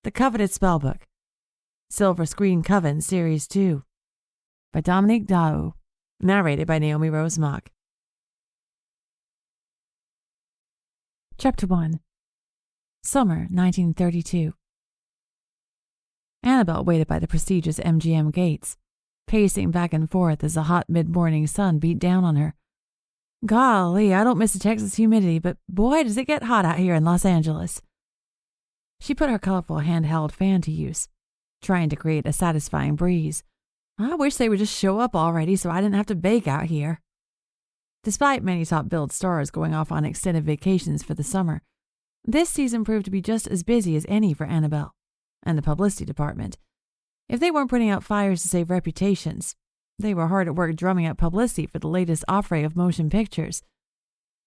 The Coveted Spellbook. Silver Screen Coven Series 2. By Dominique Daou. Narrated by Naomi Rose Mock. Chapter 1. Summer 1932. Annabelle waited by the prestigious MGM gates, pacing back and forth as the hot mid-morning sun beat down on her. Golly, I don't miss the Texas humidity, but boy, does it get hot out here in Los Angeles. She put her colorful handheld fan to use, trying to create a satisfying breeze. I wish they would just show up already so I didn't have to bake out here. Despite many top-billed stars going off on extended vacations for the summer, this season proved to be just as busy as any for Annabelle and the publicity department. If they weren't putting out fires to save reputations, they were hard at work drumming up publicity for the latest offray of motion pictures.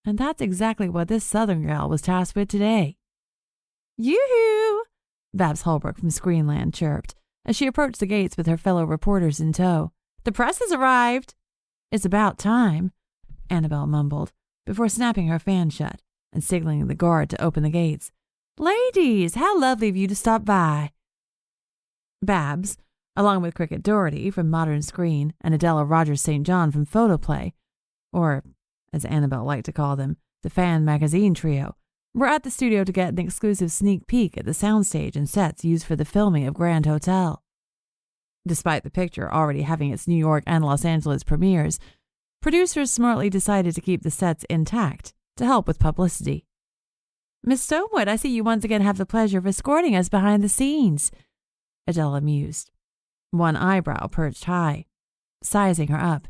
And that's exactly what this Southern gal was tasked with today. Yoo-hoo! Babs Holbrook from Screenland chirped as she approached the gates with her fellow reporters in tow. The press has arrived. It's about time, Annabelle mumbled, before snapping her fan shut and signaling the guard to open the gates. Ladies, how lovely of you to stop by. Babs, along with Cricket Doherty from Modern Screen and Adela Rogers St. John from Photoplay, or, as Annabelle liked to call them, the Fan Magazine Trio, were at the studio to get an exclusive sneak peek at the soundstage and sets used for the filming of Grand Hotel. Despite the picture already having its New York and Los Angeles premieres, producers smartly decided to keep the sets intact to help with publicity. Miss Stonewood, I see you once again have the pleasure of escorting us behind the scenes, Adela mused, one eyebrow perched high, sizing her up.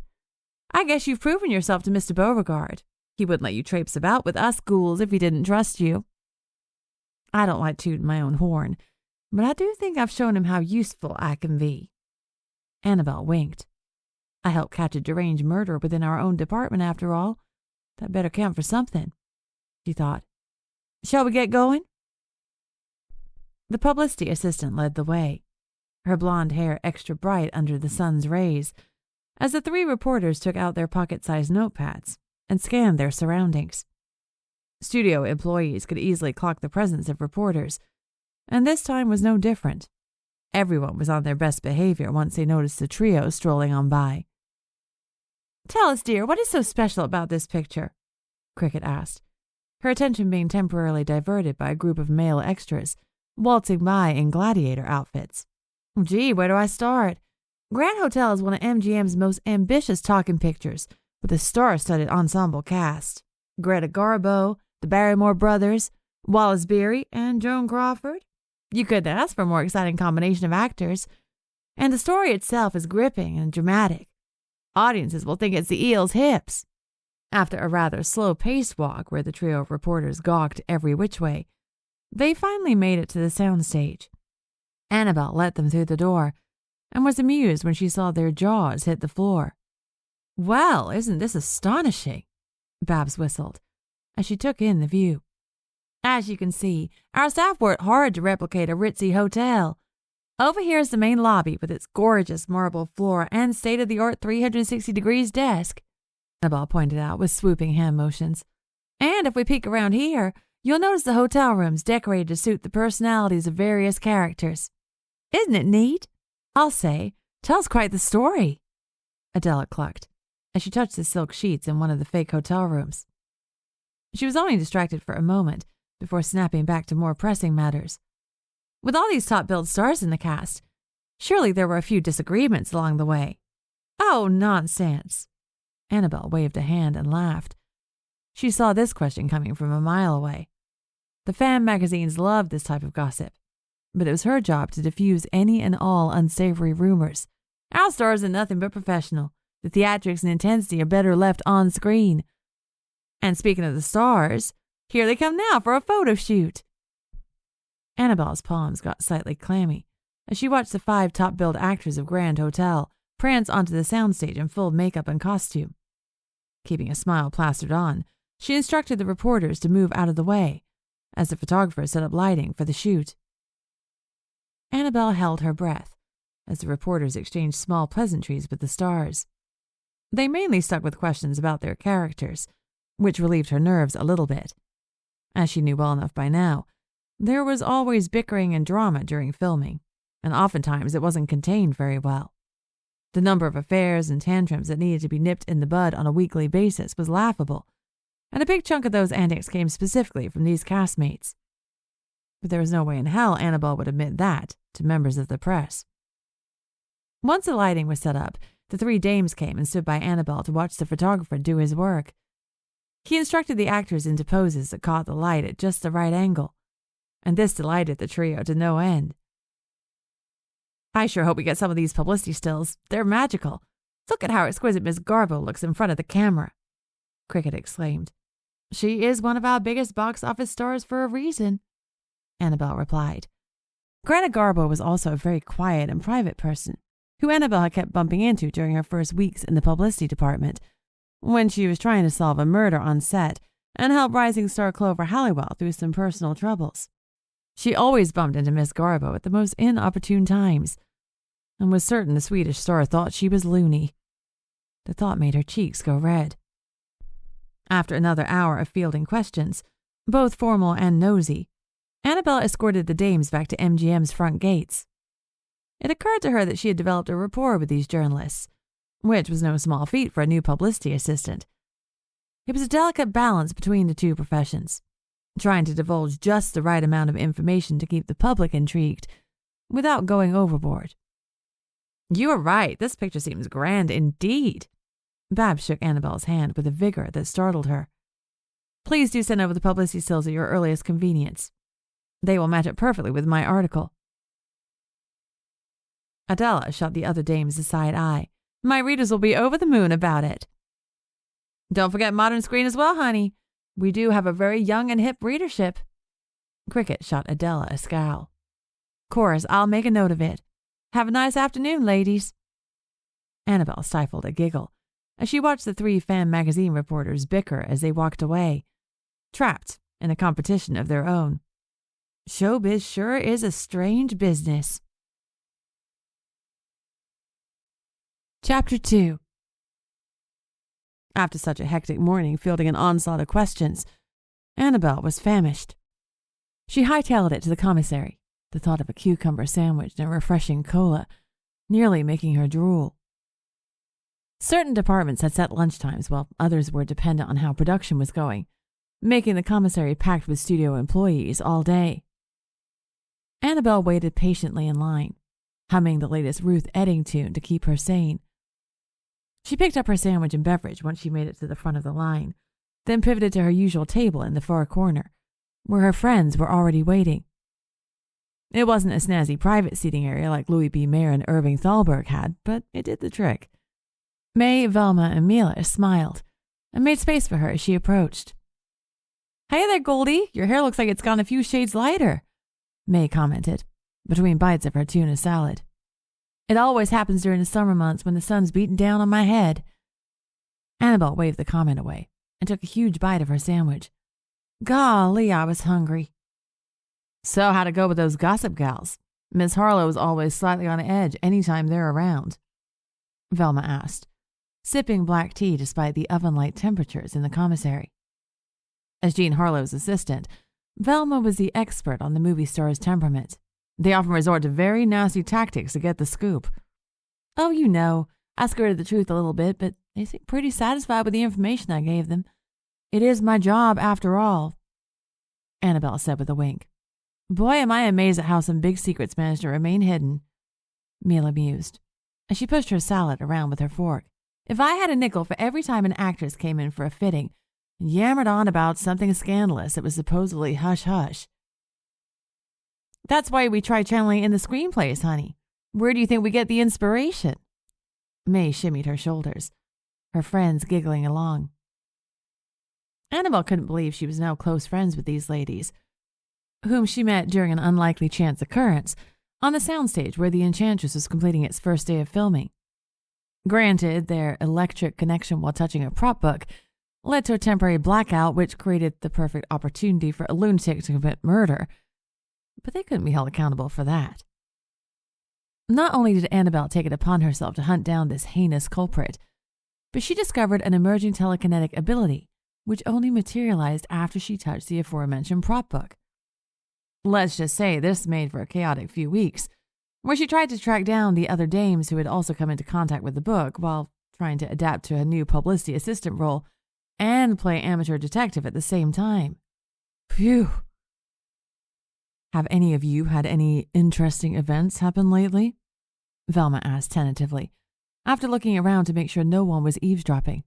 I guess you've proven yourself to Mr. Beauregard. He wouldn't let you traipse about with us ghouls if he didn't trust you. I don't like tooting my own horn, but I do think I've shown him how useful I can be. Annabelle winked. I helped catch a deranged murderer within our own department, after all. That better count for something, she thought. Shall we get going? The publicity assistant led the way, her blonde hair extra bright under the sun's rays, as the three reporters took out their pocket-sized notepads and scanned their surroundings. Studio employees could easily clock the presence of reporters, and this time was no different. Everyone was on their best behavior once they noticed the trio strolling on by. Tell us, dear, what is so special about this picture? Cricket asked, her attention being temporarily diverted by a group of male extras waltzing by in gladiator outfits. Gee, where do I start? Grand Hotel is one of MGM's most ambitious talking pictures, with a star-studded ensemble cast. Greta Garbo, the Barrymore brothers, Wallace Beery, and Joan Crawford. You couldn't ask for a more exciting combination of actors. And the story itself is gripping and dramatic. Audiences will think it's the eel's hips. After a rather slow-paced walk where the trio of reporters gawked every which way, they finally made it to the soundstage. Annabelle let them through the door and was amused when she saw their jaws hit the floor. Well, isn't this astonishing? Babs whistled as she took in the view. As you can see, our staff worked hard to replicate a ritzy hotel. Over here is the main lobby with its gorgeous marble floor and state-of-the-art 360 degrees desk, Annabelle pointed out with swooping hand motions. And if we peek around here, you'll notice the hotel rooms decorated to suit the personalities of various characters. Isn't it neat? I'll say, tells quite the story, Adela clucked as she touched the silk sheets in one of the fake hotel rooms. She was only distracted for a moment before snapping back to more pressing matters. With all these top-billed stars in the cast, surely there were a few disagreements along the way. Oh, nonsense. Annabelle waved a hand and laughed. She saw this question coming from a mile away. The fan magazines loved this type of gossip, but it was her job to diffuse any and all unsavory rumors. Our stars are nothing but professional. The theatrics and intensity are better left on screen. And speaking of the stars, here they come now for a photo shoot. Annabelle's palms got slightly clammy as she watched the 5 top-billed actors of Grand Hotel prance onto the soundstage in full makeup and costume. Keeping a smile plastered on, she instructed the reporters to move out of the way as the photographer set up lighting for the shoot. Annabelle held her breath as the reporters exchanged small pleasantries with the stars. They mainly stuck with questions about their characters, which relieved her nerves a little bit. As she knew well enough by now, There was always bickering and drama during filming, and oftentimes it wasn't contained very well. The number of affairs and tantrums that needed to be nipped in the bud on a weekly basis was laughable, and a big chunk of those antics came specifically from these castmates. But there was no way in hell Annabelle would admit that to members of the press. Once the lighting was set up, the 3 dames came and stood by Annabelle to watch the photographer do his work. He instructed the actors into poses that caught the light at just the right angle, and this delighted the trio to no end. "I sure hope we get some of these publicity stills. They're magical. Look at how exquisite Miss Garbo looks in front of the camera," Cricket exclaimed. "She is one of our biggest box office stars for a reason," Annabelle replied. Greta Garbo was also a very quiet and private person, who Annabelle had kept bumping into during her first weeks in the publicity department, when she was trying to solve a murder on set and help rising star Clover Halliwell through some personal troubles. She always bumped into Miss Garbo at the most inopportune times, and was certain the Swedish star thought she was loony. The thought made her cheeks go red. After another hour of fielding questions, both formal and nosy, Annabelle escorted the dames back to MGM's front gates. It occurred to her that she had developed a rapport with these journalists, which was no small feat for a new publicity assistant. It was a delicate balance between the two professions, trying to divulge just the right amount of information to keep the public intrigued, without going overboard. "You are right. This picture seems grand indeed." Babs shook Annabelle's hand with a vigor that startled her. "Please do send over the publicity stills at your earliest convenience. They will match up perfectly with my article." Adela shot the other dames a side eye. "My readers will be over the moon about it." "Don't forget Modern Screen as well, honey. We do have a very young and hip readership." Cricket shot Adela a scowl. "Chorus, I'll make a note of it. Have a nice afternoon, ladies." Annabelle stifled a giggle as she watched the 3 fan magazine reporters bicker as they walked away, trapped in a competition of their own. Showbiz sure is a strange business. Chapter 2. After such a hectic morning fielding an onslaught of questions, Annabelle was famished. She hightailed it to the commissary, the thought of a cucumber sandwich and a refreshing cola nearly making her drool. Certain departments had set lunchtimes while others were dependent on how production was going, making the commissary packed with studio employees all day. Annabelle waited patiently in line, humming the latest Ruth Edding tune to keep her sane. She picked up her sandwich and beverage once she made it to the front of the line, then pivoted to her usual table in the far corner, where her friends were already waiting. It wasn't a snazzy private seating area like Louis B. Mayer and Irving Thalberg had, but it did the trick. May, Velma, and Mila smiled and made space for her as she approached. "Hey there, Goldie. Your hair looks like it's gone a few shades lighter," May commented, between bites of her tuna salad. "It always happens during the summer months when the sun's beating down on my head." Annabelle waved the comment away and took a huge bite of her sandwich. "Golly, I was hungry." "So how'd it go with those gossip gals? Miss Harlow is always slightly on edge any time they're around," Velma asked, sipping black tea despite the oven-like temperatures in the commissary. As Jean Harlow's assistant, Velma was the expert on the movie star's temperament. They often resort to very nasty tactics to get the scoop. "Oh, you know, I skirted the truth a little bit, but they seem pretty satisfied with the information I gave them. It is my job, after all," Annabelle said with a wink. "Boy, am I amazed at how some big secrets manage to remain hidden," Mila mused, as she pushed her salad around with her fork. "If I had a nickel for every time an actress came in for a fitting and yammered on about something scandalous that was supposedly hush-hush." "That's why we try channeling in the screenplays, honey. Where do you think we get the inspiration?" May shimmied her shoulders, her friends giggling along. Annabelle couldn't believe she was now close friends with these ladies, whom she met during an unlikely chance occurrence on the soundstage where The Enchantress was completing its first day of filming. Granted, their electric connection while touching a prop book led to a temporary blackout which created the perfect opportunity for a lunatic to commit murder, but they couldn't be held accountable for that. Not only did Annabelle take it upon herself to hunt down this heinous culprit, but she discovered an emerging telekinetic ability which only materialized after she touched the aforementioned prop book. Let's just say this made for a chaotic few weeks, where she tried to track down the other dames who had also come into contact with the book while trying to adapt to a new publicity assistant role and play amateur detective at the same time. Phew. Have any of you had any interesting events happen lately? Velma asked tentatively, after looking around to make sure no one was eavesdropping.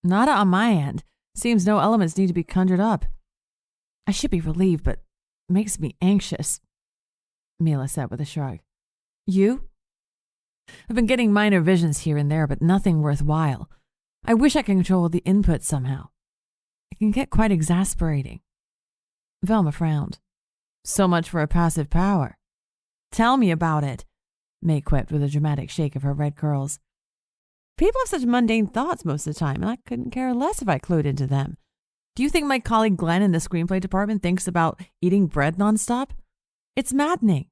Nada on my end. Seems no elements need to be conjured up. I should be relieved, but it makes me anxious, Mila said with a shrug. You? I've been getting minor visions here and there, but nothing worthwhile. I wish I could control the input somehow. It can get quite exasperating. Velma frowned. So much for a passive power. Tell me about it, May quipped with a dramatic shake of her red curls. People have such mundane thoughts most of the time, and I couldn't care less if I clued into them. Do you think my colleague Glenn in the screenplay department thinks about eating bread nonstop? It's maddening.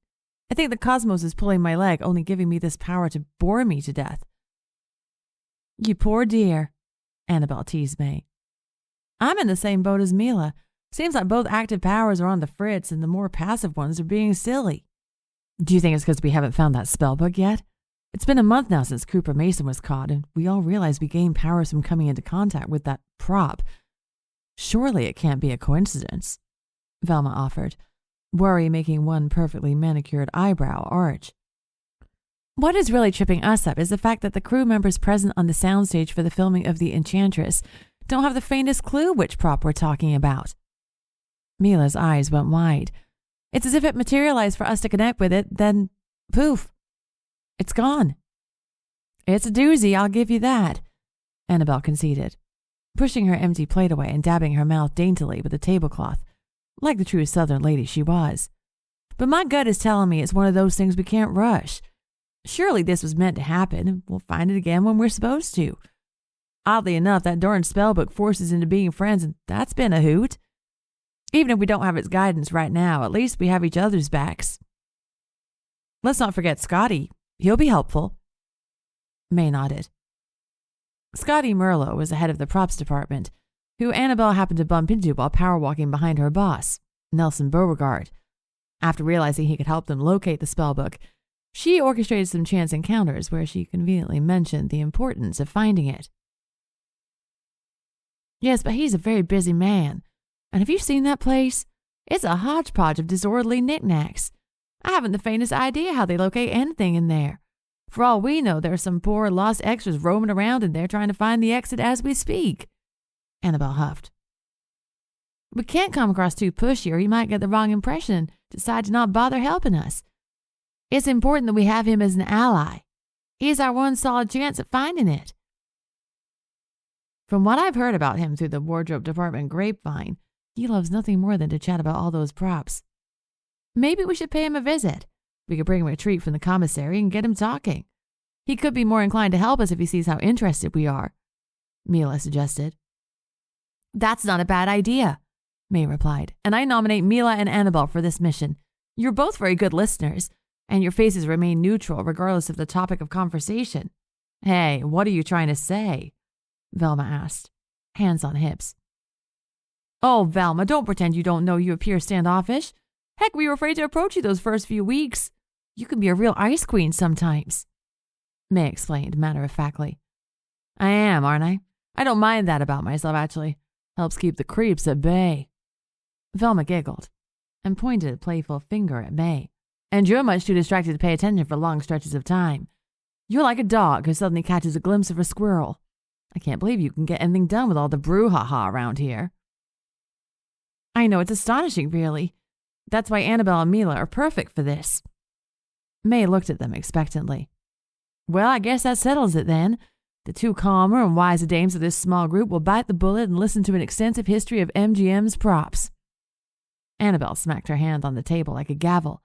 I think the cosmos is pulling my leg, only giving me this power to bore me to death. You poor dear, Annabelle teased May. I'm in the same boat as Mila. Seems like both active powers are on the fritz and the more passive ones are being silly. Do you think it's because we haven't found that spellbook yet? It's been a month now since Cooper Mason was caught, and we all realize we gained powers from coming into contact with that prop. Surely it can't be a coincidence, Velma offered, worry making one perfectly manicured eyebrow arch. What is really tripping us up is the fact that the crew members present on the soundstage for the filming of The Enchantress don't have the faintest clue which prop we're talking about. Mila's eyes went wide. It's as if it materialized for us to connect with it, then poof, it's gone. It's a doozy, I'll give you that, Annabelle conceded, pushing her empty plate away and dabbing her mouth daintily with a tablecloth, like the true Southern lady she was. But my gut is telling me it's one of those things we can't rush. Surely this was meant to happen, and we'll find it again when we're supposed to. Oddly enough, that darn spellbook forced us into being friends, and that's been a hoot. Even if we don't have its guidance right now, at least we have each other's backs. Let's not forget Scottie. He'll be helpful. May nodded. Scottie Merlot was the head of the props department, who Annabelle happened to bump into while power walking behind her boss, Nelson Beauregard. After realizing he could help them locate the spellbook, she orchestrated some chance encounters where she conveniently mentioned the importance of finding it. Yes, but he's a very busy man. And have you seen that place? It's a hodgepodge of disorderly knickknacks. I haven't the faintest idea how they locate anything in there. For all we know, there are some poor lost extras roaming around in there trying to find the exit as we speak. Annabelle huffed. We can't come across too pushy or he might get the wrong impression and decide to not bother helping us. It's important that we have him as an ally. He's our one solid chance at finding it. From what I've heard about him through the wardrobe department grapevine, he loves nothing more than to chat about all those props. Maybe we should pay him a visit. We could bring him a treat from the commissary and get him talking. He could be more inclined to help us if he sees how interested we are, Mila suggested. That's not a bad idea, May replied, and I nominate Mila and Annabelle for this mission. You're both very good listeners, and your faces remain neutral regardless of the topic of conversation. Hey, what are you trying to say? Velma asked, hands on hips. Oh, Velma, don't pretend you don't know you appear standoffish. Heck, we were afraid to approach you those first few weeks. You can be a real ice queen sometimes, May explained matter-of-factly. I am, aren't I? I don't mind that about myself, actually. Helps keep the creeps at bay. Velma giggled and pointed a playful finger at May. And you're much too distracted to pay attention for long stretches of time. You're like a dog who suddenly catches a glimpse of a squirrel. I can't believe you can get anything done with all the brouhaha around here. I know, it's astonishing, really. That's why Annabelle and Mila are perfect for this. May looked at them expectantly. Well, I guess that settles it then. The two calmer and wiser dames of this small group will bite the bullet and listen to an extensive history of MGM's props. Annabelle smacked her hand on the table like a gavel,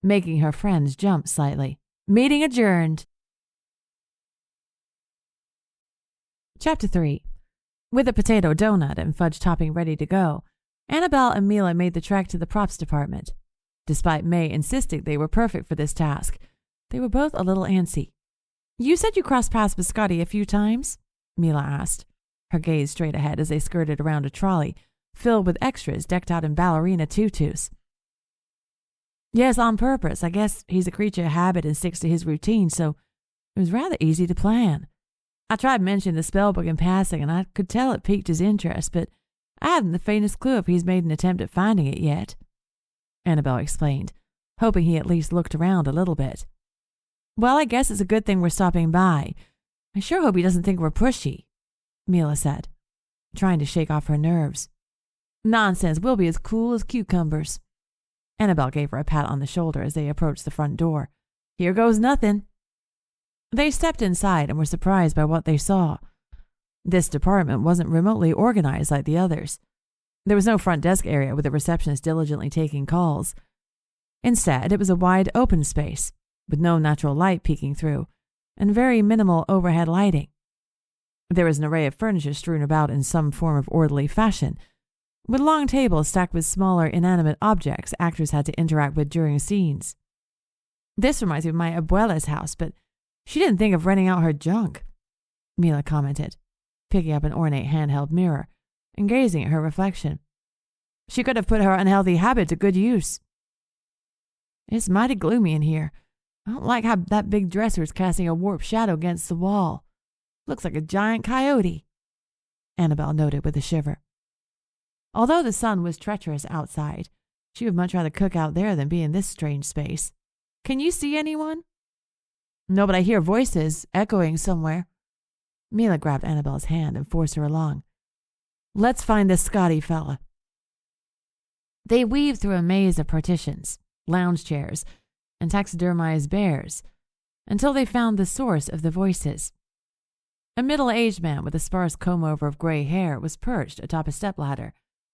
making her friends jump slightly. Meeting adjourned. Chapter 3. With a potato donut and fudge topping ready to go, Annabelle and Mila made the trek to the props department. Despite May insisting they were perfect for this task, they were both a little antsy. You said you crossed paths with Scottie a few times? Mila asked, her gaze straight ahead as they skirted around a trolley filled with extras decked out in ballerina tutus. Yes, on purpose. I guess he's a creature of habit and sticks to his routine, so it was rather easy to plan. I tried mentioning the Spellbook in passing, and I could tell it piqued his interest, but I hadn't the faintest clue if he's made an attempt at finding it yet," Annabelle explained, hoping he at least looked around a little bit. "Well, I guess it's a good thing we're stopping by. I sure hope he doesn't think we're pushy," Mila said, trying to shake off her nerves. "Nonsense, we'll be as cool as cucumbers." Annabelle gave her a pat on the shoulder as they approached the front door. "Here goes nothing." They stepped inside and were surprised by what they saw. This department wasn't remotely organized like the others. There was no front desk area with a receptionist diligently taking calls. Instead, it was a wide open space, with no natural light peeking through, and very minimal overhead lighting. There was an array of furniture strewn about in some form of orderly fashion, with long tables stacked with smaller inanimate objects actors had to interact with during scenes. "This reminds me of my abuela's house, but she didn't think of renting out her junk," Mila commented, picking up an ornate handheld mirror and gazing at her reflection. "She could have put her unhealthy habit to good use." "It's mighty gloomy in here. I don't like how that big dresser is casting a warped shadow against the wall. Looks like a giant coyote," Annabelle noted with a shiver. Although the sun was treacherous outside, she would much rather cook out there than be in this strange space. "Can you see anyone?" "No, but I hear voices echoing somewhere." Mila grabbed Annabelle's hand and forced her along. "Let's find this Scottie fella." They weaved through a maze of partitions, lounge chairs, and taxidermized bears until they found the source of the voices. A middle-aged man with a sparse comb-over of gray hair was perched atop a stepladder,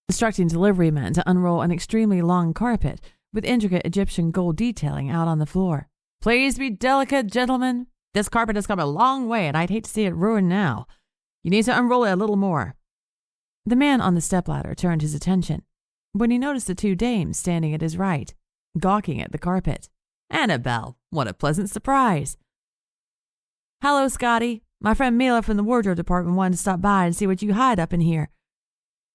instructing delivery men to unroll an extremely long carpet with intricate Egyptian gold detailing out on the floor. "Please be delicate, gentlemen. This carpet has come a long way, and I'd hate to see it ruined now. You need to unroll it a little more." The man on the stepladder turned his attention when he noticed the two dames standing at his right, gawking at the carpet. "Annabelle, what a pleasant surprise." "Hello, Scottie. My friend Mila from the wardrobe department wanted to stop by and see what you hide up in here.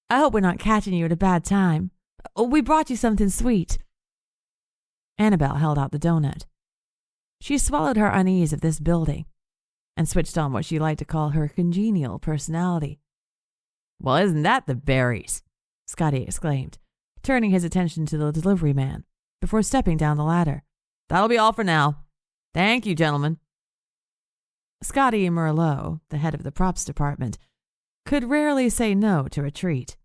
I hope we're not catching you at a bad time. We brought you something sweet." Annabelle held out the donut. She swallowed her unease of this building and switched on what she liked to call her congenial personality. "Well, isn't that the berries?" Scottie exclaimed, turning his attention to the delivery man before stepping down the ladder. "That'll be all for now. Thank you, gentlemen." Scottie Merlot, the head of the props department, could rarely say no to a treat.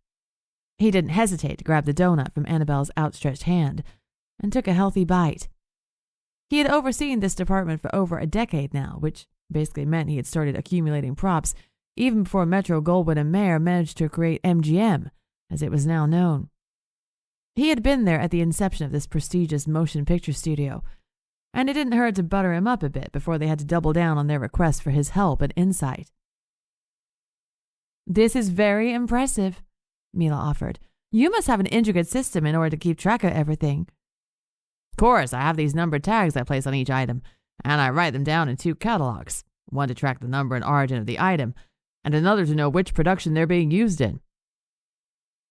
He didn't hesitate to grab the donut from Annabelle's outstretched hand and took a healthy bite. He had overseen this department for over a decade now, which basically meant he had started accumulating props even before Metro-Goldwyn-Mayer managed to create MGM, as it was now known. He had been there at the inception of this prestigious motion picture studio, and it didn't hurt to butter him up a bit before they had to double down on their requests for his help and insight. "This is very impressive," Mila offered. "You must have an intricate system in order to keep track of everything." "Of course, I have these numbered tags I place on each item, and I write them down in 2 catalogs, one to track the number and origin of the item, and another to know which production they're being used in,"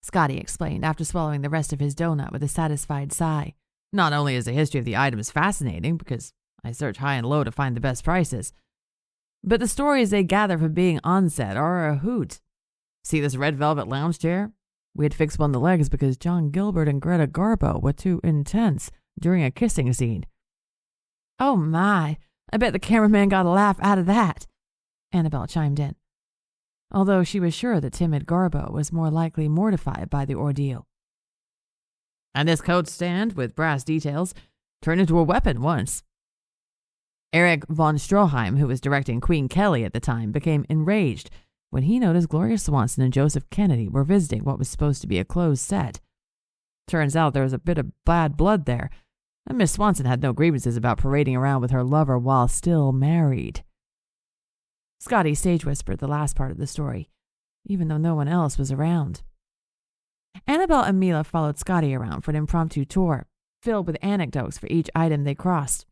Scottie explained after swallowing the rest of his donut with a satisfied sigh. "Not only is the history of the items fascinating, because I search high and low to find the best prices, but the stories they gather from being on set are a hoot. See this red velvet lounge chair? We had fixed one of the legs because John Gilbert and Greta Garbo were too intense during a kissing scene." "Oh my, I bet the cameraman got a laugh out of that," Annabelle chimed in, although she was sure that timid Garbo was more likely mortified by the ordeal. "And this coat stand with brass details turned into a weapon once." Erich von Stroheim, who was directing Queen Kelly at the time, became enraged when he noticed Gloria Swanson and Joseph Kennedy were visiting what was supposed to be a closed set. Turns out there was a bit of bad blood there, and Miss Swanson had no grievances about parading around with her lover while still married. Scottie stage whispered the last part of the story, even though no one else was around. Annabelle and Mila followed Scottie around for an impromptu tour, filled with anecdotes for each item they crossed,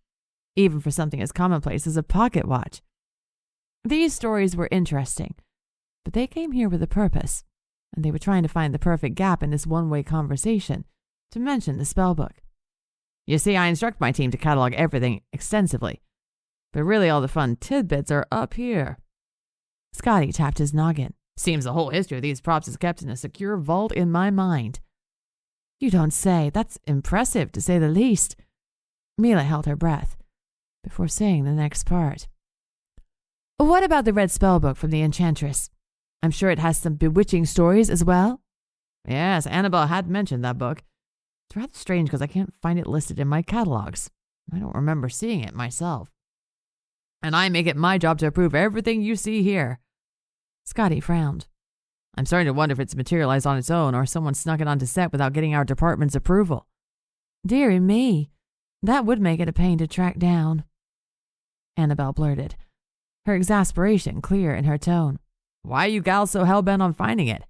even for something as commonplace as a pocket watch. These stories were interesting, but they came here with a purpose, and they were trying to find the perfect gap in this one-way conversation to mention the spellbook. You see, I instruct my team to catalog everything extensively, but really all the fun tidbits are up here. Scottie tapped his noggin. Seems the whole history of these props is kept in a secure vault in my mind. You don't say. That's impressive, to say the least. Mila held her breath before saying the next part. What about the red spellbook from the Enchantress? I'm sure it has some bewitching stories as well. Yes, Annabelle had mentioned that book. It's rather strange because I can't find it listed in my catalogs. I don't remember seeing it myself. And I make it my job to approve everything you see here. Scottie frowned. I'm starting to wonder if it's materialized on its own or someone snuck it onto set without getting our department's approval. Dearie me, that would make it a pain to track down. Annabelle blurted, her exasperation clear in her tone. Why are you gals so hell-bent on finding it?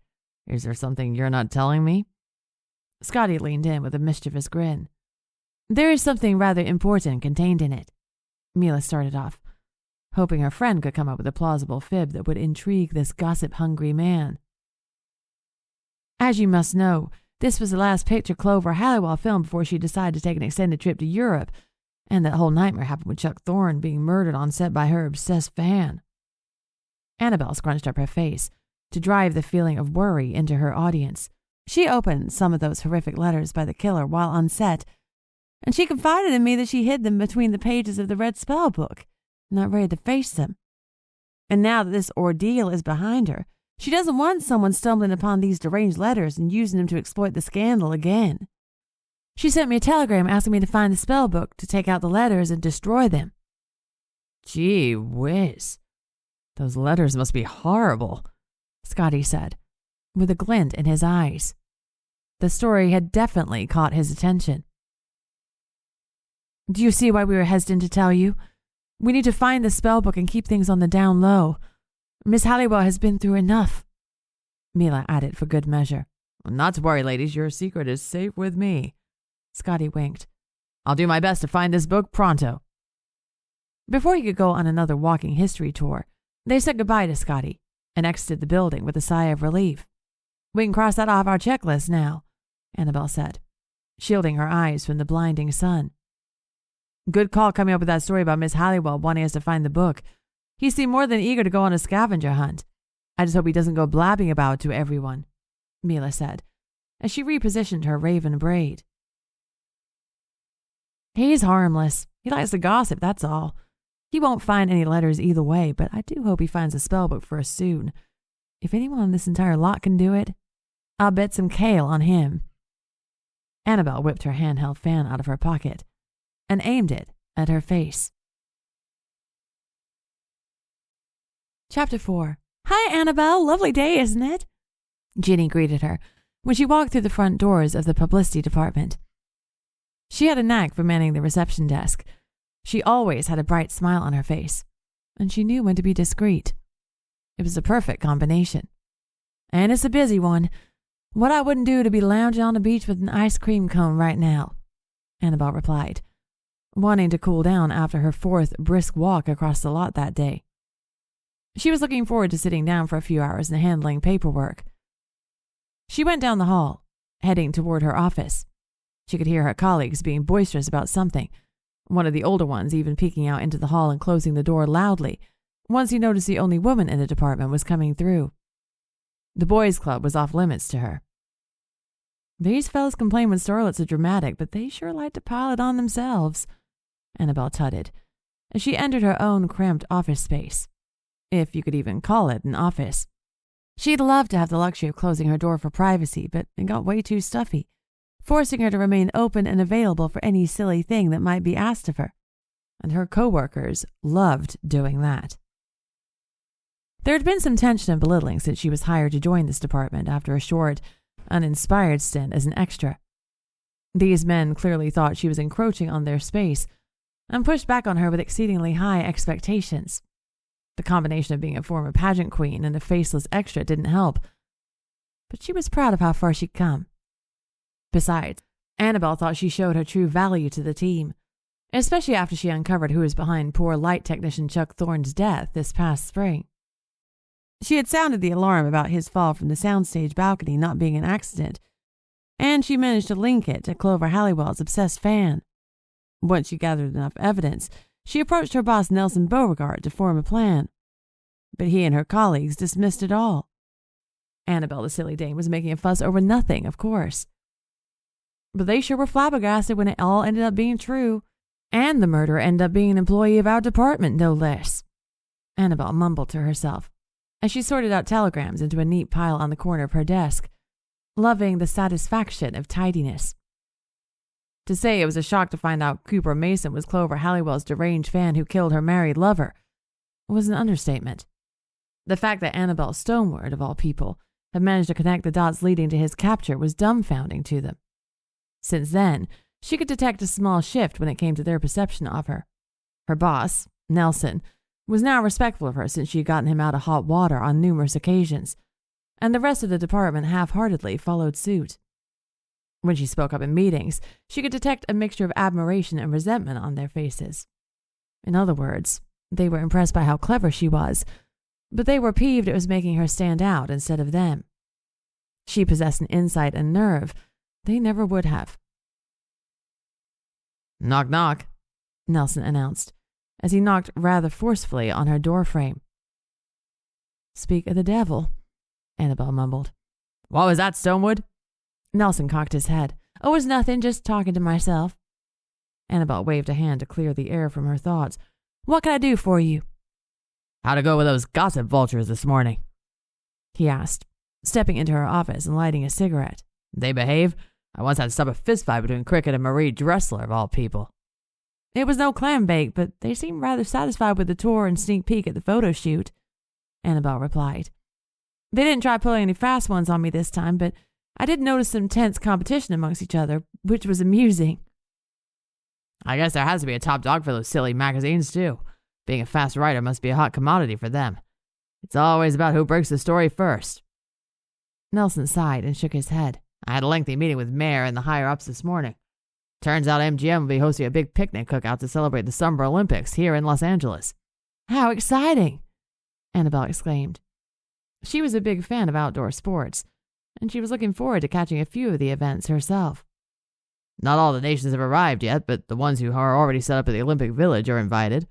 Is there something you're not telling me? Scottie leaned in with a mischievous grin. There is something rather important contained in it. Mila started off, hoping her friend could come up with a plausible fib that would intrigue this gossip-hungry man. As you must know, this was the last picture Clover Halliwell filmed before she decided to take an extended trip to Europe, and that whole nightmare happened with Chuck Thorne being murdered on set by her obsessed fan. Annabelle scrunched up her face to drive the feeling of worry into her audience. She opened some of those horrific letters by the killer while on set, and she confided in me that she hid them between the pages of the red spellbook, not ready to face them. And now that this ordeal is behind her, she doesn't want someone stumbling upon these deranged letters and using them to exploit the scandal again. She sent me a telegram asking me to find the spellbook, to take out the letters and destroy them. Gee whiz. Those letters must be horrible, Scottie said, with a glint in his eyes. The story had definitely caught his attention. Do you see why we were hesitant to tell you? We need to find the spellbook and keep things on the down low. Miss Halliwell has been through enough, Mila added for good measure. Not to worry, ladies, your secret is safe with me. Scottie winked. I'll do my best to find this book pronto. Before he could go on another walking history tour, they said goodbye to Scottie and exited the building with a sigh of relief. We can cross that off our checklist now, Annabelle said, shielding her eyes from the blinding sun. Good call coming up with that story about Miss Halliwell wanting us to find the book. He seemed more than eager to go on a scavenger hunt. I just hope he doesn't go blabbing about it to everyone, Mila said, as she repositioned her raven braid. He's harmless. He likes to gossip, that's all. He won't find any letters either way, but I do hope he finds a spellbook for us soon. If anyone on this entire lot can do it, I'll bet some kale on him. Annabelle whipped her handheld fan out of her pocket and aimed it at her face. Chapter 4. Hi, Annabelle. Lovely day, isn't it? Ginny greeted her when she walked through the front doors of the publicity department. She had a knack for manning the reception desk. She always had a bright smile on her face, and she knew when to be discreet. It was a perfect combination. And it's a busy one. What I wouldn't do to be lounging on the beach with an ice cream cone right now, Annabelle replied, wanting to cool down after her fourth brisk walk across the lot that day. She was looking forward to sitting down for a few hours and handling paperwork. She went down the hall, heading toward her office. She could hear her colleagues being boisterous about something, one of the older ones even peeking out into the hall and closing the door loudly once he noticed the only woman in the department was coming through. The boys' club was off limits to her. These fellas complain when starlets are dramatic, but they sure like to pile it on themselves, Annabelle tutted, as she entered her own cramped office space, if you could even call it an office. She'd love to have the luxury of closing her door for privacy, but it got way too stuffy, forcing her to remain open and available for any silly thing that might be asked of her, and her coworkers loved doing that. There had been some tension and belittling since she was hired to join this department after a short, uninspired stint as an extra. These men clearly thought she was encroaching on their space and pushed back on her with exceedingly high expectations. The combination of being a former pageant queen and a faceless extra didn't help, but she was proud of how far she'd come. Besides, Annabelle thought she showed her true value to the team, especially after she uncovered who was behind poor light technician Chuck Thorne's death this past spring. She had sounded the alarm about his fall from the soundstage balcony not being an accident, and she managed to link it to Clover Halliwell's obsessed fan. Once she gathered enough evidence, she approached her boss Nelson Beauregard to form a plan. But he and her colleagues dismissed it all. Annabelle, the silly dame, was making a fuss over nothing, of course. But they sure were flabbergasted when it all ended up being true, and the murderer ended up being an employee of our department, no less. Annabelle mumbled to herself as she sorted out telegrams into a neat pile on the corner of her desk, loving the satisfaction of tidiness. To say it was a shock to find out Cooper Mason was Clover Halliwell's deranged fan who killed her married lover was an understatement. The fact that Annabelle Stoneward, of all people, had managed to connect the dots leading to his capture was dumbfounding to them. Since then, she could detect a small shift when it came to their perception of her. Her boss, Nelson, was now respectful of her since she had gotten him out of hot water on numerous occasions, and the rest of the department half-heartedly followed suit. When she spoke up in meetings, she could detect a mixture of admiration and resentment on their faces. In other words, they were impressed by how clever she was, but they were peeved it was making her stand out instead of them. She possessed an insight and nerve they never would have. "Knock, knock," Nelson announced, as he knocked rather forcefully on her doorframe. "Speak of the devil," Annabelle mumbled. "What was that, Stonewood?" Nelson cocked his head. "Oh, it was nothing, just talking to myself." Annabelle waved a hand to clear the air from her thoughts. "What can I do for you?" "How'd it go with those gossip vultures this morning?" he asked, stepping into her office and lighting a cigarette. "They behave? I once had to stop a fistfight between Cricket and Marie Dressler, of all people." "It was no clam bake, but they seemed rather satisfied with the tour and sneak peek at the photo shoot," Annabelle replied. "They didn't try pulling any fast ones on me this time, but I did notice some tense competition amongst each other, which was amusing." "I guess there has to be a top dog for those silly magazines, too. Being a fast writer must be a hot commodity for them. It's always about who breaks the story first." Nelson sighed and shook his head. "I had a lengthy meeting with Mayor and the higher-ups this morning. Turns out MGM will be hosting a big picnic cookout to celebrate the Summer Olympics here in Los Angeles." "How exciting!" Annabelle exclaimed. She was a big fan of outdoor sports, and she was looking forward to catching a few of the events herself. "Not all the nations have arrived yet, but the ones who are already set up at the Olympic Village are invited,"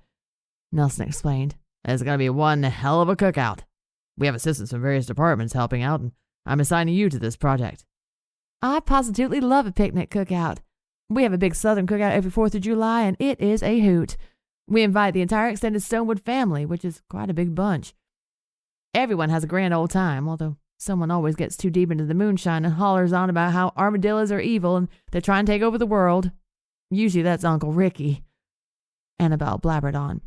Nelson explained. "It's going to be one hell of a cookout. We have assistants from various departments helping out, and I'm assigning you to this project." "I positively love a picnic cookout. We have a big Southern cookout every 4th of July, and it is a hoot. We invite the entire extended Stonewood family, which is quite a big bunch. Everyone has a grand old time, although someone always gets too deep into the moonshine and hollers on about how armadillos are evil and they're trying to take over the world. Usually that's Uncle Ricky." Annabelle blabbered on.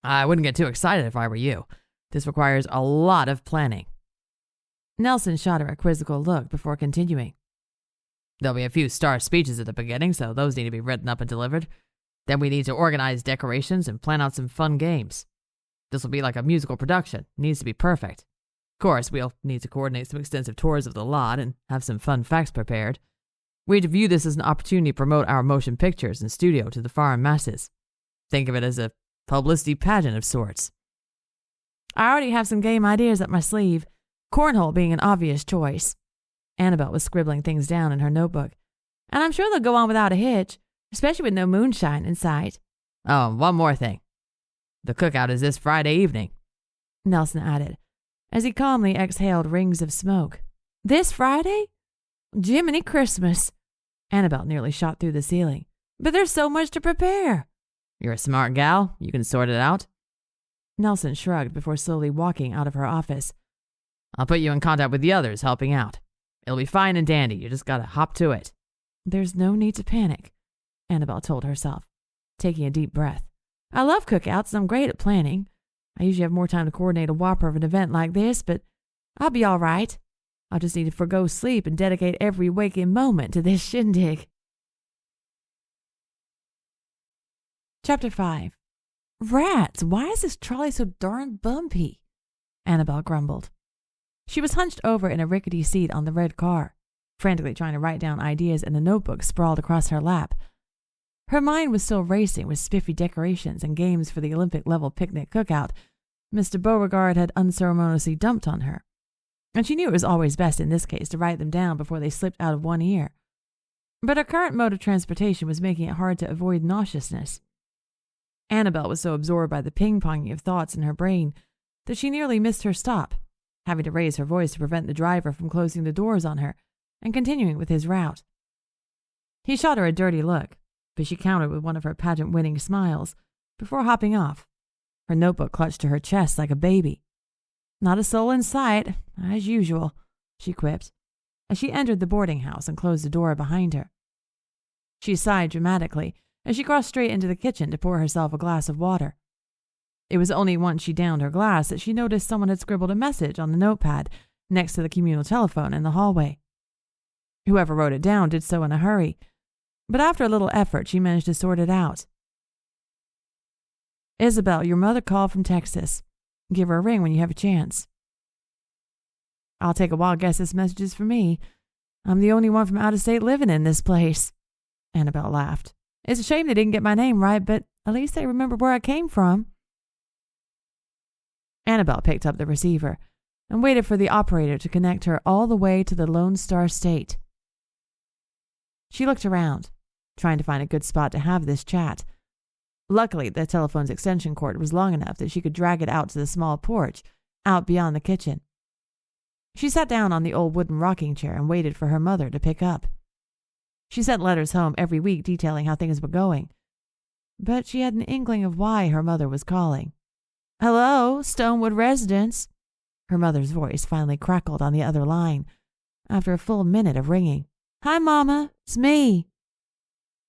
"I wouldn't get too excited if I were you. This requires a lot of planning." Nelson shot her a quizzical look before continuing. "There'll be a few star speeches at the beginning, so those need to be written up and delivered. Then we need to organize decorations and plan out some fun games. This will be like a musical production. It needs to be perfect. Of course, we'll need to coordinate some extensive tours of the lot and have some fun facts prepared. We need to view this as an opportunity to promote our motion pictures and studio to the foreign masses. Think of it as a publicity pageant of sorts." "I already have some game ideas up my sleeve, cornhole being an obvious choice." Annabelle was scribbling things down in her notebook. "And I'm sure they'll go on without a hitch, especially with no moonshine in sight." "Oh, one more thing. The cookout is this Friday evening," Nelson added, as he calmly exhaled rings of smoke. "This Friday? Jiminy Christmas!" Annabelle nearly shot through the ceiling. "But there's so much to prepare." "You're a smart gal. You can sort it out." Nelson shrugged before slowly walking out of her office. "I'll put you in contact with the others helping out. It'll be fine and dandy. You just gotta hop to it." "There's no need to panic," Annabelle told herself, taking a deep breath. "I love cookouts and I'm great at planning. I usually have more time to coordinate a whopper of an event like this, but I'll be all right. I'll just need to forgo sleep and dedicate every waking moment to this shindig." Chapter 5. "Rats, why is this trolley so darn bumpy?" Annabelle grumbled. She was hunched over in a rickety seat on the red car, frantically trying to write down ideas in a notebook sprawled across her lap. Her mind was still racing with spiffy decorations and games for the Olympic-level picnic cookout, Mr. Beauregard had unceremoniously dumped on her, and she knew it was always best in this case to write them down before they slipped out of one ear. But her current mode of transportation was making it hard to avoid nauseousness. Annabelle was so absorbed by the ping-ponging of thoughts in her brain that she nearly missed her stop, having to raise her voice to prevent the driver from closing the doors on her and continuing with his route. He shot her a dirty look, but she countered with one of her pageant-winning smiles before hopping off, her notebook clutched to her chest like a baby. "Not a soul in sight, as usual," she quipped, as she entered the boarding house and closed the door behind her. She sighed dramatically as she crossed straight into the kitchen to pour herself a glass of water. It was only once she downed her glass that she noticed someone had scribbled a message on the notepad next to the communal telephone in the hallway. Whoever wrote it down did so in a hurry, but after a little effort she managed to sort it out. "Isabel, your mother called from Texas. Give her a ring when you have a chance." "I'll take a wild guess this message is for me. I'm the only one from out of state living in this place." Annabelle laughed. "It's a shame they didn't get my name right, but at least they remember where I came from." Annabelle picked up the receiver and waited for the operator to connect her all the way to the Lone Star State. She looked around, trying to find a good spot to have this chat. Luckily, the telephone's extension cord was long enough that she could drag it out to the small porch, out beyond the kitchen. She sat down on the old wooden rocking chair and waited for her mother to pick up. She sent letters home every week detailing how things were going, but she had an inkling of why her mother was calling. "Hello, Stonewood residence." Her mother's voice finally crackled on the other line after a full minute of ringing. "Hi, Mama, it's me,"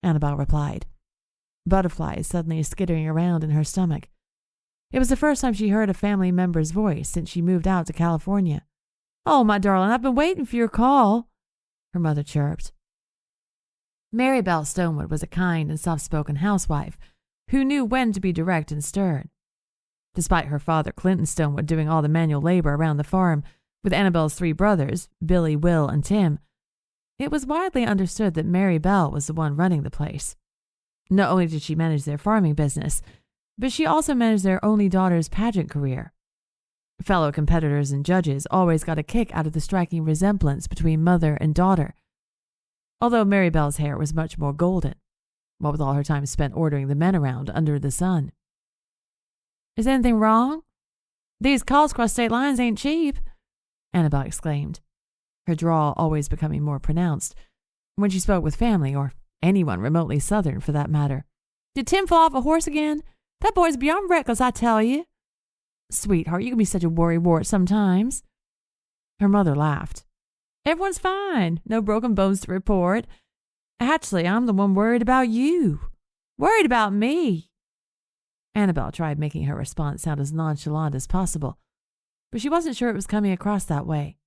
Annabelle replied, butterflies suddenly skittering around in her stomach. It was the first time she heard a family member's voice since she moved out to California. "Oh, my darling, I've been waiting for your call," her mother chirped. Mary Belle Stonewood was a kind and soft-spoken housewife who knew when to be direct and stern. Despite her father, Clinton Stonewood, doing all the manual labor around the farm with Annabelle's 3 brothers, Billy, Will, and Tim, it was widely understood that Mary Belle was the one running the place. Not only did she manage their farming business, but she also managed their only daughter's pageant career. Fellow competitors and judges always got a kick out of the striking resemblance between mother and daughter, although Mary Belle's hair was much more golden, what with all her time spent ordering the men around under the sun. "Is anything wrong? These calls across state lines ain't cheap," Annabelle exclaimed, her drawl always becoming more pronounced when she spoke with family, or anyone remotely southern for that matter. "Did Tim fall off a horse again? That boy's beyond reckless, I tell you." "Sweetheart, you can be such a worrywart sometimes." Her mother laughed. "Everyone's fine. No broken bones to report. Actually, I'm the one worried about you. Worried about me." Annabelle tried making her response sound as nonchalant as possible, but she wasn't sure it was coming across that way.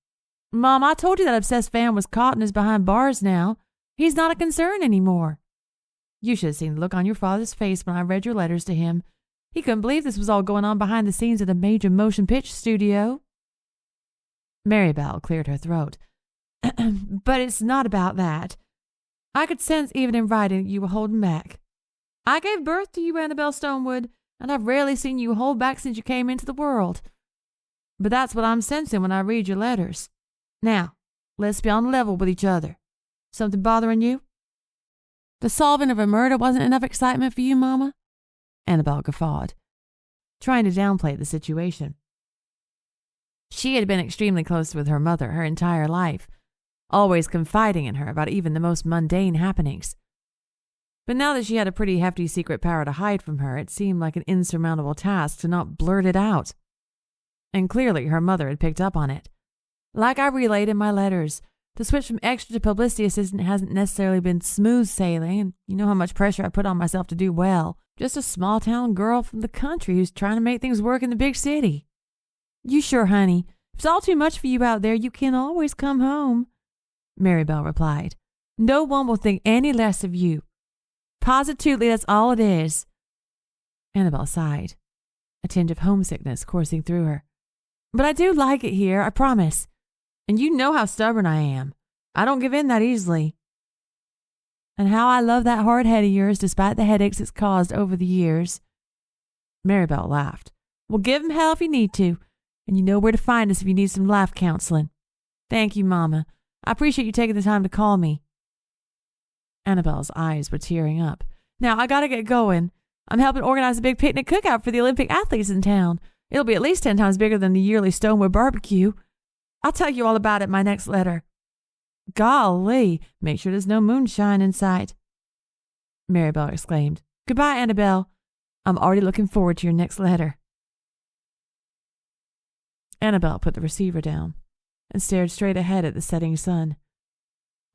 "Mom, I told you that obsessed fan was caught and is behind bars now. He's not a concern anymore. You should have seen the look on your father's face when I read your letters to him. He couldn't believe this was all going on behind the scenes at a major motion picture studio." Mary Belle cleared her throat. "But it's not about that. I could sense even in writing that you were holding back. I gave birth to you, Annabelle Stonewood, and I've rarely seen you hold back since you came into the world. But that's what I'm sensing when I read your letters. Now, let's be on the level with each other. Something bothering you?" "The solving of a murder wasn't enough excitement for you, Mama?" Annabelle guffawed, trying to downplay the situation. She had been extremely close with her mother her entire life, always confiding in her about even the most mundane happenings. But now that she had a pretty hefty secret power to hide from her, it seemed like an insurmountable task to not blurt it out. And clearly her mother had picked up on it. "Like I relayed in my letters, the switch from extra to publicity assistant hasn't necessarily been smooth sailing, and you know how much pressure I put on myself to do well. Just a small-town girl from the country who's trying to make things work in the big city." "You sure, honey. If it's all too much for you out there, you can always come home," Mary Belle replied. "No one will think any less of you. Positively, that's all it is." Annabelle sighed, a tinge of homesickness coursing through her. "But I do like it here, I promise. And you know how stubborn I am. I don't give in that easily." "And how I love that hard head of yours despite the headaches it's caused over the years." Mary Belle laughed, We'll give 'em hell if you need to, and you know where to find us if you need some life counseling. Thank you, Mama. I appreciate you taking the time to call me." Annabelle's eyes were tearing up. "Now, I gotta get going. I'm helping organize a big picnic cookout for the Olympic athletes in town. It'll be at least 10 times bigger than the yearly Stonewood barbecue. I'll tell you all about it in my next letter." "Golly, make sure there's no moonshine in sight," Maribel exclaimed. "Goodbye, Annabelle. I'm already looking forward to your next letter." Annabelle put the receiver down and stared straight ahead at the setting sun,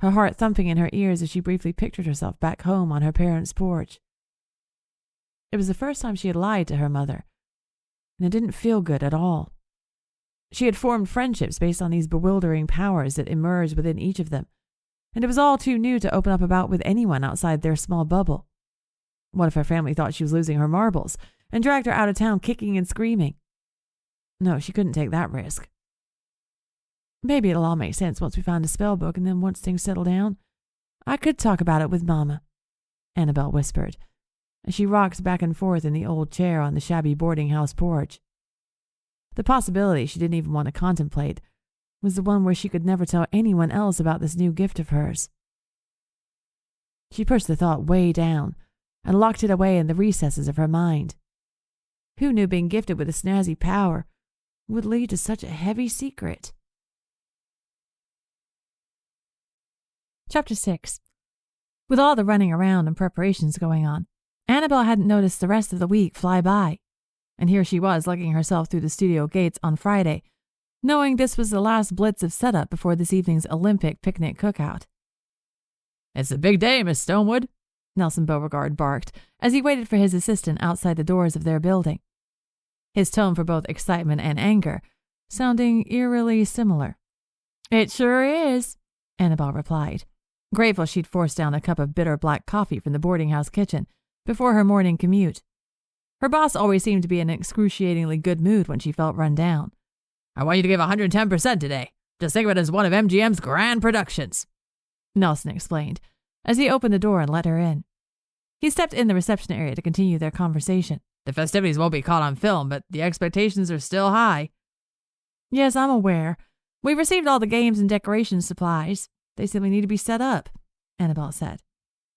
her heart thumping in her ears as she briefly pictured herself back home on her parents' porch. It was the first time she had lied to her mother, and it didn't feel good at all. She had formed friendships based on these bewildering powers that emerged within each of them, and it was all too new to open up about with anyone outside their small bubble. What if her family thought she was losing her marbles and dragged her out of town kicking and screaming? No, she couldn't take that risk. "Maybe it'll all make sense once we find a spellbook, and then once things settle down, I could talk about it with Mama," Annabelle whispered, as she rocked back and forth in the old chair on the shabby boarding house porch. The possibility she didn't even want to contemplate was the one where she could never tell anyone else about this new gift of hers. She pushed the thought way down and locked it away in the recesses of her mind. Who knew being gifted with a snazzy power would lead to such a heavy secret? Chapter 6. With all the running around and preparations going on, Annabelle hadn't noticed the rest of the week fly by, and here she was lugging herself through the studio gates on Friday, knowing this was the last blitz of setup before this evening's Olympic picnic cookout. "It's a big day, Miss Stonewood," Nelson Beauregard barked as he waited for his assistant outside the doors of their building, his tone for both excitement and anger sounding eerily similar. "It sure is," Annabelle replied, grateful she'd forced down a cup of bitter black coffee from the boarding house kitchen before her morning commute. Her boss always seemed to be in an excruciatingly good mood when she felt run down. "I want you to give 110% today. Just think of it as one of MGM's grand productions," Nelson explained as he opened the door and let her in. He stepped in the reception area to continue their conversation. "The festivities won't be caught on film, but the expectations are still high." "Yes, I'm aware. We've received all the games and decoration supplies. They simply need to be set up," Annabelle said,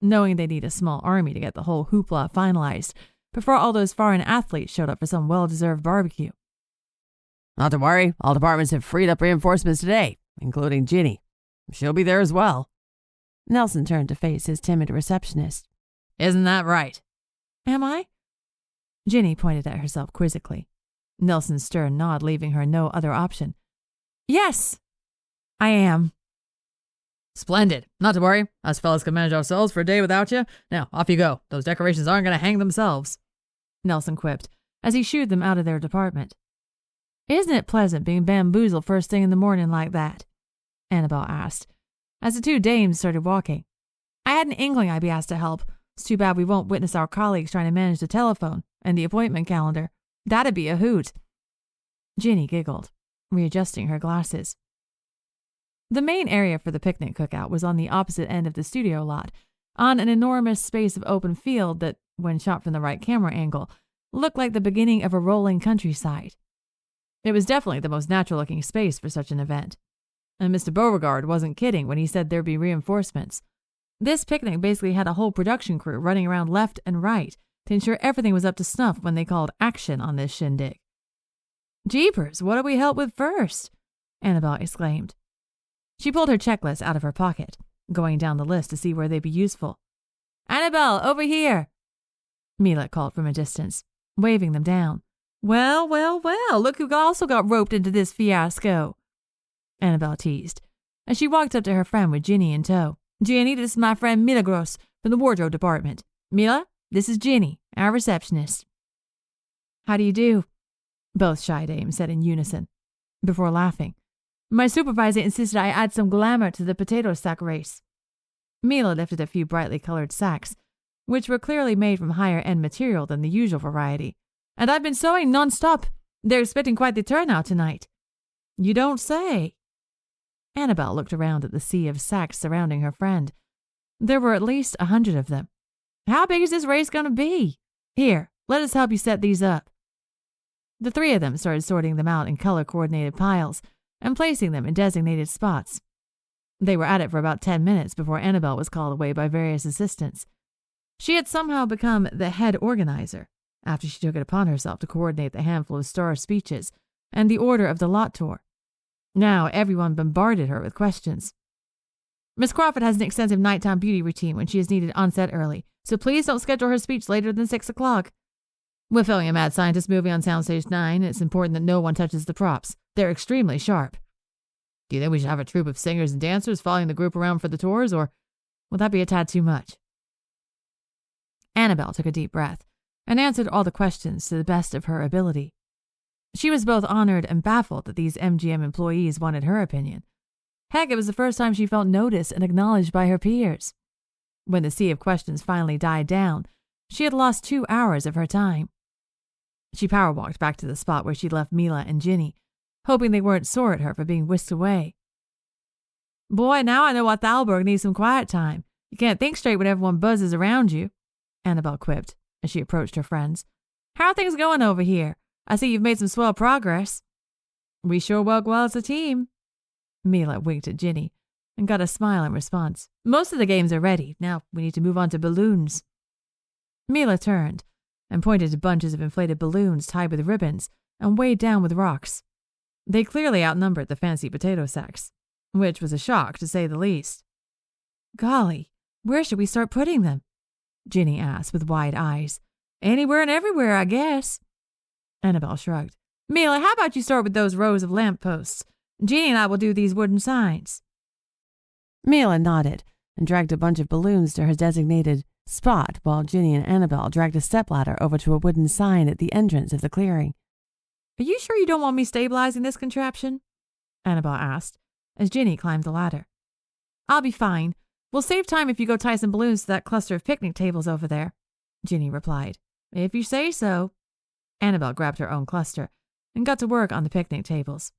knowing they need a small army to get the whole hoopla finalized before all those foreign athletes showed up for some well-deserved barbecue. "Not to worry, all departments have freed up reinforcements today, including Ginny. She'll be there as well." Nelson turned to face his timid receptionist. "Isn't that right?" "Am I?" Ginny pointed at herself quizzically, Nelson's stern nod leaving her no other option. "Yes, I am." "Splendid. Not to worry. Us fellas can manage ourselves for a day without you. Now, off you go. Those decorations aren't going to hang themselves," Nelson quipped as he shooed them out of their department. "Isn't it pleasant being bamboozled first thing in the morning like that?" Annabelle asked, as the two dames started walking. "I had an inkling I'd be asked to help. It's too bad we won't witness our colleagues trying to manage the telephone and the appointment calendar. That'd be a hoot." Ginny giggled, readjusting her glasses. The main area for the picnic cookout was on the opposite end of the studio lot, on an enormous space of open field that, when shot from the right camera angle, looked like the beginning of a rolling countryside. It was definitely the most natural-looking space for such an event, and Mr. Beauregard wasn't kidding when he said there'd be reinforcements. This picnic basically had a whole production crew running around left and right to ensure everything was up to snuff when they called action on this shindig. "Jeepers, what do we help with first?" Annabelle exclaimed. She pulled her checklist out of her pocket, going down the list to see where they'd be useful. "Annabelle, over here!" Mila called from a distance, waving them down. Well, look who also got roped into this fiasco," Annabelle teased, as she walked up to her friend with Ginny in tow. "Ginny, this is my friend Milagros from the wardrobe department. Mila, this is Ginny, our receptionist." "How do you do?" both shy dames said in unison, before laughing. "My supervisor insisted I add some glamour to the potato sack race." Mila lifted a few brightly colored sacks, which were clearly made from higher-end material than the usual variety. "And I've been sewing non-stop. They're expecting quite the turnout tonight." "You don't say." Annabelle looked around at the sea of sacks surrounding her friend. There were at least 100 of them. "How big is this race going to be? Here, let us help you set these up." The three of them started sorting them out in color-coordinated piles and placing them in designated spots. They were at it for about 10 minutes before Annabelle was called away by various assistants. She had somehow become the head organizer after she took it upon herself to coordinate the handful of star speeches and the order of the lot tour. Now everyone bombarded her with questions. Miss Crawford has an extensive nighttime beauty routine when she is needed on set early, so please don't schedule her speech later than 6 o'clock. We're filming a Mad Scientist movie on Soundstage 9, and it's important that no one touches the props. They're extremely sharp. Do you think we should have a troupe of singers and dancers following the group around for the tours, or will that be a tad too much? Annabelle took a deep breath and answered all the questions to the best of her ability. She was both honored and baffled that these MGM employees wanted her opinion. Heck, it was the first time she felt noticed and acknowledged by her peers. When the sea of questions finally died down, she had lost 2 hours of her time. She power-walked back to the spot where she'd left Mila and Ginny, hoping they weren't sore at her for being whisked away. Boy, now I know why Thalberg needs some quiet time. You can't think straight when everyone buzzes around you, Annabelle quipped as she approached her friends. How are things going over here? I see you've made some swell progress. We sure work well as a team. Mila winked at Ginny and got a smile in response. Most of the games are ready. Now we need to move on to balloons. Mila turned and pointed to bunches of inflated balloons tied with ribbons and weighed down with rocks. They clearly outnumbered the fancy potato sacks, which was a shock to say the least. Golly, where should we start putting them? Ginny asked with wide eyes. Anywhere and everywhere, I guess. Annabelle shrugged. Mila, how about you start with those rows of lampposts? Ginny and I will do these wooden signs. Mila nodded and dragged a bunch of balloons to her designated spot while Ginny and Annabelle dragged a stepladder over to a wooden sign at the entrance of the clearing. Are you sure you don't want me stabilizing this contraption? Annabelle asked as Ginny climbed the ladder. I'll be fine. We'll save time if you go tie some balloons to that cluster of picnic tables over there, Ginny replied. If you say so. Annabelle grabbed her own cluster and got to work on the picnic tables.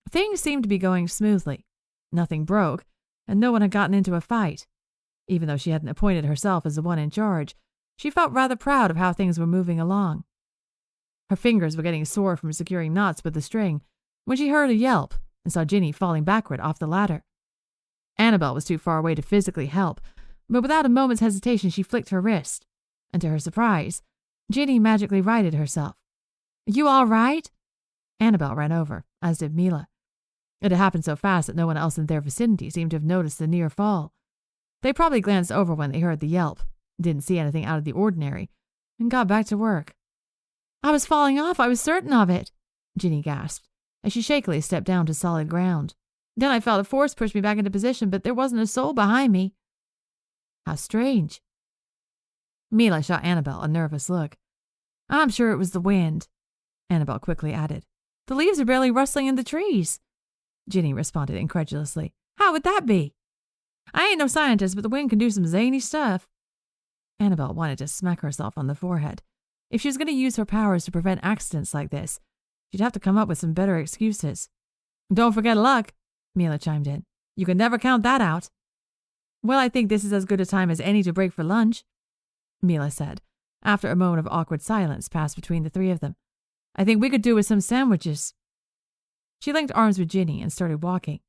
Things seemed to be going smoothly. Nothing broke, and no one had gotten into a fight. Even though she hadn't appointed herself as the one in charge, she felt rather proud of how things were moving along. Her fingers were getting sore from securing knots with the string when she heard a yelp and saw Ginny falling backward off the ladder. Annabelle was too far away to physically help, but without a moment's hesitation she flicked her wrist, and to her surprise, Ginny magically righted herself. You all right? Annabelle ran over, as did Mila. It had happened so fast that no one else in their vicinity seemed to have noticed the near fall. They probably glanced over when they heard the yelp, didn't see anything out of the ordinary, and got back to work. I was falling off, I was certain of it, Ginny gasped, as she shakily stepped down to solid ground. Then I felt a force push me back into position, but there wasn't a soul behind me. How strange. Mila shot Annabelle a nervous look. I'm sure it was the wind, Annabelle quickly added. The leaves are barely rustling in the trees. Ginny responded incredulously. How would that be? I ain't no scientist, but the wind can do some zany stuff. Annabelle wanted to smack herself on the forehead. If she was going to use her powers to prevent accidents like this, she'd have to come up with some better excuses. Don't forget luck, Mila chimed in. You can never count that out. Well, I think this is as good a time as any to break for lunch, Mila said, after a moment of awkward silence passed between the three of them. I think we could do with some sandwiches. She linked arms with Ginny and started walking,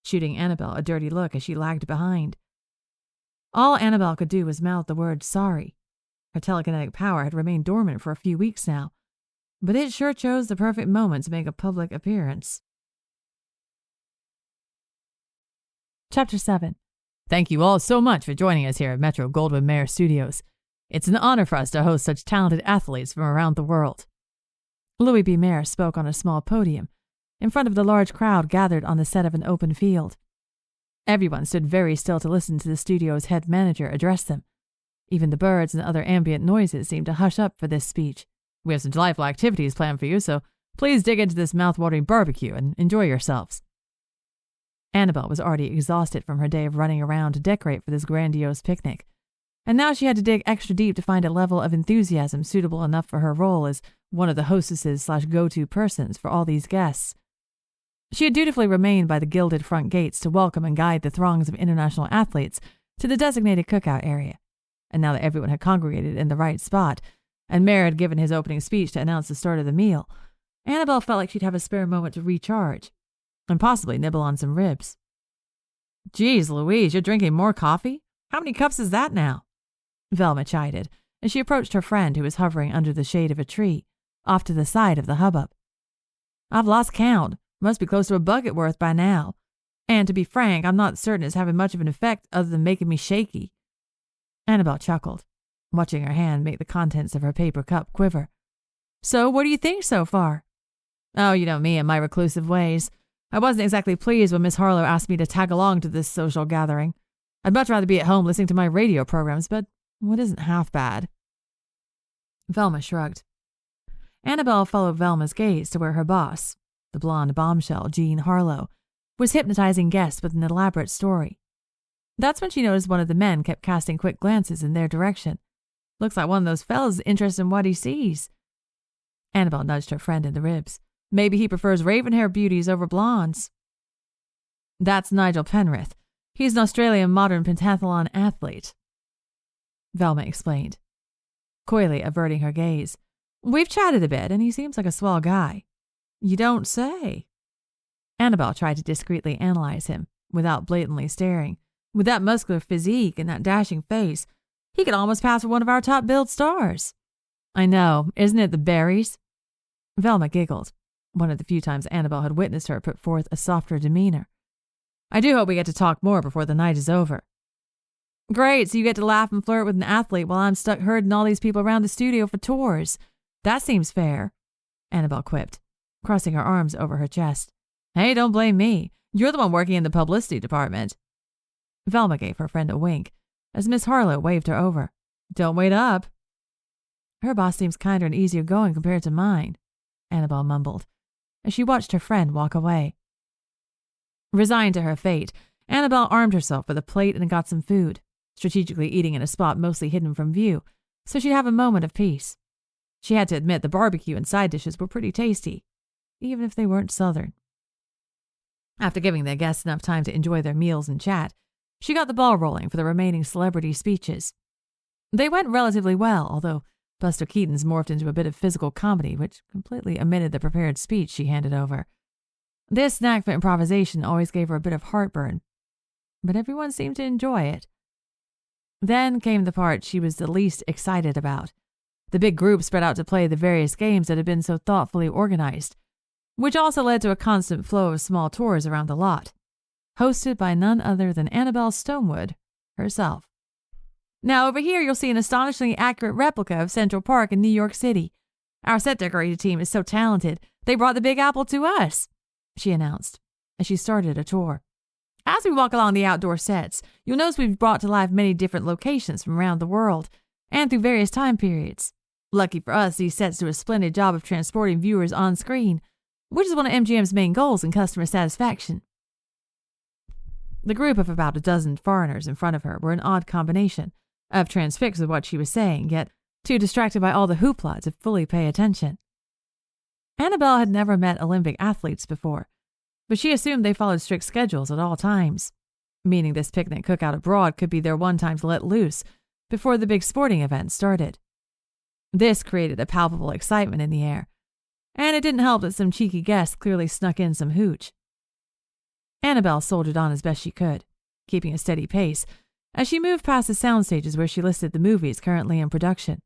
shooting Annabelle a dirty look as she lagged behind. All Annabelle could do was mouth the word sorry. Her telekinetic power had remained dormant for a few weeks now, but it sure chose the perfect moment to make a public appearance. Chapter 7. Thank you all so much for joining us here at Metro Goldwyn Mayer Studios. It's an honor for us to host such talented athletes from around the world. Louis B. Mayer spoke on a small podium in front of the large crowd gathered on the set of an open field. Everyone stood very still to listen to the studio's head manager address them. Even the birds and other ambient noises seemed to hush up for this speech. We have some delightful activities planned for you, so please dig into this mouth-watering barbecue and enjoy yourselves. Annabelle was already exhausted from her day of running around to decorate for this grandiose picnic, and now she had to dig extra deep to find a level of enthusiasm suitable enough for her role as one of the hostesses/go-to persons for all these guests. She had dutifully remained by the gilded front gates to welcome and guide the throngs of international athletes to the designated cookout area, and now that everyone had congregated in the right spot, and Mayor had given his opening speech to announce the start of the meal, Annabelle felt like she'd have a spare moment to recharge and possibly nibble on some ribs. Geez, Louise, you're drinking more coffee? How many cups is that now? Velma chided, as she approached her friend who was hovering under the shade of a tree, off to the side of the hubbub. I've lost count. Must be close to a bucket worth by now. And to be frank, I'm not certain it's having much of an effect other than making me shaky. Annabelle chuckled, watching her hand make the contents of her paper cup quiver. So, what do you think so far? Oh, you know me and my reclusive ways. I wasn't exactly pleased when Miss Harlow asked me to tag along to this social gathering. I'd much rather be at home listening to my radio programs, but what isn't half bad? Velma shrugged. Annabelle followed Velma's gaze to where her boss, the blonde bombshell Jean Harlow, was hypnotizing guests with an elaborate story. That's when she noticed one of the men kept casting quick glances in their direction. Looks like one of those fellas is interested in what he sees. Annabelle nudged her friend in the ribs. Maybe he prefers raven-haired beauties over blondes. That's Nigel Penrith. He's an Australian modern pentathlon athlete, Velma explained, coyly averting her gaze. We've chatted a bit, and he seems like a swell guy. You don't say. Annabelle tried to discreetly analyze him, without blatantly staring. With that muscular physique and that dashing face, he could almost pass for one of our top-billed stars. I know, isn't it the berries? Velma giggled, one of the few times Annabelle had witnessed her put forth a softer demeanor. I do hope we get to talk more before the night is over. Great, so you get to laugh and flirt with an athlete while I'm stuck herding all these people around the studio for tours. That seems fair, Annabelle quipped, crossing her arms over her chest. Hey, don't blame me. You're the one working in the publicity department. Velma gave her friend a wink, as Miss Harlow waved her over. Don't wait up. Her boss seems kinder and easier going compared to mine, Annabelle mumbled, as she watched her friend walk away. Resigned to her fate, Annabelle armed herself with a plate and got some food, strategically eating in a spot mostly hidden from view, so she'd have a moment of peace. She had to admit the barbecue and side dishes were pretty tasty, even if they weren't Southern. After giving their guests enough time to enjoy their meals and chat, she got the ball rolling for the remaining celebrity speeches. They went relatively well, although Buster Keaton's morphed into a bit of physical comedy, which completely omitted the prepared speech she handed over. This knack for improvisation always gave her a bit of heartburn, but everyone seemed to enjoy it. Then came the part she was the least excited about. The big group spread out to play the various games that had been so thoughtfully organized, which also led to a constant flow of small tours around the lot, hosted by none other than Annabelle Stonewood herself. Now over here you'll see an astonishingly accurate replica of Central Park in New York City. Our set decorator team is so talented, they brought the Big Apple to us, she announced, as she started a tour. As we walk along the outdoor sets, you'll notice we've brought to life many different locations from around the world, and through various time periods. Lucky for us, these sets do a splendid job of transporting viewers on screen, which is one of MGM's main goals in customer satisfaction. The group of about a dozen foreigners in front of her were an odd combination of transfixed with what she was saying, yet too distracted by all the hoopla to fully pay attention. Annabelle had never met Olympic athletes before, but she assumed they followed strict schedules at all times, meaning this picnic cookout abroad could be their one time to let loose before the big sporting event started. This created a palpable excitement in the air, and it didn't help that some cheeky guests clearly snuck in some hooch. Annabelle soldiered on as best she could, keeping a steady pace, as she moved past the sound stages where she listed the movies currently in production.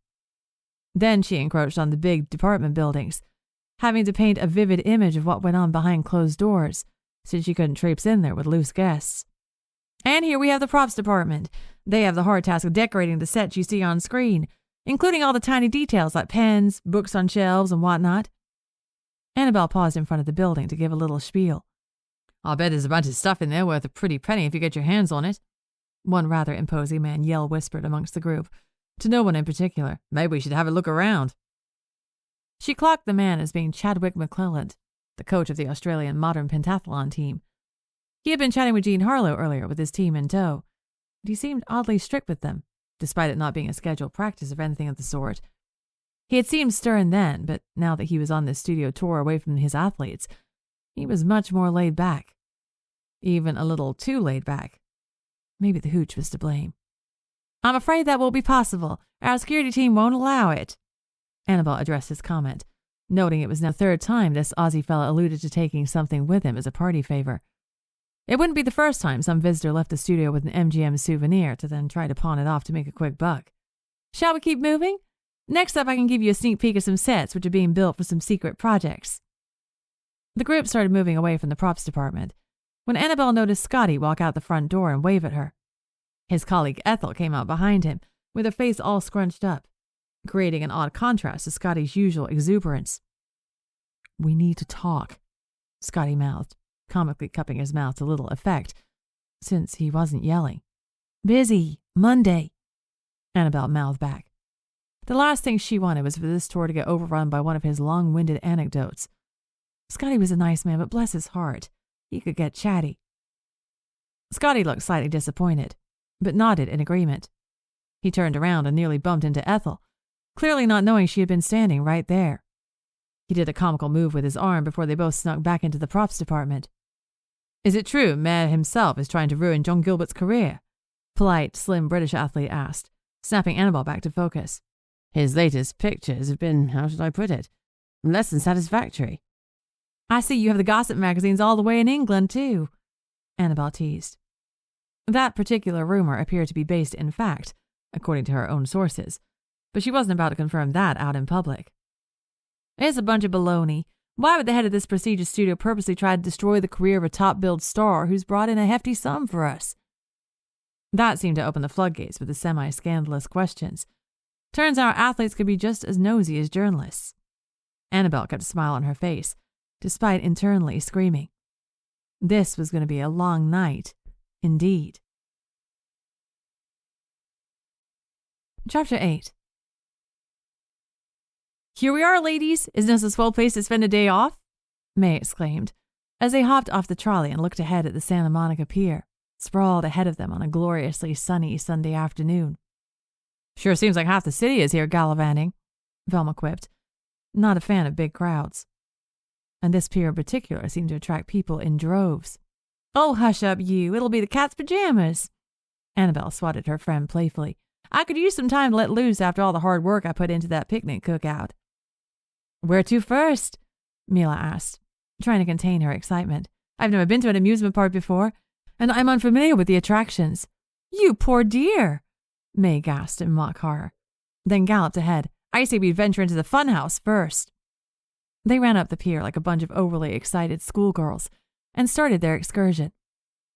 Then she encroached on the big department buildings, having to paint a vivid image of what went on behind closed doors, since she couldn't traipse in there with loose guests. And here we have the props department. They have the hard task of decorating the sets you see on screen, including all the tiny details like pens, books on shelves, and whatnot. Annabelle paused in front of the building to give a little spiel. I'll bet there's a bunch of stuff in there worth a pretty penny if you get your hands on it, one rather imposing man whispered amongst the group, to no one in particular. Maybe we should have a look around. She clocked the man as being Chadwick McClelland, the coach of the Australian modern pentathlon team. He had been chatting with Jean Harlow earlier with his team in tow, but he seemed oddly strict with them, despite it not being a scheduled practice of anything of the sort. He had seemed stern then, but now that he was on this studio tour away from his athletes, he was much more laid back. Even a little too laid back. Maybe the hooch was to blame. I'm afraid that won't be possible. Our security team won't allow it, Annabelle addressed his comment, noting it was now the third time this Aussie fella alluded to taking something with him as a party favor. It wouldn't be the first time some visitor left the studio with an MGM souvenir to then try to pawn it off to make a quick buck. Shall we keep moving? Next up, I can give you a sneak peek of some sets which are being built for some secret projects. The group started moving away from the props department when Annabelle noticed Scottie walk out the front door and wave at her. His colleague Ethel came out behind him with her face all scrunched up, creating an odd contrast to Scottie's usual exuberance. "We need to talk," Scottie mouthed, comically cupping his mouth to little effect, since he wasn't yelling. "Busy. Monday," Annabelle mouthed back. The last thing she wanted was for this tour to get overrun by one of his long-winded anecdotes. Scottie was a nice man, but bless his heart, he could get chatty. Scottie looked slightly disappointed, but nodded in agreement. He turned around and nearly bumped into Ethel, clearly not knowing she had been standing right there. He did a comical move with his arm before they both snuck back into the props department. "Is it true Mayor himself is trying to ruin John Gilbert's career?" Polite, slim British athlete asked, snapping Annabelle back to focus. "His latest pictures have been, how should I put it, less than satisfactory." "I see you have the gossip magazines all the way in England, too," Annabelle teased. That particular rumor appeared to be based in fact, according to her own sources, but she wasn't about to confirm that out in public. "It's a bunch of baloney. Why would the head of this prestigious studio purposely try to destroy the career of a top-billed star who's brought in a hefty sum for us?" That seemed to open the floodgates with the semi-scandalous questions. Turns out athletes could be just as nosy as journalists. Annabelle kept a smile on her face, despite internally screaming. This was going to be a long night, indeed. Chapter 8. "Here we are, ladies. Isn't this a swell place to spend a day off?" May exclaimed, as they hopped off the trolley and looked ahead at the Santa Monica Pier, sprawled ahead of them on a gloriously sunny Sunday afternoon. "Sure seems like half the city is here gallivanting," Velma quipped, not a fan of big crowds. And this pier in particular seemed to attract people in droves. "Oh, hush up, you. It'll be the cat's pajamas." Annabelle swatted her friend playfully. "I could use some time to let loose after all the hard work I put into that picnic cookout." "Where to first?" Mila asked, trying to contain her excitement. "I've never been to an amusement park before, and I'm unfamiliar with the attractions." "You poor dear," May gasped in mock horror, then galloped ahead. "I say we venture into the funhouse first." They ran up the pier like a bunch of overly excited schoolgirls and started their excursion.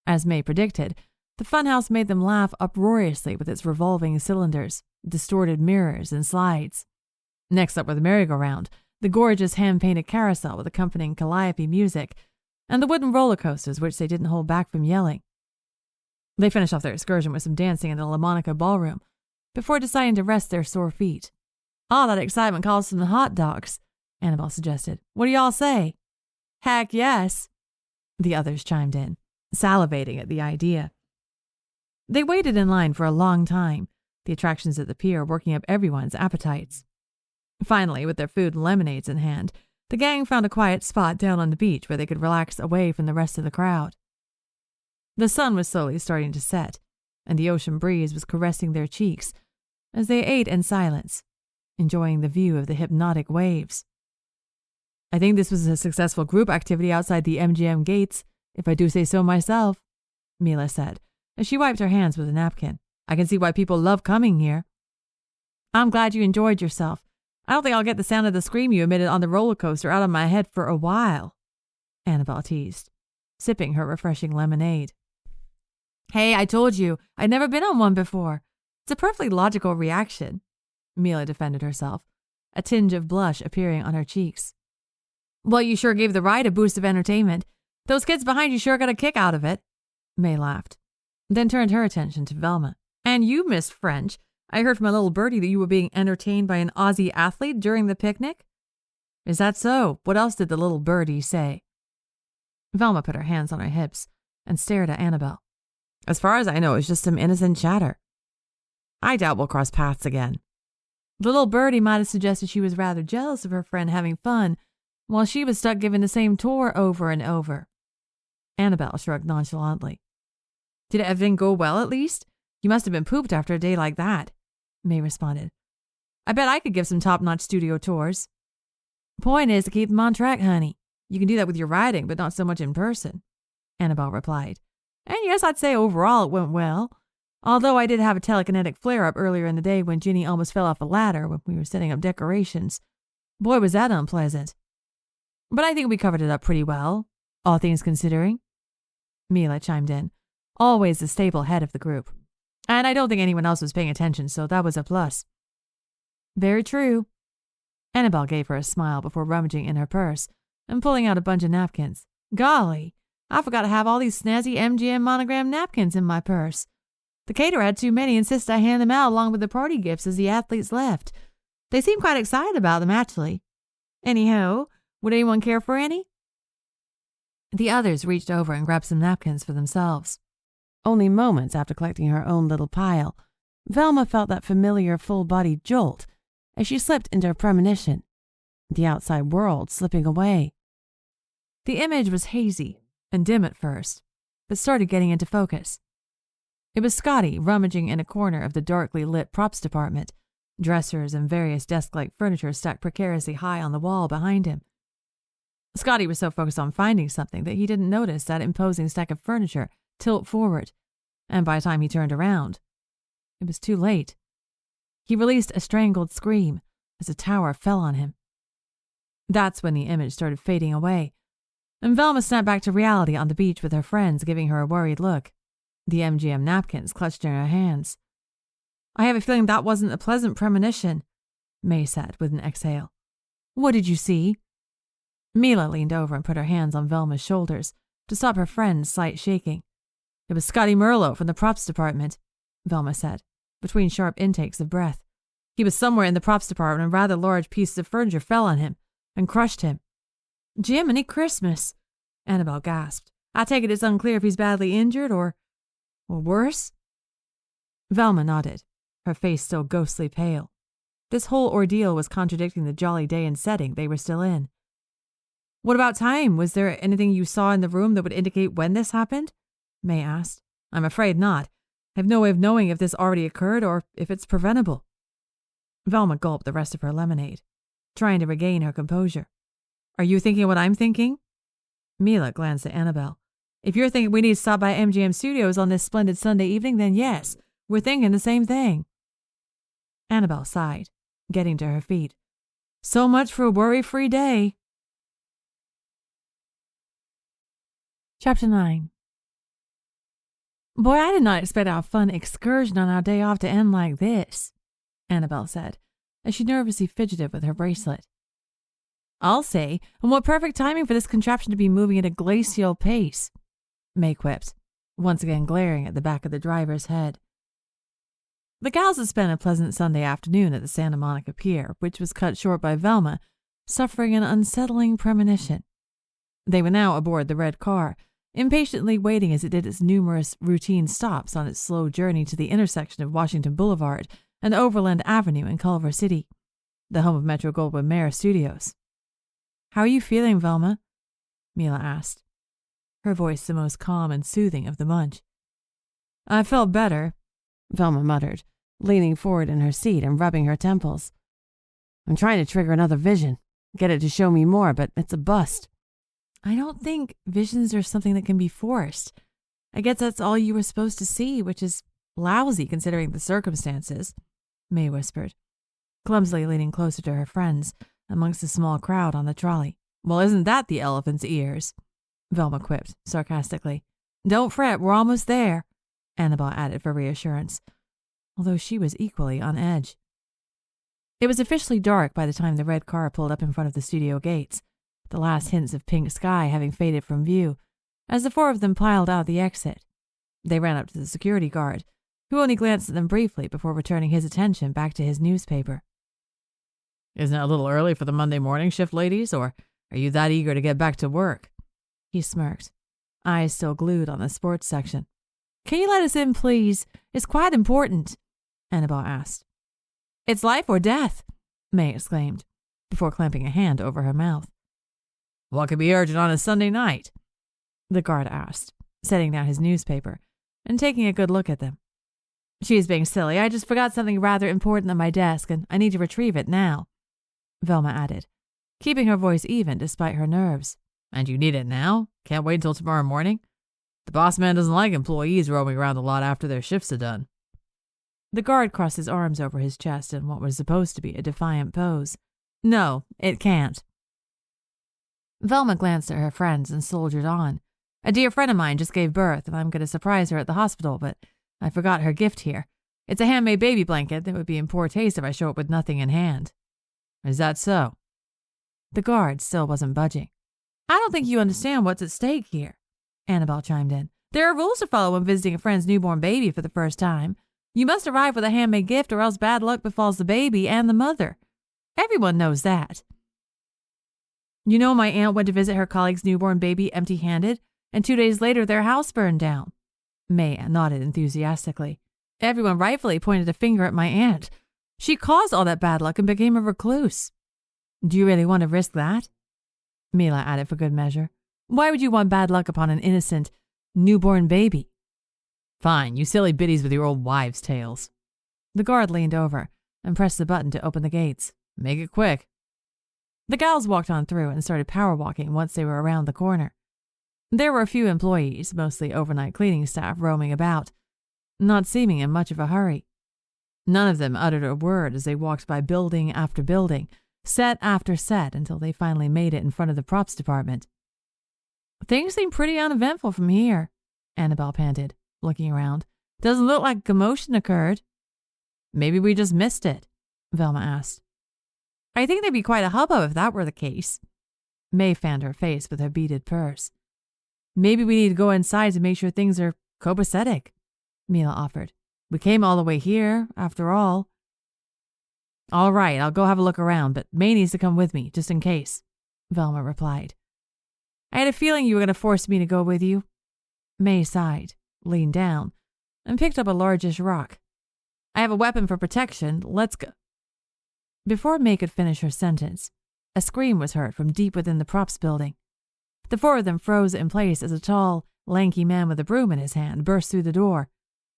As May predicted, the funhouse made them laugh uproariously with its revolving cylinders, distorted mirrors, and slides. Next up were the merry-go-round, the gorgeous hand-painted carousel with accompanying calliope music, and the wooden roller coasters which they didn't hold back from yelling. They finished off their excursion with some dancing in the La Monica ballroom before deciding to rest their sore feet. "All that excitement calls for some hot dogs," Annabelle suggested. "What do y'all say?" "Heck yes," the others chimed in, salivating at the idea. They waited in line for a long time, the attractions at the pier working up everyone's appetites. Finally, with their food and lemonades in hand, the gang found a quiet spot down on the beach where they could relax away from the rest of the crowd. The sun was slowly starting to set, and the ocean breeze was caressing their cheeks as they ate in silence, enjoying the view of the hypnotic waves. "I think this was a successful group activity outside the MGM gates, if I do say so myself," Mila said, as she wiped her hands with a napkin. "I can see why people love coming here." "I'm glad you enjoyed yourself. I don't think I'll get the sound of the scream you emitted on the roller coaster out of my head for a while," Annabelle teased, sipping her refreshing lemonade. "Hey, I told you, I'd never been on one before. It's a perfectly logical reaction," Mila defended herself, a tinge of blush appearing on her cheeks. "Well, you sure gave the ride a boost of entertainment. Those kids behind you sure got a kick out of it," May laughed, then turned her attention to Velma. "And you, Miss French, I heard from a little birdie that you were being entertained by an Aussie athlete during the picnic." "Is that so? What else did the little birdie say?" Velma put her hands on her hips and stared at Annabelle. "As far as I know, it's just some innocent chatter. I doubt we'll cross paths again." "The little birdie might have suggested she was rather jealous of her friend having fun while she was stuck giving the same tour over and over." Annabelle shrugged nonchalantly. "Did everything go well at least? You must have been pooped after a day like that," May responded. I bet I could give some top-notch studio tours. Point is to keep them on track, honey. You can do that with your writing, but not so much in person, Annabelle replied. And yes, I'd say overall it went well. Although I did have a telekinetic flare-up earlier in the day when Ginny almost fell off a ladder when we were setting up decorations. Boy, was that unpleasant. But I think we covered it up pretty well, all things considering. Mila chimed in, always the stable head of the group. And I don't think anyone else was paying attention, so that was a plus. Very true. Annabelle gave her a smile before rummaging in her purse and pulling out a bunch of napkins. Golly, I forgot to have all these snazzy MGM monogram napkins in my purse. The caterer had too many and insisted I hand them out along with the party gifts as the athletes left. They seemed quite excited about them, actually. Anyhow, would anyone care for any? The others reached over and grabbed some napkins for themselves. Only moments after collecting her own little pile, Velma felt that familiar full-bodied jolt as she slipped into a premonition, the outside world slipping away. The image was hazy and dim at first, but started getting into focus. It was Scottie rummaging in a corner of the darkly lit props department, dressers and various desk-like furniture stacked precariously high on the wall behind him. Scottie was so focused on finding something that he didn't notice that imposing stack of furniture tilt forward, and by the time he turned around, it was too late. He released a strangled scream as the tower fell on him. That's when the image started fading away, and Velma snapped back to reality on the beach with her friends giving her a worried look, the MGM napkins clutched in her hands. I have a feeling that wasn't a pleasant premonition, May said with an exhale. What did you see? Mila leaned over and put her hands on Velma's shoulders to stop her friend's slight shaking. It was Scottie Merlot from the props department, Velma said, between sharp intakes of breath. He was somewhere in the props department and rather large pieces of furniture fell on him and crushed him. Jiminy Christmas, Annabelle gasped. I take it it's unclear if he's badly injured or worse? Velma nodded, her face still ghostly pale. This whole ordeal was contradicting the jolly day and setting they were still in. What about time? Was there anything you saw in the room that would indicate when this happened? May asked. I'm afraid not. I have no way of knowing if this already occurred or if it's preventable. Velma gulped the rest of her lemonade, trying to regain her composure. Are you thinking what I'm thinking? Mila glanced at Annabelle. If you're thinking we need to stop by MGM Studios on this splendid Sunday evening, then yes, we're thinking the same thing. Annabelle sighed, getting to her feet. So much for a worry-free day. Chapter 9. Boy, I did not expect our fun excursion on our day off to end like this, Annabelle said, as she nervously fidgeted with her bracelet. I'll say, and what perfect timing for this contraption to be moving at a glacial pace, May quipped, once again glaring at the back of the driver's head. The gals had spent a pleasant Sunday afternoon at the Santa Monica Pier, which was cut short by Velma suffering an unsettling premonition. They were now aboard the red car, impatiently waiting as it did its numerous routine stops on its slow journey to the intersection of Washington Boulevard and Overland Avenue in Culver City, the home of Metro-Goldwyn-Mayer Studios. How are you feeling, Velma? Mila asked, her voice the most calm and soothing of the bunch. I felt better, Velma muttered, leaning forward in her seat and rubbing her temples. I'm trying to trigger another vision, get it to show me more, but it's a bust. I don't think visions are something that can be forced. I guess that's all you were supposed to see, which is lousy considering the circumstances, May whispered, clumsily leaning closer to her friends amongst the small crowd on the trolley. Well, isn't that the elephant's ears? Velma quipped sarcastically. Don't fret, we're almost there, Annabelle added for reassurance, although she was equally on edge. It was officially dark by the time the red car pulled up in front of the studio gates, the last hints of pink sky having faded from view, as the four of them piled out the exit. They ran up to the security guard, who only glanced at them briefly before returning his attention back to his newspaper. Isn't it a little early for the Monday morning shift, ladies, or are you that eager to get back to work? He smirked, eyes still glued on the sports section. Can you let us in, please? It's quite important, Annabelle asked. It's life or death, May exclaimed, before clamping a hand over her mouth. What could be urgent on a Sunday night? The guard asked, setting down his newspaper and taking a good look at them. She's being silly. I just forgot something rather important on my desk, and I need to retrieve it now, Velma added, keeping her voice even despite her nerves. And you need it now? Can't wait until tomorrow morning? The boss man doesn't like employees roaming around the lot after their shifts are done. The guard crossed his arms over his chest in what was supposed to be a defiant pose. No, it can't. Velma glanced at her friends and soldiered on. A dear friend of mine just gave birth, and I'm going to surprise her at the hospital, but I forgot her gift here. It's a handmade baby blanket that would be in poor taste if I show up with nothing in hand. Is that so? The guard still wasn't budging. I don't think you understand what's at stake here, Annabelle chimed in. There are rules to follow when visiting a friend's newborn baby for the first time. You must arrive with a handmade gift or else bad luck befalls the baby and the mother. Everyone knows that. You know, my aunt went to visit her colleague's newborn baby empty-handed, and 2 days later their house burned down. May nodded enthusiastically. Everyone rightfully pointed a finger at my aunt. She caused all that bad luck and became a recluse. Do you really want to risk that? Mila added for good measure. Why would you want bad luck upon an innocent, newborn baby? Fine, you silly biddies with your old wives' tales. The guard leaned over and pressed the button to open the gates. Make it quick. The gals walked on through and started power walking once they were around the corner. There were a few employees, mostly overnight cleaning staff, roaming about, not seeming in much of a hurry. None of them uttered a word as they walked by building after building, set after set, until they finally made it in front of the props department. Things seem pretty uneventful from here, Annabelle panted, looking around. Doesn't look like commotion occurred. Maybe we just missed it, Velma asked. I think there'd be quite a hubbub if that were the case. May fanned her face with her beaded purse. Maybe we need to go inside to make sure things are copacetic, Mila offered. We came all the way here, after all. All right, I'll go have a look around, but May needs to come with me, just in case, Velma replied. I had a feeling you were going to force me to go with you. May sighed, leaned down, and picked up a largish rock. I have a weapon for protection. Let's go. Before May could finish her sentence, a scream was heard from deep within the props building. The four of them froze in place as a tall, lanky man with a broom in his hand burst through the door.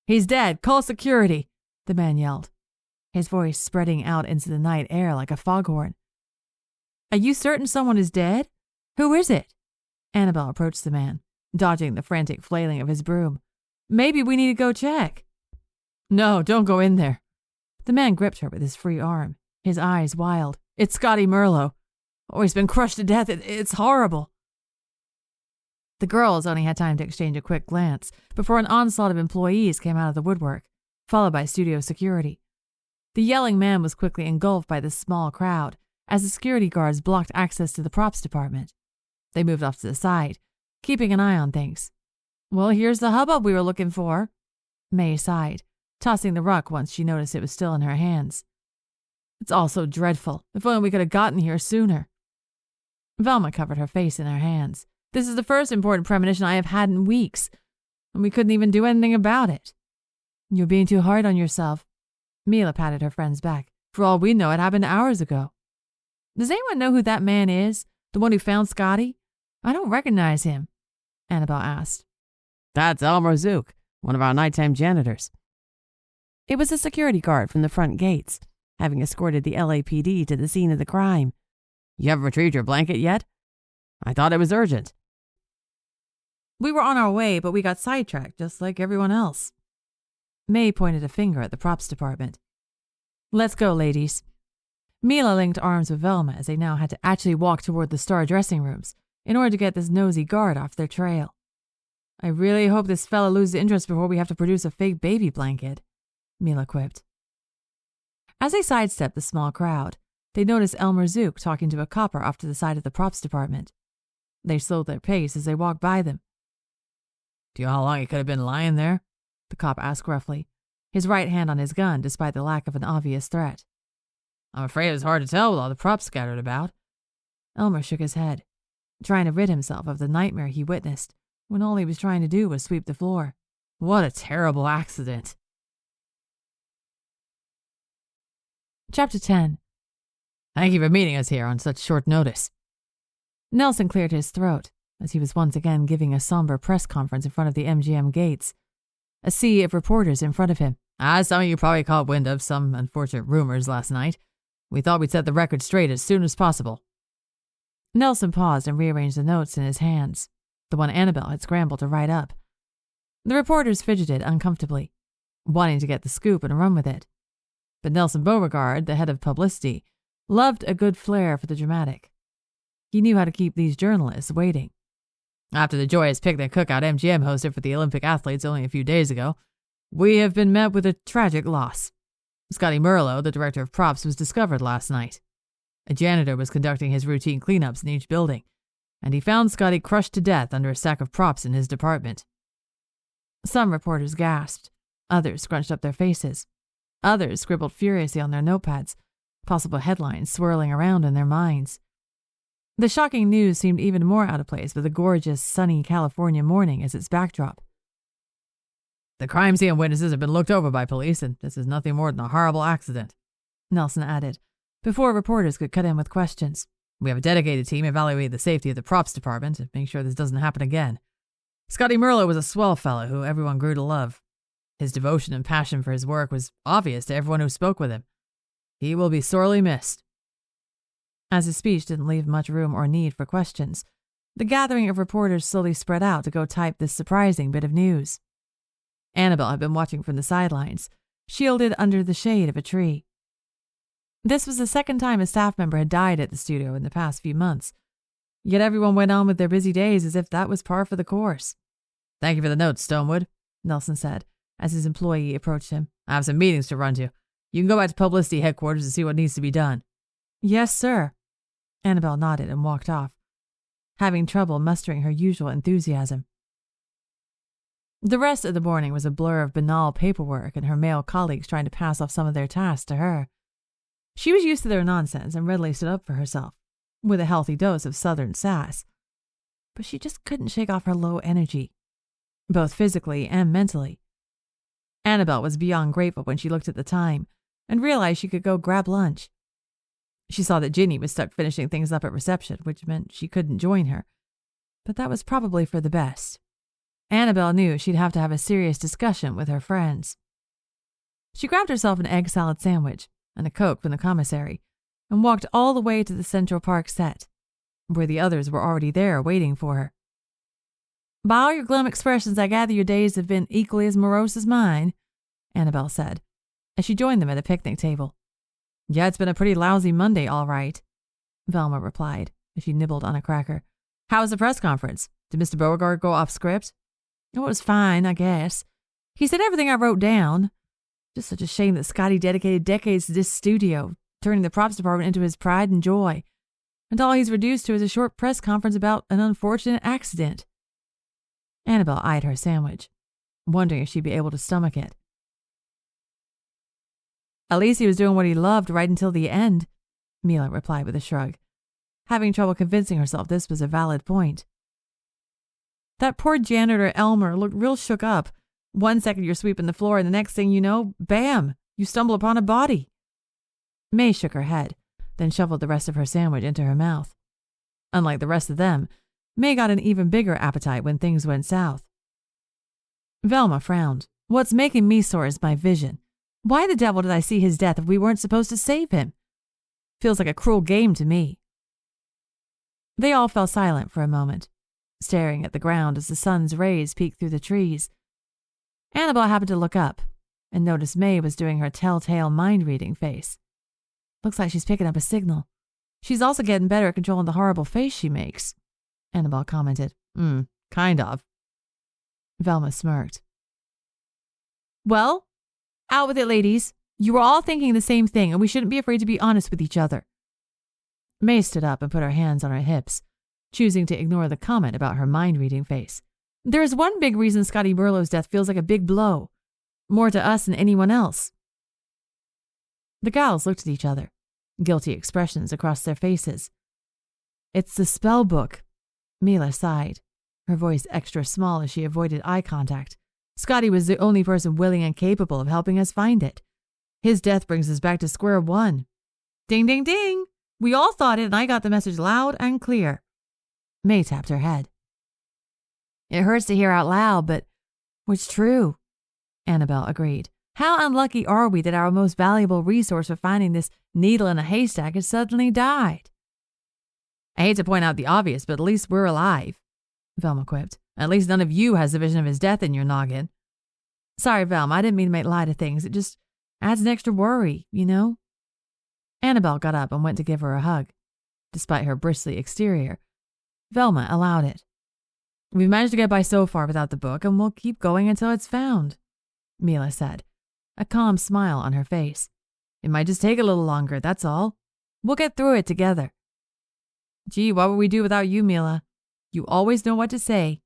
He's dead! Call security! The man yelled, his voice spreading out into the night air like a foghorn. Are you certain someone is dead? Who is it? Annabelle approached the man, dodging the frantic flailing of his broom. Maybe we need to go check. No, don't go in there. The man gripped her with his free arm, his eyes wild. It's Scottie Merlot. Oh, he's been crushed to death. It's horrible. The girls only had time to exchange a quick glance before an onslaught of employees came out of the woodwork, followed by studio security. The yelling man was quickly engulfed by the small crowd as the security guards blocked access to the props department. They moved off to the side, keeping an eye on things. Well, here's the hubbub we were looking for. May sighed, tossing the ruck once she noticed it was still in her hands. It's all so dreadful. If only we could have gotten here sooner. Velma covered her face in her hands. This is the first important premonition I have had in weeks, and we couldn't even do anything about it. You're being too hard on yourself. Mila patted her friend's back. For all we know, it happened hours ago. Does anyone know who that man is? The one who found Scottie? I don't recognize him, Annabelle asked. That's Elmer Zook, one of our nighttime janitors. It was a security guard from the front gates, having escorted the LAPD to the scene of the crime. You haven't retrieved your blanket yet? I thought it was urgent. We were on our way, but we got sidetracked, just like everyone else. May pointed a finger at the props department. Let's go, ladies. Mila linked arms with Velma as they now had to actually walk toward the star dressing rooms in order to get this nosy guard off their trail. I really hope this fella loses interest before we have to produce a fake baby blanket, Mila quipped. As they sidestepped the small crowd, they noticed Elmer Zook talking to a copper off to the side of the props department. They slowed their pace as they walked by them. Do you know how long he could have been lying there? The cop asked gruffly, his right hand on his gun despite the lack of an obvious threat. I'm afraid it was hard to tell with all the props scattered about. Elmer shook his head, trying to rid himself of the nightmare he witnessed when all he was trying to do was sweep the floor. What a terrible accident. Chapter 10. Thank you for meeting us here on such short notice. Nelson cleared his throat as he was once again giving a somber press conference in front of the MGM gates. A sea of reporters in front of him, As some of you probably caught wind of some unfortunate rumors last night, we thought we'd set the record straight as soon as possible. Nelson paused and rearranged the notes in his hands, the one Annabelle had scrambled to write up. The reporters fidgeted uncomfortably, wanting to get the scoop and run with it. But Nelson Beauregard, the head of publicity, loved a good flair for the dramatic. He knew how to keep these journalists waiting. After the joyous picnic cookout MGM hosted for the Olympic athletes only a few days ago, we have been met with a tragic loss. Scottie Merlot, the director of props, was discovered last night. A janitor was conducting his routine cleanups in each building, and he found Scottie crushed to death under a stack of props in his department. Some reporters gasped. Others scrunched up their faces. Others scribbled furiously on their notepads, possible headlines swirling around in their minds. The shocking news seemed even more out of place with the gorgeous, sunny California morning as its backdrop. The crime scene witnesses have been looked over by police, and this is nothing more than a horrible accident, Nelson added, before reporters could cut in with questions. We have a dedicated team evaluating the safety of the props department to make sure this doesn't happen again. Scottie Merlot was a swell fellow who everyone grew to love. His devotion and passion for his work was obvious to everyone who spoke with him. He will be sorely missed. As his speech didn't leave much room or need for questions, the gathering of reporters slowly spread out to go type this surprising bit of news. Annabelle had been watching from the sidelines, shielded under the shade of a tree. This was the second time a staff member had died at the studio in the past few months, yet everyone went on with their busy days as if that was par for the course. Thank you for the notes, Stonewood, Nelson said, as his employee approached him. I have some meetings to run to. You can go back to publicity headquarters and see what needs to be done. Yes, sir. Annabelle nodded and walked off, having trouble mustering her usual enthusiasm. The rest of the morning was a blur of banal paperwork and her male colleagues trying to pass off some of their tasks to her. She was used to their nonsense and readily stood up for herself, with a healthy dose of southern sass. But she just couldn't shake off her low energy, both physically and mentally. Annabelle was beyond grateful when she looked at the time and realized she could go grab lunch. She saw that Ginny was stuck finishing things up at reception, which meant she couldn't join her. But that was probably for the best. Annabelle knew she'd have to have a serious discussion with her friends. She grabbed herself an egg salad sandwich and a Coke from the commissary and walked all the way to the Central Park set, where the others were already there waiting for her. By all your glum expressions, I gather your days have been equally as morose as mine, Annabelle said, as she joined them at a picnic table. Yeah, it's been a pretty lousy Monday, all right, Velma replied, as she nibbled on a cracker. How was the press conference? Did Mr. Beauregard go off script? Oh, it was fine, I guess. He said everything I wrote down. Just such a shame that Scottie dedicated decades to this studio, turning the props department into his pride and joy, and all he's reduced to is a short press conference about an unfortunate accident. Annabelle eyed her sandwich, wondering if she'd be able to stomach it. At least he was doing what he loved right until the end, Mila replied with a shrug, having trouble convincing herself this was a valid point. That poor janitor Elmer looked real shook up. One second you're sweeping the floor and the next thing you know, bam, you stumble upon a body. May shook her head, then shoveled the rest of her sandwich into her mouth. Unlike the rest of them, May got an even bigger appetite when things went south. Velma frowned. What's making me sore is my vision. Why the devil did I see his death if we weren't supposed to save him? Feels like a cruel game to me. They all fell silent for a moment, staring at the ground as the sun's rays peeked through the trees. Annabelle happened to look up and noticed May was doing her telltale mind-reading face. Looks like she's picking up a signal. She's also getting better at controlling the horrible face she makes, Annabelle commented. Kind of. Velma smirked. Well, out with it, ladies. You were all thinking the same thing, and we shouldn't be afraid to be honest with each other. May stood up and put her hands on her hips, choosing to ignore the comment about her mind-reading face. There is one big reason Scottie Merlot's death feels like a big blow. More to us than anyone else. The gals looked at each other, guilty expressions across their faces. It's the Spellbook, Mila sighed, her voice extra small as she avoided eye contact. Scottie was the only person willing and capable of helping us find it. His death brings us back to square one. Ding, ding, ding! We all thought it, and I got the message loud and clear. May tapped her head. It hurts to hear out loud, but it's true, Annabelle agreed, How unlucky are we that our most valuable resource for finding this needle in a haystack has suddenly died? I hate to point out the obvious, but at least we're alive, Velma quipped. At least none of you has the vision of his death in your noggin. Sorry, Velma, I didn't mean to make light of things. It just adds an extra worry, you know? Annabelle got up and went to give her a hug. Despite her bristly exterior, Velma allowed it. We've managed to get by so far without the book, and we'll keep going until it's found, Mila said, a calm smile on her face. It might just take a little longer, that's all. We'll get through it together. Gee, what would we do without you, Mila? You always know what to say,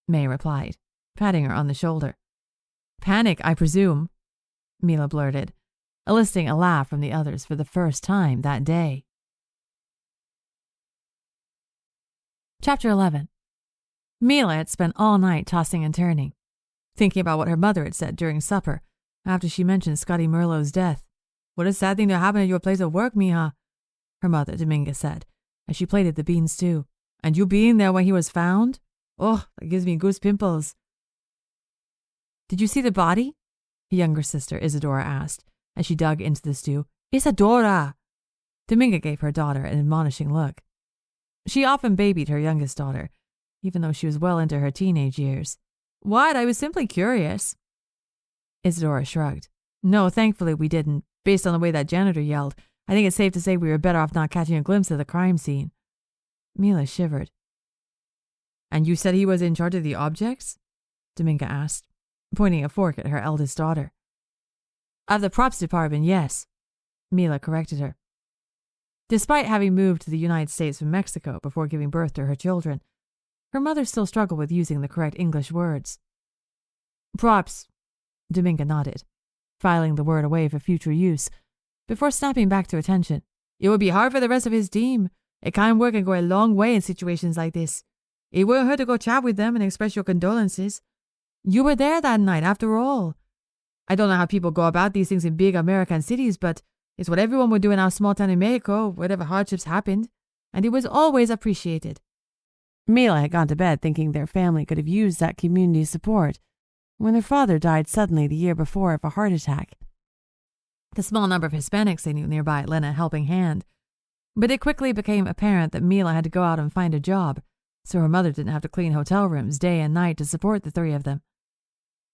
May replied, patting her on the shoulder. Panic, I presume, Mila blurted, eliciting a laugh from the others for the first time that day. Chapter 11. Mila had spent all night tossing and turning, thinking about what her mother had said during supper after she mentioned Scottie Merlot's death. What a sad thing to happen at your place of work, mija, her mother, Dominga, said, as she plated the bean stew. And you being there when he was found? Oh, that gives me goose pimples. Did you see the body? Her younger sister, Isadora, asked, as she dug into the stew. Isadora! Dominga gave her daughter an admonishing look. She often babied her youngest daughter, even though she was well into her teenage years. What? I was simply curious. Isadora shrugged. No, thankfully we didn't. Based on the way that janitor yelled, I think it's safe to say we were better off not catching a glimpse of the crime scene. Mila shivered. And you said he was in charge of the objects? Dominga asked, pointing a fork at her eldest daughter. Of the props department, yes, Mila corrected her. Despite having moved to the United States from Mexico before giving birth to her children, her mother still struggled with using the correct English words. Props, Dominga nodded, filing the word away for future use, before snapping back to attention. It would be hard for the rest of his team. A kind word can go a long way in situations like this. It wouldn't hurt to go chat with them and express your condolences. You were there that night, after all. I don't know how people go about these things in big American cities, but it's what everyone would do in our small town in Mexico, whatever hardships happened, and it was always appreciated. Mila had gone to bed thinking their family could have used that community support when their father died suddenly the year before of a heart attack. The small number of Hispanics they knew nearby lent a helping hand, but it quickly became apparent that Mila had to go out and find a job, so her mother didn't have to clean hotel rooms day and night to support the three of them.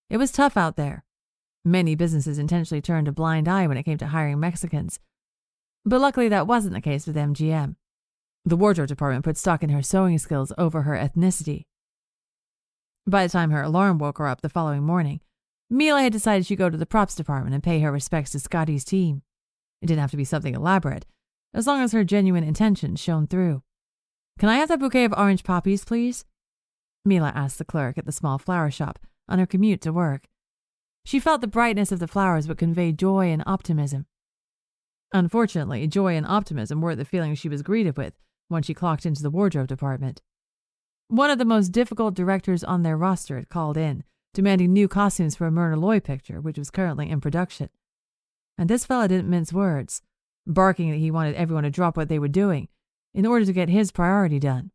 It was tough out there. Many businesses intentionally turned a blind eye when it came to hiring Mexicans, but luckily that wasn't the case with MGM. The wardrobe department put stock in her sewing skills over her ethnicity. By the time her alarm woke her up the following morning, Mila had decided she'd go to the props department and pay her respects to Scottie's team. It didn't have to be something elaborate, as long as her genuine intentions shone through. Can I have that bouquet of orange poppies, please? Mila asked the clerk at the small flower shop on her commute to work. She felt the brightness of the flowers would convey joy and optimism. Unfortunately, joy and optimism weren't the feelings she was greeted with when she clocked into the wardrobe department. One of the most difficult directors on their roster had called in, demanding new costumes for a Myrna Loy picture, which was currently in production. And this fella didn't mince words, barking that he wanted everyone to drop what they were doing in order to get his priority done.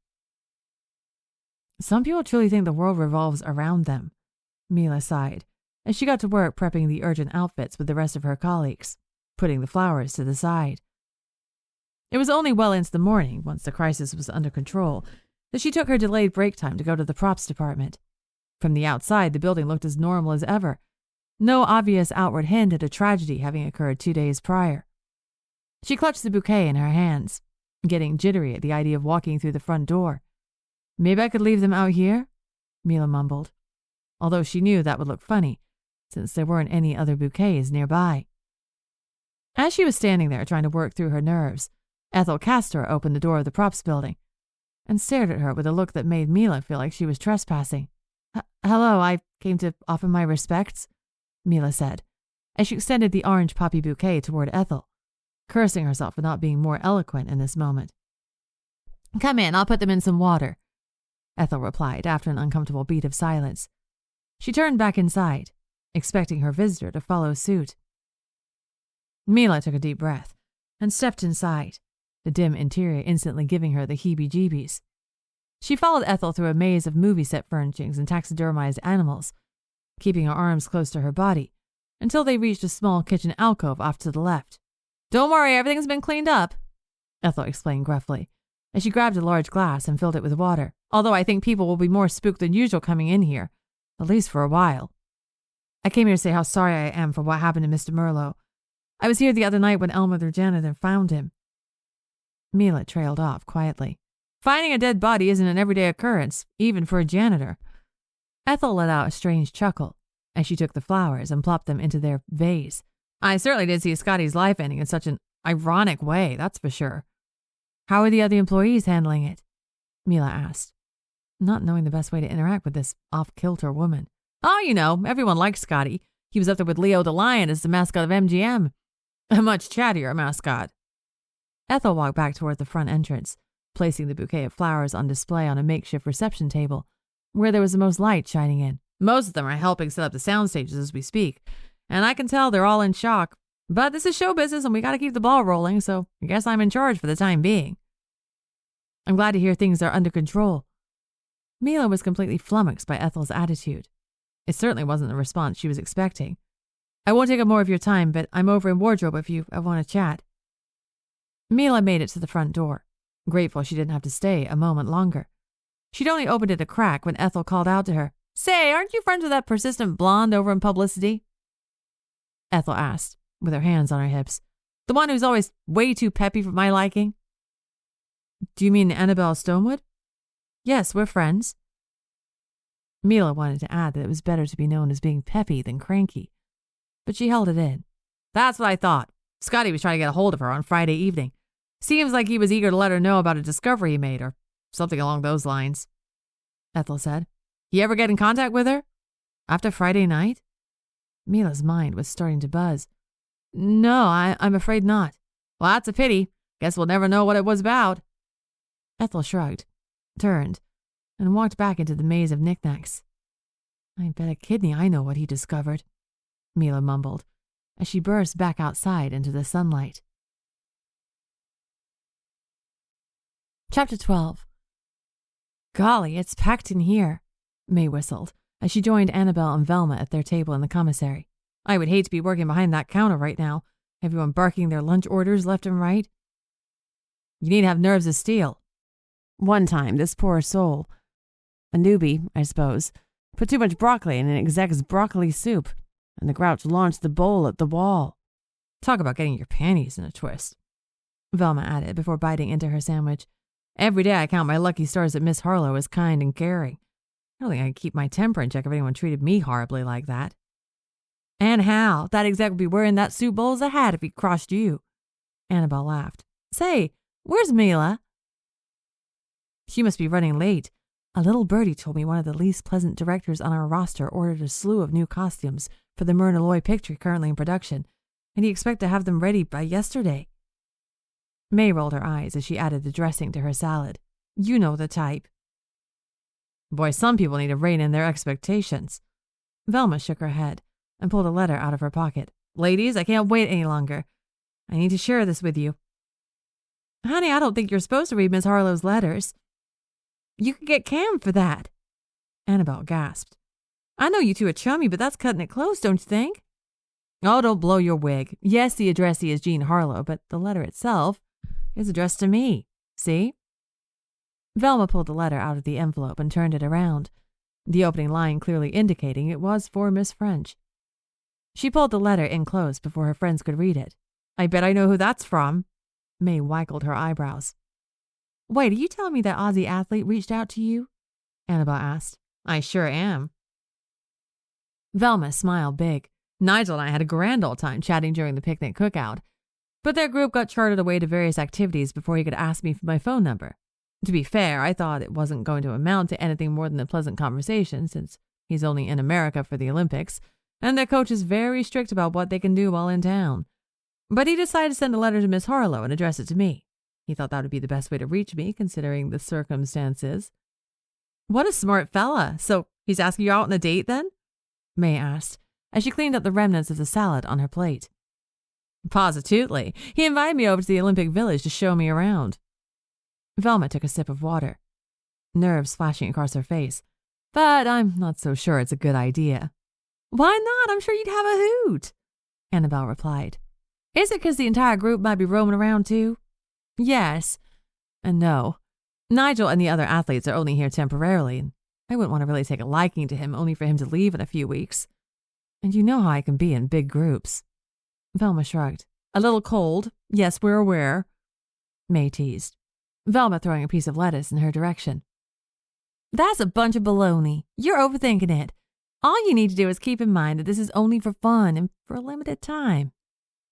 Some people truly think the world revolves around them, Mila sighed, as she got to work prepping the urgent outfits with the rest of her colleagues, putting the flowers to the side. It was only well into the morning, once the crisis was under control, that she took her delayed break time to go to the props department. From the outside, the building looked as normal as ever. No obvious outward hint at a tragedy having occurred 2 days prior. She clutched the bouquet in her hands, getting jittery at the idea of walking through the front door. Maybe I could leave them out here, Mila mumbled, although she knew that would look funny, since there weren't any other bouquets nearby. As she was standing there trying to work through her nerves, Ethel Castor opened the door of the props building and stared at her with a look that made Mila feel like she was trespassing. Hello, I came to offer my respects, Mila said, as she extended the orange poppy bouquet toward Ethel, cursing herself for not being more eloquent in this moment. Come in, I'll put them in some water, Ethel replied after an uncomfortable beat of silence. She turned back inside, expecting her visitor to follow suit. Mila took a deep breath and stepped inside, the dim interior instantly giving her the heebie-jeebies. She followed Ethel through a maze of movie set furnishings and taxidermized animals, keeping her arms close to her body until they reached a small kitchen alcove off to the left. "Don't worry, everything's been cleaned up," Ethel explained gruffly, as she grabbed a large glass and filled it with water, although I think people will be more spooked than usual coming in here, at least for a while. "I came here to say how sorry I am for what happened to Mr. Merlot. I was here the other night when Elmer, their janitor, found him." Mila trailed off quietly. "Finding a dead body isn't an everyday occurrence, even for a janitor." Ethel let out a strange chuckle as she took the flowers and plopped them into their vase. "I certainly did see Scottie's life ending in such an ironic way, that's for sure." "How are the other employees handling it?" Mila asked, not knowing the best way to interact with this off-kilter woman. "Oh, you know, everyone likes Scottie. He was up there with Leo the Lion as the mascot of MGM. A much chattier mascot." Ethel walked back toward the front entrance, placing the bouquet of flowers on display on a makeshift reception table, where there was the most light shining in. "Most of them are helping set up the soundstages as we speak, and I can tell they're all in shock. But this is show business and we gotta keep the ball rolling, so I guess I'm in charge for the time being." "I'm glad to hear things are under control." Mila was completely flummoxed by Ethel's attitude. It certainly wasn't the response she was expecting. "I won't take up more of your time, but I'm over in wardrobe if you ever want to chat." Mila made it to the front door, grateful she didn't have to stay a moment longer. She'd only opened it a crack when Ethel called out to her, "Say, aren't you friends with that persistent blonde over in publicity?" Ethel asked, with her hands on her hips. "The one who's always way too peppy for my liking?" "Do you mean Annabelle Stonewood?" "Yes, we're friends." Mila wanted to add that it was better to be known as being peppy than cranky, but she held it in. "That's what I thought. Scottie was trying to get a hold of her on Friday evening. Seems like he was eager to let her know about a discovery he made, or something along those lines," Ethel said. "You ever get in contact with her? After Friday night?" Mila's mind was starting to buzz. "No, I'm afraid not." "Well, that's a pity. Guess we'll never know what it was about." Ethel shrugged, turned, and walked back into the maze of knickknacks. "I bet a kidney I know what he discovered," Mila mumbled, as she burst back outside into the sunlight. Chapter 12. "Golly, it's packed in here," May whistled, as she joined Annabelle and Velma at their table in the commissary. "I would hate to be working behind that counter right now, everyone barking their lunch orders left and right." "You need to have nerves of steel." "One time, this poor soul, a newbie, I suppose, put too much broccoli in an exec's broccoli soup, and the grouch launched the bowl at the wall." "Talk about getting your panties in a twist," Velma added before biting into her sandwich. "Every day I count my lucky stars that Miss Harlow is kind and caring. I don't think I could keep my temper in check if anyone treated me horribly like that." "And how? That exec would be wearing that soup bowl as a hat if he crossed you." Annabelle laughed. "Say, where's Mila?" "She must be running late. A little birdie told me one of the least pleasant directors on our roster ordered a slew of new costumes for the Merlot picture currently in production, and he expected to have them ready by yesterday." May rolled her eyes as she added the dressing to her salad. "You know the type." "Boy, some people need to rein in their expectations." Velma shook her head and pulled a letter out of her pocket. "Ladies, I can't wait any longer. I need to share this with you." "Honey, I don't think you're supposed to read Miss Harlow's letters." "You could get canned for that." Annabelle gasped. "I know you two are chummy, but that's cutting it close, don't you think?" "Oh, don't blow your wig. Yes, the addressee is Jean Harlow, but the letter itself is addressed to me. See?" Velma pulled the letter out of the envelope and turned it around, the opening line clearly indicating it was for Miss French. She pulled the letter in close before her friends could read it. "I bet I know who that's from." May waggled her eyebrows. "Wait, are you telling me that Aussie athlete reached out to you?" Annabelle asked. "I sure am." Velma smiled big. "Nigel and I had a grand old time chatting during the picnic cookout, but their group got chartered away to various activities before he could ask me for my phone number. To be fair, I thought it wasn't going to amount to anything more than a pleasant conversation, since he's only in America for the Olympics, and their coach is very strict about what they can do while in town. But he decided to send a letter to Miss Harlow and address it to me. He thought that would be the best way to reach me, considering the circumstances." "What a smart fella. So he's asking you out on a date then?" May asked, as she cleaned up the remnants of the salad on her plate. "Positively. He invited me over to the Olympic Village to show me around." Velma took a sip of water, nerves flashing across her face. "But I'm not so sure it's a good idea." Why not? I'm sure you'd have a hoot, Annabelle replied. Is it because the entire group might be roaming around too? Yes and no. Nigel and the other athletes are only here temporarily, and I wouldn't want to really take a liking to him only for him to leave in a few weeks. And you know how I can be in big groups. Velma shrugged. A little cold. Yes, we're aware. May teased, Velma throwing a piece of lettuce in her direction. That's a bunch of baloney. You're overthinking it. All you need to do is keep in mind that this is only for fun and for a limited time.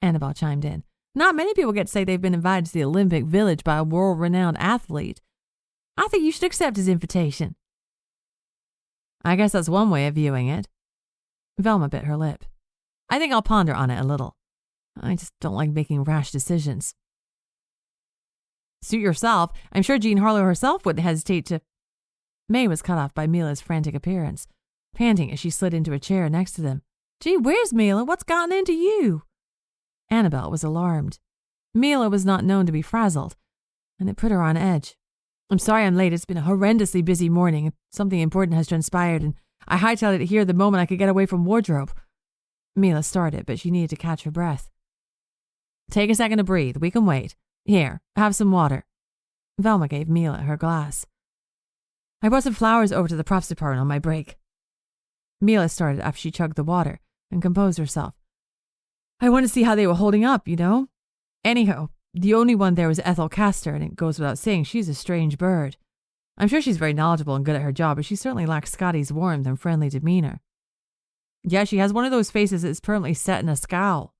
Annabelle chimed in. Not many people get to say they've been invited to the Olympic Village by a world-renowned athlete. I think you should accept his invitation. I guess that's one way of viewing it. Velma bit her lip. I think I'll ponder on it a little. I just don't like making rash decisions. Suit yourself. I'm sure Jean Harlow herself wouldn't hesitate to... May was cut off by Mila's frantic appearance, panting as she slid into a chair next to them. Gee whiz, Mila, what's gotten into you? Annabelle was alarmed. Mila was not known to be frazzled, and it put her on edge. I'm sorry I'm late. It's been a horrendously busy morning. Something important has transpired, and I hightailed it here the moment I could get away from wardrobe. Mila started, but she needed to catch her breath. Take a second to breathe. We can wait. Here, have some water. Velma gave Mila her glass. I brought some flowers over to the props department on my break. Mila started after she chugged the water and composed herself. I want to see how they were holding up, you know? Anyhow, the only one there was Ethel Castor, and it goes without saying she's a strange bird. I'm sure she's very knowledgeable and good at her job, but she certainly lacks Scottie's warmth and friendly demeanor. Yeah, she has one of those faces that's permanently set in a scowl.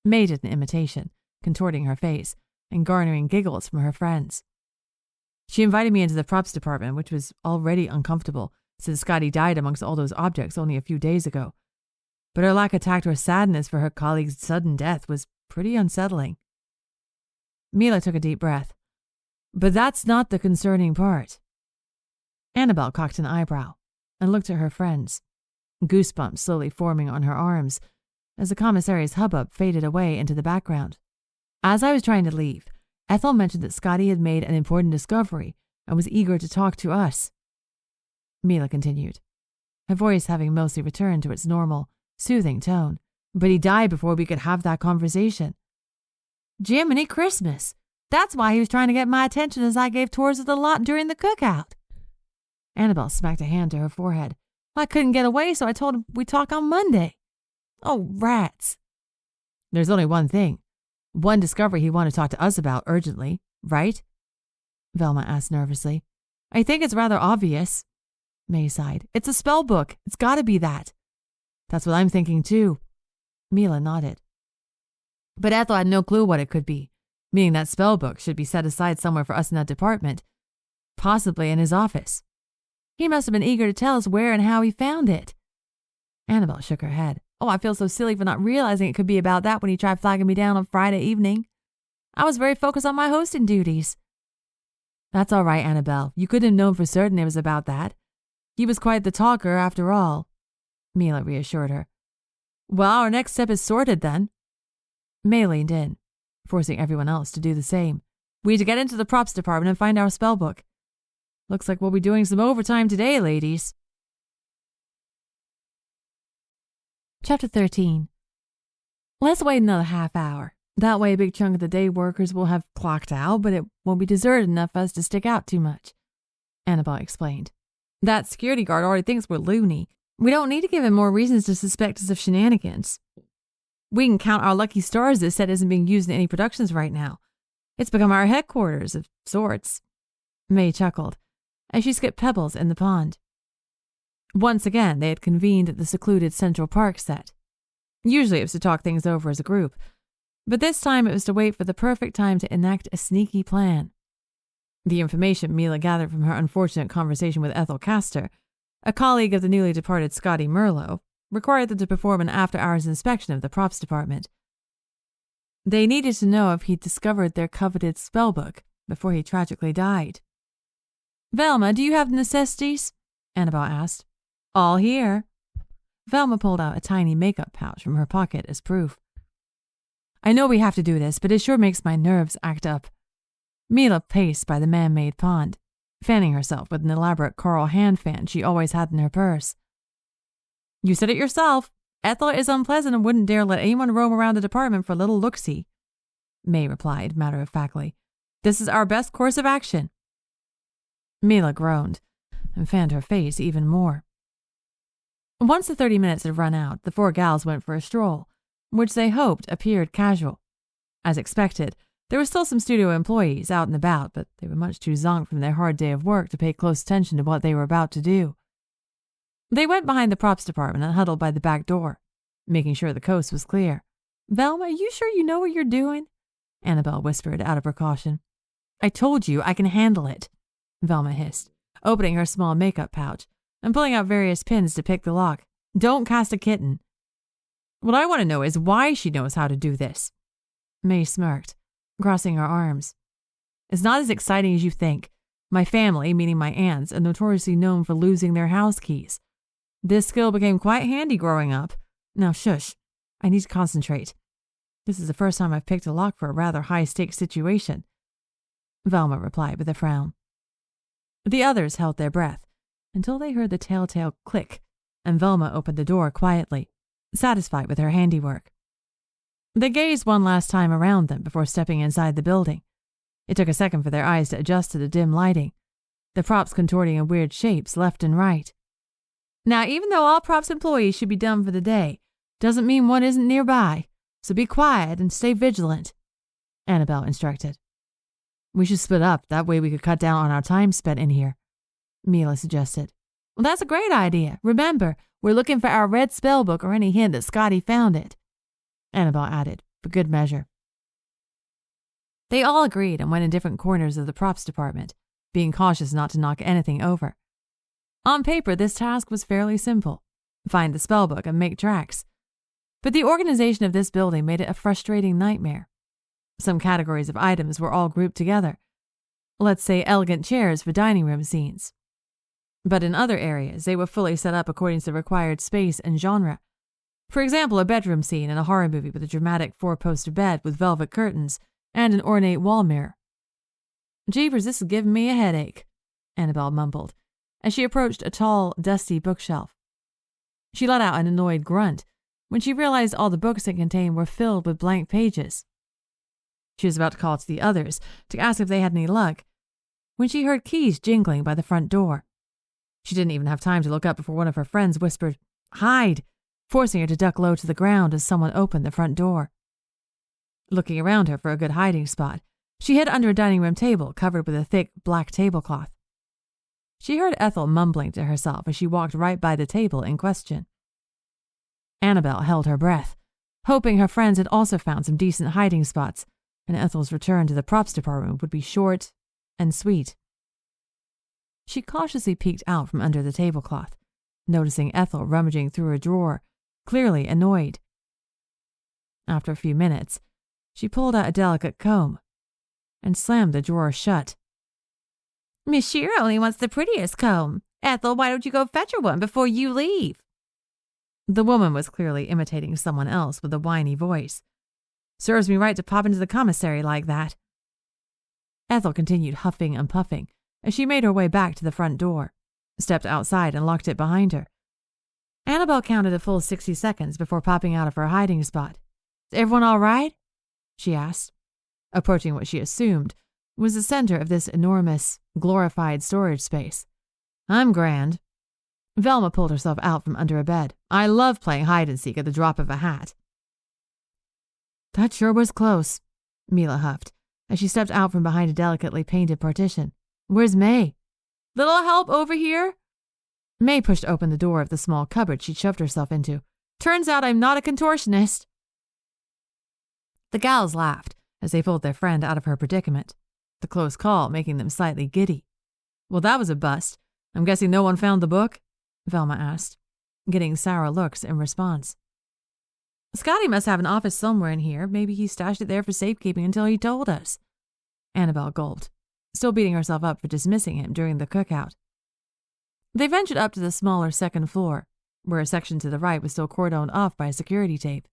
May did an imitation, contorting her face and garnering giggles from her friends. She invited me into the props department, which was already uncomfortable since Scottie died amongst all those objects only a few days ago. But her lack of tact or sadness for her colleague's sudden death was pretty unsettling. Mila took a deep breath. But that's not the concerning part. Annabelle cocked an eyebrow and looked at her friends, goosebumps slowly forming on her arms as the commissary's hubbub faded away into the background. As I was trying to leave, Ethel mentioned that Scottie had made an important discovery and was eager to talk to us. Mila continued, her voice having mostly returned to its normal, soothing tone. But he died before we could have that conversation. Jiminy Christmas! That's why he was trying to get my attention as I gave tours of the lot during the cookout. Annabelle smacked a hand to her forehead. I couldn't get away, so I told him we'd talk on Monday. Oh, rats. There's only one thing. One discovery he wanted to talk to us about urgently, right? Velma asked nervously. I think it's rather obvious. May sighed. It's a spellbook. It's got to be that. That's what I'm thinking too. Mila nodded. But Ethel had no clue what it could be, meaning that spellbook should be set aside somewhere for us in that department, possibly in his office. He must have been eager to tell us where and how he found it. Annabelle shook her head. Oh, I feel so silly for not realizing it could be about that when he tried flagging me down on Friday evening. I was very focused on my hosting duties. That's all right, Annabelle. You couldn't have known for certain it was about that. He was quite the talker, after all. Mila reassured her. Well, our next step is sorted, then. May leaned in, forcing everyone else to do the same. We need to get into the props department and find our spellbook. Looks like we'll be doing some overtime today, ladies. Chapter 13. Let's wait another half hour. That way a big chunk of the day workers will have clocked out, but it won't be deserted enough for us to stick out too much, Annabelle explained. That security guard already thinks we're loony. We don't need to give him more reasons to suspect us of shenanigans. We can count our lucky stars this set isn't being used in any productions right now. It's become our headquarters of sorts. May chuckled as she skipped pebbles in the pond. Once again, they had convened at the secluded Central Park set. Usually it was to talk things over as a group, but this time it was to wait for the perfect time to enact a sneaky plan. The information Mila gathered from her unfortunate conversation with Ethel Castor, a colleague of the newly departed Scottie Merlot, required them to perform an after-hours inspection of the props department. They needed to know if he'd discovered their coveted spellbook before he tragically died. Velma, do you have the necessities? Annabelle asked. All here. Velma pulled out a tiny makeup pouch from her pocket as proof. I know we have to do this, but it sure makes my nerves act up. Mila paced by the man-made pond, fanning herself with an elaborate coral hand fan she always had in her purse. You said it yourself. Ethel is unpleasant and wouldn't dare let anyone roam around the department for a little look-see. May replied matter-of-factly. This is our best course of action. Mila groaned and fanned her face even more. Once the 30 minutes had run out, the four gals went for a stroll, which they hoped appeared casual. As expected, there were still some studio employees out and about, but they were much too zonked from their hard day of work to pay close attention to what they were about to do. They went behind the props department and huddled by the back door, making sure the coast was clear. Velma, are you sure you know what you're doing? Annabelle whispered out of precaution. I told you I can handle it, Velma hissed, opening her small makeup pouch and pulling out various pins to pick the lock. Don't cast a kitten. What I want to know is why she knows how to do this. May smirked, crossing her arms. It's not as exciting as you think. My family, meaning my aunts, are notoriously known for losing their house keys. This skill became quite handy growing up. Now shush, I need to concentrate. This is the first time I've picked a lock for a rather high-stakes situation, Velma replied with a frown. The others held their breath until they heard the telltale click, and Velma opened the door quietly, satisfied with her handiwork. They gazed one last time around them before stepping inside the building. It took a second for their eyes to adjust to the dim lighting, the props contorting in weird shapes left and right. Now, even though all props employees should be done for the day, doesn't mean one isn't nearby, so be quiet and stay vigilant, Annabelle instructed. We should split up, that way we could cut down on our time spent in here, Mila suggested. Well, that's a great idea. Remember, we're looking for our red spellbook or any hint that Scottie found it, Annabelle added, for good measure. They all agreed and went in different corners of the props department, being cautious not to knock anything over. On paper, this task was fairly simple. Find the spellbook and make tracks. But the organization of this building made it a frustrating nightmare. Some categories of items were all grouped together. Let's say elegant chairs for dining room scenes. But in other areas, they were fully set up according to the required space and genre. For example, a bedroom scene in a horror movie with a dramatic four-poster bed with velvet curtains and an ornate wall mirror. Jeepers, this is giving me a headache, Annabelle mumbled, as she approached a tall, dusty bookshelf. She let out an annoyed grunt when she realized all the books it contained were filled with blank pages. She was about to call to the others to ask if they had any luck when she heard keys jingling by the front door. She didn't even have time to look up before one of her friends whispered, "Hide," forcing her to duck low to the ground as someone opened the front door. Looking around her for a good hiding spot, she hid under a dining room table covered with a thick black tablecloth. She heard Ethel mumbling to herself as she walked right by the table in question. Annabelle held her breath, hoping her friends had also found some decent hiding spots, and Ethel's return to the props department would be short and sweet. She cautiously peeked out from under the tablecloth, noticing Ethel rummaging through a drawer, clearly annoyed. After a few minutes, she pulled out a delicate comb and slammed the drawer shut. Miss Shear only wants the prettiest comb. Ethel, why don't you go fetch her one before you leave? The woman was clearly imitating someone else with a whiny voice. Serves me right to pop into the commissary like that. Ethel continued huffing and puffing as she made her way back to the front door, stepped outside and locked it behind her. Annabelle counted a full 60 seconds before popping out of her hiding spot. Is everyone all right? She asked, approaching what she assumed was the center of this enormous, glorified storage space. I'm grand. Velma pulled herself out from under a bed. I love playing hide-and-seek at the drop of a hat. That sure was close, Mila huffed, as she stepped out from behind a delicately painted partition. Where's May? Little help over here? May pushed open the door of the small cupboard she'd shoved herself into. Turns out I'm not a contortionist. The gals laughed as they pulled their friend out of her predicament, the close call making them slightly giddy. Well, that was a bust. I'm guessing no one found the book? Velma asked, getting sour looks in response. Scottie must have an office somewhere in here. Maybe he stashed it there for safekeeping until he told us. Annabelle gulped, still beating herself up for dismissing him during the cookout. They ventured up to the smaller second floor, where a section to the right was still cordoned off by security tape.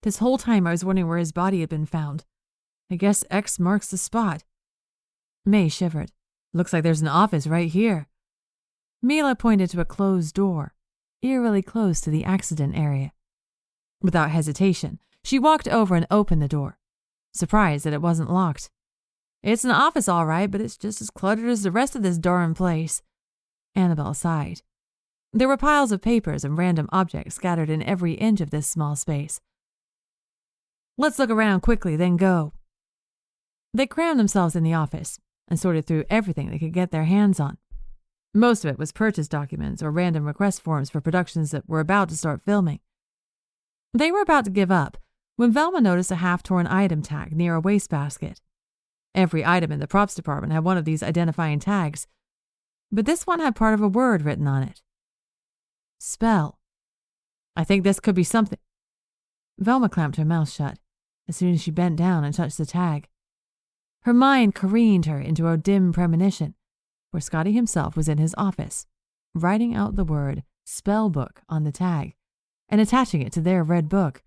This whole time I was wondering where his body had been found. I guess X marks the spot. May shivered. Looks like there's an office right here. Mila pointed to a closed door, eerily close to the accident area. Without hesitation, she walked over and opened the door, surprised that it wasn't locked. It's an office all right, but it's just as cluttered as the rest of this darn place. Annabelle sighed. There were piles of papers and random objects scattered in every inch of this small space. Let's look around quickly, then go. They crammed themselves in the office and sorted through everything they could get their hands on. Most of it was purchase documents or random request forms for productions that were about to start filming. They were about to give up when Velma noticed a half-torn item tag near a wastebasket. Every item in the props department had one of these identifying tags, but this one had part of a word written on it. Spell. I think this could be something. Velma clamped her mouth shut as soon as she bent down and touched the tag. Her mind careened her into a dim premonition where Scottie himself was in his office, writing out the word Spellbook on the tag and attaching it to their red book.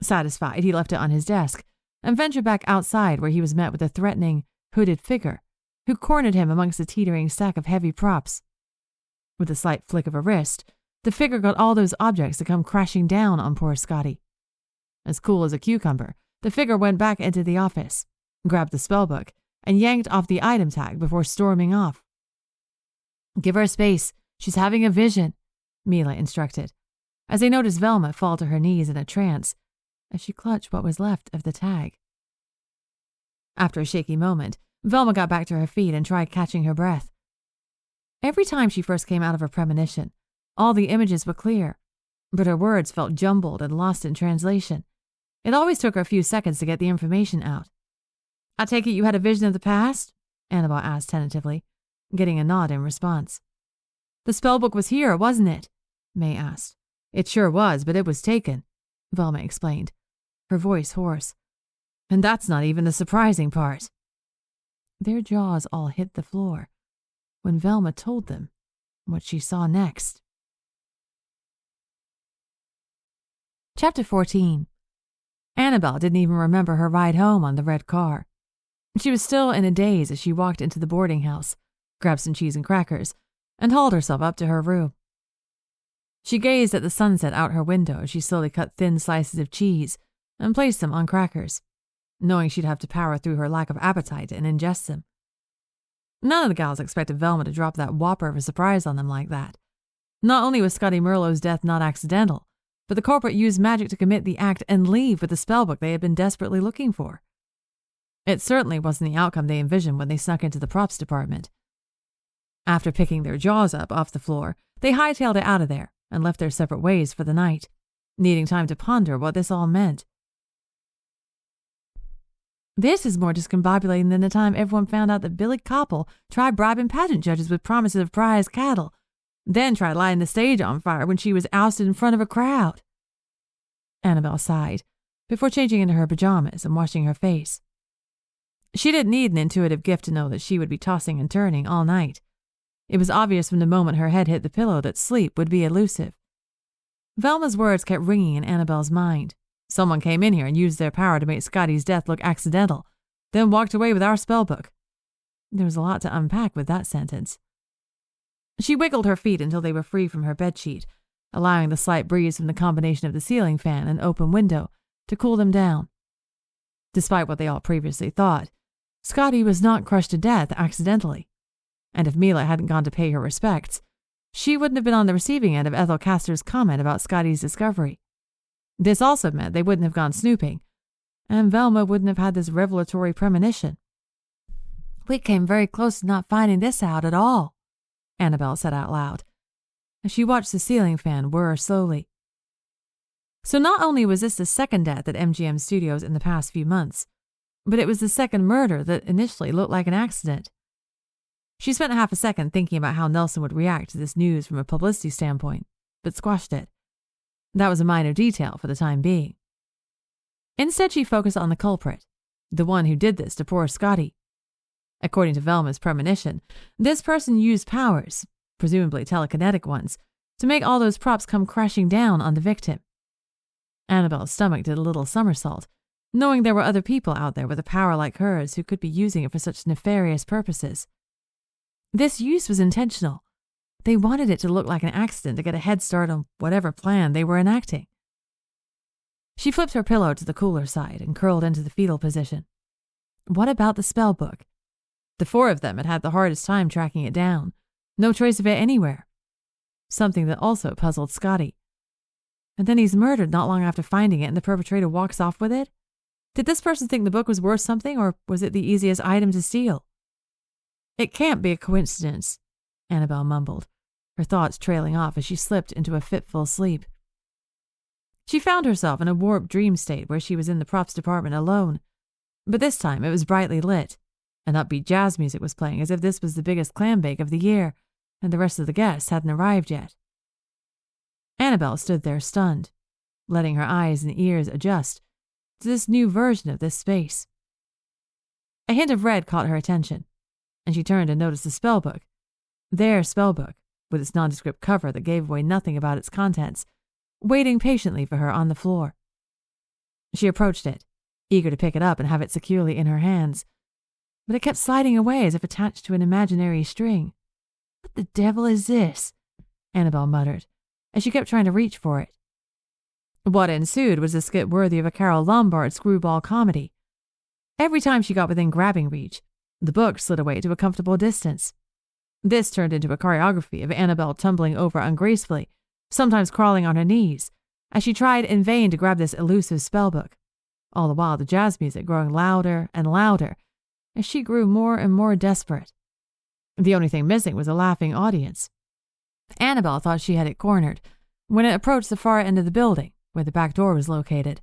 Satisfied, he left it on his desk and ventured back outside where he was met with a threatening, hooded figure who cornered him amongst a teetering stack of heavy props. With a slight flick of a wrist, the figure got all those objects to come crashing down on poor Scottie. As cool as a cucumber, the figure went back into the office, grabbed the spellbook, and yanked off the item tag before storming off. Give her space. She's having a vision, Mila instructed, as they noticed Velma fall to her knees in a trance as she clutched what was left of the tag. After a shaky moment, Velma got back to her feet and tried catching her breath. Every time she first came out of her premonition, all the images were clear, but her words felt jumbled and lost in translation. It always took her a few seconds to get the information out. I take it you had a vision of the past? Annabelle asked tentatively, getting a nod in response. The spellbook was here, wasn't it? May asked. It sure was, but it was taken, Velma explained, her voice hoarse. And that's not even the surprising part. Their jaws all hit the floor when Velma told them what she saw next. Chapter 14. Annabelle didn't even remember her ride home on the red car. She was still in a daze as she walked into the boarding house, grabbed some cheese and crackers, and hauled herself up to her room. She gazed at the sunset out her window as she slowly cut thin slices of cheese and placed them on crackers, knowing she'd have to power through her lack of appetite and ingest them. None of the gals expected Velma to drop that whopper of a surprise on them like that. Not only was Scottie Merlot's death not accidental, but the culprit used magic to commit the act and leave with the spellbook they had been desperately looking for. It certainly wasn't the outcome they envisioned when they snuck into the props department. After picking their jaws up off the floor, they hightailed it out of there and left their separate ways for the night, needing time to ponder what this all meant. This is more discombobulating than the time everyone found out that Billy Koppel tried bribing pageant judges with promises of prize cattle, then tried lighting the stage on fire when she was ousted in front of a crowd. Annabelle sighed before changing into her pajamas and washing her face. She didn't need an intuitive gift to know that she would be tossing and turning all night. It was obvious from the moment her head hit the pillow that sleep would be elusive. Velma's words kept ringing in Annabelle's mind. Someone came in here and used their power to make Scottie's death look accidental, then walked away with our spellbook. There was a lot to unpack with that sentence. She wiggled her feet until they were free from her bedsheet, allowing the slight breeze from the combination of the ceiling fan and open window to cool them down. Despite what they all previously thought, Scottie was not crushed to death accidentally, and if Mila hadn't gone to pay her respects, she wouldn't have been on the receiving end of Ethel Castor's comment about Scottie's discovery. This also meant they wouldn't have gone snooping, and Velma wouldn't have had this revelatory premonition. We came very close to not finding this out at all, Annabelle said out loud, as she watched the ceiling fan whir slowly. So not only was this the second death at MGM Studios in the past few months, but it was the second murder that initially looked like an accident. She spent half a second thinking about how Nelson would react to this news from a publicity standpoint, but squashed it. That was a minor detail for the time being. Instead, she focused on the culprit, the one who did this to poor Scottie. According to Velma's premonition, this person used powers, presumably telekinetic ones, to make all those props come crashing down on the victim. Annabelle's stomach did a little somersault, knowing there were other people out there with a power like hers who could be using it for such nefarious purposes. This use was intentional, They wanted it to look like an accident to get a head start on whatever plan they were enacting. She flipped her pillow to the cooler side and curled into the fetal position. What about the spellbook? The four of them had had the hardest time tracking it down. No trace of it anywhere. Something that also puzzled Scottie. And then he's murdered not long after finding it and the perpetrator walks off with it? Did this person think the book was worth something, or was it the easiest item to steal? It can't be a coincidence, Annabelle mumbled, her thoughts trailing off as she slipped into a fitful sleep. She found herself in a warped dream state where she was in the props department alone, but this time it was brightly lit, and upbeat jazz music was playing as if this was the biggest clam bake of the year, and the rest of the guests hadn't arrived yet. Annabelle stood there stunned, letting her eyes and ears adjust to this new version of this space. A hint of red caught her attention, and she turned and noticed the spellbook. Their spellbook, with its nondescript cover that gave away nothing about its contents, waiting patiently for her on the floor. She approached it, eager to pick it up and have it securely in her hands, but it kept sliding away as if attached to an imaginary string. What the devil is this? Annabelle muttered, as she kept trying to reach for it. What ensued was a skit worthy of a Carol Lombard screwball comedy. Every time she got within grabbing reach, the book slid away to a comfortable distance. This turned into a choreography of Annabelle tumbling over ungracefully, sometimes crawling on her knees, as she tried in vain to grab this elusive spellbook, all the while the jazz music growing louder and louder as she grew more and more desperate. The only thing missing was a laughing audience. Annabelle thought she had it cornered when it approached the far end of the building, where the back door was located.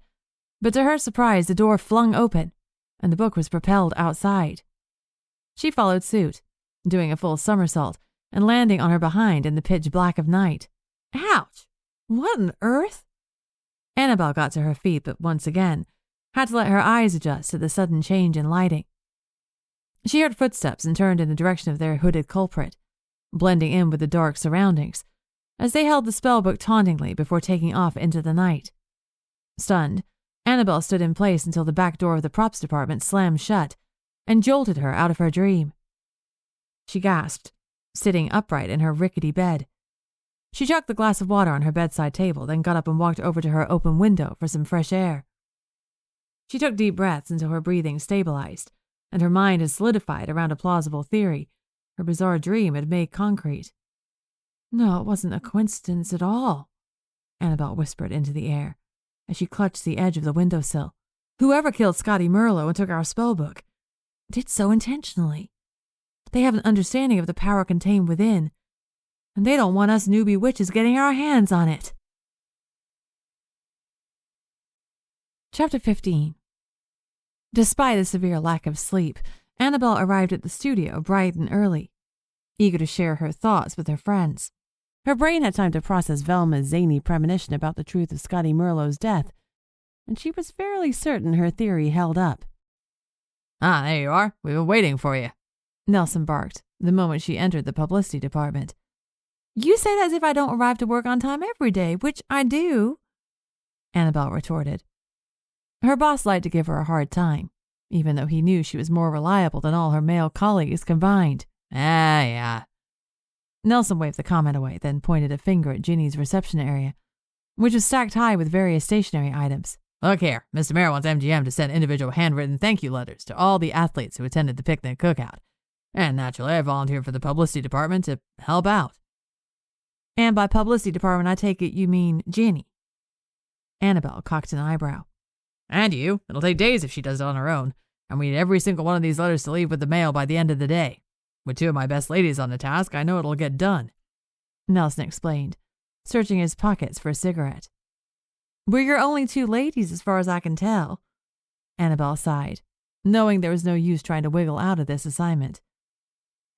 But to her surprise, the door flung open, and the book was propelled outside. She followed suit, doing a full somersault and landing on her behind in the pitch black of night. Ouch! What on earth? Annabelle got to her feet, but once again had to let her eyes adjust to the sudden change in lighting. She heard footsteps and turned in the direction of their hooded culprit, blending in with the dark surroundings, as they held the spellbook tauntingly before taking off into the night. Stunned, Annabelle stood in place until the back door of the props department slammed shut and jolted her out of her dream. She gasped, sitting upright in her rickety bed. She chucked the glass of water on her bedside table, then got up and walked over to her open window for some fresh air. She took deep breaths until her breathing stabilized, and her mind had solidified around a plausible theory her bizarre dream had made concrete. No, it wasn't a coincidence at all, Annabelle whispered into the air as she clutched the edge of the windowsill. Whoever killed Scottie Merlot and took our spellbook did so intentionally. They have an understanding of the power contained within, and they don't want us newbie witches getting our hands on it. Chapter 15. Despite a severe lack of sleep, Annabelle arrived at the studio bright and early, eager to share her thoughts with her friends. Her brain had time to process Velma's zany premonition about the truth of Scottie Merlot's death, and she was fairly certain her theory held up. Ah, there you are. We've been waiting for you, Nelson barked the moment she entered the publicity department. You say that as if I don't arrive to work on time every day, which I do, Annabelle retorted. Her boss liked to give her a hard time, even though he knew she was more reliable than all her male colleagues combined. Ah, yeah. Nelson waved the comment away, then pointed a finger at Ginny's reception area, which was stacked high with various stationery items. Look here, Mr. Mayor wants MGM to send individual handwritten thank you letters to all the athletes who attended the picnic cookout. And naturally, I volunteered for the publicity department to help out. And by publicity department, I take it you mean Ginny. Annabelle cocked an eyebrow. And you. It'll take days if she does it on her own, and we need every single one of these letters to leave with the mail by the end of the day. With two of my best ladies on the task, I know it'll get done, Nelson explained, searching his pockets for a cigarette. We're your only two ladies as far as I can tell, Annabelle sighed, knowing there was no use trying to wiggle out of this assignment.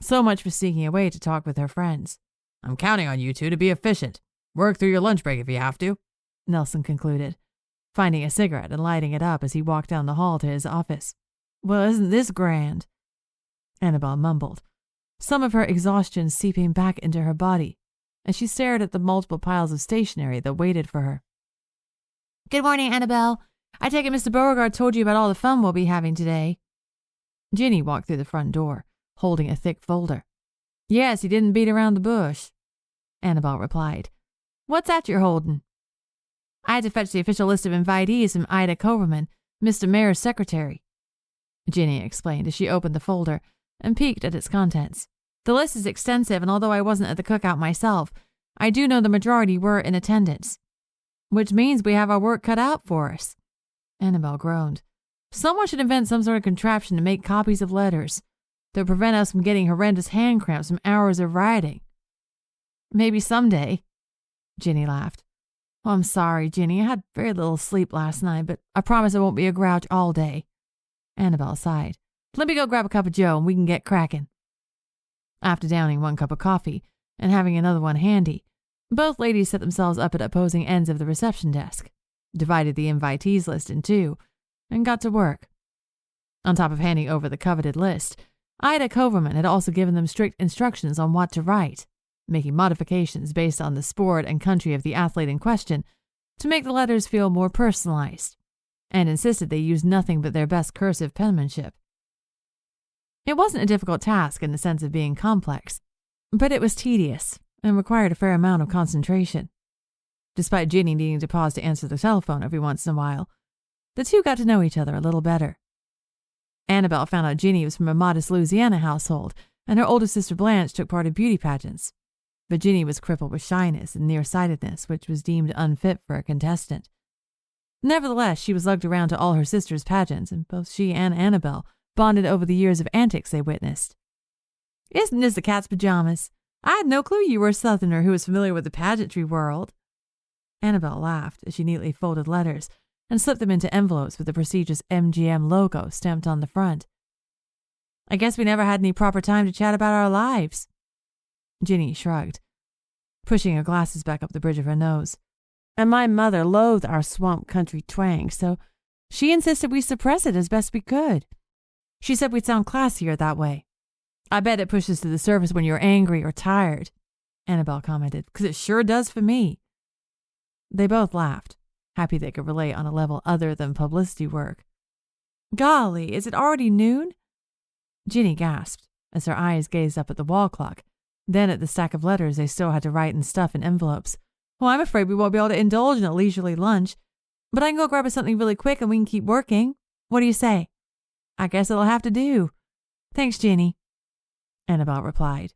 So much for sneaking away to talk with her friends. I'm counting on you two to be efficient. Work through your lunch break if you have to, Nelson concluded, finding a cigarette and lighting it up as he walked down the hall to his office. Well, isn't this grand? Annabelle mumbled, some of her exhaustion seeping back into her body as she stared at the multiple piles of stationery that waited for her. Good morning, Annabelle. I take it Mr. Beauregard told you about all the fun we'll be having today. Ginny walked through the front door, holding a thick folder. Yes, he didn't beat around the bush, Annabelle replied. What's that you're holding? I had to fetch the official list of invitees from Ida Coven, Mr. Mayor's secretary, Ginny explained as she opened the folder and peeked at its contents. The list is extensive, and although I wasn't at the cookout myself, I do know the majority were in attendance. Which means we have our work cut out for us. Annabelle groaned. Someone should invent some sort of contraption to make copies of letters that would prevent us from getting horrendous hand cramps from hours of writing. Maybe someday, Ginny laughed. Oh, I'm sorry, Ginny. I had very little sleep last night, but I promise I won't be a grouch all day. Annabelle sighed. Let me go grab a cup of joe and we can get cracking. After downing one cup of coffee and having another one handy, both ladies set themselves up at opposing ends of the reception desk, divided the invitees list in two, and got to work. On top of handing over the coveted list, Ida Coven had also given them strict instructions on what to write, making modifications based on the sport and country of the athlete in question to make the letters feel more personalized, and insisted they use nothing but their best cursive penmanship. It wasn't a difficult task in the sense of being complex, but it was tedious and required a fair amount of concentration. Despite Ginny needing to pause to answer the telephone every once in a while, the two got to know each other a little better. Annabelle found out Ginny was from a modest Louisiana household, and her older sister Blanche took part in beauty pageants. But Ginny was crippled with shyness and nearsightedness, which was deemed unfit for a contestant. Nevertheless, she was lugged around to all her sister's pageants, and both she and Annabelle bonded over the years of antics they witnessed. Isn't this the cat's pajamas? I had no clue you were a Southerner who was familiar with the pageantry world. Annabelle laughed as she neatly folded letters and slipped them into envelopes with the prestigious MGM logo stamped on the front. I guess we never had any proper time to chat about our lives. Ginny shrugged, pushing her glasses back up the bridge of her nose. And my mother loathed our swamp country twang, so she insisted we suppress it as best we could. She said we'd sound classier that way. I bet it pushes to the surface when you're angry or tired, Annabelle commented, because it sure does for me. They both laughed, happy they could relate on a level other than publicity work. Golly, is it already noon? Ginny gasped as her eyes gazed up at the wall clock, then at the stack of letters they still had to write and stuff in envelopes. Well, I'm afraid we won't be able to indulge in a leisurely lunch, but I can go grab us something really quick and we can keep working. What do you say? I guess it'll have to do. Thanks, Ginny, Annabelle replied.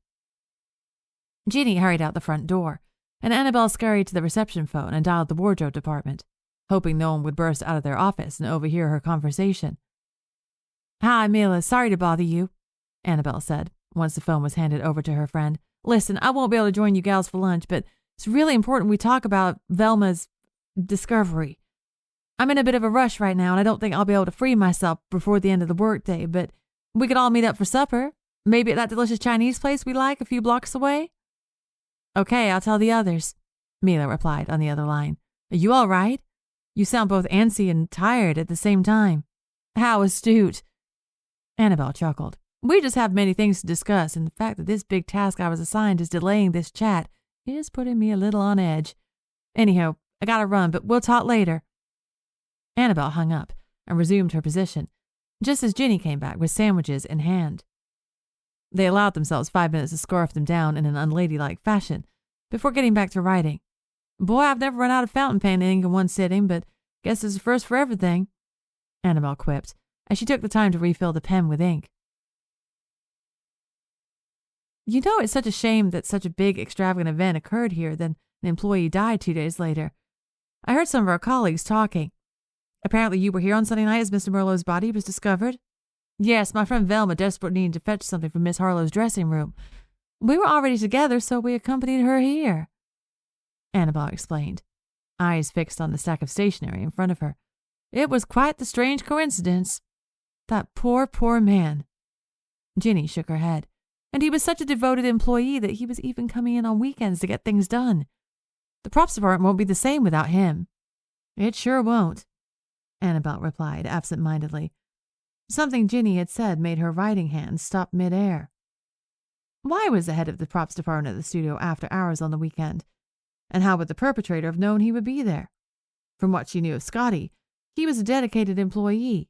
Ginny hurried out the front door, and Annabelle scurried to the reception phone and dialed the wardrobe department, hoping no one would burst out of their office and overhear her conversation. Hi, Mila, sorry to bother you, Annabelle said, once the phone was handed over to her friend. Listen, I won't be able to join you gals for lunch, but it's really important we talk about Velma's discovery. I'm in a bit of a rush right now, and I don't think I'll be able to free myself before the end of the workday, but we could all meet up for supper. Maybe at that delicious Chinese place we like a few blocks away? Okay, I'll tell the others, Mila replied on the other line. Are you all right? You sound both antsy and tired at the same time. How astute. Annabelle chuckled. We just have many things to discuss, and the fact that this big task I was assigned is delaying this chat is putting me a little on edge. Anyhow, I gotta run, but we'll talk later. Annabelle hung up and resumed her position, just as Ginny came back with sandwiches in hand. They allowed themselves 5 minutes to scarf them down in an unladylike fashion before getting back to writing. Boy, I've never run out of fountain pen ink in one sitting, but guess there's a first for everything, Annabelle quipped as she took the time to refill the pen with ink. You know, it's such a shame that such a big, extravagant event occurred here, then an employee died 2 days later. I heard some of our colleagues talking. Apparently you were here on Sunday night as Mr. Merlot's body was discovered. Yes, my friend Velma desperately needed to fetch something from Miss Harlow's dressing room. We were already together, so we accompanied her here, Annabelle explained, eyes fixed on the stack of stationery in front of her. It was quite the strange coincidence. That poor, poor man. Ginny shook her head. And he was such a devoted employee that he was even coming in on weekends to get things done. The props department won't be the same without him. It sure won't, Annabelle replied absent-mindedly. Something Ginny had said made her writing hand stop mid-air. Why was the head of the props department at the studio after hours on the weekend? And how would the perpetrator have known he would be there? From what she knew of Scottie, he was a dedicated employee,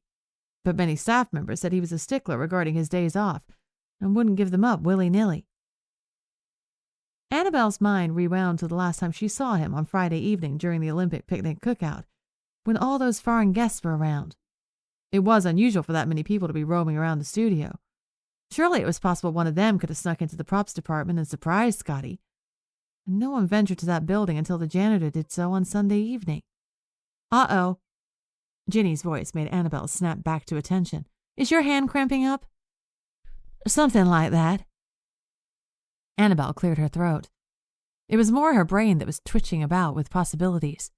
but many staff members said he was a stickler regarding his days off and wouldn't give them up willy-nilly. Annabelle's mind rewound to the last time she saw him on Friday evening during the Olympic picnic cookout, when all those foreign guests were around. It was unusual for that many people to be roaming around the studio. Surely it was possible one of them could have snuck into the props department and surprised Scottie. And no one ventured to that building until the janitor did so on Sunday evening. Uh-oh. Ginny's voice made Annabelle snap back to attention. Is your hand cramping up? Something like that. Annabelle cleared her throat. It was more her brain that was twitching about with possibilities.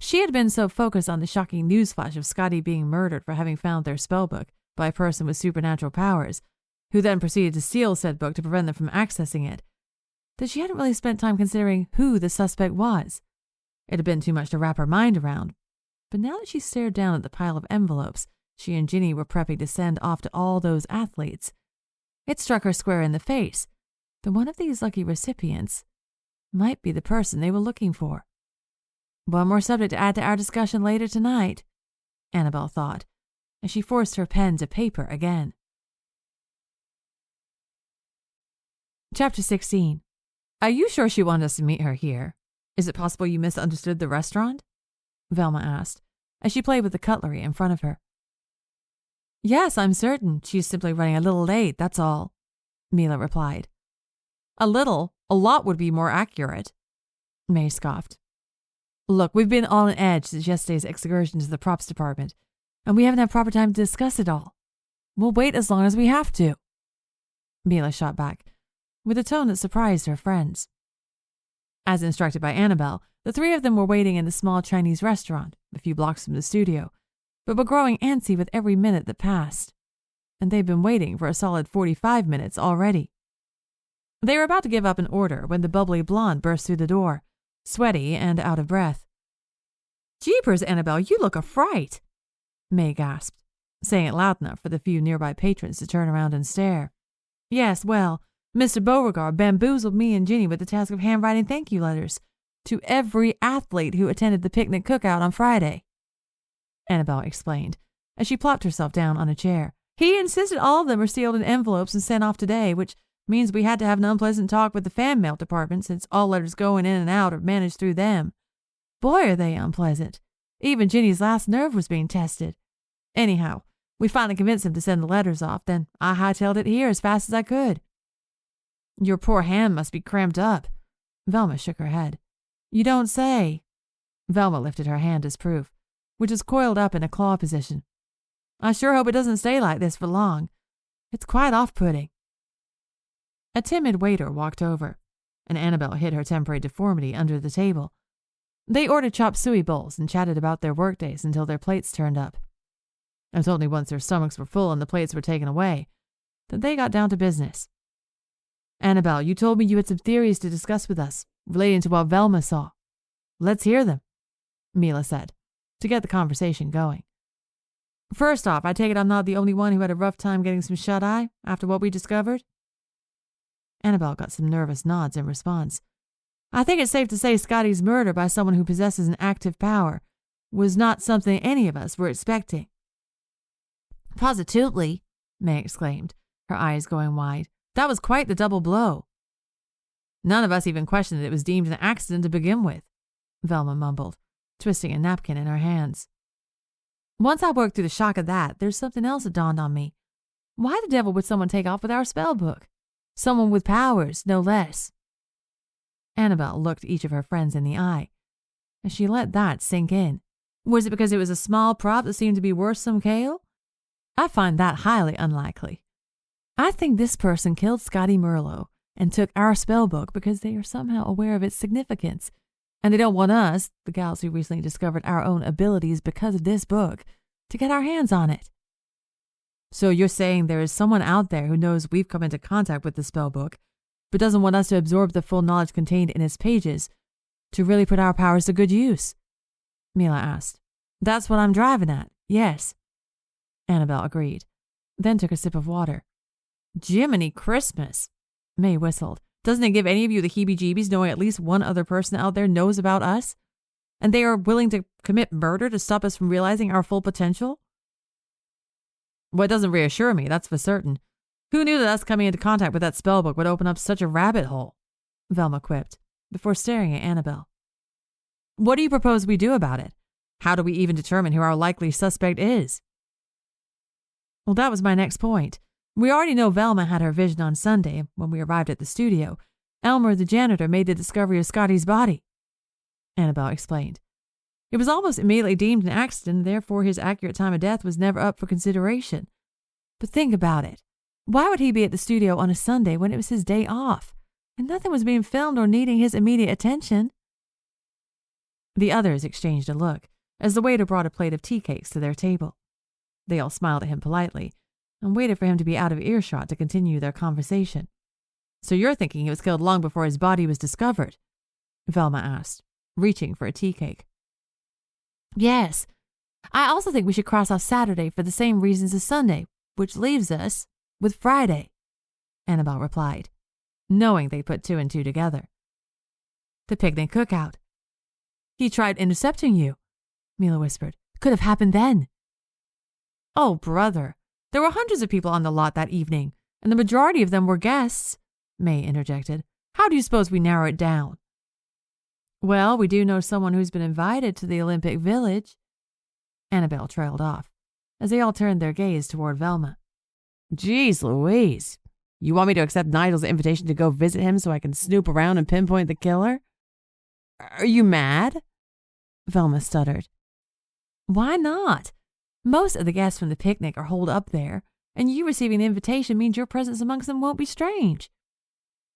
She had been so focused on the shocking newsflash of Scottie being murdered for having found their spellbook by a person with supernatural powers, who then proceeded to steal said book to prevent them from accessing it, that she hadn't really spent time considering who the suspect was. It had been too much to wrap her mind around, but now that she stared down at the pile of envelopes she and Ginny were prepping to send off to all those athletes, it struck her square in the face that one of these lucky recipients might be the person they were looking for. One more subject to add to our discussion later tonight, Annabelle thought, as she forced her pen to paper again. Chapter 16. Are you sure she wanted us to meet her here? Is it possible you misunderstood the restaurant? Velma asked, as she played with the cutlery in front of her. Yes, I'm certain. She's simply running a little late, that's all, Mila replied. A little? A lot would be more accurate, May scoffed. Look, we've been on edge since yesterday's excursion to the props department, and we haven't had proper time to discuss it all. We'll wait as long as we have to, Mila shot back, with a tone that surprised her friends. As instructed by Annabelle, the three of them were waiting in the small Chinese restaurant, a few blocks from the studio, but were growing antsy with every minute that passed. And they'd been waiting for a solid 45 minutes already. They were about to give up an order when the bubbly blonde burst through the door, sweaty and out of breath. Jeepers, Annabelle, you look a fright, May gasped, saying it loud enough for the few nearby patrons to turn around and stare. Yes, well, Mr. Beauregard bamboozled me and Ginny with the task of handwriting thank you letters to every athlete who attended the picnic cookout on Friday, Annabelle explained, as she plopped herself down on a chair. He insisted all of them were sealed in envelopes and sent off today, which means we had to have an unpleasant talk with the fan mail department since all letters going in and out are managed through them. Boy, are they unpleasant. Even Ginny's last nerve was being tested. Anyhow, we finally convinced him to send the letters off, then I hightailed it here as fast as I could. Your poor hand must be cramped up. Velma shook her head. You don't say. Velma lifted her hand as proof, which was coiled up in a claw position. I sure hope it doesn't stay like this for long. It's quite off-putting. A timid waiter walked over, and Annabelle hid her temporary deformity under the table. They ordered chop suey bowls and chatted about their workdays until their plates turned up. It was only once their stomachs were full and the plates were taken away that they got down to business. Annabelle, you told me you had some theories to discuss with us, relating to what Velma saw. Let's hear them, Mila said, to get the conversation going. First off, I take it I'm not the only one who had a rough time getting some shut-eye after what we discovered? Annabelle got some nervous nods in response. I think it's safe to say Scottie's murder by someone who possesses an active power was not something any of us were expecting. Positively, May exclaimed, her eyes going wide. That was quite the double blow. None of us even questioned that it was deemed an accident to begin with, Velma mumbled, twisting a napkin in her hands. Once I worked through the shock of that, there's something else that dawned on me. Why the devil would someone take off with our spellbook? Someone with powers, no less. Annabelle looked each of her friends in the eye, and she let that sink in. Was it because it was a small prop that seemed to be worth some kale? I find that highly unlikely. I think this person killed Scottie Merlot and took our spellbook because they are somehow aware of its significance, and they don't want us, the gals who recently discovered our own abilities because of this book, to get our hands on it. So you're saying there is someone out there who knows we've come into contact with the spellbook, but doesn't want us to absorb the full knowledge contained in its pages to really put our powers to good use? Mila asked. That's what I'm driving at, yes. Annabelle agreed, then took a sip of water. Jiminy Christmas, May whistled. Doesn't it give any of you the heebie-jeebies knowing at least one other person out there knows about us? And they are willing to commit murder to stop us from realizing our full potential? Well, it doesn't reassure me, that's for certain. Who knew that us coming into contact with that spellbook would open up such a rabbit hole? Velma quipped, before staring at Annabelle. What do you propose we do about it? How do we even determine who our likely suspect is? Well, that was my next point. We already know Velma had her vision on Sunday. When we arrived at the studio, Elmer, the janitor, made the discovery of Scottie's body. Annabelle explained. It was almost immediately deemed an accident, and therefore his accurate time of death was never up for consideration. But think about it. Why would he be at the studio on a Sunday when it was his day off, and nothing was being filmed or needing his immediate attention? The others exchanged a look as the waiter brought a plate of tea cakes to their table. They all smiled at him politely and waited for him to be out of earshot to continue their conversation. So you're thinking he was killed long before his body was discovered? Velma asked, reaching for a tea cake. Yes. I also think we should cross off Saturday for the same reasons as Sunday, which leaves us with Friday, Annabelle replied, knowing they put two and two together. The picnic cookout. He tried intercepting you, Mila whispered. Could have happened then. Oh, brother. There were hundreds of people on the lot that evening, and the majority of them were guests, May interjected. How do you suppose we narrow it down? Well, we do know someone who's been invited to the Olympic Village. Annabelle trailed off, as they all turned their gaze toward Velma. Jeez Louise. You want me to accept Nigel's invitation to go visit him so I can snoop around and pinpoint the killer? Are you mad? Velma stuttered. Why not? Most of the guests from the picnic are holed up there, and you receiving an invitation means your presence amongst them won't be strange.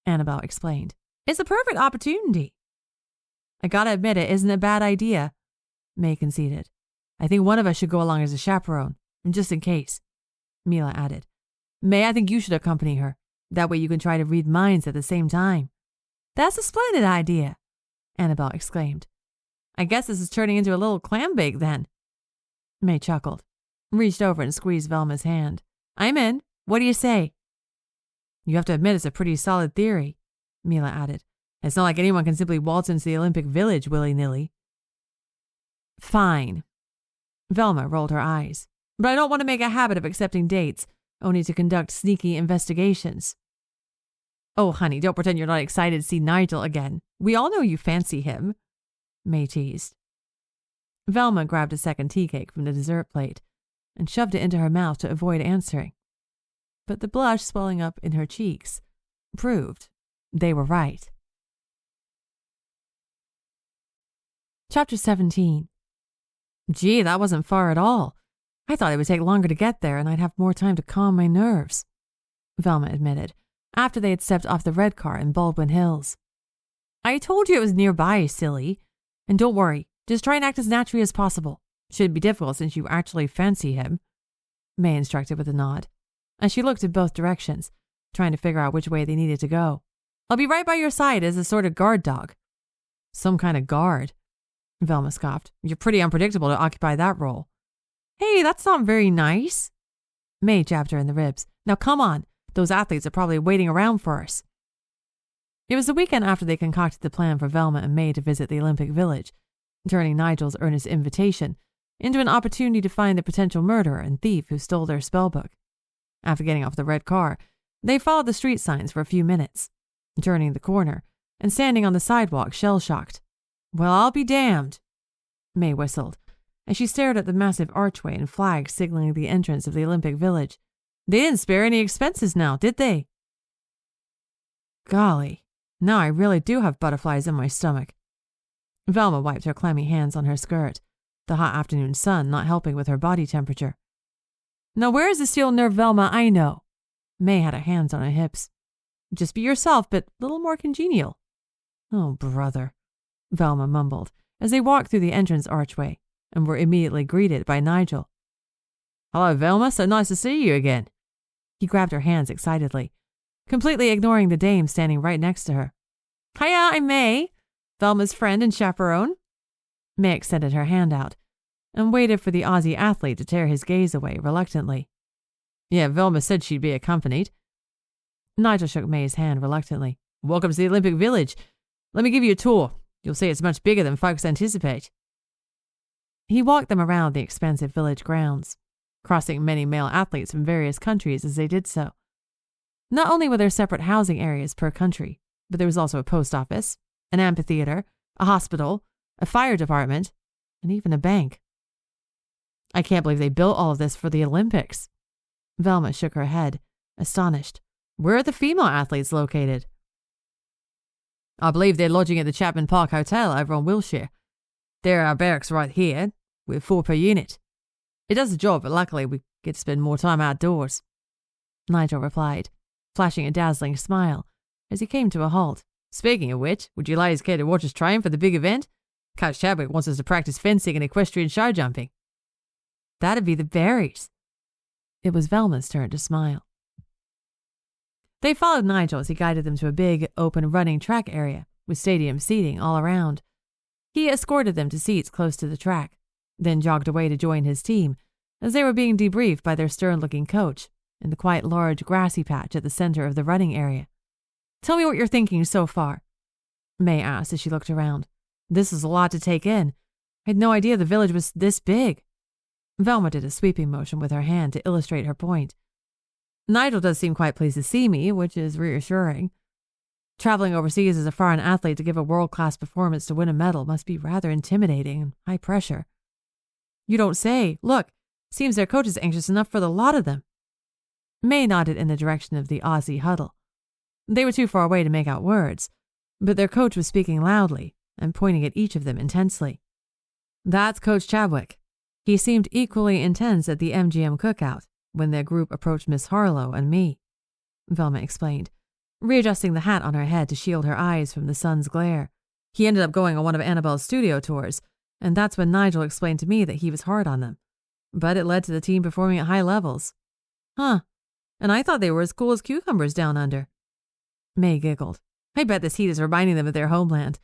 Annabelle explained. It's a perfect opportunity. I gotta admit it isn't a bad idea, May conceded. I think one of us should go along as a chaperone, just in case, Mila added. May, I think you should accompany her. That way you can try to read minds at the same time. That's a splendid idea, Annabelle exclaimed. I guess this is turning into a little clam bake then. May chuckled, reached over and squeezed Velma's hand. I'm in. What do you say? You have to admit it's a pretty solid theory, Mila added. It's not like anyone can simply waltz into the Olympic Village willy-nilly. Fine. Velma rolled her eyes. But I don't want to make a habit of accepting dates, only to conduct sneaky investigations. Oh, honey, don't pretend you're not excited to see Nigel again. We all know you fancy him, May teased. Velma grabbed a second tea cake from the dessert plate and shoved it into her mouth to avoid answering. But the blush swelling up in her cheeks proved they were right. Chapter 17. Gee, that wasn't far at all. I thought it would take longer to get there and I'd have more time to calm my nerves, Velma admitted, after they had stepped off the red car in Baldwin Hills. I told you it was nearby, silly. And don't worry, just try and act as naturally as possible. Shouldn't be difficult since you actually fancy him, May instructed with a nod, as she looked in both directions, trying to figure out which way they needed to go. I'll be right by your side as a sort of guard dog. Some kind of guard, Velma scoffed. You're pretty unpredictable to occupy that role. Hey, that's not very nice. May jabbed her in the ribs. Now come on, those athletes are probably waiting around for us. It was the weekend after they concocted the plan for Velma and May to visit the Olympic Village, turning Nigel's earnest invitation into an opportunity to find the potential murderer and thief who stole their spellbook. After getting off the red car, they followed the street signs for a few minutes, turning the corner and standing on the sidewalk shell-shocked. Well, I'll be damned, May whistled, as she stared at the massive archway and flags signaling the entrance of the Olympic Village. They didn't spare any expenses now, did they? Golly, now I really do have butterflies in my stomach. Velma wiped her clammy hands on her skirt, the hot afternoon sun not helping with her body temperature. Now where is the steel nerve Velma I know? May had her hands on her hips. Just be yourself, but a little more congenial. Oh, brother, Velma mumbled as they walked through the entrance archway and were immediately greeted by Nigel. Hello, Velma, so nice to see you again. He grabbed her hands excitedly, completely ignoring the dame standing right next to her. Hiya, I'm May, Velma's friend and chaperone. May extended her hand out and waited for the Aussie athlete to tear his gaze away reluctantly. Yeah, Velma said she'd be accompanied. Nigel shook May's hand reluctantly. Welcome to the Olympic Village. Let me give you a tour. You'll see it's much bigger than folks anticipate. He walked them around the expansive village grounds, crossing many male athletes from various countries as they did so. Not only were there separate housing areas per country, but there was also a post office, an amphitheater, a hospital, a fire department, and even a bank. I can't believe they built all of this for the Olympics. Velma shook her head, astonished. Where are the female athletes located? I believe they're lodging at the Chapman Park Hotel over on Wilshire. There are our barracks right here, with 4 per unit. It does the job, but luckily we get to spend more time outdoors. Nigel replied, flashing a dazzling smile, as he came to a halt. Speaking of which, would you ladies care to watch us train for the big event? Coach Chadwick wants us to practice fencing and equestrian show jumping. That'd be the berries. It was Velma's turn to smile. They followed Nigel as he guided them to a big, open running track area with stadium seating all around. He escorted them to seats close to the track, then jogged away to join his team as they were being debriefed by their stern-looking coach in the quite large grassy patch at the center of the running area. Tell me what you're thinking so far, May asked as she looked around. This is a lot to take in. I had no idea the village was this big. Velma did a sweeping motion with her hand to illustrate her point. Nigel does seem quite pleased to see me, which is reassuring. Traveling overseas as a foreign athlete to give a world-class performance to win a medal must be rather intimidating and high pressure. You don't say. Look, seems their coach is anxious enough for the lot of them. May nodded in the direction of the Aussie huddle. They were too far away to make out words, but their coach was speaking loudly and pointing at each of them intensely. That's Coach Chadwick. He seemed equally intense at the MGM cookout when their group approached Miss Harlow and me, Velma explained, readjusting the hat on her head to shield her eyes from the sun's glare. He ended up going on one of Annabelle's studio tours, and that's when Nigel explained to me that he was hard on them. But it led to the team performing at high levels. Huh, and I thought they were as cool as cucumbers down under. May giggled. I bet this heat is reminding them of their homeland.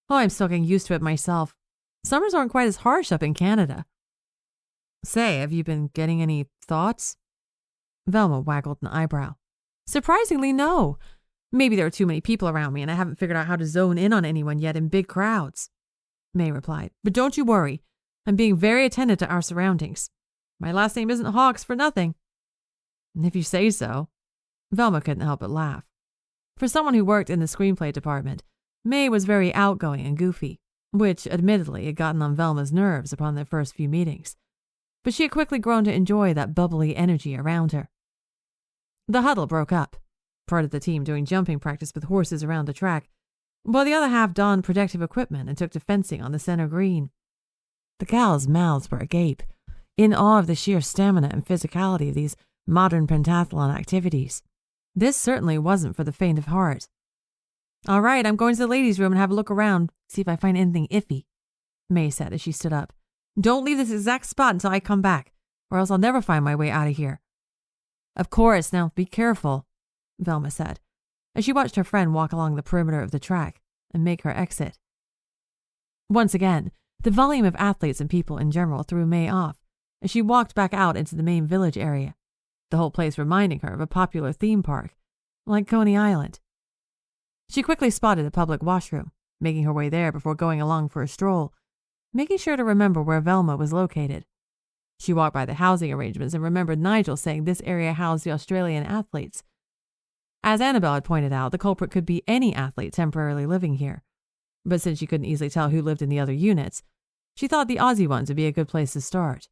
Oh, I'm still getting used to it myself. Summers aren't quite as harsh up in Canada. Say, have you been getting any thoughts? Velma waggled an eyebrow. Surprisingly, no. Maybe there are too many people around me and I haven't figured out how to zone in on anyone yet in big crowds, May replied. But don't you worry. I'm being very attentive to our surroundings. My last name isn't Hawks for nothing. And if you say so. Velma couldn't help but laugh. For someone who worked in the screenplay department, May was very outgoing and goofy, which, admittedly, had gotten on Velma's nerves upon their first few meetings. But she had quickly grown to enjoy that bubbly energy around her. The huddle broke up, part of the team doing jumping practice with horses around the track, while the other half donned protective equipment and took to fencing on the center green. The gals' mouths were agape, in awe of the sheer stamina and physicality of these modern pentathlon activities. This certainly wasn't for the faint of heart. All right, I'm going to the ladies' room and have a look around, see if I find anything iffy, May said as she stood up. Don't leave this exact spot until I come back, or else I'll never find my way out of here. Of course, now be careful, Velma said, as she watched her friend walk along the perimeter of the track and make her exit. Once again, the volume of athletes and people in general threw May off as she walked back out into the main village area, the whole place reminding her of a popular theme park, like Coney Island. She quickly spotted a public washroom, making her way there before going along for a stroll, making sure to remember where Velma was located. She walked by the housing arrangements and remembered Nigel saying this area housed the Australian athletes. As Annabelle had pointed out, the culprit could be any athlete temporarily living here. But since she couldn't easily tell who lived in the other units, she thought the Aussie ones would be a good place to start.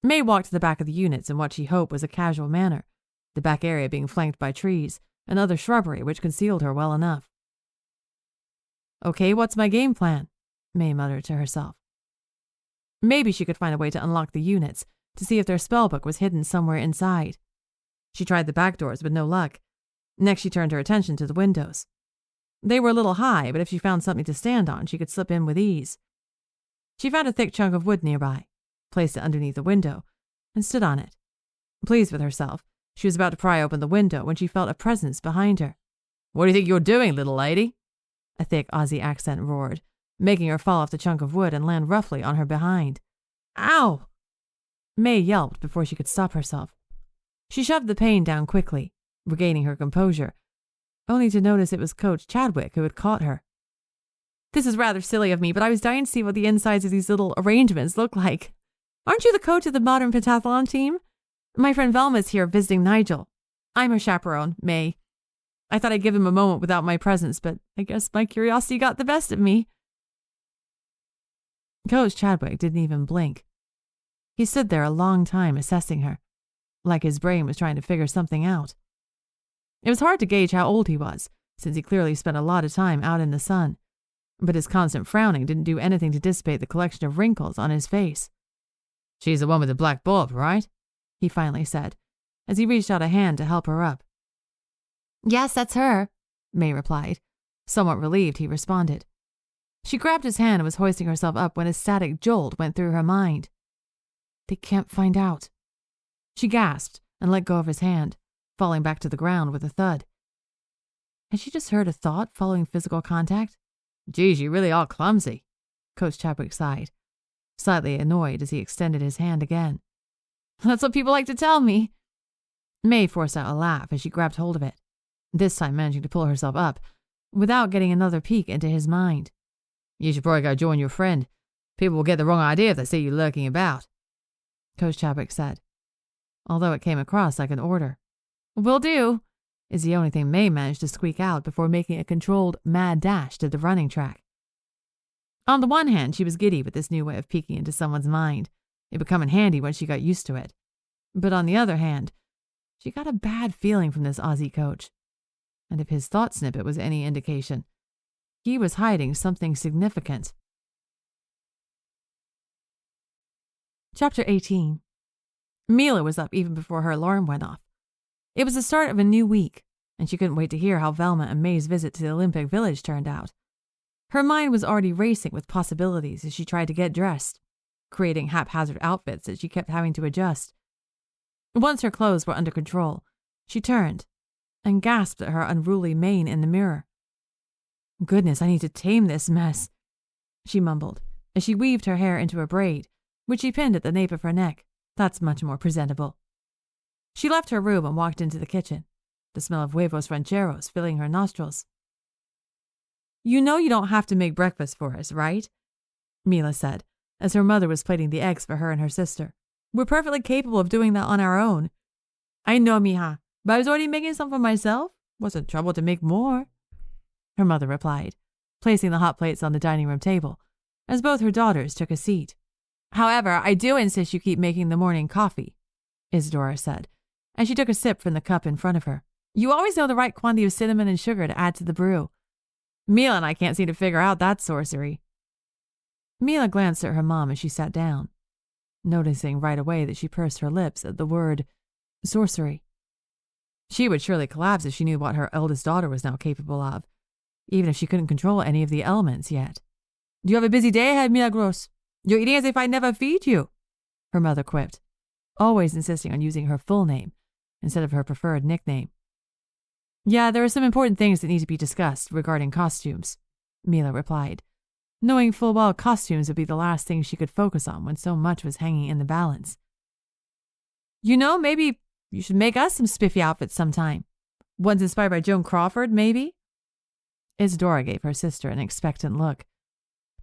May walked to the back of the units in what she hoped was a casual manner, the back area being flanked by trees and other shrubbery which concealed her well enough. Okay, what's my game plan? May muttered to herself. Maybe she could find a way to unlock the units to see if their spellbook was hidden somewhere inside. She tried the back doors, but no luck. Next, she turned her attention to the windows. They were a little high, but if she found something to stand on, she could slip in with ease. She found a thick chunk of wood nearby, placed it underneath the window, and stood on it. Pleased with herself, she was about to pry open the window when she felt a presence behind her. What do you think you're doing, little lady? A thick Aussie accent roared, making her fall off the chunk of wood and land roughly on her behind. Ow! May yelped before she could stop herself. She shoved the pain down quickly, regaining her composure, only to notice it was Coach Chadwick who had caught her. This is rather silly of me, but I was dying to see what the insides of these little arrangements look like. Aren't you the coach of the modern pentathlon team? My friend Velma is here visiting Nigel. I'm her chaperone, May. I thought I'd give him a moment without my presence, but I guess my curiosity got the best of me. Coach Chadwick didn't even blink. He stood there a long time assessing her, like his brain was trying to figure something out. It was hard to gauge how old he was, since he clearly spent a lot of time out in the sun, but his constant frowning didn't do anything to dissipate the collection of wrinkles on his face. She's the one with the black bulb, right? He finally said, as he reached out a hand to help her up. Yes, that's her, May replied. Somewhat relieved, he responded. She grabbed his hand and was hoisting herself up when a static jolt went through her mind. They can't find out. She gasped and let go of his hand, falling back to the ground with a thud. Had she just heard a thought following physical contact? Geez, you really are clumsy, Coach Chadwick sighed, slightly annoyed as he extended his hand again. That's what people like to tell me. May forced out a laugh as she grabbed hold of it, this time managing to pull herself up without getting another peek into his mind. You should probably go join your friend. People will get the wrong idea if they see you lurking about, Coach Chadwick said, although it came across like an order. Will do, is the only thing May managed to squeak out before making a controlled, mad dash to the running track. On the one hand, she was giddy with this new way of peeking into someone's mind. It would come in handy when she got used to it. But on the other hand, she got a bad feeling from this Aussie coach. And if his thought snippet was any indication, he was hiding something significant. Chapter 18. Mila was up even before her alarm went off. It was the start of a new week, and she couldn't wait to hear how Velma and May's visit to the Olympic Village turned out. Her mind was already racing with possibilities as she tried to get dressed, creating haphazard outfits that she kept having to adjust. Once her clothes were under control, she turned and gasped at her unruly mane in the mirror. Goodness, I need to tame this mess, she mumbled as she weaved her hair into a braid, which she pinned at the nape of her neck. That's much more presentable. She left her room and walked into the kitchen, the smell of huevos rancheros filling her nostrils. You know you don't have to make breakfast for us, right? Mila said, as her mother was plating the eggs for her and her sister. We're perfectly capable of doing that on our own. I know, mija, but I was already making some for myself. Wasn't trouble to make more, her mother replied, placing the hot plates on the dining room table, as both her daughters took a seat. However, I do insist you keep making the morning coffee, Isadora said, as she took a sip from the cup in front of her. You always know the right quantity of cinnamon and sugar to add to the brew. Mila and I can't seem to figure out that sorcery. Mila glanced at her mom as she sat down, noticing right away that she pursed her lips at the word sorcery. She would surely collapse if she knew what her eldest daughter was now capable of, even if she couldn't control any of the elements yet. Do you have a busy day ahead, Milagros? You're eating as if I never feed you, her mother quipped, always insisting on using her full name instead of her preferred nickname. Yeah, there are some important things that need to be discussed regarding costumes, Mila replied, knowing full well costumes would be the last thing she could focus on when so much was hanging in the balance. You know, maybe you should make us some spiffy outfits sometime. Ones inspired by Joan Crawford, maybe? Isadora gave her sister an expectant look.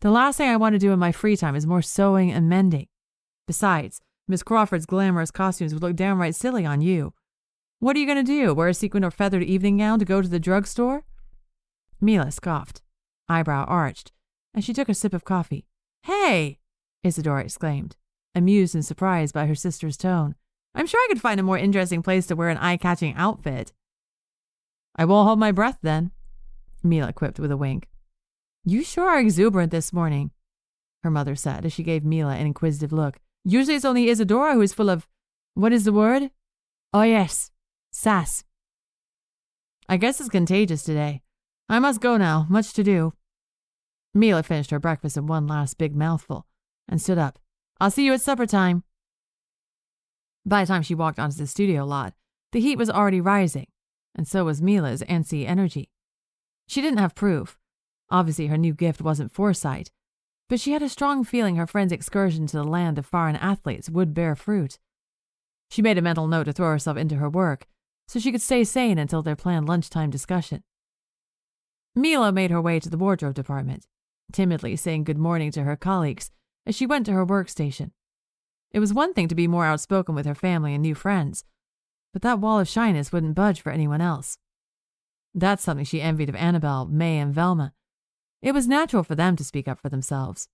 The last thing I want to do in my free time is more sewing and mending. Besides, Miss Crawford's glamorous costumes would look downright silly on you. What are you going to do, wear a sequin or feathered evening gown to go to the drugstore? Mila scoffed, eyebrow arched, as she took a sip of coffee. Hey! Isadora exclaimed, amused and surprised by her sister's tone. I'm sure I could find a more interesting place to wear an eye-catching outfit. I won't hold my breath then, Mila quipped with a wink. You sure are exuberant this morning, her mother said as she gave Mila an inquisitive look. Usually it's only Isadora who is full of, what is the word? Oh yes, sass. I guess it's contagious today. I must go now, much to do. Mila finished her breakfast in one last big mouthful and stood up. I'll see you at supper time. By the time she walked onto the studio lot, the heat was already rising, and so was Mila's antsy energy. She didn't have proof. Obviously, her new gift wasn't foresight, but she had a strong feeling her friend's excursion to the land of foreign athletes would bear fruit. She made a mental note to throw herself into her work so she could stay sane until their planned lunchtime discussion. Mila made her way to the wardrobe department, timidly saying good morning to her colleagues as she went to her workstation. It was one thing to be more outspoken with her family and new friends, but that wall of shyness wouldn't budge for anyone else. That's something she envied of Annabelle, May, and Velma. It was natural for them to speak up for themselves.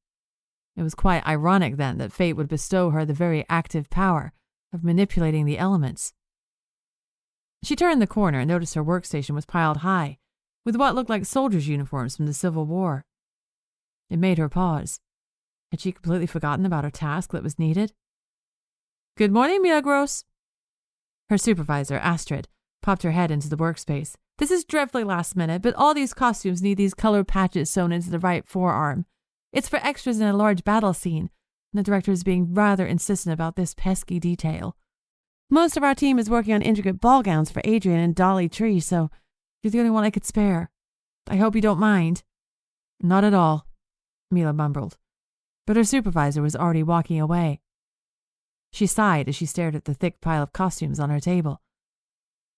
It was quite ironic, then, that fate would bestow her the very active power of manipulating the elements. She turned the corner and noticed her workstation was piled high with what looked like soldiers' uniforms from the Civil War. It made her pause. Had she completely forgotten about her task that was needed? "Good morning, Milagros." Her supervisor, Astrid, popped her head into the workspace. "This is dreadfully last minute, but all these costumes need these colored patches sewn into the right forearm. It's for extras in a large battle scene, and the director is being rather insistent about this pesky detail. Most of our team is working on intricate ball gowns for Adrian and Dolly Tree, so you're the only one I could spare. I hope you don't mind." "Not at all," Mila mumbled, but her supervisor was already walking away. She sighed as she stared at the thick pile of costumes on her table.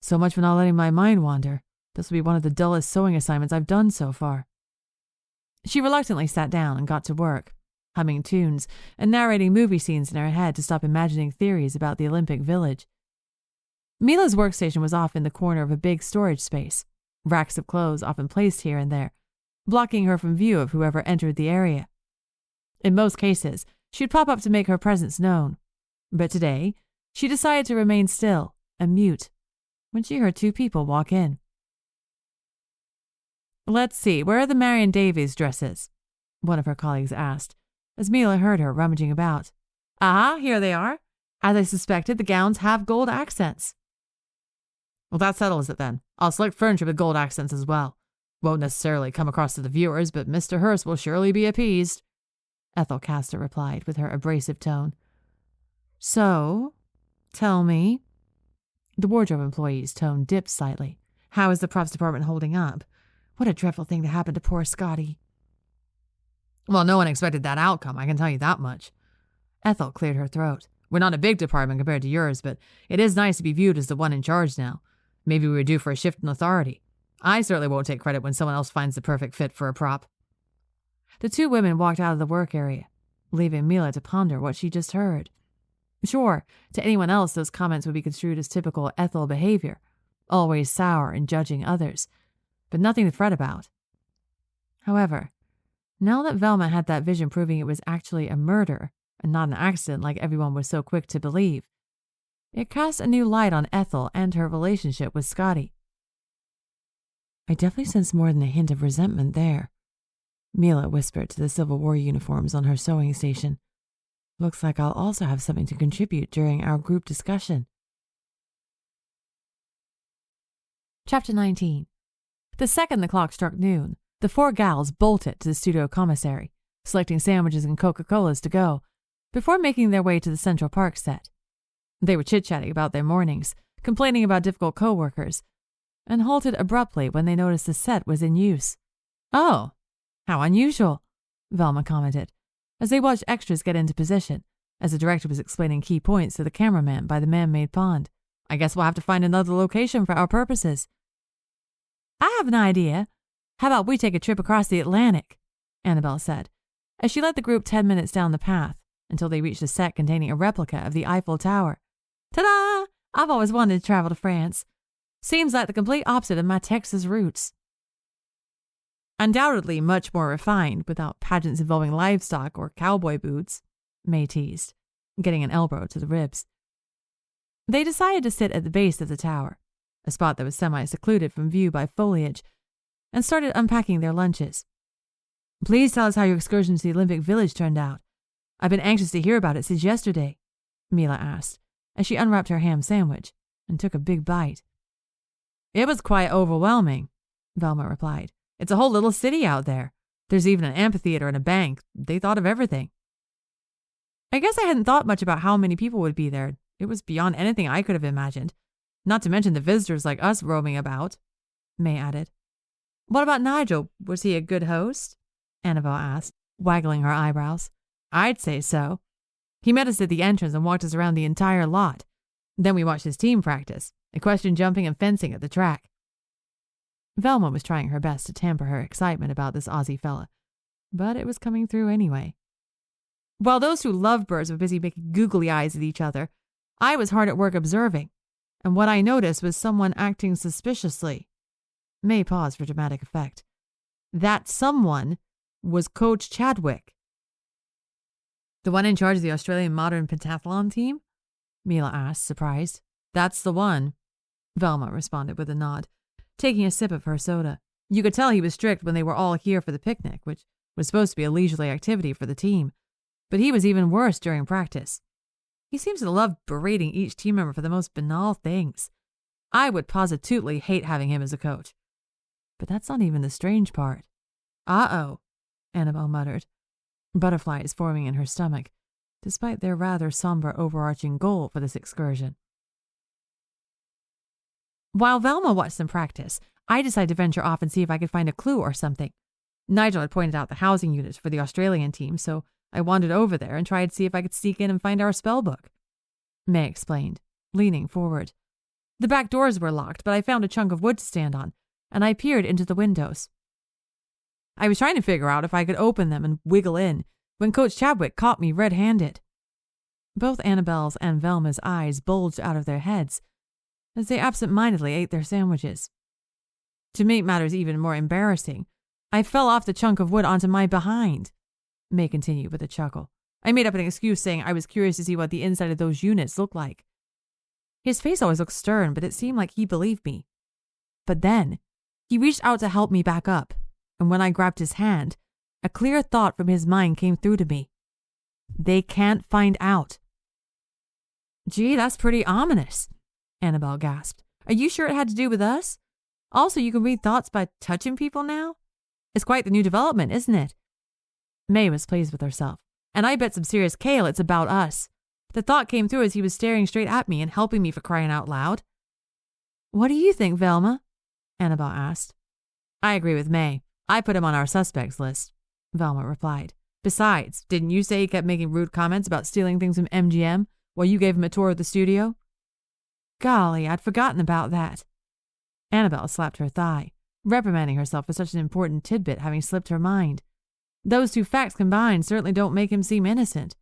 "So much for not letting my mind wander. This will be one of the dullest sewing assignments I've done so far." She reluctantly sat down and got to work, humming tunes and narrating movie scenes in her head to stop imagining theories about the Olympic Village. Mila's workstation was off in the corner of a big storage space, racks of clothes often placed here and there, blocking her from view of whoever entered the area. In most cases, she'd pop up to make her presence known, but today she decided to remain still and mute when she heard two people walk in. "Let's see, where are the Marion Davies dresses?" one of her colleagues asked, as Mila heard her rummaging about. "Ah, here they are. As I suspected, the gowns have gold accents." "Well, that settles it then. I'll select furniture with gold accents as well. Won't necessarily come across to the viewers, but Mr. Hurst will surely be appeased," Ethel Castor replied with her abrasive tone. "So, tell me." The wardrobe employee's tone dipped slightly. "How is the props department holding up? What a dreadful thing to happen to poor Scottie." "Well, no one expected that outcome, I can tell you that much." Ethel cleared her throat. "We're not a big department compared to yours, but it is nice to be viewed as the one in charge now. Maybe we were due for a shift in authority. I certainly won't take credit when someone else finds the perfect fit for a prop." The two women walked out of the work area, leaving Mila to ponder what she just heard. Sure, to anyone else those comments would be construed as typical Ethel behavior, always sour and judging others, but nothing to fret about. However, now that Velma had that vision proving it was actually a murder and not an accident like everyone was so quick to believe, it cast a new light on Ethel and her relationship with Scottie. "I definitely sense more than a hint of resentment there," Mila whispered to the Civil War uniforms on her sewing station. "Looks like I'll also have something to contribute during our group discussion." Chapter 19. The second the clock struck noon, the four gals bolted to the studio commissary, selecting sandwiches and Coca-Colas to go, before making their way to the Central Park set. They were chit-chatting about their mornings, complaining about difficult co-workers, and halted abruptly when they noticed the set was in use. "Oh, how unusual," Velma commented, as they watched extras get into position, as the director was explaining key points to the cameraman by the man-made pond. "I guess we'll have to find another location for our purposes." "I have an idea. How about we take a trip across the Atlantic?" Annabelle said, as she led the group 10 minutes down the path until they reached a set containing a replica of the Eiffel Tower. "Ta-da! I've always wanted to travel to France. Seems like the complete opposite of my Texas roots." "Undoubtedly much more refined, without pageants involving livestock or cowboy boots," May teased, getting an elbow to the ribs. They decided to sit at the base of the tower, a spot that was semi-secluded from view by foliage, and started unpacking their lunches. "Please tell us how your excursion to the Olympic Village turned out. I've been anxious to hear about it since yesterday," Mila asked, as she unwrapped her ham sandwich and took a big bite. "It was quite overwhelming," Velma replied. "It's a whole little city out there. There's even an amphitheater and a bank. They thought of everything." "I guess I hadn't thought much about how many people would be there. It was beyond anything I could have imagined. Not to mention the visitors like us roaming about," May added. "What about Nigel? Was he a good host?" Annabelle asked, waggling her eyebrows. "I'd say so. He met us at the entrance and walked us around the entire lot. Then we watched his team practice, equestrian jumping and fencing at the track." Velma was trying her best to tamper her excitement about this Aussie fella, but it was coming through anyway. "While those two lovebirds were busy making googly eyes at each other, I was hard at work observing, and what I noticed was someone acting suspiciously." May paused for dramatic effect. That someone was Coach Chadwick. The one in charge of the Australian modern pentathlon team? Mila asked, surprised. That's the one, Velma responded with a nod, taking a sip of her soda. You could tell he was strict when they were all here for the picnic, which was supposed to be a leisurely activity for the team. But he was even worse during practice. He seems to love berating each team member for the most banal things. I would positively hate having him as a coach. But that's not even the strange part. Uh-oh, Annabelle muttered, butterflies forming in her stomach, despite their rather somber overarching goal for this excursion. While Velma watched them practice, I decided to venture off and see if I could find a clue or something. Nigel had pointed out the housing units for the Australian team, so I wandered over there and tried to see if I could sneak in and find our spellbook. May explained, leaning forward. The back doors were locked, but I found a chunk of wood to stand on, and I peered into the windows. I was trying to figure out if I could open them and wiggle in when Coach Chadwick caught me red-handed. Both Annabelle's and Velma's eyes bulged out of their heads as they absent-mindedly ate their sandwiches. To make matters even more embarrassing, I fell off the chunk of wood onto my behind, May continued with a chuckle. I made up an excuse saying I was curious to see what the inside of those units looked like. His face always looked stern, but it seemed like he believed me. But then, he reached out to help me back up, and when I grabbed his hand, a clear thought from his mind came through to me. They can't find out. Gee, that's pretty ominous, Annabelle gasped. Are you sure it had to do with us? Also, you can read thoughts by touching people now? It's quite the new development, isn't it? May was pleased with herself. And I bet some serious kale it's about us. The thought came through as he was staring straight at me and helping me, for crying out loud. What do you think, Velma? Annabelle asked. I agree with May. I put him on our suspects list, Velma replied. Besides, didn't you say he kept making rude comments about stealing things from MGM while you gave him a tour of the studio? Golly, I'd forgotten about that. Annabelle slapped her thigh, reprimanding herself for such an important tidbit having slipped her mind. Those two facts combined certainly don't make him seem innocent.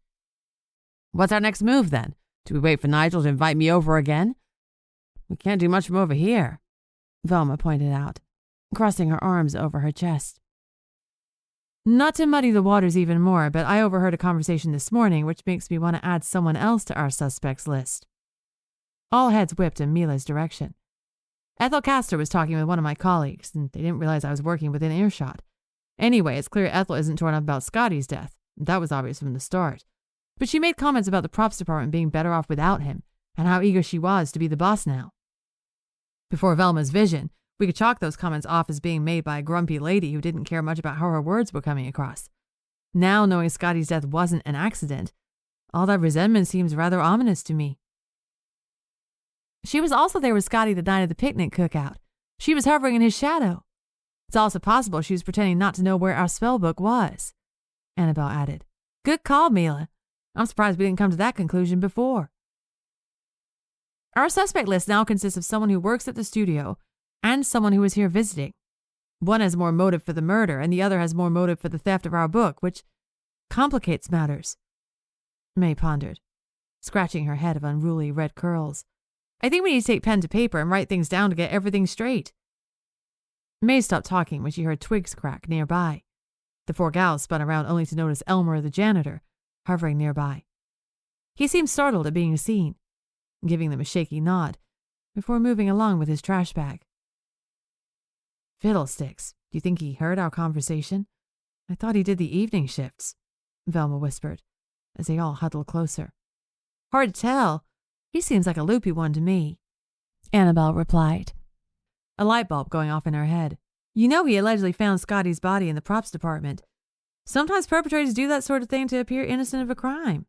What's our next move, then? Do we wait for Nigel to invite me over again? We can't do much from over here, Velma pointed out, crossing her arms over her chest. Not to muddy the waters even more, but I overheard a conversation this morning which makes me want to add someone else to our suspects list. All heads whipped in Mila's direction. Ethel Castor was talking with one of my colleagues, and they didn't realize I was working within earshot. Anyway, it's clear Ethel isn't torn up about Scottie's death. That was obvious from the start. But she made comments about the props department being better off without him, and how eager she was to be the boss now. Before Velma's vision, we could chalk those comments off as being made by a grumpy lady who didn't care much about how her words were coming across. Now, knowing Scottie's death wasn't an accident, all that resentment seems rather ominous to me. She was also there with Scottie the night of the picnic cookout. She was hovering in his shadow. It's also possible she was pretending not to know where our spellbook was, Annabelle added. Good call, Mila. I'm surprised we didn't come to that conclusion before. Our suspect list now consists of someone who works at the studio and someone who is here visiting. One has more motive for the murder, and the other has more motive for the theft of our book, which complicates matters. May pondered, scratching her head of unruly red curls. I think we need to take pen to paper and write things down to get everything straight. May stopped talking when she heard twigs crack nearby. The four gals spun around only to notice Elmer the janitor, hovering nearby. He seemed startled at being seen, giving them a shaky nod before moving along with his trash bag. Fiddlesticks, do you think he heard our conversation? I thought he did the evening shifts, Velma whispered, as they all huddled closer. Hard to tell. He seems like a loopy one to me, Annabelle replied, a light bulb going off in her head. You know he allegedly found Scottie's body in the props department. Sometimes perpetrators do that sort of thing to appear innocent of a crime.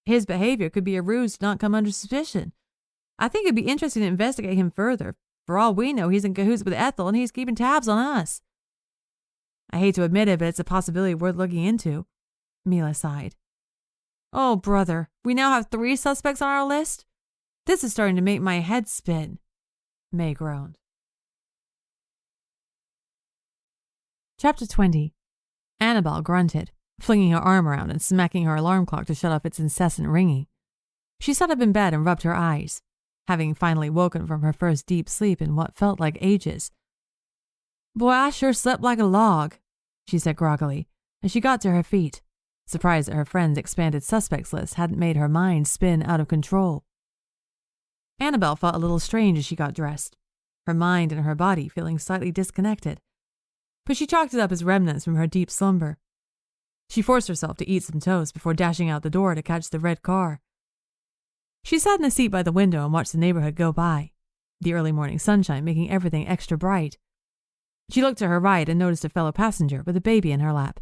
His behavior could be a ruse to not come under suspicion. I think it'd be interesting to investigate him further. For all we know, he's in cahoots with Ethel and he's keeping tabs on us. I hate to admit it, but it's a possibility worth looking into, Mila sighed. Oh, brother, we now have 3 suspects on our list? This is starting to make my head spin, May groaned. Chapter 20. Annabelle grunted, flinging her arm around and smacking her alarm clock to shut off its incessant ringing. She sat up in bed and rubbed her eyes, having finally woken from her first deep sleep in what felt like ages. Boy, I sure slept like a log, she said groggily, as she got to her feet, surprised that her friend's expanded suspects list hadn't made her mind spin out of control. Annabelle felt a little strange as she got dressed, her mind and her body feeling slightly disconnected, but she chalked it up as remnants from her deep slumber. She forced herself to eat some toast before dashing out the door to catch the red car. She sat in a seat by the window and watched the neighborhood go by, the early morning sunshine making everything extra bright. She looked to her right and noticed a fellow passenger with a baby in her lap,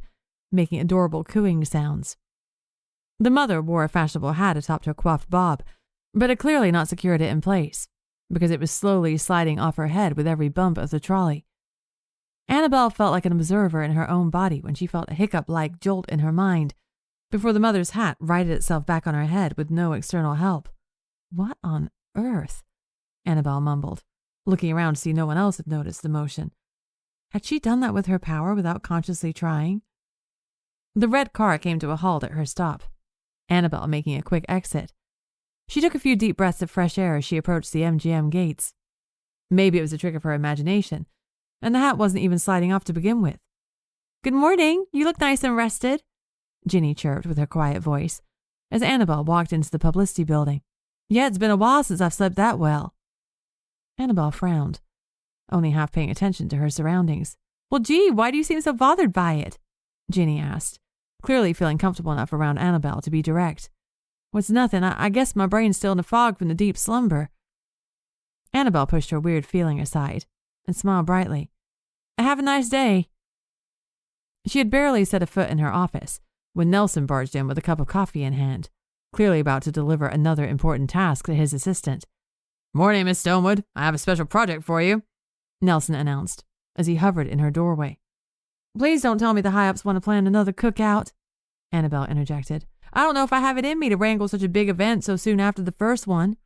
making adorable cooing sounds. The mother wore a fashionable hat atop her coiffed bob, but had clearly not secured it in place, because it was slowly sliding off her head with every bump of the trolley. Annabelle felt like an observer in her own body when she felt a hiccup-like jolt in her mind before the mother's hat righted itself back on her head with no external help. What on earth? Annabelle mumbled, looking around to see no one else had noticed the motion. Had she done that with her power without consciously trying? The red car came to a halt at her stop, Annabelle making a quick exit. She took a few deep breaths of fresh air as she approached the MGM gates. Maybe it was a trick of her imagination, and the hat wasn't even sliding off to begin with. Good morning, you look nice and rested, Ginny chirped with her quiet voice, as Annabelle walked into the publicity building. Yeah, it's been a while since I've slept that well. Annabelle frowned, only half paying attention to her surroundings. Well, gee, why do you seem so bothered by it? Ginny asked, clearly feeling comfortable enough around Annabelle to be direct. What's nothing, I guess my brain's still in a fog from the deep slumber. Annabelle pushed her weird feeling aside and smiled brightly. Have a nice day. She had barely set a foot in her office when Nelson barged in with a cup of coffee in hand, clearly about to deliver another important task to his assistant. Morning, Miss Stonewood. I have a special project for you, Nelson announced as he hovered in her doorway. Please don't tell me the high-ups want to plan another cookout, Annabelle interjected. I don't know if I have it in me to wrangle such a big event so soon after the first one.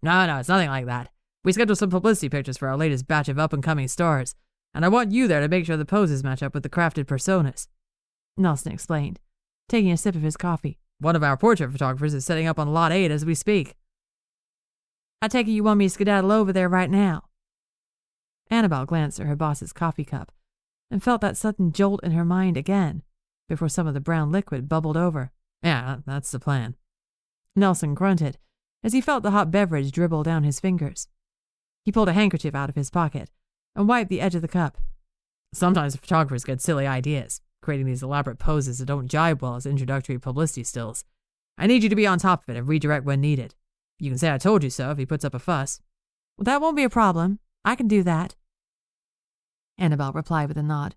No, it's nothing like that. We scheduled some publicity pictures for our latest batch of up-and-coming stars, and I want you there to make sure the poses match up with the crafted personas, Nelson explained, taking a sip of his coffee. One of our portrait photographers is setting up on Lot 8 as we speak. I take it you want me to skedaddle over there right now. Annabelle glanced at her boss's coffee cup and felt that sudden jolt in her mind again before some of the brown liquid bubbled over. Yeah, that's the plan. Nelson grunted as he felt the hot beverage dribble down his fingers. He pulled a handkerchief out of his pocket and wiped the edge of the cup. Sometimes photographers get silly ideas, creating these elaborate poses that don't jibe well as introductory publicity stills. I need you to be on top of it and redirect when needed. You can say I told you so if he puts up a fuss. Well, that won't be a problem. I can do that. Annabelle replied with a nod,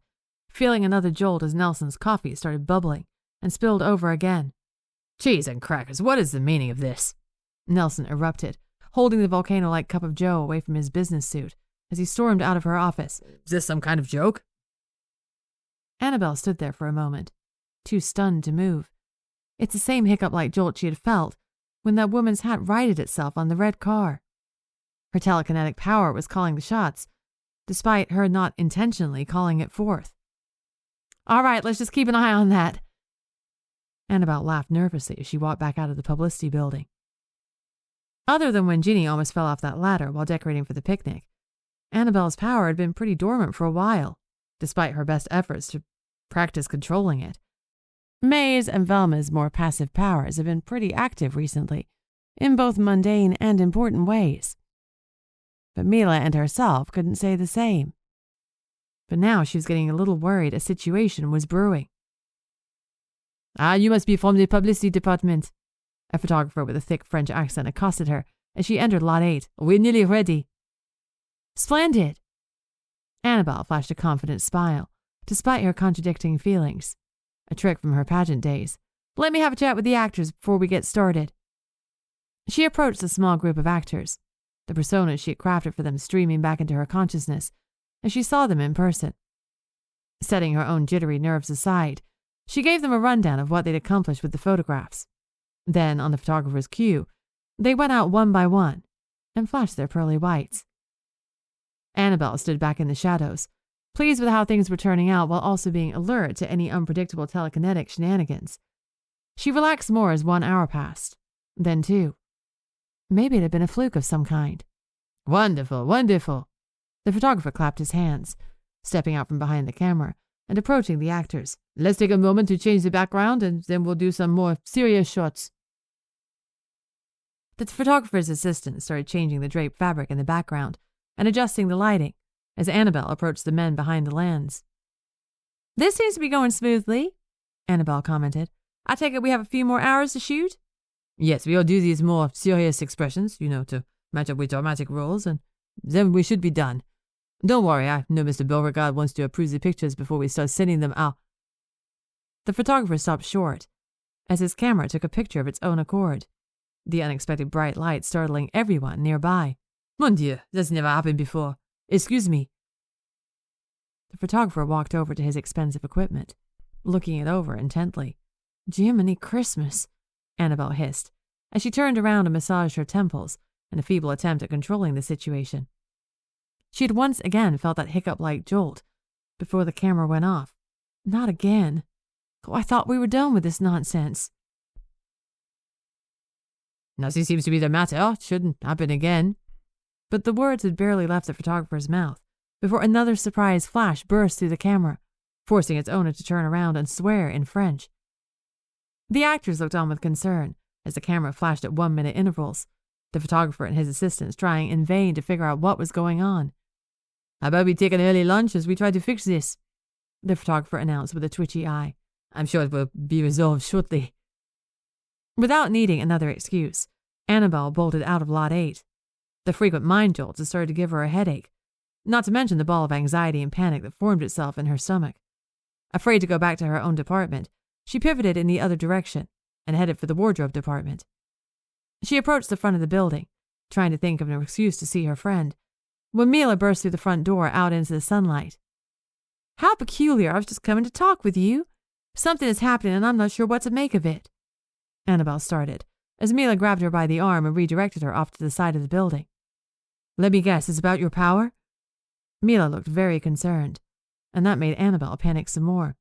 feeling another jolt as Nelson's coffee started bubbling and spilled over again. Cheese and crackers, what is the meaning of this? Nelson erupted, holding the volcano-like cup of joe away from his business suit as he stormed out of her office. Is this some kind of joke? Annabelle stood there for a moment, too stunned to move. It's the same hiccup-like jolt she had felt when that woman's hat righted itself on the red car. Her telekinetic power was calling the shots, despite her not intentionally calling it forth. All right, let's just keep an eye on that. Annabelle laughed nervously as she walked back out of the publicity building. Other than when Ginny almost fell off that ladder while decorating for the picnic, Annabelle's power had been pretty dormant for a while, despite her best efforts to practice controlling it. May's and Velma's more passive powers have been pretty active recently, in both mundane and important ways. But Mila and herself couldn't say the same. But now she was getting a little worried a situation was brewing. Ah, you must be from the publicity department. A photographer with a thick French accent accosted her as she entered Lot 8. We're nearly ready. Splendid. Annabelle flashed a confident smile, despite her contradicting feelings. A trick from her pageant days. Let me have a chat with the actors before we get started. She approached the small group of actors, the personas she had crafted for them streaming back into her consciousness as she saw them in person. Setting her own jittery nerves aside, she gave them a rundown of what they'd accomplished with the photographs. Then, on the photographer's cue, they went out one by one and flashed their pearly whites. Annabelle stood back in the shadows, pleased with how things were turning out while also being alert to any unpredictable telekinetic shenanigans. She relaxed more as 1 hour passed, then 2. Maybe it had been a fluke of some kind. Wonderful, wonderful. The photographer clapped his hands, stepping out from behind the camera and approaching the actors. "Let's take a moment to change the background and then we'll do some more serious shots." The photographer's assistant started changing the draped fabric in the background and adjusting the lighting as Annabelle approached the men behind the lens. "This seems to be going smoothly," Annabelle commented. "I take it we have a few more hours to shoot?" "Yes, we'll do these more serious expressions, to match up with dramatic roles, and then we should be done. Don't worry, I know Mr. Beauregard wants to approve the pictures before we start sending them out." The photographer stopped short as his camera took a picture of its own accord, the unexpected bright light startling everyone nearby. "Mon Dieu, that's never happened before. Excuse me." The photographer walked over to his expensive equipment, looking it over intently. "Jiminy Christmas," Annabelle hissed, as she turned around and massaged her temples in a feeble attempt at controlling the situation. She had once again felt that hiccup-like jolt before the camera went off. Not again. Oh, I thought we were done with this nonsense. "Nothing seems to be the matter. Shouldn't happen again." But the words had barely left the photographer's mouth before another surprise flash burst through the camera, forcing its owner to turn around and swear in French. The actors looked on with concern as the camera flashed at 1-minute intervals, the photographer and his assistants trying in vain to figure out what was going on. "How about we take an early lunch as we try to fix this?" the photographer announced with a twitchy eye. "I'm sure it will be resolved shortly." Without needing another excuse, Annabelle bolted out of Lot 8. The frequent mind jolts had started to give her a headache, not to mention the ball of anxiety and panic that formed itself in her stomach. Afraid to go back to her own department, she pivoted in the other direction and headed for the wardrobe department. She approached the front of the building, trying to think of an excuse to see her friend, when Mila burst through the front door out into the sunlight. "How peculiar. I was just coming to talk with you. Something is happening and I'm not sure what to make of it." Annabelle started, as Mila grabbed her by the arm and redirected her off to the side of the building. "Let me guess, it's about your power?" Mila looked very concerned, and that made Annabelle panic some more.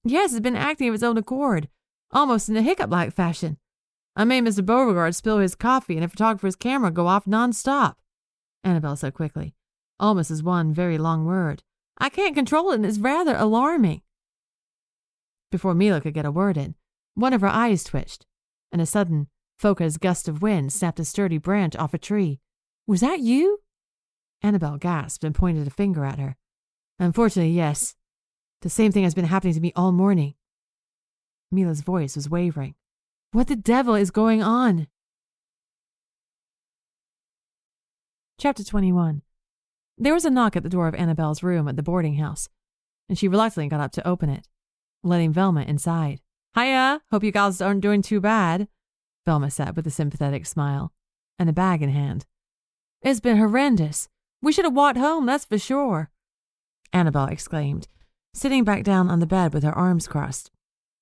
"Yes, it's been acting of its own accord, almost in a hiccup-like fashion. I made Mr. Beauregard spill his coffee and a photographer's camera go off non-stop," Annabelle said quickly, almost as one very long word. "I can't control it and it's rather alarming." Before Mila could get a word in, one of her eyes twitched, and a sudden, focused gust of wind snapped a sturdy branch off a tree. "Was that you?" Annabelle gasped and pointed a finger at her. "Unfortunately, yes. The same thing has been happening to me all morning." Mila's voice was wavering. "What the devil is going on?" Chapter 21. There was a knock at the door of Annabelle's room at the boarding house, and she reluctantly got up to open it, letting Velma inside. "Hiya, hope you gals aren't doing too bad," Velma said with a sympathetic smile, and a bag in hand. "It's been horrendous. We should have walked home, that's for sure," Annabelle exclaimed, sitting back down on the bed with her arms crossed,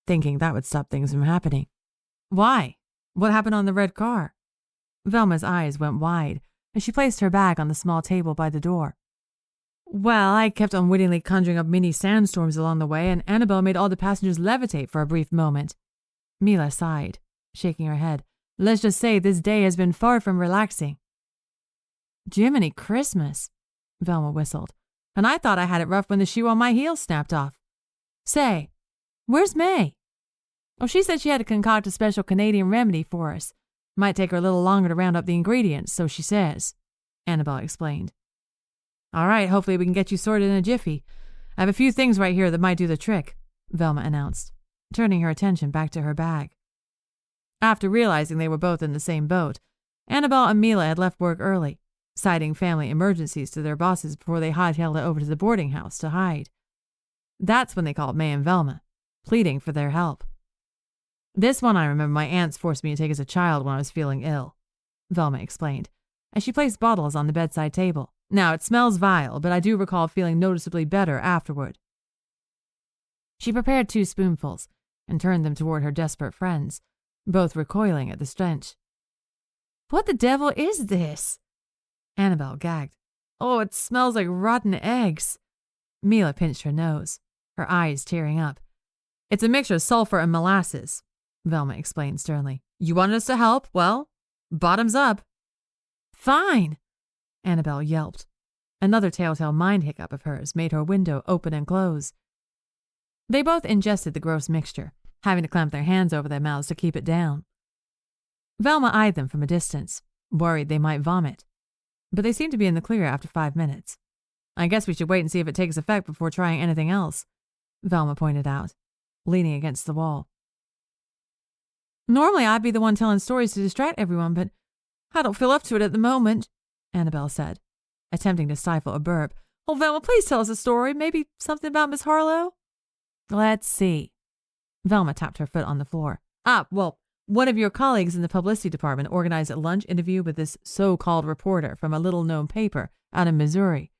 thinking that would stop things from happening. "Why? What happened on the red car?" Velma's eyes went wide as she placed her bag on the small table by the door. "Well, I kept unwittingly conjuring up mini sandstorms along the way, and Annabelle made all the passengers levitate for a brief moment." Mila sighed, shaking her head. "Let's just say this day has been far from relaxing." "Jiminy Christmas," Velma whistled. "And I thought I had it rough when the shoe on my heel snapped off. Say, where's May?" "Oh, she said she had to concoct a special Canadian remedy for us. Might take her a little longer to round up the ingredients, so she says," Annabelle explained. "All right, hopefully we can get you sorted in a jiffy. I have a few things right here that might do the trick," Velma announced, turning her attention back to her bag. After realizing they were both in the same boat, Annabelle and Mila had left work early, citing family emergencies to their bosses before they hightailed it over to the boarding house to hide. That's when they called May and Velma, pleading for their help. "This one I remember my aunts forced me to take as a child when I was feeling ill," Velma explained, as she placed bottles on the bedside table. "Now, it smells vile, but I do recall feeling noticeably better afterward." She prepared 2 spoonfuls and turned them toward her desperate friends, both recoiling at the stench. "What the devil is this?" Annabelle gagged. "Oh, it smells like rotten eggs." Mila pinched her nose, her eyes tearing up. "It's a mixture of sulfur and molasses," Velma explained sternly. "You wanted us to help? Well, bottoms up." "Fine," Annabelle yelped, Another telltale mind hiccup of hers made her window open and close. They both ingested the gross mixture, having to clamp their hands over their mouths to keep it down. Velma eyed them from a distance, worried they might vomit, but they seemed to be in the clear after 5 minutes. I guess we should wait and see if it takes effect before trying anything else, Velma pointed out, leaning against the wall. Normally I'd be the one telling stories to distract everyone, but I don't feel up to it at the moment, Annabelle said, attempting to stifle a burp. Oh, Velma, please tell us a story. Maybe something about Miss Harlow? Let's see. Velma tapped her foot on the floor. One of your colleagues in the publicity department organized a lunch interview with this so-called reporter from a little-known paper out in Missouri.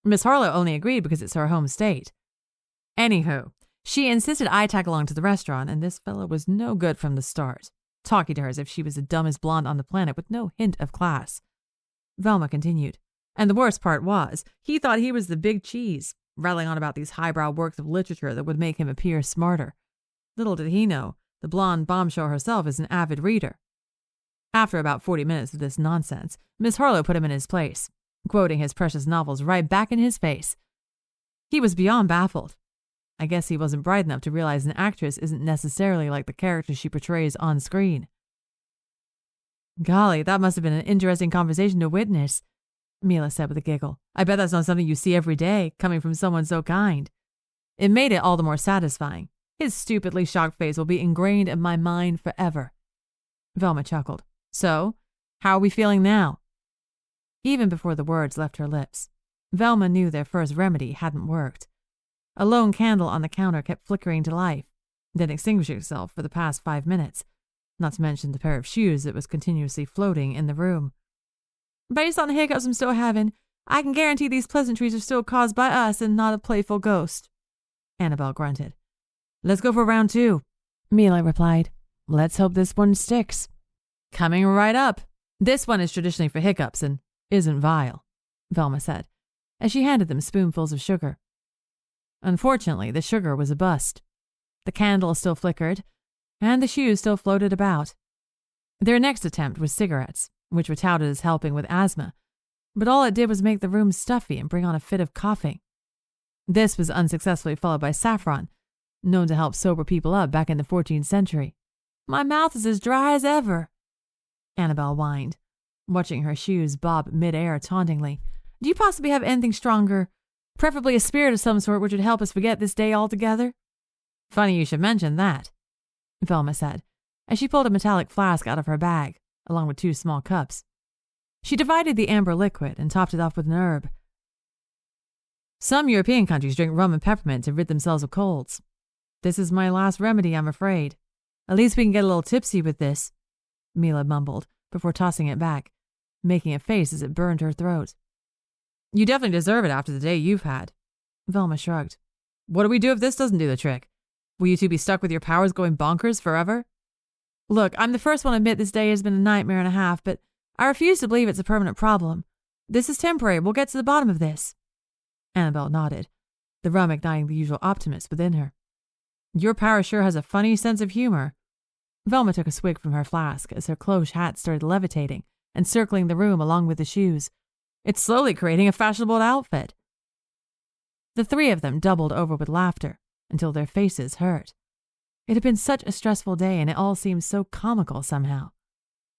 Miss Harlow only agreed because it's her home state. Anywho, she insisted I tag along to the restaurant, and this fellow was no good from the start, talking to her as if she was the dumbest blonde on the planet with no hint of class. Velma continued. And the worst part was, he thought he was the big cheese, rattling on about these highbrow works of literature that would make him appear smarter. Little did he know, the blonde bombshell herself is an avid reader. After about 40 minutes of this nonsense, Miss Harlow put him in his place, quoting his precious novels right back in his face. He was beyond baffled. I guess he wasn't bright enough to realize an actress isn't necessarily like the character she portrays on screen. Golly, that must have been an interesting conversation to witness, Mila said with a giggle. I bet that's not something you see every day, coming from someone so kind. It made it all the more satisfying. His stupidly shocked face will be ingrained in my mind forever. Velma chuckled. So, how are we feeling now? Even before the words left her lips, Velma knew their first remedy hadn't worked. A lone candle on the counter kept flickering to life, then extinguishing itself for the past 5 minutes, not to mention the pair of shoes that was continuously floating in the room. Based on the hiccups I'm still having, I can guarantee these pleasantries are still caused by us and not a playful ghost, Annabelle grunted. Let's go for round 2, Mila replied. Let's hope this one sticks. Coming right up. This one is traditionally for hiccups and isn't vile, Velma said, as she handed them spoonfuls of sugar. Unfortunately, the sugar was a bust. The candle still flickered, and the shoes still floated about. Their next attempt was cigarettes, which were touted as helping with asthma, but all it did was make the room stuffy and bring on a fit of coughing. This was unsuccessfully followed by saffron, known to help sober people up back in the 14th century. My mouth is as dry as ever, Annabelle whined, watching her shoes bob mid-air tauntingly. Do you possibly have anything stronger, preferably a spirit of some sort which would help us forget this day altogether? Funny you should mention that, Velma said, as she pulled a metallic flask out of her bag, along with 2 small cups. She divided the amber liquid and topped it off with an herb. Some European countries drink rum and peppermint to rid themselves of colds. This is my last remedy, I'm afraid. At least we can get a little tipsy with this, Mila mumbled, before tossing it back, making a face as it burned her throat. You definitely deserve it after the day you've had, Velma shrugged. What do we do if this doesn't do the trick? Will you two be stuck with your powers going bonkers forever? Look, I'm the first one to admit this day has been a nightmare and a half, but I refuse to believe it's a permanent problem. This is temporary. We'll get to the bottom of this. Annabelle nodded, the rum igniting the usual optimist within her. Your power sure has a funny sense of humor. Velma took a swig from her flask as her cloche hat started levitating and circling the room along with the shoes. It's slowly creating a fashionable outfit. The 3 of them doubled over with laughter until their faces hurt. It had been such a stressful day and it all seemed so comical somehow.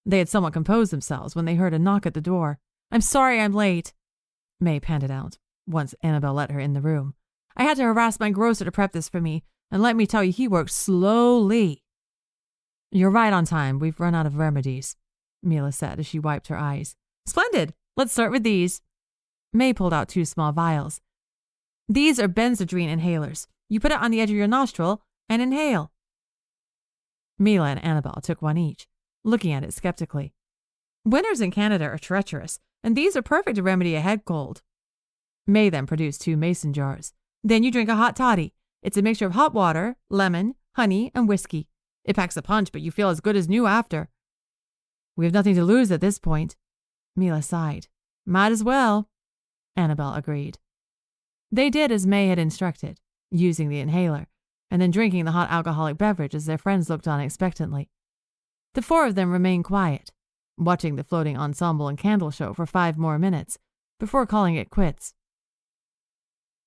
They had somewhat composed themselves when they heard a knock at the door. I'm sorry I'm late, May panted out, once Annabelle let her in the room. I had to harass my grocer to prep this for me, and let me tell you, he worked slowly. You're right on time. We've run out of remedies, Mila said as she wiped her eyes. Splendid. Let's start with these. May pulled out 2 small vials. These are Benzodrine inhalers. You put it on the edge of your nostril and inhale. Mila and Annabelle took one each, looking at it skeptically. Winters in Canada are treacherous, and these are perfect to remedy a head cold. May then produced 2 mason jars. Then you drink a hot toddy. It's a mixture of hot water, lemon, honey, and whiskey. It packs a punch, but you feel as good as new after. We have nothing to lose at this point. Mila sighed. Might as well, Annabelle agreed. They did as May had instructed, using the inhaler, and then drinking the hot alcoholic beverage as their friends looked on expectantly. The 4 of them remained quiet, watching the floating ensemble and candle show for 5 more minutes, before calling it quits.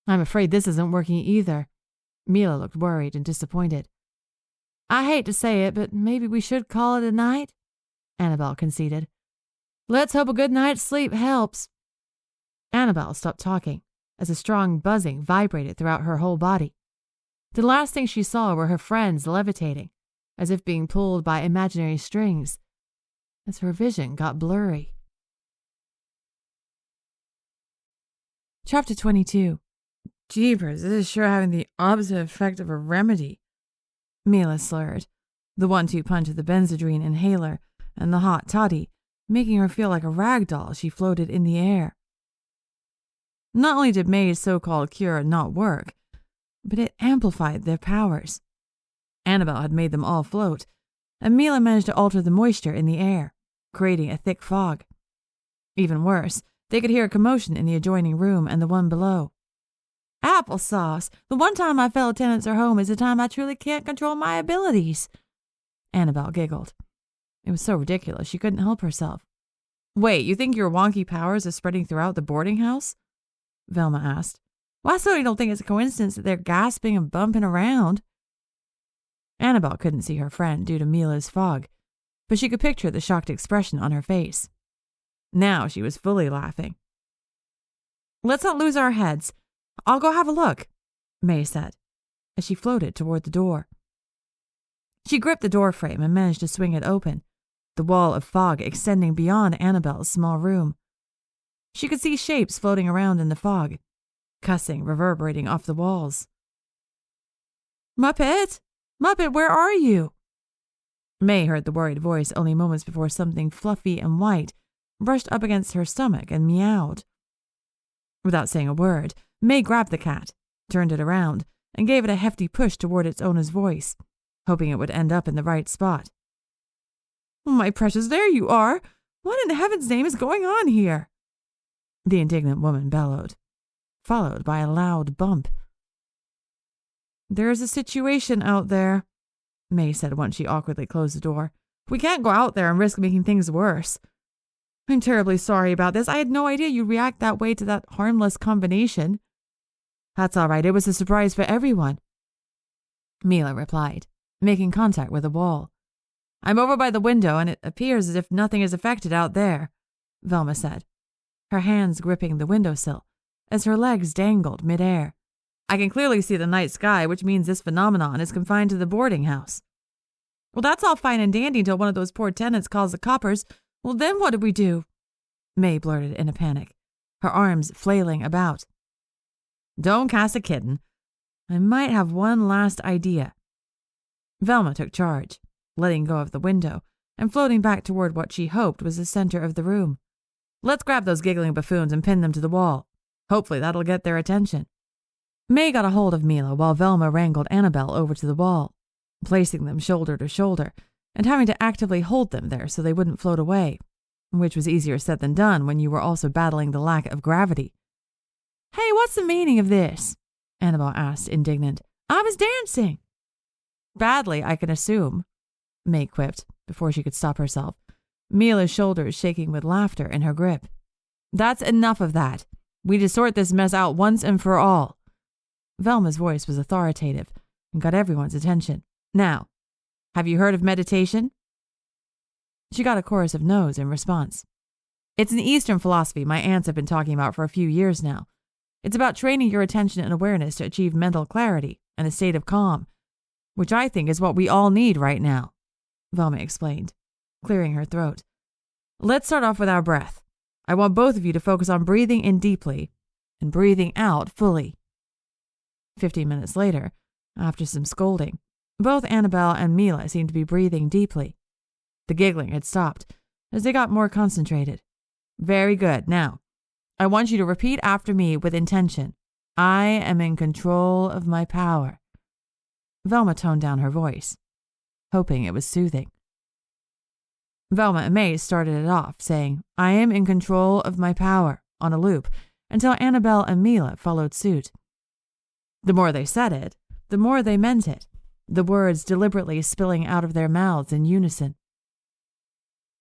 I'm afraid this isn't working either. Mila looked worried and disappointed. I hate to say it, but maybe we should call it a night, Annabelle conceded. Let's hope a good night's sleep helps. Annabelle stopped talking as a strong buzzing vibrated throughout her whole body. The last thing she saw were her friends levitating, as if being pulled by imaginary strings, as her vision got blurry. Chapter 22. Jeepers, this is sure having the opposite effect of a remedy. Mila slurred, the 1-2 punch of the Benzedrine inhaler and the hot toddy, making her feel like a rag doll as she floated in the air. Not only did May's so-called cure not work, but it amplified their powers. Annabelle had made them all float, and Mila managed to alter the moisture in the air, creating a thick fog. Even worse, they could hear a commotion in the adjoining room and the one below. Applesauce! The one time my fellow tenants are home is the time I truly can't control my abilities. Annabelle giggled. It was so ridiculous she couldn't help herself. Wait, you think your wonky powers are spreading throughout the boarding house? Velma asked. Well, I certainly don't think it's a coincidence that they're gasping and bumping around. Annabelle couldn't see her friend due to Mila's fog, but she could picture the shocked expression on her face. Now she was fully laughing. Let's not lose our heads. I'll go have a look, May said, as she floated toward the door. She gripped the door frame and managed to swing it open, the wall of fog extending beyond Annabelle's small room. She could see shapes floating around in the fog, cussing reverberating off the walls. Muppet! Muppet, where are you? May heard the worried voice only moments before something fluffy and white brushed up against her stomach and meowed. Without saying a word, May grabbed the cat, turned it around, and gave it a hefty push toward its owner's voice, hoping it would end up in the right spot. Oh, my precious, there you are! What in heaven's name is going on here? The indignant woman bellowed, followed by a loud bump. There's a situation out there, May said once she awkwardly closed the door. We can't go out there and risk making things worse. I'm terribly sorry about this. I had no idea you'd react that way to that harmless combination. That's all right. It was a surprise for everyone, Mila replied, making contact with the wall. I'm over by the window, and it appears as if nothing is affected out there, Velma said, her hands gripping the windowsill as her legs dangled midair. I can clearly see the night sky, which means this phenomenon is confined to the boarding house. Well, that's all fine and dandy until one of those poor tenants calls the coppers. Well, then what do we do? May blurted in a panic, her arms flailing about. Don't cast a kitten. I might have one last idea. Velma took charge, letting go of the window and floating back toward what she hoped was the center of the room. Let's grab those giggling buffoons and pin them to the wall. Hopefully that'll get their attention. May got a hold of Mila while Velma wrangled Annabelle over to the wall, placing them shoulder to shoulder and having to actively hold them there so they wouldn't float away, which was easier said than done when you were also battling the lack of gravity. Hey, what's the meaning of this? Annabelle asked, indignant. I was dancing. Badly, I can assume, May quipped before she could stop herself, Mila's shoulders shaking with laughter in her grip. That's enough of that. We need to sort this mess out once and for all. Velma's voice was authoritative and got everyone's attention. Now, have you heard of meditation? She got a chorus of no's in response. It's an Eastern philosophy my aunts have been talking about for a few years now. It's about training your attention and awareness to achieve mental clarity and a state of calm, which I think is what we all need right now, Velma explained, clearing her throat. Let's start off with our breath. I want both of you to focus on breathing in deeply and breathing out fully. 15 minutes later, after some scolding, both Annabelle and Mila seemed to be breathing deeply. The giggling had stopped as they got more concentrated. Very good. Now, I want you to repeat after me with intention. I am in control of my power. Velma toned down her voice, hoping it was soothing. Velma and May started it off, saying, I am in control of my power, on a loop, until Annabelle and Mila followed suit. The more they said it, the more they meant it, the words deliberately spilling out of their mouths in unison.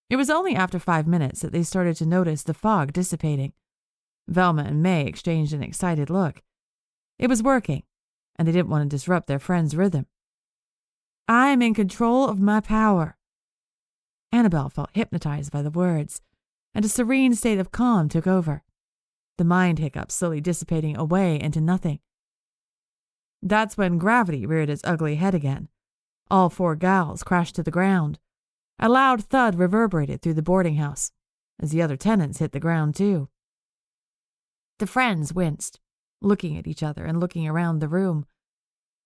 It was only after 5 minutes that they started to notice the fog dissipating. Velma and May exchanged an excited look. It was working, and they didn't want to disrupt their friend's rhythm. I am in control of my power. Annabelle felt hypnotized by the words, and a serene state of calm took over, the mind hiccup slowly dissipating away into nothing. That's when gravity reared its ugly head again. All 4 gals crashed to the ground. A loud thud reverberated through the boarding house, as the other tenants hit the ground too. The friends winced, looking at each other and looking around the room.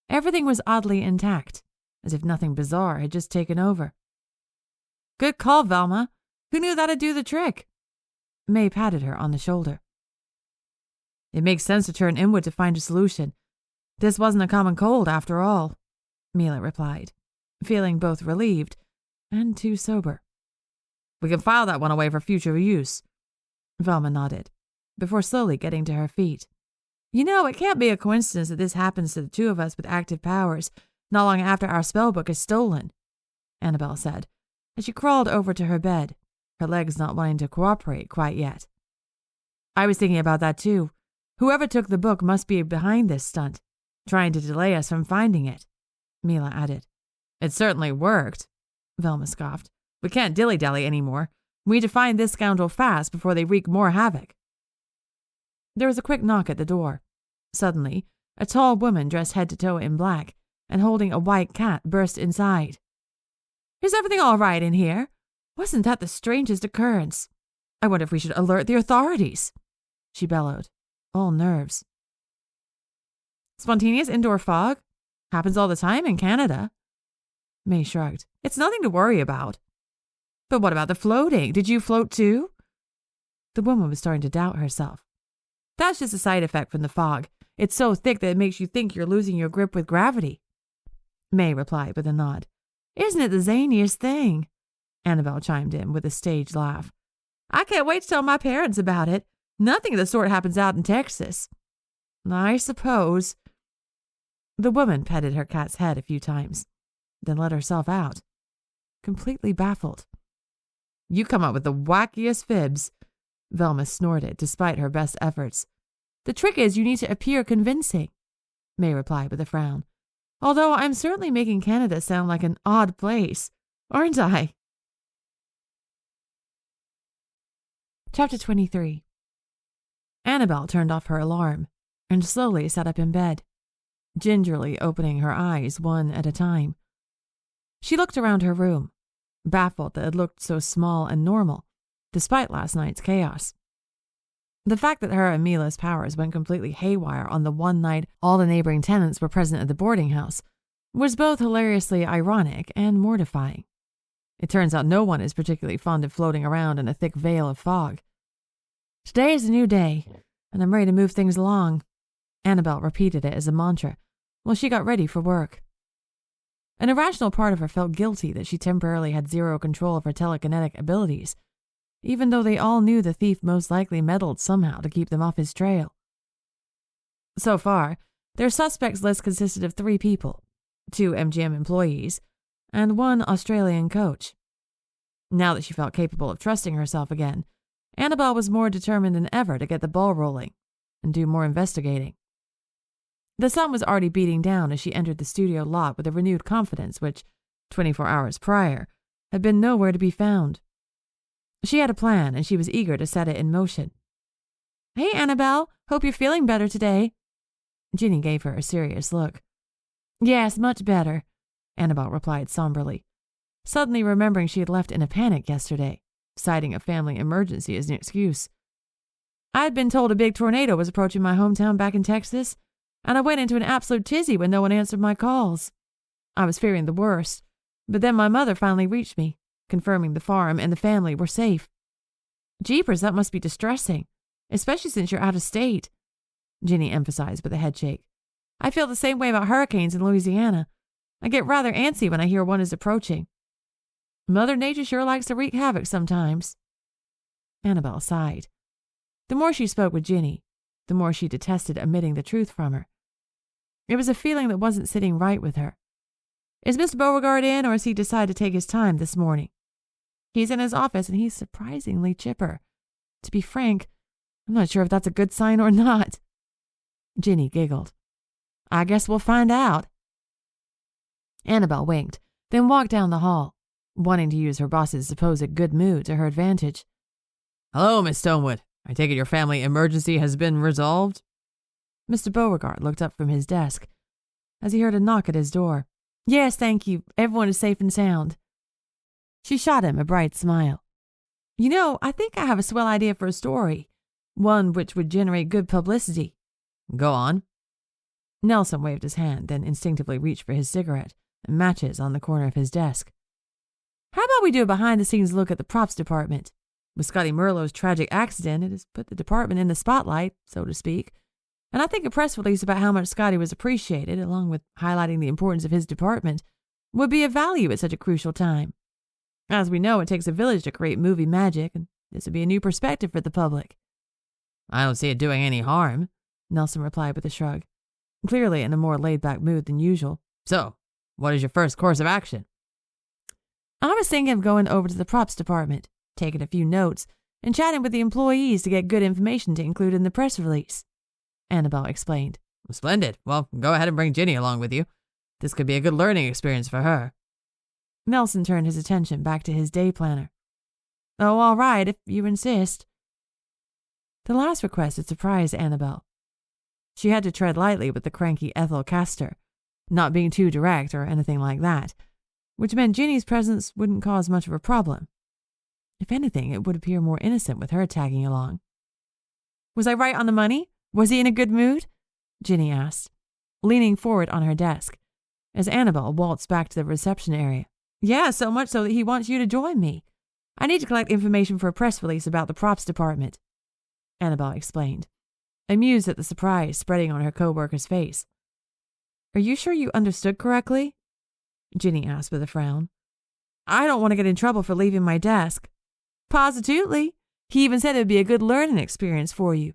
Everything was oddly intact, as if nothing bizarre had just taken over. Good call, Velma. Who knew that'd do the trick? May patted her on the shoulder. It makes sense to turn inward to find a solution. This wasn't a common cold, after all, Mila replied, feeling both relieved and too sober. We can file that one away for future use. Velma nodded, before slowly getting to her feet. You know, it can't be a coincidence that this happens to the 2 of us with active powers, not long after our spellbook is stolen, Annabelle said, as she crawled over to her bed, her legs not wanting to cooperate quite yet. I was thinking about that too. Whoever took the book must be behind this stunt, trying to delay us from finding it, Mila added. It certainly worked, Velma scoffed. We can't dilly-dally anymore. We need to find this scoundrel fast before they wreak more havoc. There was a quick knock at the door. Suddenly, a tall woman dressed head to toe in black and holding a white cat burst inside. Is everything all right in here? Wasn't that the strangest occurrence? I wonder if we should alert the authorities, she bellowed, all nerves. Spontaneous indoor fog? Happens all the time in Canada. May shrugged. It's nothing to worry about. But what about the floating? Did you float too? The woman was starting to doubt herself. That's just a side effect from the fog. It's so thick that it makes you think you're losing your grip with gravity. May replied with a nod. Isn't it the zaniest thing? Annabelle chimed in with a staged laugh. I can't wait to tell my parents about it. Nothing of the sort happens out in Texas. I suppose. The woman petted her cat's head a few times, then let herself out, completely baffled. You come up with the wackiest fibs, Velma snorted despite her best efforts. The trick is you need to appear convincing, May replied with a frown. Although I'm certainly making Canada sound like an odd place, aren't I? Chapter 23. Annabelle turned off her alarm and slowly sat up in bed, gingerly opening her eyes one at a time. She looked around her room, baffled that it looked so small and normal, despite last night's chaos. The fact that her and Mila's powers went completely haywire on the one night all the neighboring tenants were present at the boarding house was both hilariously ironic and mortifying. It turns out no one is particularly fond of floating around in a thick veil of fog. Today is a new day, and I'm ready to move things along. Annabelle repeated it as a mantra while she got ready for work. An irrational part of her felt guilty that she temporarily had zero control of her telekinetic abilities, even though they all knew the thief most likely meddled somehow to keep them off his trail. So far, their suspects list consisted of 3 people, 2 MGM employees, and 1 Australian coach. Now that she felt capable of trusting herself again, Annabelle was more determined than ever to get the ball rolling and do more investigating. The sun was already beating down as she entered the studio lot with a renewed confidence which, 24 hours prior, had been nowhere to be found. She had a plan, and she was eager to set it in motion. Hey, Annabelle, hope you're feeling better today. Ginny gave her a serious look. Yes, much better, Annabelle replied somberly, suddenly remembering she had left in a panic yesterday, citing a family emergency as an excuse. I had been told a big tornado was approaching my hometown back in Texas, and I went into an absolute tizzy when no one answered my calls. I was fearing the worst, but then my mother finally reached me, confirming the farm and the family were safe. Jeepers, that must be distressing, especially since you're out of state, Ginny emphasized with a headshake. I feel the same way about hurricanes in Louisiana. I get rather antsy when I hear one is approaching. Mother Nature sure likes to wreak havoc sometimes. Annabelle sighed. The more she spoke with Ginny, the more she detested admitting the truth from her. It was a feeling that wasn't sitting right with her. Is Mr. Beauregard in, or has he decided to take his time this morning? He's in his office, and he's surprisingly chipper. To be frank, I'm not sure if that's a good sign or not. Ginny giggled. I guess we'll find out. Annabelle winked, then walked down the hall, wanting to use her boss's supposed good mood to her advantage. Hello, Miss Stonewood. I take it your family emergency has been resolved? Mr. Beauregard looked up from his desk as he heard a knock at his door. Yes, thank you. Everyone is safe and sound. She shot him a bright smile. You know, I think I have a swell idea for a story, one which would generate good publicity. Go on. Nelson waved his hand, then instinctively reached for his cigarette and matches on the corner of his desk. How about we do a behind-the-scenes look at the props department? With Scottie Merlot's tragic accident, it has put the department in the spotlight, so to speak, and I think a press release about how much Scottie was appreciated, along with highlighting the importance of his department, would be of value at such a crucial time. As we know, it takes a village to create movie magic, and this would be a new perspective for the public. I don't see it doing any harm, Nelson replied with a shrug, clearly in a more laid-back mood than usual. So, what is your first course of action? I was thinking of going over to the props department, taking a few notes, and chatting with the employees to get good information to include in the press release. Annabelle explained. Splendid. Well, go ahead and bring Ginny along with you. This could be a good learning experience for her. Nelson turned his attention back to his day planner. Oh, all right, if you insist. The last request had surprised Annabelle. She had to tread lightly with the cranky Ethel Castor, not being too direct or anything like that, which meant Ginny's presence wouldn't cause much of a problem. If anything, it would appear more innocent with her tagging along. Was I right on the money? Was he in a good mood? Ginny asked, leaning forward on her desk, as Annabelle waltzed back to the reception area. Yeah, so much so that he wants you to join me. I need to collect information for a press release about the props department, Annabelle explained, amused at the surprise spreading on her co-worker's face. Are you sure you understood correctly? Ginny asked with a frown. I don't want to get in trouble for leaving my desk. Positively. He even said it would be a good learning experience for you,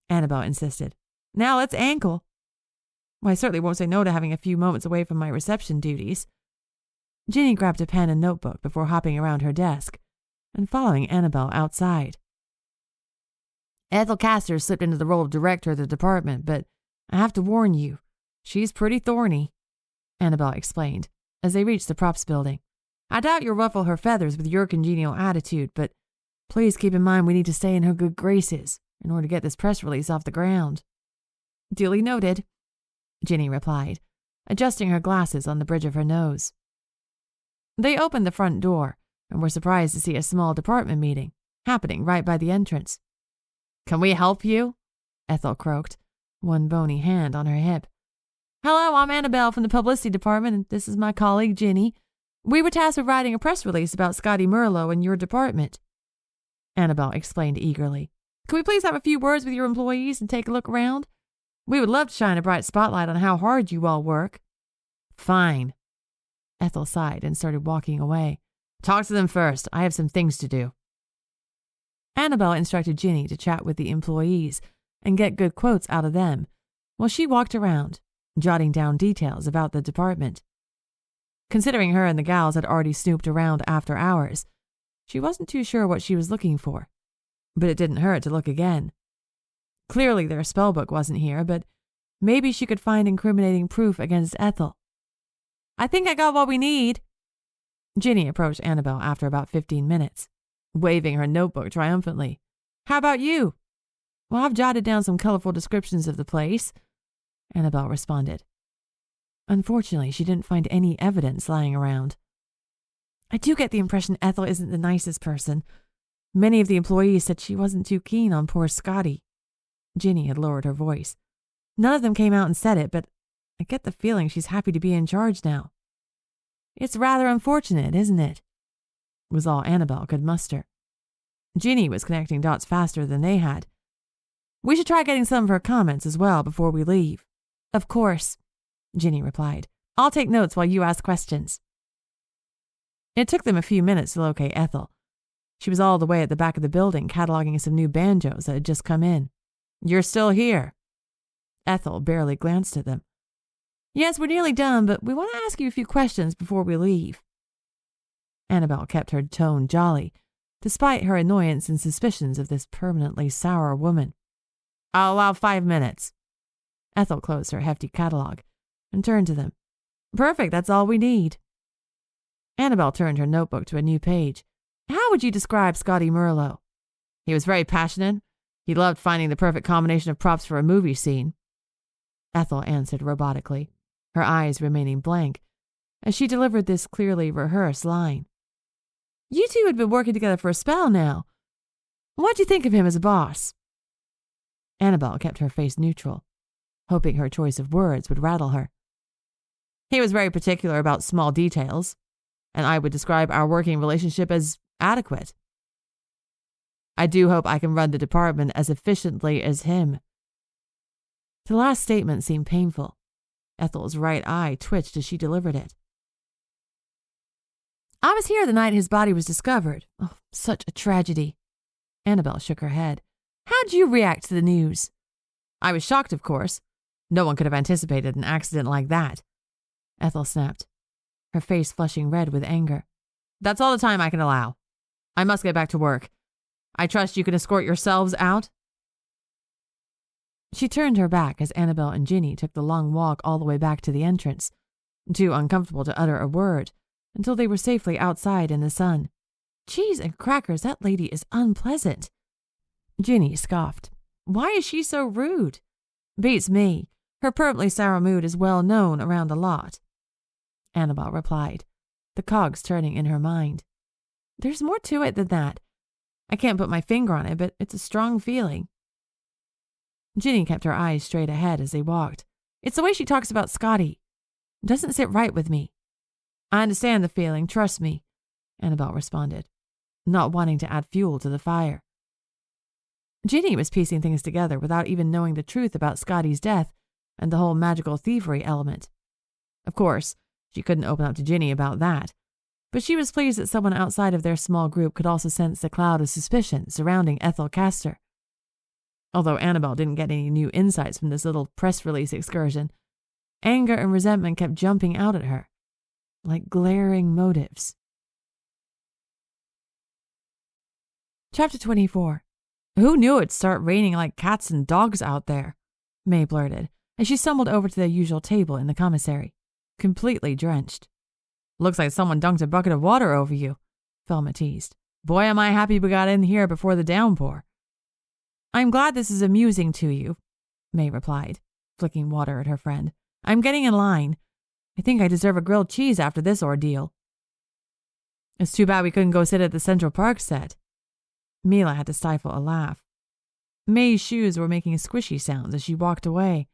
Annabelle insisted. Now let's ankle. Well, I certainly won't say no to having a few moments away from my reception duties. Ginny grabbed a pen and notebook before hopping around her desk and following Annabelle outside. Ethel Castor slipped into the role of director of the department, but I have to warn you, she's pretty thorny, Annabelle explained as they reached the props building. I doubt you'll ruffle her feathers with your congenial attitude, but please keep in mind we need to stay in her good graces in order to get this press release off the ground. Duly noted, Ginny replied, adjusting her glasses on the bridge of her nose. They opened the front door and were surprised to see a small department meeting happening right by the entrance. Can we help you? Ethel croaked, one bony hand on her hip. Hello, I'm Annabelle from the publicity department, and this is my colleague Ginny. We were tasked with writing a press release about Scottie Merlot in your department, Annabelle explained eagerly. Can we please have a few words with your employees and take a look around? We would love to shine a bright spotlight on how hard you all work. Fine. Ethel sighed and started walking away. Talk to them first. I have some things to do. Annabelle instructed Ginny to chat with the employees and get good quotes out of them, while she walked around, jotting down details about the department. Considering her and the gals had already snooped around after hours, she wasn't too sure what she was looking for, but it didn't hurt to look again. Clearly their spellbook wasn't here, but maybe she could find incriminating proof against Ethel. I think I got what we need. Ginny approached Annabelle after about 15 minutes, waving her notebook triumphantly. How about you? Well, I've jotted down some colorful descriptions of the place, Annabelle responded. Unfortunately, she didn't find any evidence lying around. I do get the impression Ethel isn't the nicest person. Many of the employees said she wasn't too keen on poor Scottie. Ginny had lowered her voice. None of them came out and said it, but I get the feeling she's happy to be in charge now. It's rather unfortunate, isn't it? Was all Annabelle could muster. Ginny was connecting dots faster than they had. We should try getting some of her comments as well before we leave. Of course, Ginny replied. I'll take notes while you ask questions. It took them a few minutes to locate Ethel. She was all the way at the back of the building cataloging some new banjos that had just come in. You're still here. Ethel barely glanced at them. Yes, we're nearly done, but we want to ask you a few questions before we leave. Annabelle kept her tone jolly, despite her annoyance and suspicions of this permanently sour woman. I'll allow 5 minutes. Ethel closed her hefty catalog and turned to them. Perfect, that's all we need. Annabelle turned her notebook to a new page. How would you describe Scottie Merlot? He was very passionate. He loved finding the perfect combination of props for a movie scene. Ethel answered robotically, her eyes remaining blank, as she delivered this clearly rehearsed line. You two had been working together for a spell now. What'd you think of him as a boss? Annabelle kept her face neutral, hoping her choice of words would rattle her. He was very particular about small details, and I would describe our working relationship as adequate. I do hope I can run the department as efficiently as him. The last statement seemed painful. Ethel's right eye twitched as she delivered it. I was here the night his body was discovered. Oh, such a tragedy. Annabelle shook her head. How'd you react to the news? I was shocked, of course. No one could have anticipated an accident like that. Ethel snapped, her face flushing red with anger. That's all the time I can allow. I must get back to work. I trust you can escort yourselves out? She turned her back as Annabelle and Ginny took the long walk all the way back to the entrance, too uncomfortable to utter a word, until they were safely outside in the sun. Cheese and crackers, that lady is unpleasant. Ginny scoffed. Why is she so rude? Beats me. Her permanently sour mood is well known around the lot. Annabelle replied, the cogs turning in her mind. There's more to it than that. I can't put my finger on it, but it's a strong feeling. Ginny kept her eyes straight ahead as they walked. It's the way she talks about Scottie. It doesn't sit right with me. I understand the feeling, trust me, Annabelle responded, not wanting to add fuel to the fire. Ginny was piecing things together without even knowing the truth about Scottie's death and the whole magical thievery element. Of course, she couldn't open up to Ginny about that, but she was pleased that someone outside of their small group could also sense the cloud of suspicion surrounding Ethel Castor. Although Annabelle didn't get any new insights from this little press release excursion, anger and resentment kept jumping out at her, like glaring motives. Chapter 24. Who knew it'd start raining like cats and dogs out there? May blurted, as she stumbled over to their usual table in the commissary, completely drenched. Looks like someone dunked a bucket of water over you, Velma teased. Boy, am I happy we got in here before the downpour. I'm glad this is amusing to you, May replied, flicking water at her friend. I'm getting in line. I think I deserve a grilled cheese after this ordeal. It's too bad we couldn't go sit at the Central Park set. Mila had to stifle a laugh. May's shoes were making squishy sounds as she walked away.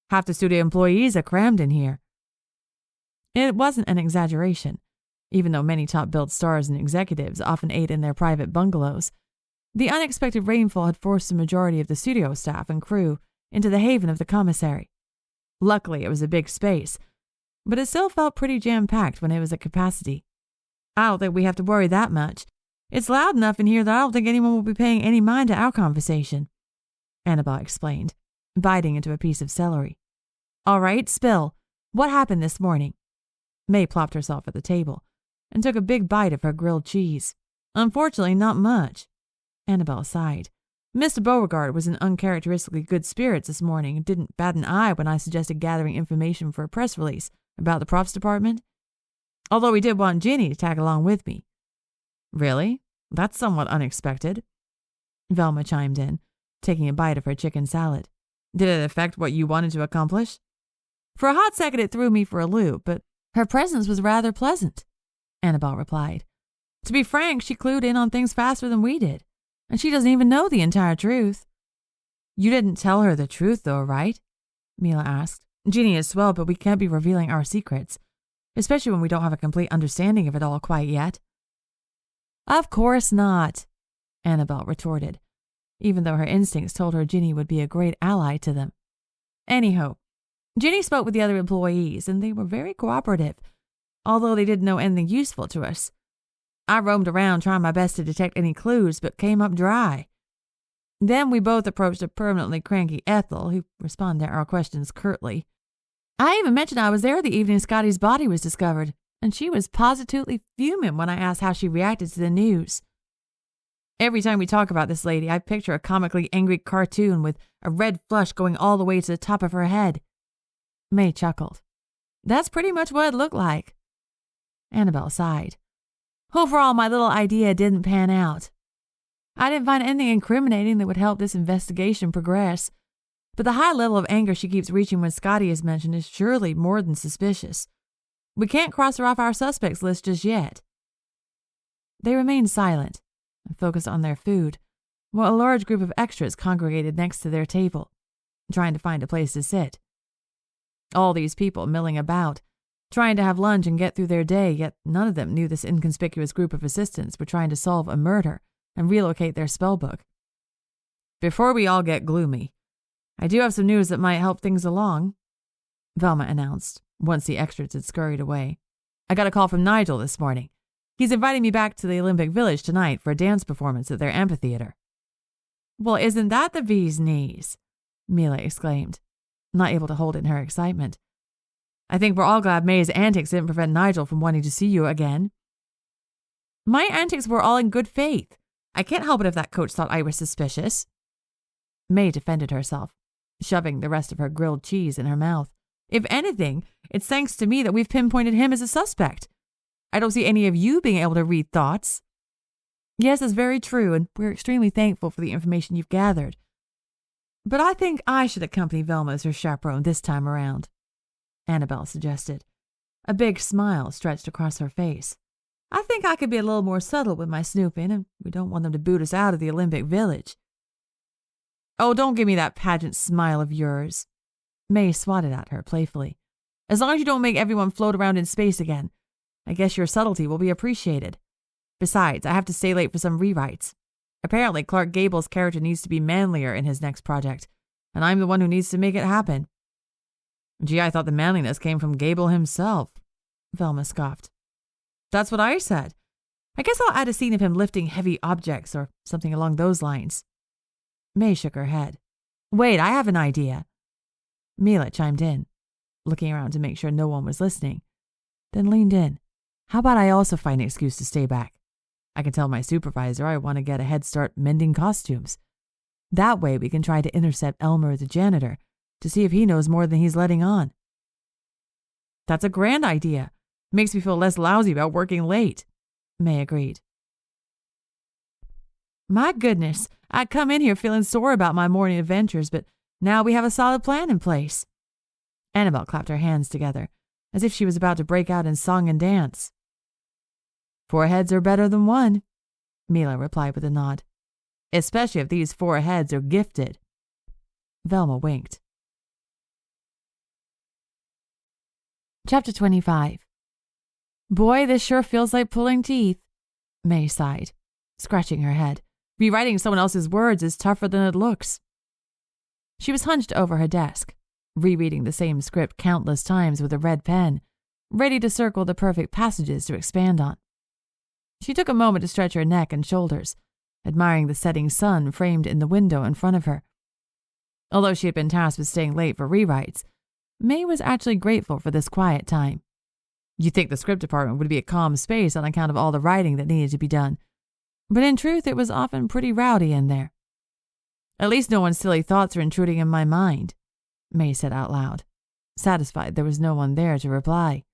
Half the studio employees are crammed in here. It wasn't an exaggeration. Even though many top-billed stars and executives often ate in their private bungalows, the unexpected rainfall had forced the majority of the studio staff and crew into the haven of the commissary. Luckily, it was a big space, but it still felt pretty jam-packed when it was at capacity. I don't think we have to worry that much. It's loud enough in here that I don't think anyone will be paying any mind to our conversation, Annabelle explained, biting into a piece of celery. All right, spill. What happened this morning? May plopped herself at the table and took a big bite of her grilled cheese. Unfortunately, not much. Annabelle sighed. Mr. Beauregard was in uncharacteristically good spirits this morning and didn't bat an eye when I suggested gathering information for a press release about the props department. Although he did want Ginny to tag along with me. Really? That's somewhat unexpected. Velma chimed in, taking a bite of her chicken salad. Did it affect what you wanted to accomplish? For a hot second it threw me for a loop, but her presence was rather pleasant, Annabelle replied. To be frank, she clued in on things faster than we did, and she doesn't even know the entire truth. You didn't tell her the truth, though, right? Mila asked. Ginny is swell, but we can't be revealing our secrets, especially when we don't have a complete understanding of it all quite yet. Of course not, Annabelle retorted, even though her instincts told her Ginny would be a great ally to them. Anyhow, Ginny spoke with the other employees, and they were very cooperative, although they didn't know anything useful to us. I roamed around trying my best to detect any clues, but came up dry. Then we both approached a permanently cranky Ethel, who responded to our questions curtly. I even mentioned I was there the evening Scottie's body was discovered, and she was positively fuming when I asked how she reacted to the news. Every time we talk about this lady, I picture a comically angry cartoon with a red flush going all the way to the top of her head. May chuckled. That's pretty much what it looked like. Annabelle sighed. Overall, my little idea didn't pan out. I didn't find anything incriminating that would help this investigation progress, but the high level of anger she keeps reaching when Scottie is mentioned is surely more than suspicious. We can't cross her off our suspects list just yet. They remained silent and focused on their food, while a large group of extras congregated next to their table, trying to find a place to sit. All these people milling about, trying to have lunch and get through their day, yet none of them knew this inconspicuous group of assistants were trying to solve a murder and relocate their spellbook. Before we all get gloomy, I do have some news that might help things along, Velma announced, once the extras had scurried away. I got a call from Nigel this morning. He's inviting me back to the Olympic Village tonight for a dance performance at their amphitheater. Well, isn't that the bee's knees? Mila exclaimed, not able to hold in her excitement. I think we're all glad May's antics didn't prevent Nigel from wanting to see you again. My antics were all in good faith. I can't help it if that coach thought I was suspicious. May defended herself, shoving the rest of her grilled cheese in her mouth. If anything, it's thanks to me that we've pinpointed him as a suspect. I don't see any of you being able to read thoughts. Yes, that's very true, and we're extremely thankful for the information you've gathered. But I think I should accompany Velma as her chaperone this time around, Annabelle suggested. A big smile stretched across her face. I think I could be a little more subtle with my snooping, and we don't want them to boot us out of the Olympic Village. Oh, don't give me that pageant smile of yours. May swatted at her playfully. As long as you don't make everyone float around in space again, I guess your subtlety will be appreciated. Besides, I have to stay late for some rewrites. Apparently, Clark Gable's character needs to be manlier in his next project, and I'm the one who needs to make it happen. Gee, I thought the manliness came from Gable himself, Velma scoffed. That's what I said. I guess I'll add a scene of him lifting heavy objects or something along those lines. May shook her head. Wait, I have an idea. Mila chimed in, looking around to make sure no one was listening, then leaned in. How about I also find an excuse to stay back? I can tell my supervisor I want to get a head start mending costumes. That way we can try to intercept Elmer the janitor to see if he knows more than he's letting on. That's a grand idea. Makes me feel less lousy about working late, May agreed. My goodness, I'd come in here feeling sore about my morning adventures, but now we have a solid plan in place. Annabelle clapped her hands together, as if she was about to break out in song and dance. 4 heads are better than 1, Mila replied with a nod. Especially if these 4 heads are gifted. Velma winked. Chapter 25. Boy, this sure feels like pulling teeth, May sighed, scratching her head. Rewriting someone else's words is tougher than it looks. She was hunched over her desk, rereading the same script countless times with a red pen, ready to circle the perfect passages to expand on. She took a moment to stretch her neck and shoulders, admiring the setting sun framed in the window in front of her. Although she had been tasked with staying late for rewrites, May was actually grateful for this quiet time. You'd think the script department would be a calm space on account of all the writing that needed to be done, but in truth it was often pretty rowdy in there. At least no one's silly thoughts are intruding in my mind, May said out loud, satisfied there was no one there to reply.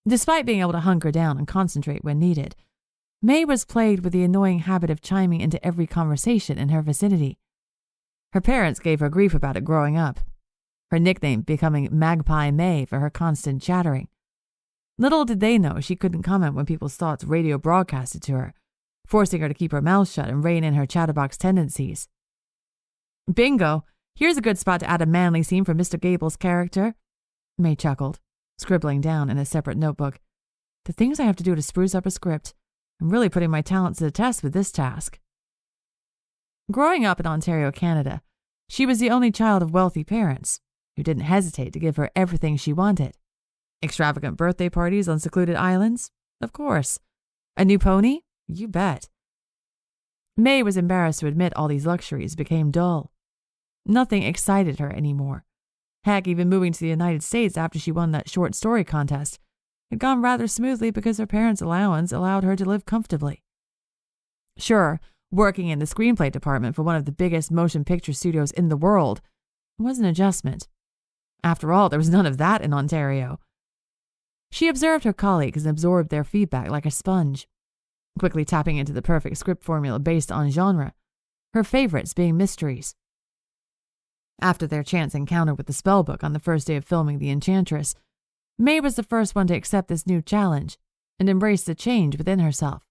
Despite being able to hunker down and concentrate when needed, May was plagued with the annoying habit of chiming into every conversation in her vicinity. Her parents gave her grief about it growing up, her nickname becoming Magpie May for her constant chattering. Little did they know she couldn't comment when people's thoughts radio broadcasted to her, forcing her to keep her mouth shut and rein in her chatterbox tendencies. Bingo! Here's a good spot to add a manly scene for Mr. Gable's character, May chuckled, scribbling down in a separate notebook. The things I have to do to spruce up a script. I'm really putting my talents to the test with this task. Growing up in Ontario, Canada, she was the only child of wealthy parents who didn't hesitate to give her everything she wanted. Extravagant birthday parties on secluded islands? Of course. A new pony? You bet. May was embarrassed to admit all these luxuries became dull. Nothing excited her anymore. Heck, even moving to the United States after she won that short story contest had gone rather smoothly because her parents' allowance allowed her to live comfortably. Sure, working in the screenplay department for one of the biggest motion picture studios in the world was an adjustment. After all, there was none of that in Ontario. She observed her colleagues and absorbed their feedback like a sponge, quickly tapping into the perfect script formula based on genre, her favorites being mysteries. After their chance encounter with the Spellbook on the first day of filming The Enchantress, May was the first one to accept this new challenge and embrace the change within herself.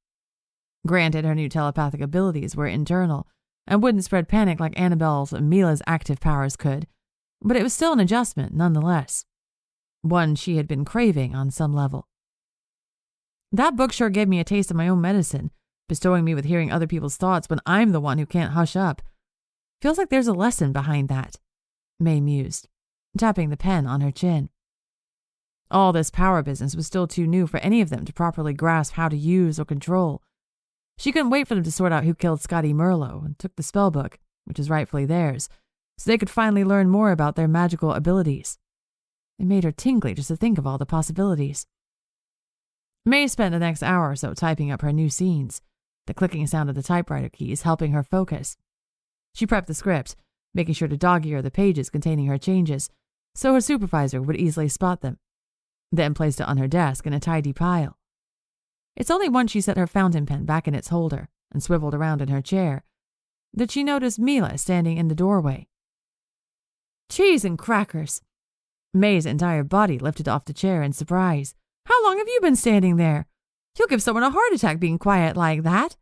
Granted, her new telepathic abilities were internal and wouldn't spread panic like Annabelle's and Mila's active powers could, but it was still an adjustment nonetheless, one she had been craving on some level. That book sure gave me a taste of my own medicine, bestowing me with hearing other people's thoughts when I'm the one who can't hush up. Feels like there's a lesson behind that, May mused, tapping the pen on her chin. All this power business was still too new for any of them to properly grasp how to use or control. She couldn't wait for them to sort out who killed Scottie Merlot and took the Spellbook, which is rightfully theirs, so they could finally learn more about their magical abilities. It made her tingly just to think of all the possibilities. May spent the next hour or so typing up her new scenes, the clicking sound of the typewriter keys helping her focus. She prepped the script, making sure to dog-ear the pages containing her changes, so her supervisor would easily spot them, then placed it on her desk in a tidy pile. It's only once she set her fountain pen back in its holder and swiveled around in her chair that she noticed Mila standing in the doorway. Cheese and crackers! May's entire body lifted off the chair in surprise. How long have you been standing there? You'll give someone a heart attack being quiet like that.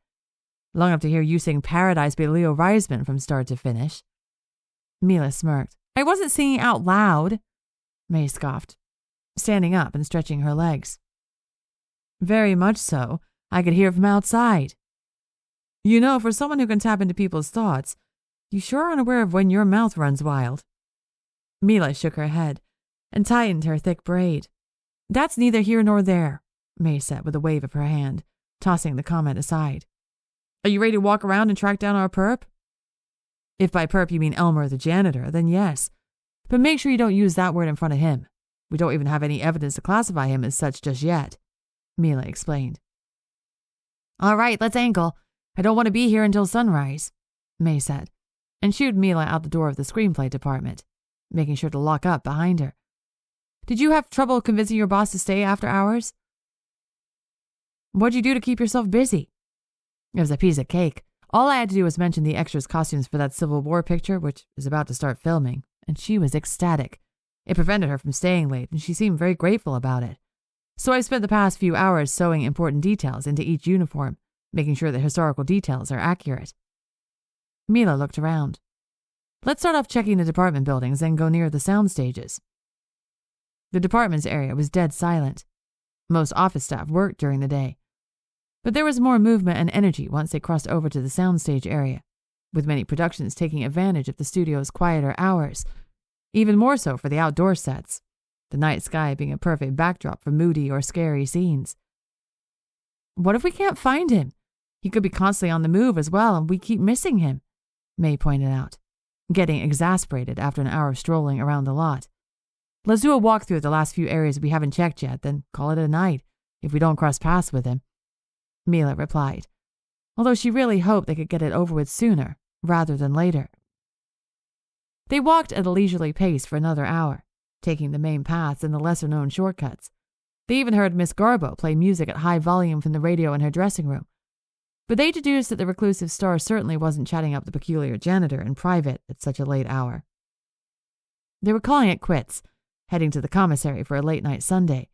Long enough to hear you sing Paradise by Leo Reisman from start to finish. Mila smirked. I wasn't singing out loud, May scoffed, standing up and stretching her legs. Very much so. I could hear from outside. You know, for someone who can tap into people's thoughts, you sure aren't aware of when your mouth runs wild. Mila shook her head and tightened her thick braid. That's neither here nor there, May said with a wave of her hand, tossing the comment aside. Are you ready to walk around and track down our perp? If by perp you mean Elmer the janitor, then yes. But make sure you don't use that word in front of him. We don't even have any evidence to classify him as such just yet, Mila explained. All right, let's angle. I don't want to be here until sunrise, May said, and shooed Mila out the door of the screenplay department, making sure to lock up behind her. Did you have trouble convincing your boss to stay after hours? What'd you do to keep yourself busy? It was a piece of cake. All I had to do was mention the extras' costumes for that Civil War picture, which is about to start filming, and she was ecstatic. It prevented her from staying late, and she seemed very grateful about it. So I spent the past few hours sewing important details into each uniform, making sure the historical details are accurate. Mila looked around. Let's start off checking the department buildings and go near the sound stages. The department's area was dead silent. Most office staff worked during the day. But there was more movement and energy once they crossed over to the soundstage area, with many productions taking advantage of the studio's quieter hours, even more so for the outdoor sets, the night sky being a perfect backdrop for moody or scary scenes. What if we can't find him? He could be constantly on the move as well, and we keep missing him, May pointed out, getting exasperated after an hour of strolling around the lot. Let's do a walkthrough of the last few areas we haven't checked yet, then call it a night, if we don't cross paths with him, Mila replied, although she really hoped they could get it over with sooner rather than later. They walked at a leisurely pace for another hour, taking the main paths and the lesser-known shortcuts. They even heard Miss Garbo play music at high volume from the radio in her dressing room, but they deduced that the reclusive star certainly wasn't chatting up the peculiar janitor in private at such a late hour. They were calling it quits, heading to the commissary for a late-night sundae,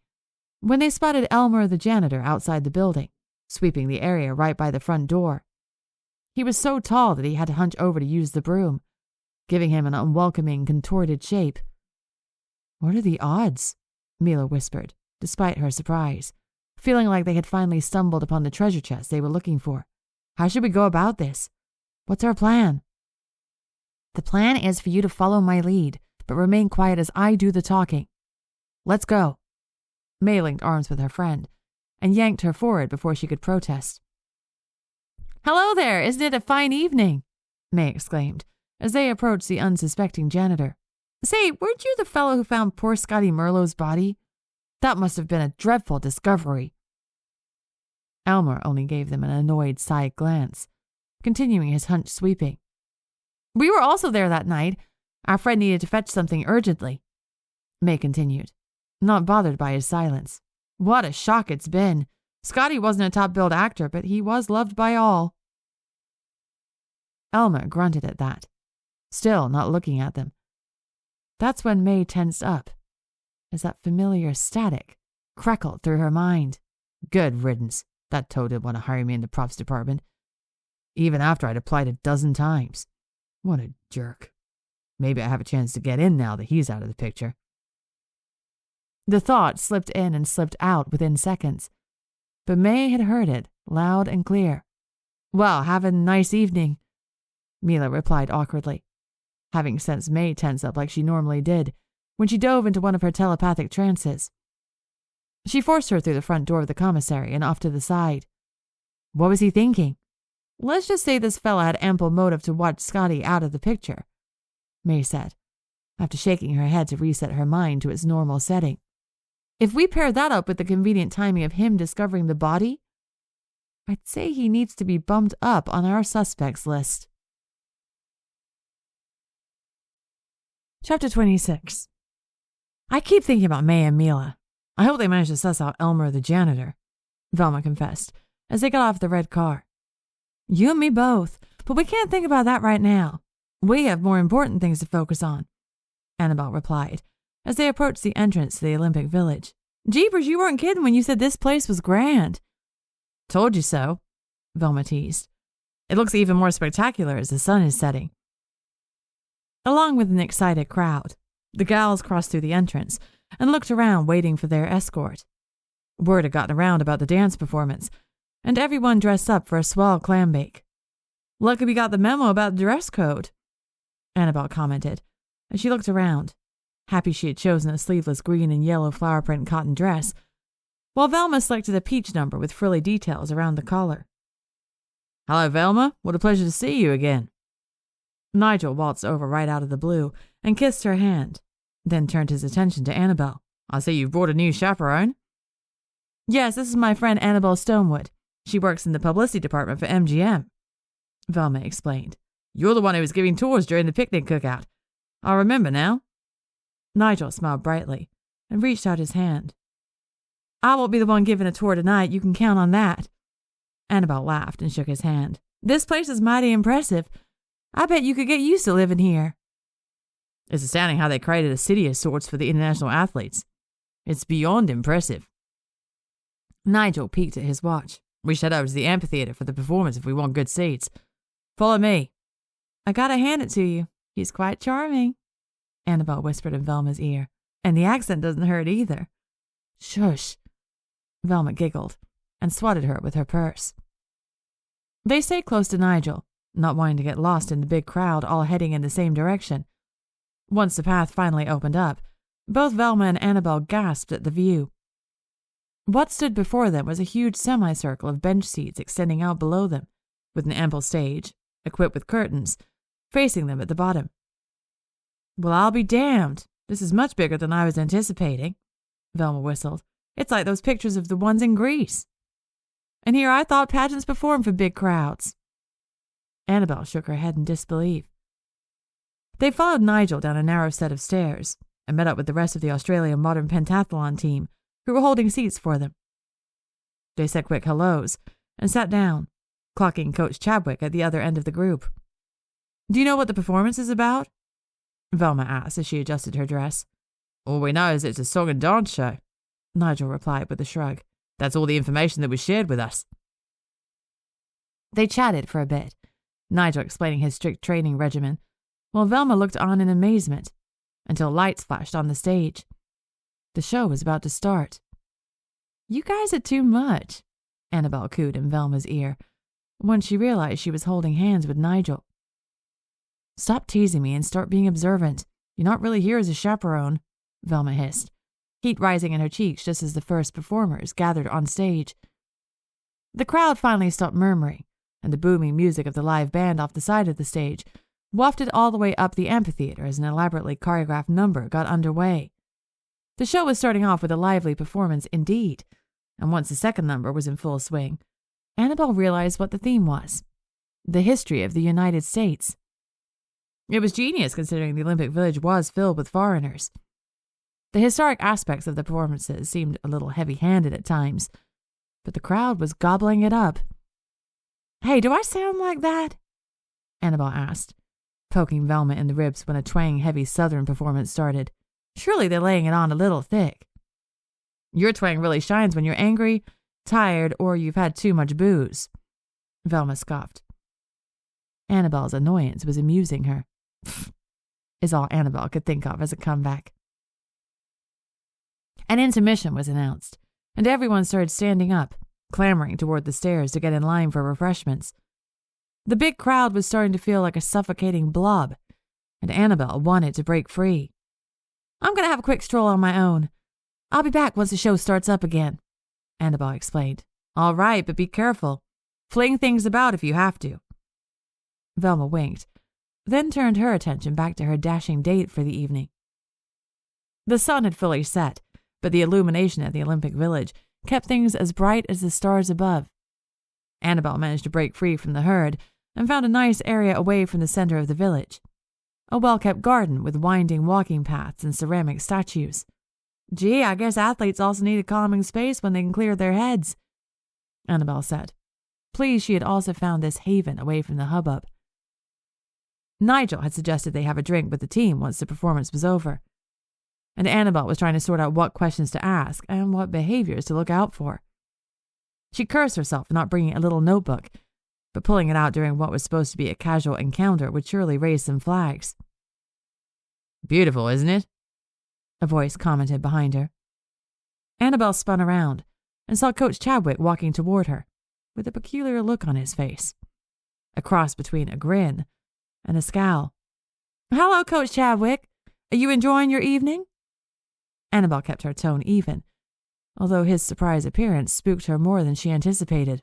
when they spotted Elmer the janitor outside the building, sweeping the area right by the front door. He was so tall that he had to hunch over to use the broom, giving him an unwelcoming, contorted shape. What are the odds? Mila whispered, despite her surprise, feeling like they had finally stumbled upon the treasure chest they were looking for. How should we go about this? What's our plan? The plan is for you to follow my lead, but remain quiet as I do the talking. Let's go. May linked arms with her friend and yanked her forward before she could protest. Hello there, isn't it a fine evening? May exclaimed as they approached the unsuspecting janitor. Say, weren't you the fellow who found poor Scottie Merlot's body? That must have been a dreadful discovery. Elmer only gave them an annoyed side glance, continuing his hunched sweeping. We were also there that night. Our friend needed to fetch something urgently, May continued, not bothered by his silence. What a shock it's been. Scottie wasn't a top-billed actor, but he was loved by all. Elmer grunted at that, still not looking at them. That's when May tensed up, as that familiar static crackled through her mind. Good riddance. That toad didn't want to hire me in the props department, even after I'd applied a dozen times. What a jerk. Maybe I have a chance to get in now that he's out of the picture. The thought slipped in and slipped out within seconds, but May had heard it loud and clear. Well, have a nice evening, Mila replied awkwardly, having sensed May tense up like she normally did when she dove into one of her telepathic trances. She forced her through the front door of the commissary and off to the side. What was he thinking? Let's just say this fella had ample motive to watch Scottie out of the picture, May said, after shaking her head to reset her mind to its normal setting. If we pair that up with the convenient timing of him discovering the body, I'd say he needs to be bumped up on our suspects list. Chapter 26. I keep thinking about May and Mila. I hope they managed to suss out Elmer the janitor, Velma confessed, as they got off the red car. You and me both, but we can't think about that right now. We have more important things to focus on, Annabelle replied, as they approached the entrance to the Olympic Village. Jeepers, you weren't kidding when you said this place was grand. Told you so, Velma teased. It looks even more spectacular as the sun is setting. Along with an excited crowd, the gals crossed through the entrance and looked around waiting for their escort. Word had gotten around about the dance performance, and everyone dressed up for a swell clam bake. Lucky we got the memo about the dress code, Annabelle commented, as she looked around, happy she had chosen a sleeveless green and yellow flower print cotton dress, while Velma selected a peach number with frilly details around the collar. Hello, Velma. What a pleasure to see you again. Nigel waltzed over right out of the blue and kissed her hand, then turned his attention to Annabelle. I see you've brought a new chaperone. Yes, this is my friend Annabelle Stonewood. She works in the publicity department for MGM, Velma explained. You're the one who was giving tours during the picnic cookout. I remember now. Nigel smiled brightly and reached out his hand. I won't be the one giving a tour tonight, you can count on that. Annabelle laughed and shook his hand. This place is mighty impressive. I bet you could get used to living here. It's astounding how they created a city of sorts for the international athletes. It's beyond impressive. Nigel peeked at his watch. We should head over to the amphitheater for the performance if we want good seats. Follow me. I gotta hand it to you. He's quite charming, Annabelle whispered in Velma's ear. And the accent doesn't hurt either. Shush. Velma giggled and swatted her with her purse. They stayed close to Nigel, not wanting to get lost in the big crowd all heading in the same direction. Once the path finally opened up, both Velma and Annabelle gasped at the view. What stood before them was a huge semicircle of bench seats extending out below them, with an ample stage, equipped with curtains, facing them at the bottom. Well, I'll be damned. This is much bigger than I was anticipating, Velma whistled. It's like those pictures of the ones in Greece. And here I thought pageants performed for big crowds. Annabelle shook her head in disbelief. They followed Nigel down a narrow set of stairs and met up with the rest of the Australian modern pentathlon team who were holding seats for them. They said quick hellos and sat down, clocking Coach Chadwick at the other end of the group. Do you know what the performance is about? Velma asked as she adjusted her dress. All we know is it's a song and dance show, Nigel replied with a shrug. That's all the information that was shared with us. They chatted for a bit, Nigel explaining his strict training regimen, while Velma looked on in amazement, until lights flashed on the stage. The show was about to start. You guys are too much, Annabelle cooed in Velma's ear, once she realized she was holding hands with Nigel. Stop teasing me and start being observant. You're not really here as a chaperone, Velma hissed, heat rising in her cheeks just as the first performers gathered on stage. The crowd finally stopped murmuring, and the booming music of the live band off the side of the stage wafted all the way up the amphitheater as an elaborately choreographed number got underway. The show was starting off with a lively performance indeed, and once the second number was in full swing, Annabelle realized what the theme was: the history of the United States. It was genius considering the Olympic Village was filled with foreigners. The historic aspects of the performances seemed a little heavy-handed at times, but the crowd was gobbling it up. "Hey, do I sound like that?" Annabelle asked, poking Velma in the ribs when a twang-heavy Southern performance started. "Surely they're laying it on a little thick." "Your twang really shines when you're angry, tired, or you've had too much booze," Velma scoffed. Annabelle's annoyance was amusing her. Pfft, is all Annabelle could think of as a comeback. An intermission was announced, and everyone started standing up, clamoring toward the stairs to get in line for refreshments. The big crowd was starting to feel like a suffocating blob, and Annabelle wanted to break free. "I'm going to have a quick stroll on my own. I'll be back once the show starts up again," Annabelle explained. "All right, but be careful. Fling things about if you have to." Velma winked, then turned her attention back to her dashing date for the evening. The sun had fully set, but the illumination at the Olympic Village kept things as bright as the stars above. Annabelle managed to break free from the herd and found a nice area away from the center of the village. A well-kept garden with winding walking paths and ceramic statues. "Gee, I guess athletes also need a calming space when they can clear their heads," Annabelle said, pleased she had also found this haven away from the hubbub. Nigel had suggested they have a drink with the team once the performance was over, and Annabelle was trying to sort out what questions to ask and what behaviors to look out for. She cursed herself for not bringing a little notebook, but pulling it out during what was supposed to be a casual encounter would surely raise some flags. "Beautiful, isn't it?" a voice commented behind her. Annabelle spun around and saw Coach Chadwick walking toward her, with a peculiar look on his face, a cross between a grin and a scowl. "Hello, Coach Chadwick. Are you enjoying your evening?" Annabelle kept her tone even, although his surprise appearance spooked her more than she anticipated.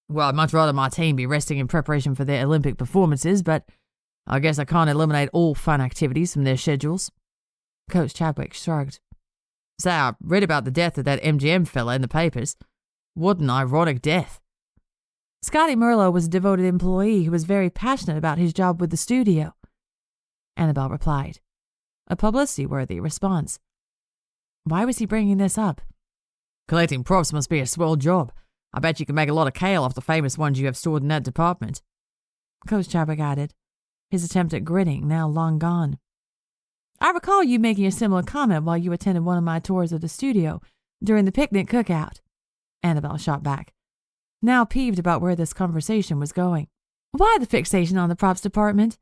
"Well, I'd much rather my team be resting in preparation for their Olympic performances, but I guess I can't eliminate all fun activities from their schedules." Coach Chadwick shrugged. "Say, I read about the death of that MGM fella in the papers. What an ironic death." "Scottie Merlot was a devoted employee who was very passionate about his job with the studio," Annabelle replied, a publicity-worthy response. Why was he bringing this up? "Collecting props must be a swell job. I bet you can make a lot of kale off the famous ones you have stored in that department," Coach Chadwick added, his attempt at grinning now long gone. "I recall you making a similar comment while you attended one of my tours of the studio during the picnic cookout," Annabelle shot back, now peeved about where this conversation was going. "Why the fixation on the props department?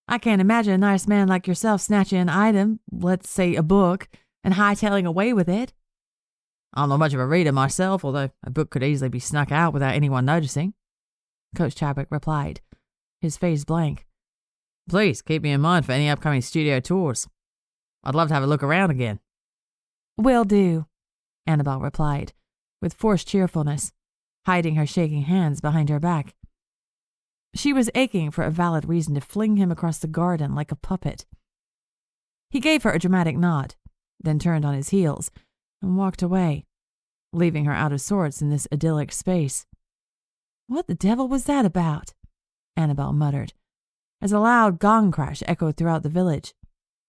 I can't imagine a nice man like yourself snatching an item, let's say a book, and hightailing away with it." "I'm not much of a reader myself, although a book could easily be snuck out without anyone noticing," Coach Chadwick replied, his face blank. "Please keep me in mind for any upcoming studio tours. I'd love to have a look around again." "Will do," Annabelle replied, with forced cheerfulness, hiding her shaking hands behind her back. She was aching for a valid reason to fling him across the garden like a puppet. He gave her a dramatic nod, then turned on his heels and walked away, leaving her out of sorts in this idyllic space. "What the devil was that about?" Annabelle muttered, as a loud gong crash echoed throughout the village,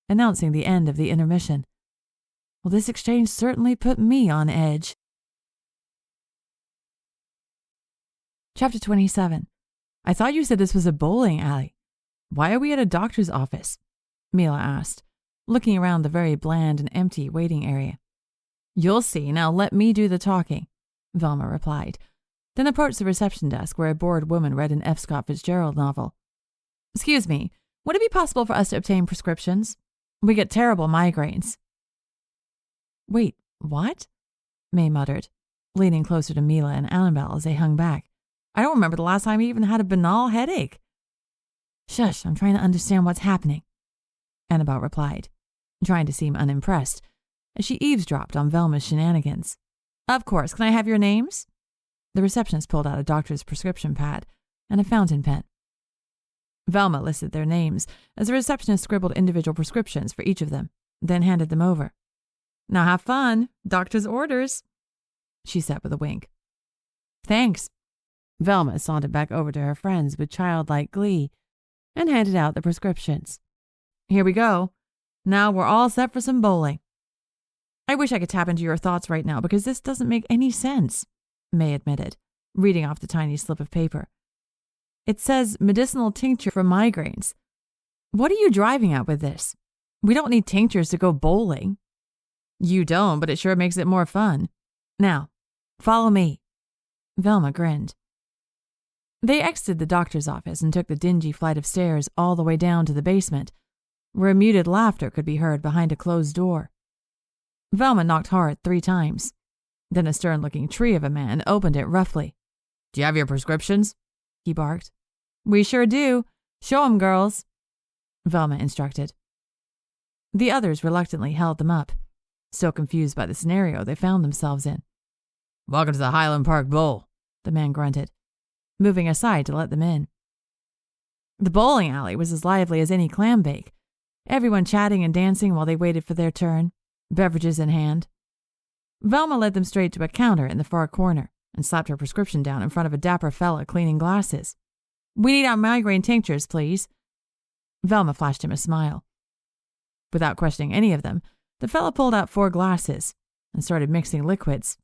announcing the end of the intermission. Well, this exchange certainly put me on edge. Chapter 27. "I thought you said this was a bowling alley. Why are we at a doctor's office?" Mila asked, looking around the very bland and empty waiting area. "You'll see. Now let me do the talking," Velma replied, then approached the reception desk where a bored woman read an F. Scott Fitzgerald novel. "Excuse me, would it be possible for us to obtain prescriptions? We get terrible migraines." "Wait, what?" May muttered, leaning closer to Mila and Annabelle as they hung back. "I don't remember the last time we even had a banal headache." "Shush, I'm trying to understand what's happening," Annabelle replied, trying to seem unimpressed, as she eavesdropped on Velma's shenanigans. "Of course, can I have your names?" The receptionist pulled out a doctor's prescription pad and a fountain pen. Velma listed their names as the receptionist scribbled individual prescriptions for each of them, then handed them over. "Now have fun. Doctor's orders," she said with a wink. Thanks. Velma sauntered back over to her friends with childlike glee and handed out the prescriptions. Here we go. Now we're all set for some bowling. I wish I could tap into your thoughts right now because this doesn't make any sense, May admitted, reading off the tiny slip of paper. It says medicinal tincture for migraines. What are you driving at with this? We don't need tinctures to go bowling. You don't, but it sure makes it more fun. Now, follow me. Velma grinned. They exited the doctor's office and took the dingy flight of stairs all the way down to the basement, where muted laughter could be heard behind a closed door. Velma knocked hard 3 times. Then a stern-looking tree of a man opened it roughly. Do you have your prescriptions? He barked. We sure do. Show 'em, girls, Velma instructed. The others reluctantly held them up, so confused by the scenario they found themselves in. Welcome to the Highland Park Bowl, the man grunted, moving aside to let them in. The bowling alley was as lively as any clam bake, everyone chatting and dancing while they waited for their turn, beverages in hand. Velma led them straight to a counter in the far corner and slapped her prescription down in front of a dapper fella cleaning glasses. We need our migraine tinctures, please. Velma flashed him a smile. Without questioning any of them, the fella pulled out 4 glasses and started mixing liquids.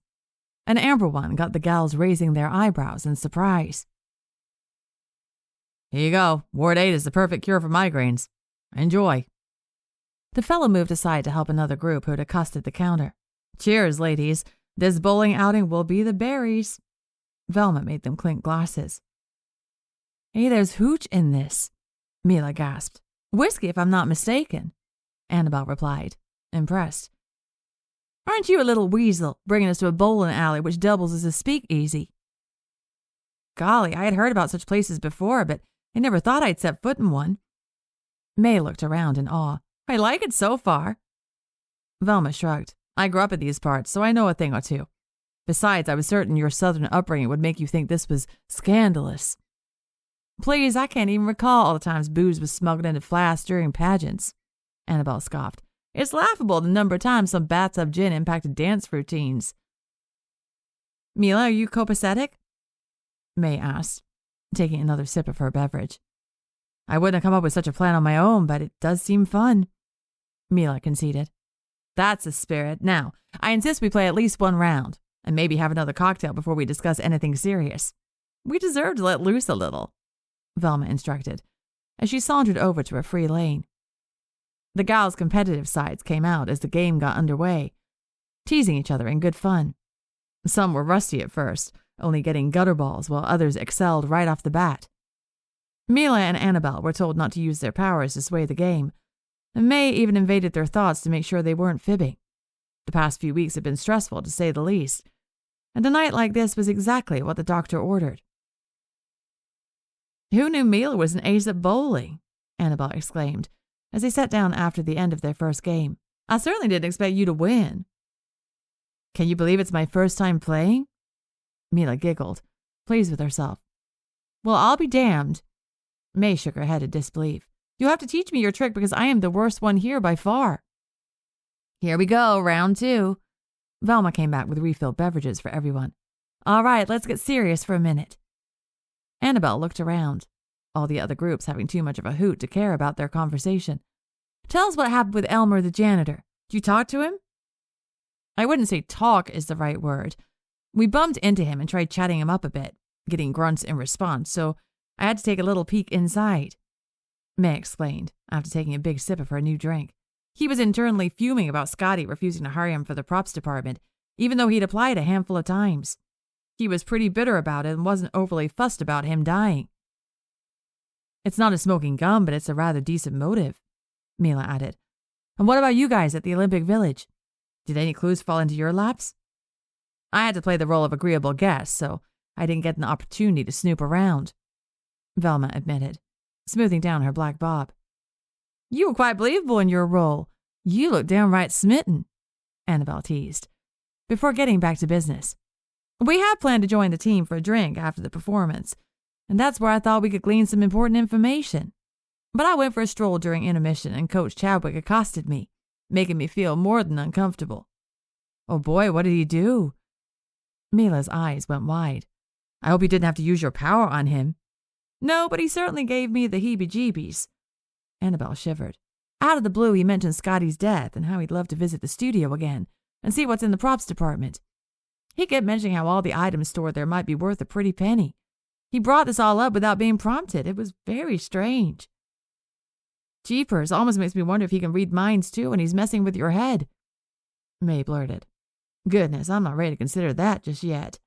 An amber one got the gals raising their eyebrows in surprise. Here you go. Ward 8 is the perfect cure for migraines. Enjoy. The fellow moved aside to help another group who had accosted the counter. Cheers, ladies. This bowling outing will be the berries. Velma made them clink glasses. Hey, there's hooch in this, Mila gasped. Whiskey, if I'm not mistaken, Annabelle replied, impressed. Aren't you a little weasel, bringing us to a bowling alley which doubles as a speakeasy? Golly, I had heard about such places before, but I never thought I'd set foot in one. May looked around in awe. I like it so far. Velma shrugged. I grew up in these parts, so I know a thing or two. Besides, I was certain your southern upbringing would make you think this was scandalous. Please, I can't even recall all the times booze was smuggled into flasks during pageants, Annabelle scoffed. It's laughable the number of times some bathtub gin impacted dance routines. Mila, are you copacetic? May asked, taking another sip of her beverage. I wouldn't have come up with such a plan on my own, but it does seem fun, Mila conceded. That's the spirit. Now, I insist we play at least 1 round, and maybe have another cocktail before we discuss anything serious. We deserve to let loose a little, Velma instructed, as she sauntered over to a free lane. The gals' competitive sides came out as the game got underway, teasing each other in good fun. Some were rusty at first, only getting gutter balls, while others excelled right off the bat. Mila and Annabelle were told not to use their powers to sway the game, and May even invaded their thoughts to make sure they weren't fibbing. The past few weeks had been stressful, to say the least, and a night like this was exactly what the doctor ordered. Who knew Mila was an ace at bowling? Annabelle exclaimed, as they sat down after the end of their first game. I certainly didn't expect you to win. Can you believe it's my first time playing? Mila giggled, pleased with herself. Well, I'll be damned. May shook her head in disbelief. You'll have to teach me your trick because I am the worst one here by far. Here we go, round 2. Velma came back with refilled beverages for everyone. All right, let's get serious for a minute. Annabelle looked around, all the other groups having too much of a hoot to care about their conversation. Tell us what happened with Elmer the janitor. Did you talk to him? I wouldn't say talk is the right word. We bumped into him and tried chatting him up a bit, getting grunts in response, so I had to take a little peek inside, May explained, after taking a big sip of her new drink. He was internally fuming about Scottie refusing to hire him for the props department, even though he'd applied a handful of times. He was pretty bitter about it and wasn't overly fussed about him dying. It's not a smoking gun, but it's a rather decent motive, Mila added. And what about you guys at the Olympic Village? Did any clues fall into your laps? I had to play the role of agreeable guest, so I didn't get an opportunity to snoop around, Velma admitted, smoothing down her black bob. You were quite believable in your role. You looked downright smitten, Annabelle teased, before getting back to business. We had planned to join the team for a drink after the performance, and that's where I thought we could glean some important information. But I went for a stroll during intermission, and Coach Chadwick accosted me, making me feel more than uncomfortable. Oh boy, what did he do? Mila's eyes went wide. I hope you didn't have to use your power on him. No, but he certainly gave me the heebie-jeebies. Annabelle shivered. Out of the blue, he mentioned Scottie's death and how he'd love to visit the studio again and see what's in the props department. He kept mentioning how all the items stored there might be worth a pretty penny. He brought this all up without being prompted. It was very strange. Jeepers, almost makes me wonder if he can read minds too and he's messing with your head. May blurted. Goodness, I'm not ready to consider that just yet.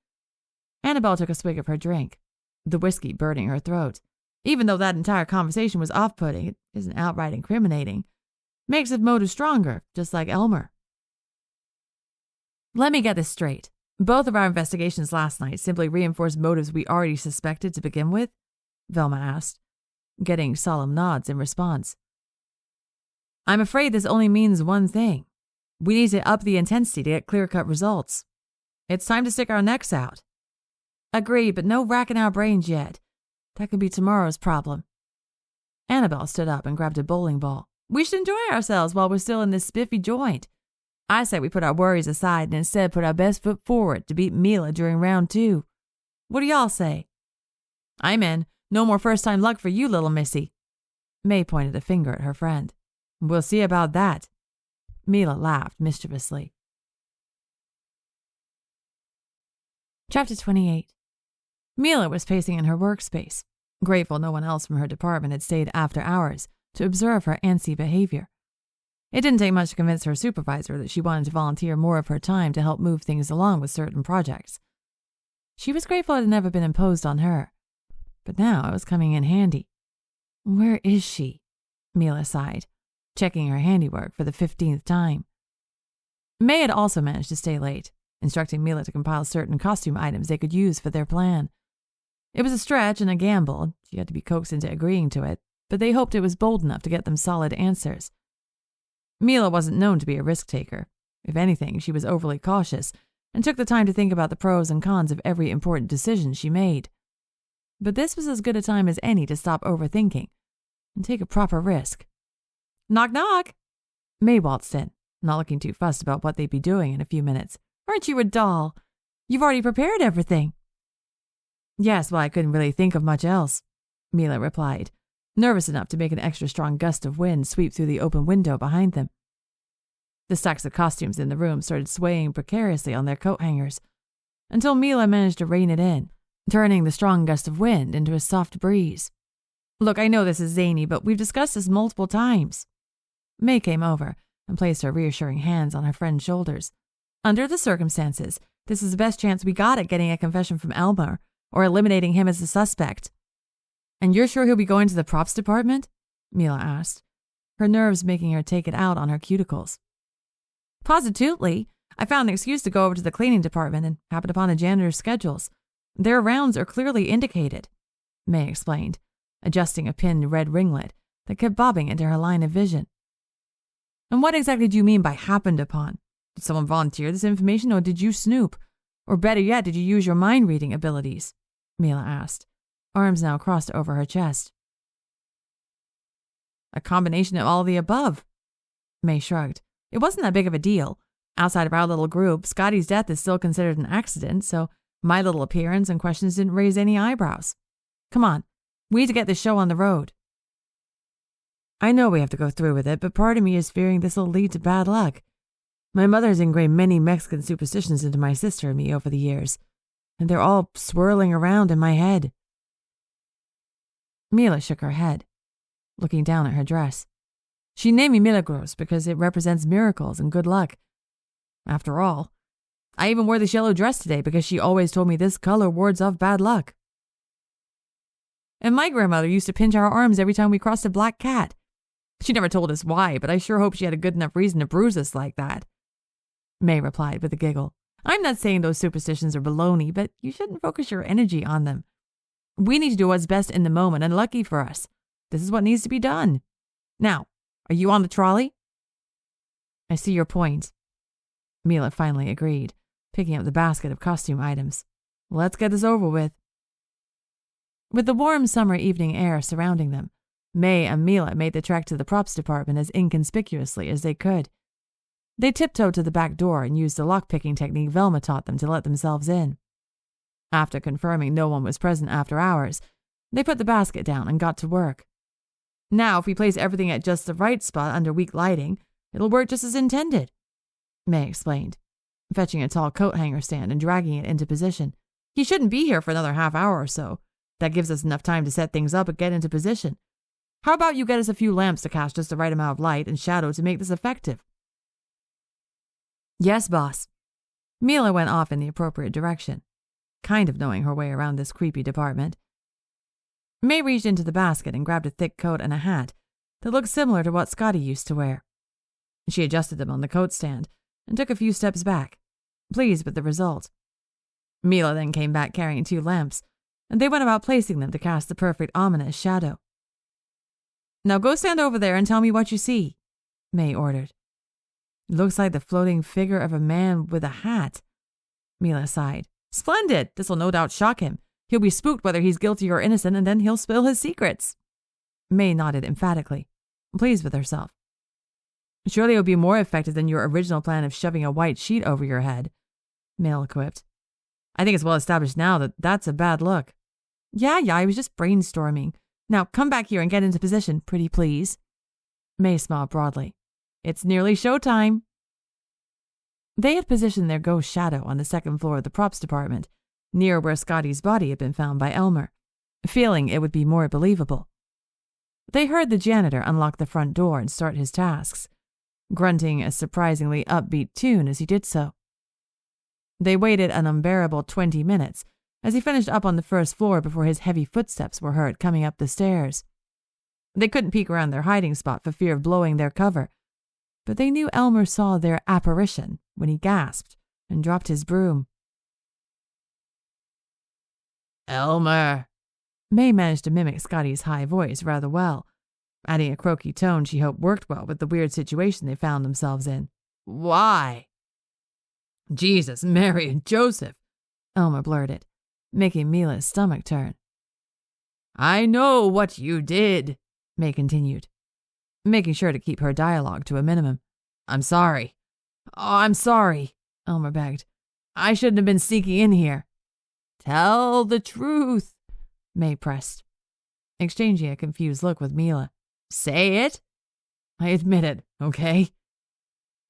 Annabelle took a swig of her drink, the whiskey burning her throat. Even though that entire conversation was off-putting, it isn't outright incriminating. Makes his motive stronger, just like Elmer. Let me get this straight. Both of our investigations last night simply reinforced motives we already suspected to begin with? Velma asked, getting solemn nods in response. I'm afraid this only means one thing. We need to up the intensity to get clear-cut results. It's time to stick our necks out. Agreed, but no racking our brains yet. That could be tomorrow's problem. Annabelle stood up and grabbed a bowling ball. We should enjoy ourselves while we're still in this spiffy joint. I say we put our worries aside and instead put our best foot forward to beat Mila during round 2. What do y'all say? I'm in. No more first-time luck for you, little missy. May pointed a finger at her friend. We'll see about that. Mila laughed mischievously. Chapter 28. Mila was pacing in her workspace, grateful no one else from her department had stayed after hours to observe her antsy behavior. It didn't take much to convince her supervisor that she wanted to volunteer more of her time to help move things along with certain projects. She was grateful it had never been imposed on her, but now it was coming in handy. Where is she? Mila sighed, checking her handiwork for the 15th time. May had also managed to stay late, instructing Mila to compile certain costume items they could use for their plan. It was a stretch and a gamble. She had to be coaxed into agreeing to it, but they hoped it was bold enough to get them solid answers. Mila wasn't known to be a risk-taker. If anything, she was overly cautious and took the time to think about the pros and cons of every important decision she made. But this was as good a time as any to stop overthinking and take a proper risk. Knock, knock! May waltzed in, not looking too fussed about what they'd be doing in a few minutes. Aren't you a doll? You've already prepared everything. Yes, well, I couldn't really think of much else, Mila replied, nervous enough to make an extra strong gust of wind sweep through the open window behind them. The stacks of costumes in the room started swaying precariously on their coat hangers, until Mila managed to rein it in, turning the strong gust of wind into a soft breeze. Look, I know this is zany, but we've discussed this multiple times. May came over and placed her reassuring hands on her friend's shoulders. Under the circumstances, this is the best chance we got at getting a confession from Elmer, or eliminating him as a suspect. And you're sure he'll be going to the props department? Mila asked, her nerves making her take it out on her cuticles. Positively. I found an excuse to go over to the cleaning department and happened upon the janitor's schedules. Their rounds are clearly indicated, May explained, adjusting a pinned red ringlet that kept bobbing into her line of vision. And what exactly do you mean by happened upon? Did someone volunteer this information, or did you snoop? Or better yet, did you use your mind-reading abilities? Mila asked, arms now crossed over her chest. A combination of all the above. May shrugged. It wasn't that big of a deal. Outside of our little group, Scottie's death is still considered an accident, so my little appearance and questions didn't raise any eyebrows. Come on, we need to get this show on the road. I know we have to go through with it, but part of me is fearing this will lead to bad luck. My mother's ingrained many Mexican superstitions into my sister and me over the years, and they're all swirling around in my head. Mila shook her head, looking down at her dress. She named me Milagros because it represents miracles and good luck. After all, I even wore this yellow dress today because she always told me this color wards off bad luck. And my grandmother used to pinch our arms every time we crossed a black cat. She never told us why, but I sure hope she had a good enough reason to bruise us like that. May replied with a giggle. I'm not saying those superstitions are baloney, but you shouldn't focus your energy on them. We need to do what's best in the moment, and lucky for us, this is what needs to be done. Now, are you on the trolley? I see your point. Mila finally agreed, picking up the basket of costume items. Let's get this over with. With the warm summer evening air surrounding them, May and Mila made the trek to the props department as inconspicuously as they could. They tiptoed to the back door and used the lock-picking technique Velma taught them to let themselves in. After confirming no one was present after hours, they put the basket down and got to work. Now, if we place everything at just the right spot under weak lighting, it'll work just as intended, May explained, fetching a tall coat hanger stand and dragging it into position. He shouldn't be here for another half hour or so. That gives us enough time to set things up and get into position. How about you get us a few lamps to cast just the right amount of light and shadow to make this effective? Yes, boss. Mila went off in the appropriate direction, kind of knowing her way around this creepy department. May reached into the basket and grabbed a thick coat and a hat that looked similar to what Scottie used to wear. She adjusted them on the coat stand and took a few steps back, pleased with the result. Mila then came back carrying 2 lamps, and they went about placing them to cast the perfect ominous shadow. Now go stand over there and tell me what you see, May ordered. Looks like the floating figure of a man with a hat, Mila sighed. Splendid! This'll no doubt shock him. He'll be spooked whether he's guilty or innocent, and then he'll spill his secrets. May nodded emphatically, pleased with herself. Surely it would be more effective than your original plan of shoving a white sheet over your head, May quipped. I think it's well established now that that's a bad look. Yeah, I was just brainstorming. Now come back here and get into position, pretty please. May smiled broadly. It's nearly showtime. They had positioned their ghost shadow on the second floor of the props department, near where Scottie's body had been found by Elmer, feeling it would be more believable. They heard the janitor unlock the front door and start his tasks, grunting a surprisingly upbeat tune as he did so. They waited an unbearable 20 minutes as he finished up on the first floor before his heavy footsteps were heard coming up the stairs. They couldn't peek around their hiding spot for fear of blowing their cover, but they knew Elmer saw their apparition when he gasped and dropped his broom. Elmer! May managed to mimic Scottie's high voice rather well, adding a croaky tone she hoped worked well with the weird situation they found themselves in. Why? Jesus, Mary, and Joseph, Elmer blurted, making Mila's stomach turn. I know what you did, May continued, making sure to keep her dialogue to a minimum. I'm sorry. Oh, I'm sorry, Elmer begged. I shouldn't have been sneaking in here. Tell the truth, May pressed, exchanging a confused look with Mila. Say it. I admit it, okay?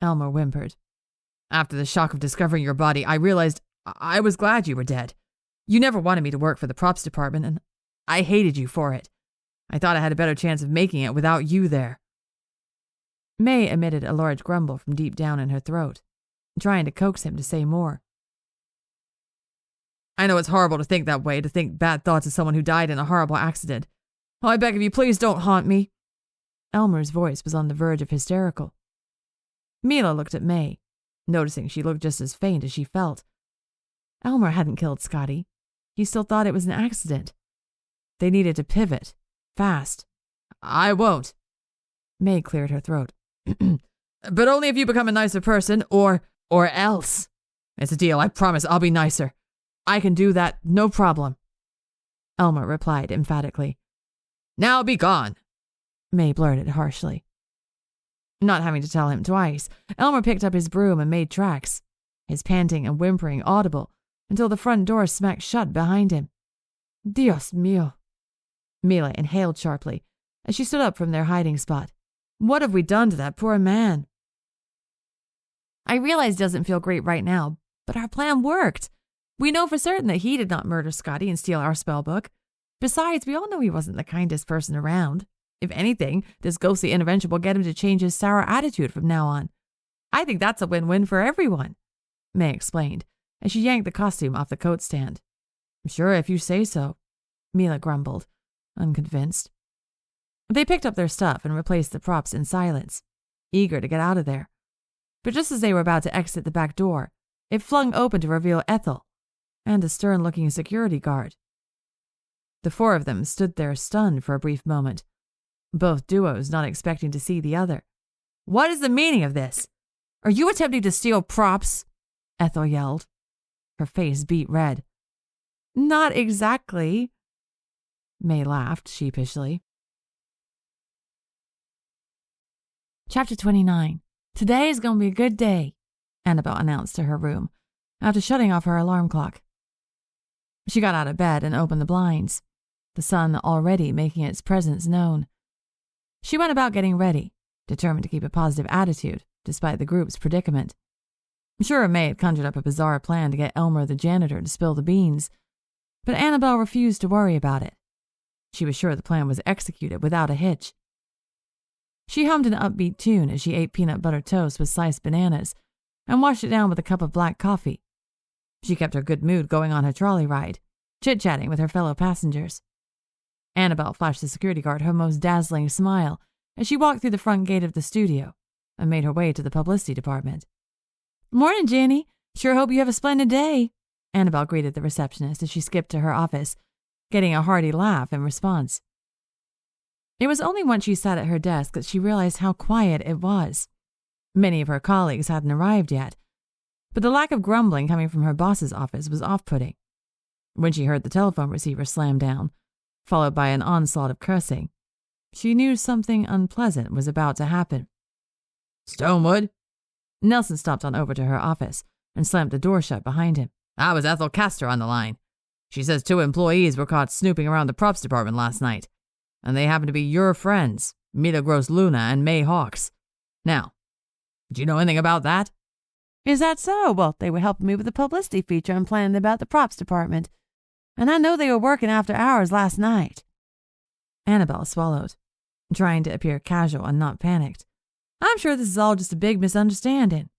Elmer whimpered. After the shock of discovering your body, I realized I was glad you were dead. You never wanted me to work for the props department, and I hated you for it. I thought I had a better chance of making it without you there. May emitted a large grumble from deep down in her throat, trying to coax him to say more. I know it's horrible to think that way, to think bad thoughts of someone who died in a horrible accident. Oh, I beg of you, please don't haunt me. Elmer's voice was on the verge of hysterical. Mila looked at May, noticing she looked just as faint as she felt. Elmer hadn't killed Scottie. He still thought it was an accident. They needed to pivot, fast. I won't. May cleared her throat. But only if you become a nicer person, or else. It's a deal, I promise I'll be nicer. I can do that, no problem. Elmer replied emphatically. Now be gone, May blurted harshly. Not having to tell him twice, Elmer picked up his broom and made tracks, his panting and whimpering audible until the front door smacked shut behind him. Dios mío. Mila inhaled sharply as she stood up from their hiding spot. What have we done to that poor man? I realize it doesn't feel great right now, but our plan worked. We know for certain that he did not murder Scottie and steal our spellbook. Besides, we all know he wasn't the kindest person around. If anything, this ghostly intervention will get him to change his sour attitude from now on. I think that's a win-win for everyone, May explained, as she yanked the costume off the coat stand. Sure, if you say so, Mila grumbled, unconvinced. They picked up their stuff and replaced the props in silence, eager to get out of there. But just as they were about to exit the back door, it flung open to reveal Ethel and a stern-looking security guard. The 4 of them stood there stunned for a brief moment, both duos not expecting to see the other. What is the meaning of this? Are you attempting to steal props? Ethel yelled. Her face beat red. Not exactly. May laughed sheepishly. Chapter 29. Today is going to be a good day, Annabelle announced to her room, after shutting off her alarm clock. She got out of bed and opened the blinds, the sun already making its presence known. She went about getting ready, determined to keep a positive attitude despite the group's predicament. Sure, May had conjured up a bizarre plan to get Elmer the janitor to spill the beans, but Annabelle refused to worry about it. She was sure the plan was executed without a hitch. She hummed an upbeat tune as she ate peanut butter toast with sliced bananas and washed it down with a cup of black coffee. She kept her good mood going on her trolley ride, chit-chatting with her fellow passengers. Annabelle flashed the security guard her most dazzling smile as she walked through the front gate of the studio and made her way to the publicity department. "Morning, Jenny. Sure hope you have a splendid day," Annabelle greeted the receptionist as she skipped to her office, getting a hearty laugh in response. It was only once she sat at her desk that she realized how quiet it was. Many of her colleagues hadn't arrived yet, but the lack of grumbling coming from her boss's office was off-putting. When she heard the telephone receiver slam down, followed by an onslaught of cursing, she knew something unpleasant was about to happen. "Stonewood?" Nelson stopped on over to her office and slammed the door shut behind him. "I was Ethel Castor on the line. She says 2 employees were caught snooping around the props department last night, and they happen to be your friends, Milagros Luna and May Hawks. Now, do you know anything about that?" "Is that so? Well, they were helping me with the publicity feature I'm planning about the props department, and I know they were working after hours last night." Annabelle swallowed, trying to appear casual and not panicked. "I'm sure this is all just a big misunderstanding."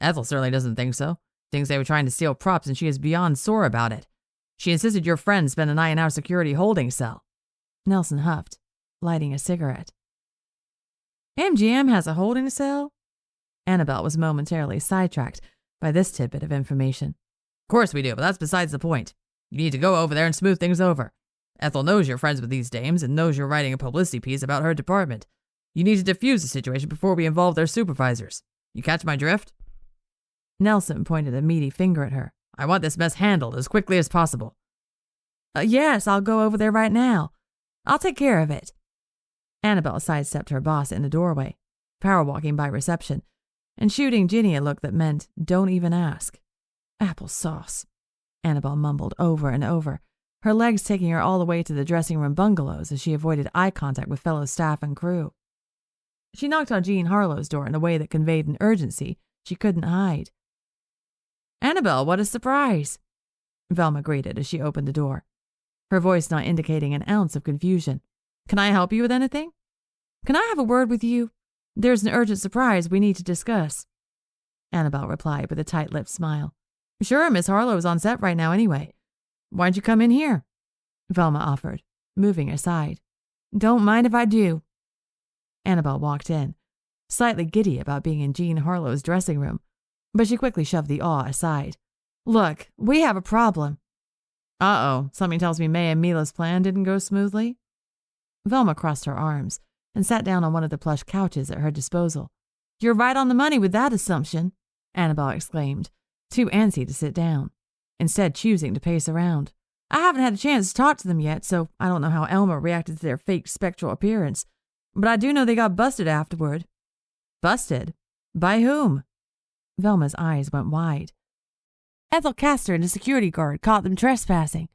"Ethel certainly doesn't think so. Thinks they were trying to steal props, and she is beyond sore about it. She insisted your friend spend the night in our security holding cell." Nelson huffed, lighting a cigarette. "MGM has a holding cell?" Annabelle was momentarily sidetracked by this tidbit of information. "Of course we do, but that's besides the point. You need to go over there and smooth things over. Ethel knows you're friends with these dames and knows you're writing a publicity piece about her department. You need to defuse the situation before we involve their supervisors. You catch my drift?" Nelson pointed a meaty finger at her. "I want this mess handled as quickly as possible." Yes, I'll go over there right now. I'll take care of it." Annabelle sidestepped her boss in the doorway, power walking by reception, and shooting Ginny a look that meant, "Don't even ask." "Apple sauce," Annabelle mumbled over and over, her legs taking her all the way to the dressing room bungalows as she avoided eye contact with fellow staff and crew. She knocked on Jean Harlow's door in a way that conveyed an urgency she couldn't hide. "Annabelle, what a surprise!" Velma greeted as she opened the door, her voice not indicating an ounce of confusion. "Can I help you with anything?" "Can I have a word with you? There's an urgent surprise we need to discuss," Annabelle replied with a tight-lipped smile. "Sure, Miss Harlow's on set right now anyway. Why'd you come in here?" Velma offered, moving aside. "Don't mind if I do." Annabelle walked in, slightly giddy about being in Jean Harlow's dressing room, but she quickly shoved the awe aside. "Look, we have a problem." "Uh-oh, something tells me May and Mila's plan didn't go smoothly." Velma crossed her arms and sat down on one of the plush couches at her disposal. "You're right on the money with that assumption," Annabelle exclaimed, too antsy to sit down, instead choosing to pace around. "I haven't had a chance to talk to them yet, so I don't know how Elmer reacted to their fake spectral appearance, but I do know they got busted afterward." "Busted? By whom?" Velma's eyes went wide. "Ethel Castor and a security guard caught them trespassing.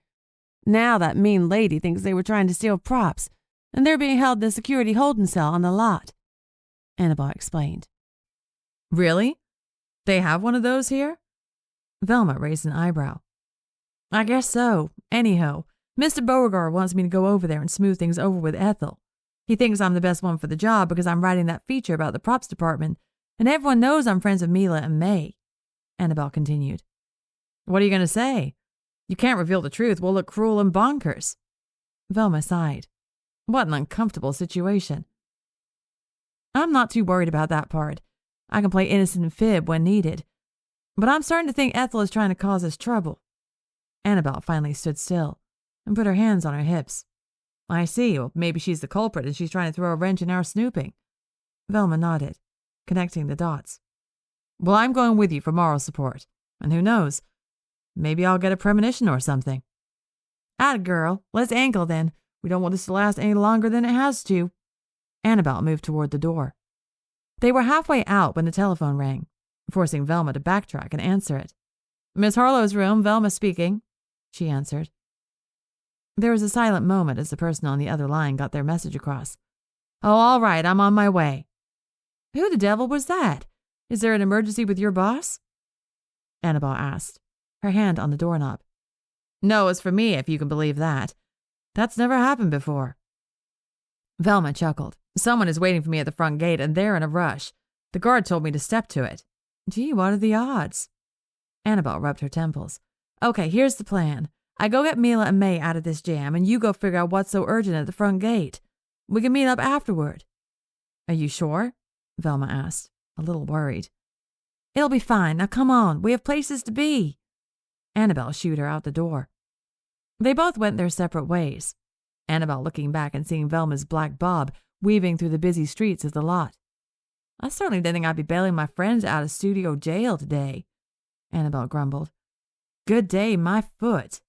Now that mean lady thinks they were trying to steal props, and they're being held in a security holding cell on the lot," Annabelle explained. "Really? They have one of those here?" Velma raised an eyebrow. "I guess so. Anyhow, Mr. Beauregard wants me to go over there and smooth things over with Ethel. He thinks I'm the best one for the job because I'm writing that feature about the props department, and everyone knows I'm friends with Mila and May," Annabelle continued. "What are you going to say? You can't reveal the truth. We'll look cruel and bonkers." Velma sighed. What an uncomfortable situation. "I'm not too worried about that part. I can play innocent and fib when needed. But I'm starting to think Ethel is trying to cause us trouble." Annabelle finally stood still and put her hands on her hips. "I see. Well, maybe she's the culprit and she's trying to throw a wrench in our snooping." Velma nodded, connecting the dots. "Well, I'm going with you for moral support. And who knows? Maybe I'll get a premonition or something." "Atta girl. Let's ankle then. We don't want this to last any longer than it has to." Annabelle moved toward the door. They were halfway out when the telephone rang, forcing Velma to backtrack and answer it. Miss Harlow's room, Velma speaking, she answered. There was a silent moment as the person on the other line got their message across. Oh, all right, I'm on my way. Who the devil was that? Is there an emergency with your boss? Annabelle asked, her hand on the doorknob. No, it's for me, if you can believe that. That's never happened before. Velma chuckled. Someone is waiting for me at the front gate, and they're in a rush. The guard told me to step to it. Gee, what are the odds? Annabelle rubbed her temples. Okay, here's the plan. I go get Mila and May out of this jam, and you go figure out what's so urgent at the front gate. We can meet up afterward. Are you sure? Velma asked, a little worried. It'll be fine. Now come on. We have places to be. Annabelle shooed her out the door. They both went their separate ways, Annabelle looking back and seeing Velma's black bob weaving through the busy streets of the lot. I certainly didn't think I'd be bailing my friends out of studio jail today, Annabelle grumbled. Good day, my foot.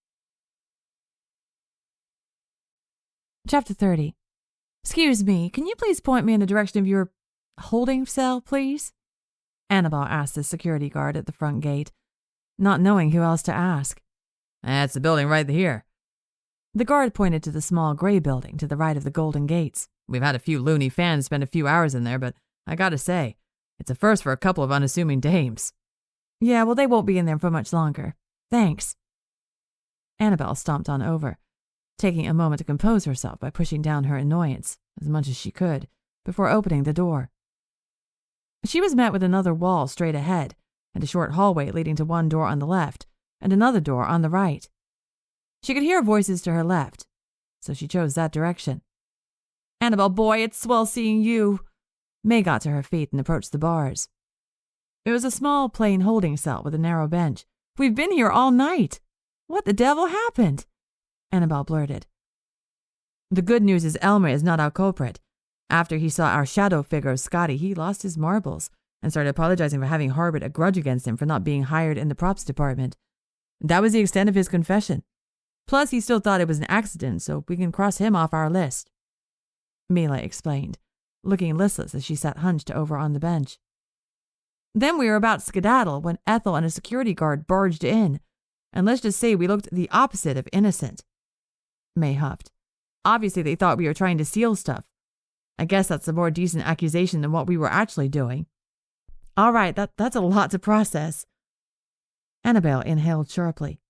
Chapter 30. Excuse me, can you please point me in the direction of your holding cell, please? Annabelle asked the security guard at the front gate, not knowing who else to ask. That's the building right here. The guard pointed to the small gray building to the right of the Golden Gates. We've had a few loony fans spend a few hours in there, but I gotta say, it's a first for a couple of unassuming dames. Yeah, well, they won't be in there for much longer. Thanks. Annabelle stomped on over, taking a moment to compose herself by pushing down her annoyance as much as she could before opening the door. She was met with another wall straight ahead and a short hallway leading to one door on the left and another door on the right. She could hear voices to her left, so she chose that direction. Annabelle, boy, it's swell seeing you. May got to her feet and approached the bars. It was a small, plain holding cell with a narrow bench. We've been here all night. What the devil happened? Annabelle blurted. The good news is Elmer is not our culprit. After he saw our shadow figure of Scottie, he lost his marbles and started apologizing for having harbored a grudge against him for not being hired in the props department. That was the extent of his confession. Plus, he still thought it was an accident, so we can cross him off our list. Mila explained, looking listless as she sat hunched over on the bench. Then we were about to skedaddle when Ethel and a security guard barged in, and let's just say we looked the opposite of innocent. May huffed. Obviously, they thought we were trying to steal stuff. I guess that's a more decent accusation than what we were actually doing. All right, that's a lot to process. Annabelle inhaled sharply.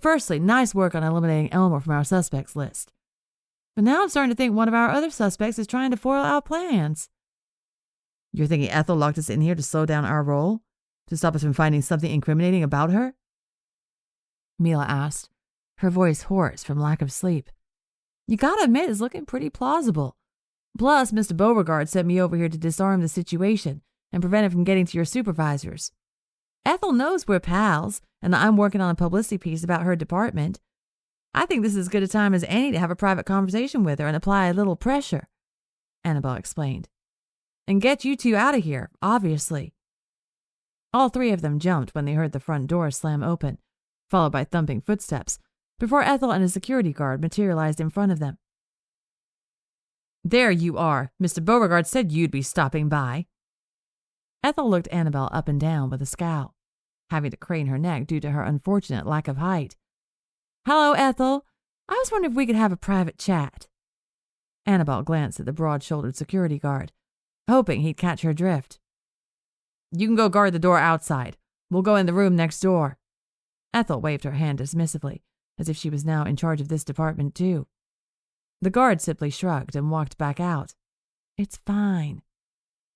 Firstly, nice work on eliminating Elmer from our suspects list. But now I'm starting to think one of our other suspects is trying to foil our plans. You're thinking Ethel locked us in here to slow down our roll? To stop us from finding something incriminating about her? Mila asked, her voice hoarse from lack of sleep. You gotta admit it's looking pretty plausible. Plus, Mr. Beauregard sent me over here to disarm the situation and prevent it from getting to your supervisors. Ethel knows we're pals, and I'm working on a publicity piece about her department. I think this is as good a time as any to have a private conversation with her and apply a little pressure, Annabelle explained. And get you two out of here, obviously. All three of them jumped when they heard the front door slam open, followed by thumping footsteps, before Ethel and a security guard materialized in front of them. There you are. Mr. Beauregard said you'd be stopping by. Ethel looked Annabelle up and down with a scowl, having to crane her neck due to her unfortunate lack of height. Hello, Ethel. I was wondering if we could have a private chat. Annabelle glanced at the broad-shouldered security guard, hoping he'd catch her drift. You can go guard the door outside. We'll go in the room next door. Ethel waved her hand dismissively, as if she was now in charge of this department too. The guard simply shrugged and walked back out. It's fine,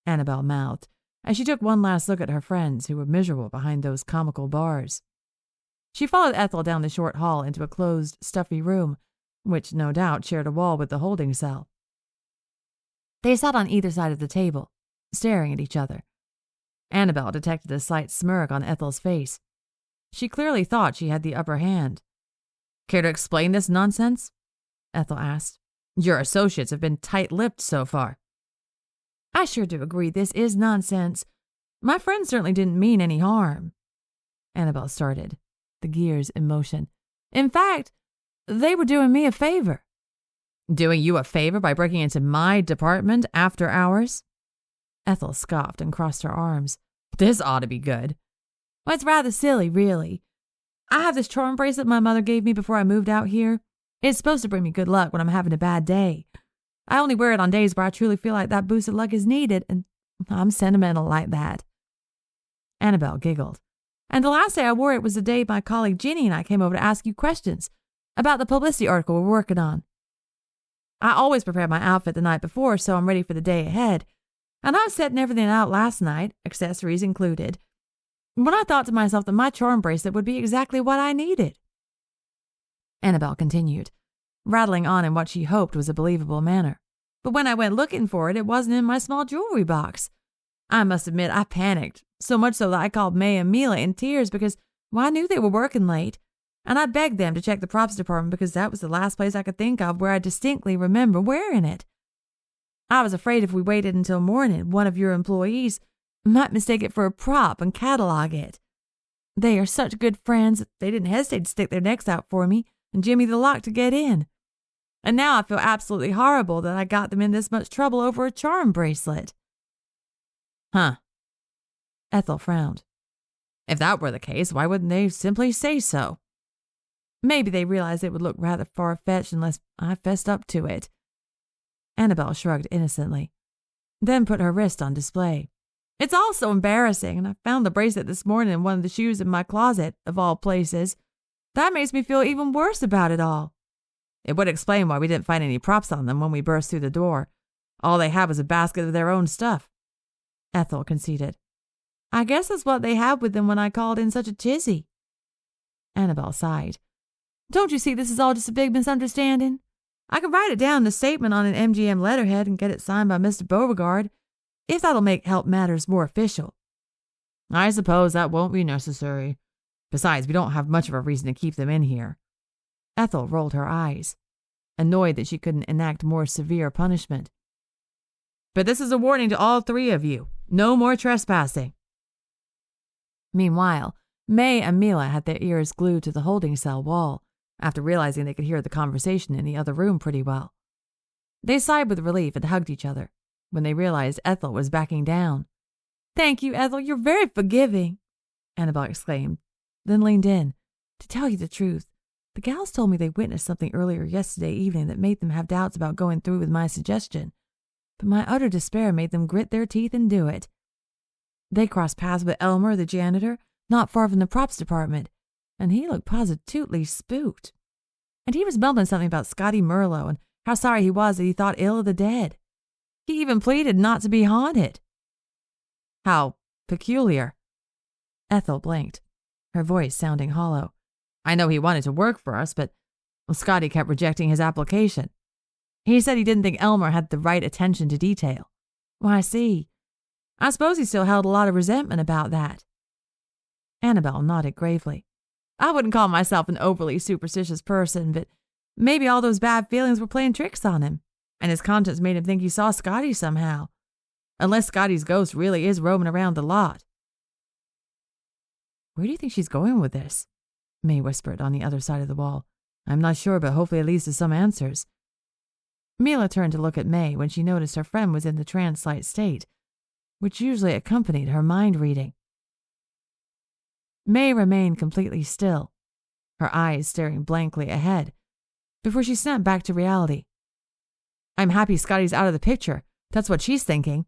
Annabelle mouthed, as she took one last look at her friends who were miserable behind those comical bars. She followed Ethel down the short hall into a closed, stuffy room, which no doubt shared a wall with the holding cell. They sat on either side of the table, staring at each other. Annabelle detected a slight smirk on Ethel's face. She clearly thought she had the upper hand. Care to explain this nonsense? Ethel asked. Your associates have been tight-lipped so far. I sure do agree this is nonsense. My friends certainly didn't mean any harm. Annabelle started, the gears in motion. In fact, they were doing me a favor. Doing you a favor by breaking into my department after hours? Ethel scoffed and crossed her arms. This ought to be good. Well, it's rather silly, really. I have this charm bracelet my mother gave me before I moved out here. It's supposed to bring me good luck when I'm having a bad day. I only wear it on days where I truly feel like that boost of luck is needed, and I'm sentimental like that." Annabelle giggled. "And the last day I wore it was the day my colleague Ginny and I came over to ask you questions about the publicity article we're working on. I always prepare my outfit the night before so I'm ready for the day ahead, and I was setting everything out last night, accessories included, when I thought to myself that my charm bracelet would be exactly what I needed." Annabelle continued, rattling on in what she hoped was a believable manner. "But when I went looking for it, it wasn't in my small jewelry box. I must admit I panicked, so much so that I called May and Mila in tears because, well, I knew they were working late, and I begged them to check the props department because that was the last place I could think of where I distinctly remember wearing it. I was afraid if we waited until morning, one of your employees might mistake it for a prop and catalog it. They are such good friends that they didn't hesitate to stick their necks out for me and jimmy the lock to get in. And now I feel absolutely horrible that I got them in this much trouble over a charm bracelet." "Huh." Ethel frowned. "If that were the case, why wouldn't they simply say so?" "Maybe they realized it would look rather far-fetched unless I fessed up to it." Annabelle shrugged innocently, then put her wrist on display. "It's all so embarrassing, and I found the bracelet this morning in one of the shoes in my closet, of all places. That makes me feel even worse about it all." "It would explain why we didn't find any props on them when we burst through the door. All they had was a basket of their own stuff," Ethel conceded. "I guess that's what they had with them when I called in such a tizzy." Annabelle sighed. "Don't you see this is all just a big misunderstanding? I could write it down in a statement on an MGM letterhead and get it signed by Mr. Beauregard, if that'll help matters more official." "I suppose that won't be necessary. Besides, we don't have much of a reason to keep them in here." Ethel rolled her eyes, annoyed that she couldn't enact more severe punishment. "But this is a warning to all three of you. No more trespassing." Meanwhile, May and Mila had their ears glued to the holding cell wall, after realizing they could hear the conversation in the other room pretty well. They sighed with relief and hugged each other when they realized Ethel was backing down. "Thank you, Ethel. You're very forgiving," Annabelle exclaimed, then leaned in. "To tell you the truth, the gals told me they witnessed something earlier yesterday evening that made them have doubts about going through with my suggestion, but my utter despair made them grit their teeth and do it. They crossed paths with Elmer, the janitor, not far from the props department, and he looked positively spooked. And he was mumbling something about Scottie Merlot and how sorry he was that he thought ill of the dead. He even pleaded not to be haunted." "How peculiar." Ethel blinked, her voice sounding hollow. "I know he wanted to work for us, but Scottie kept rejecting his application. He said he didn't think Elmer had the right attention to detail." "Well, I see. I suppose he still held a lot of resentment about that." Annabelle nodded gravely. "I wouldn't call myself an overly superstitious person, but maybe all those bad feelings were playing tricks on him, and his conscience made him think he saw Scottie somehow. Unless Scottie's ghost really is roaming around the lot." "Where do you think she's going with this?" May whispered on the other side of the wall. "I'm not sure, but hopefully it leads to some answers." Mila turned to look at May when she noticed her friend was in the trance-like state, which usually accompanied her mind reading. May remained completely still, her eyes staring blankly ahead, before she snapped back to reality. "I'm happy Scottie's out of the picture. That's what she's thinking."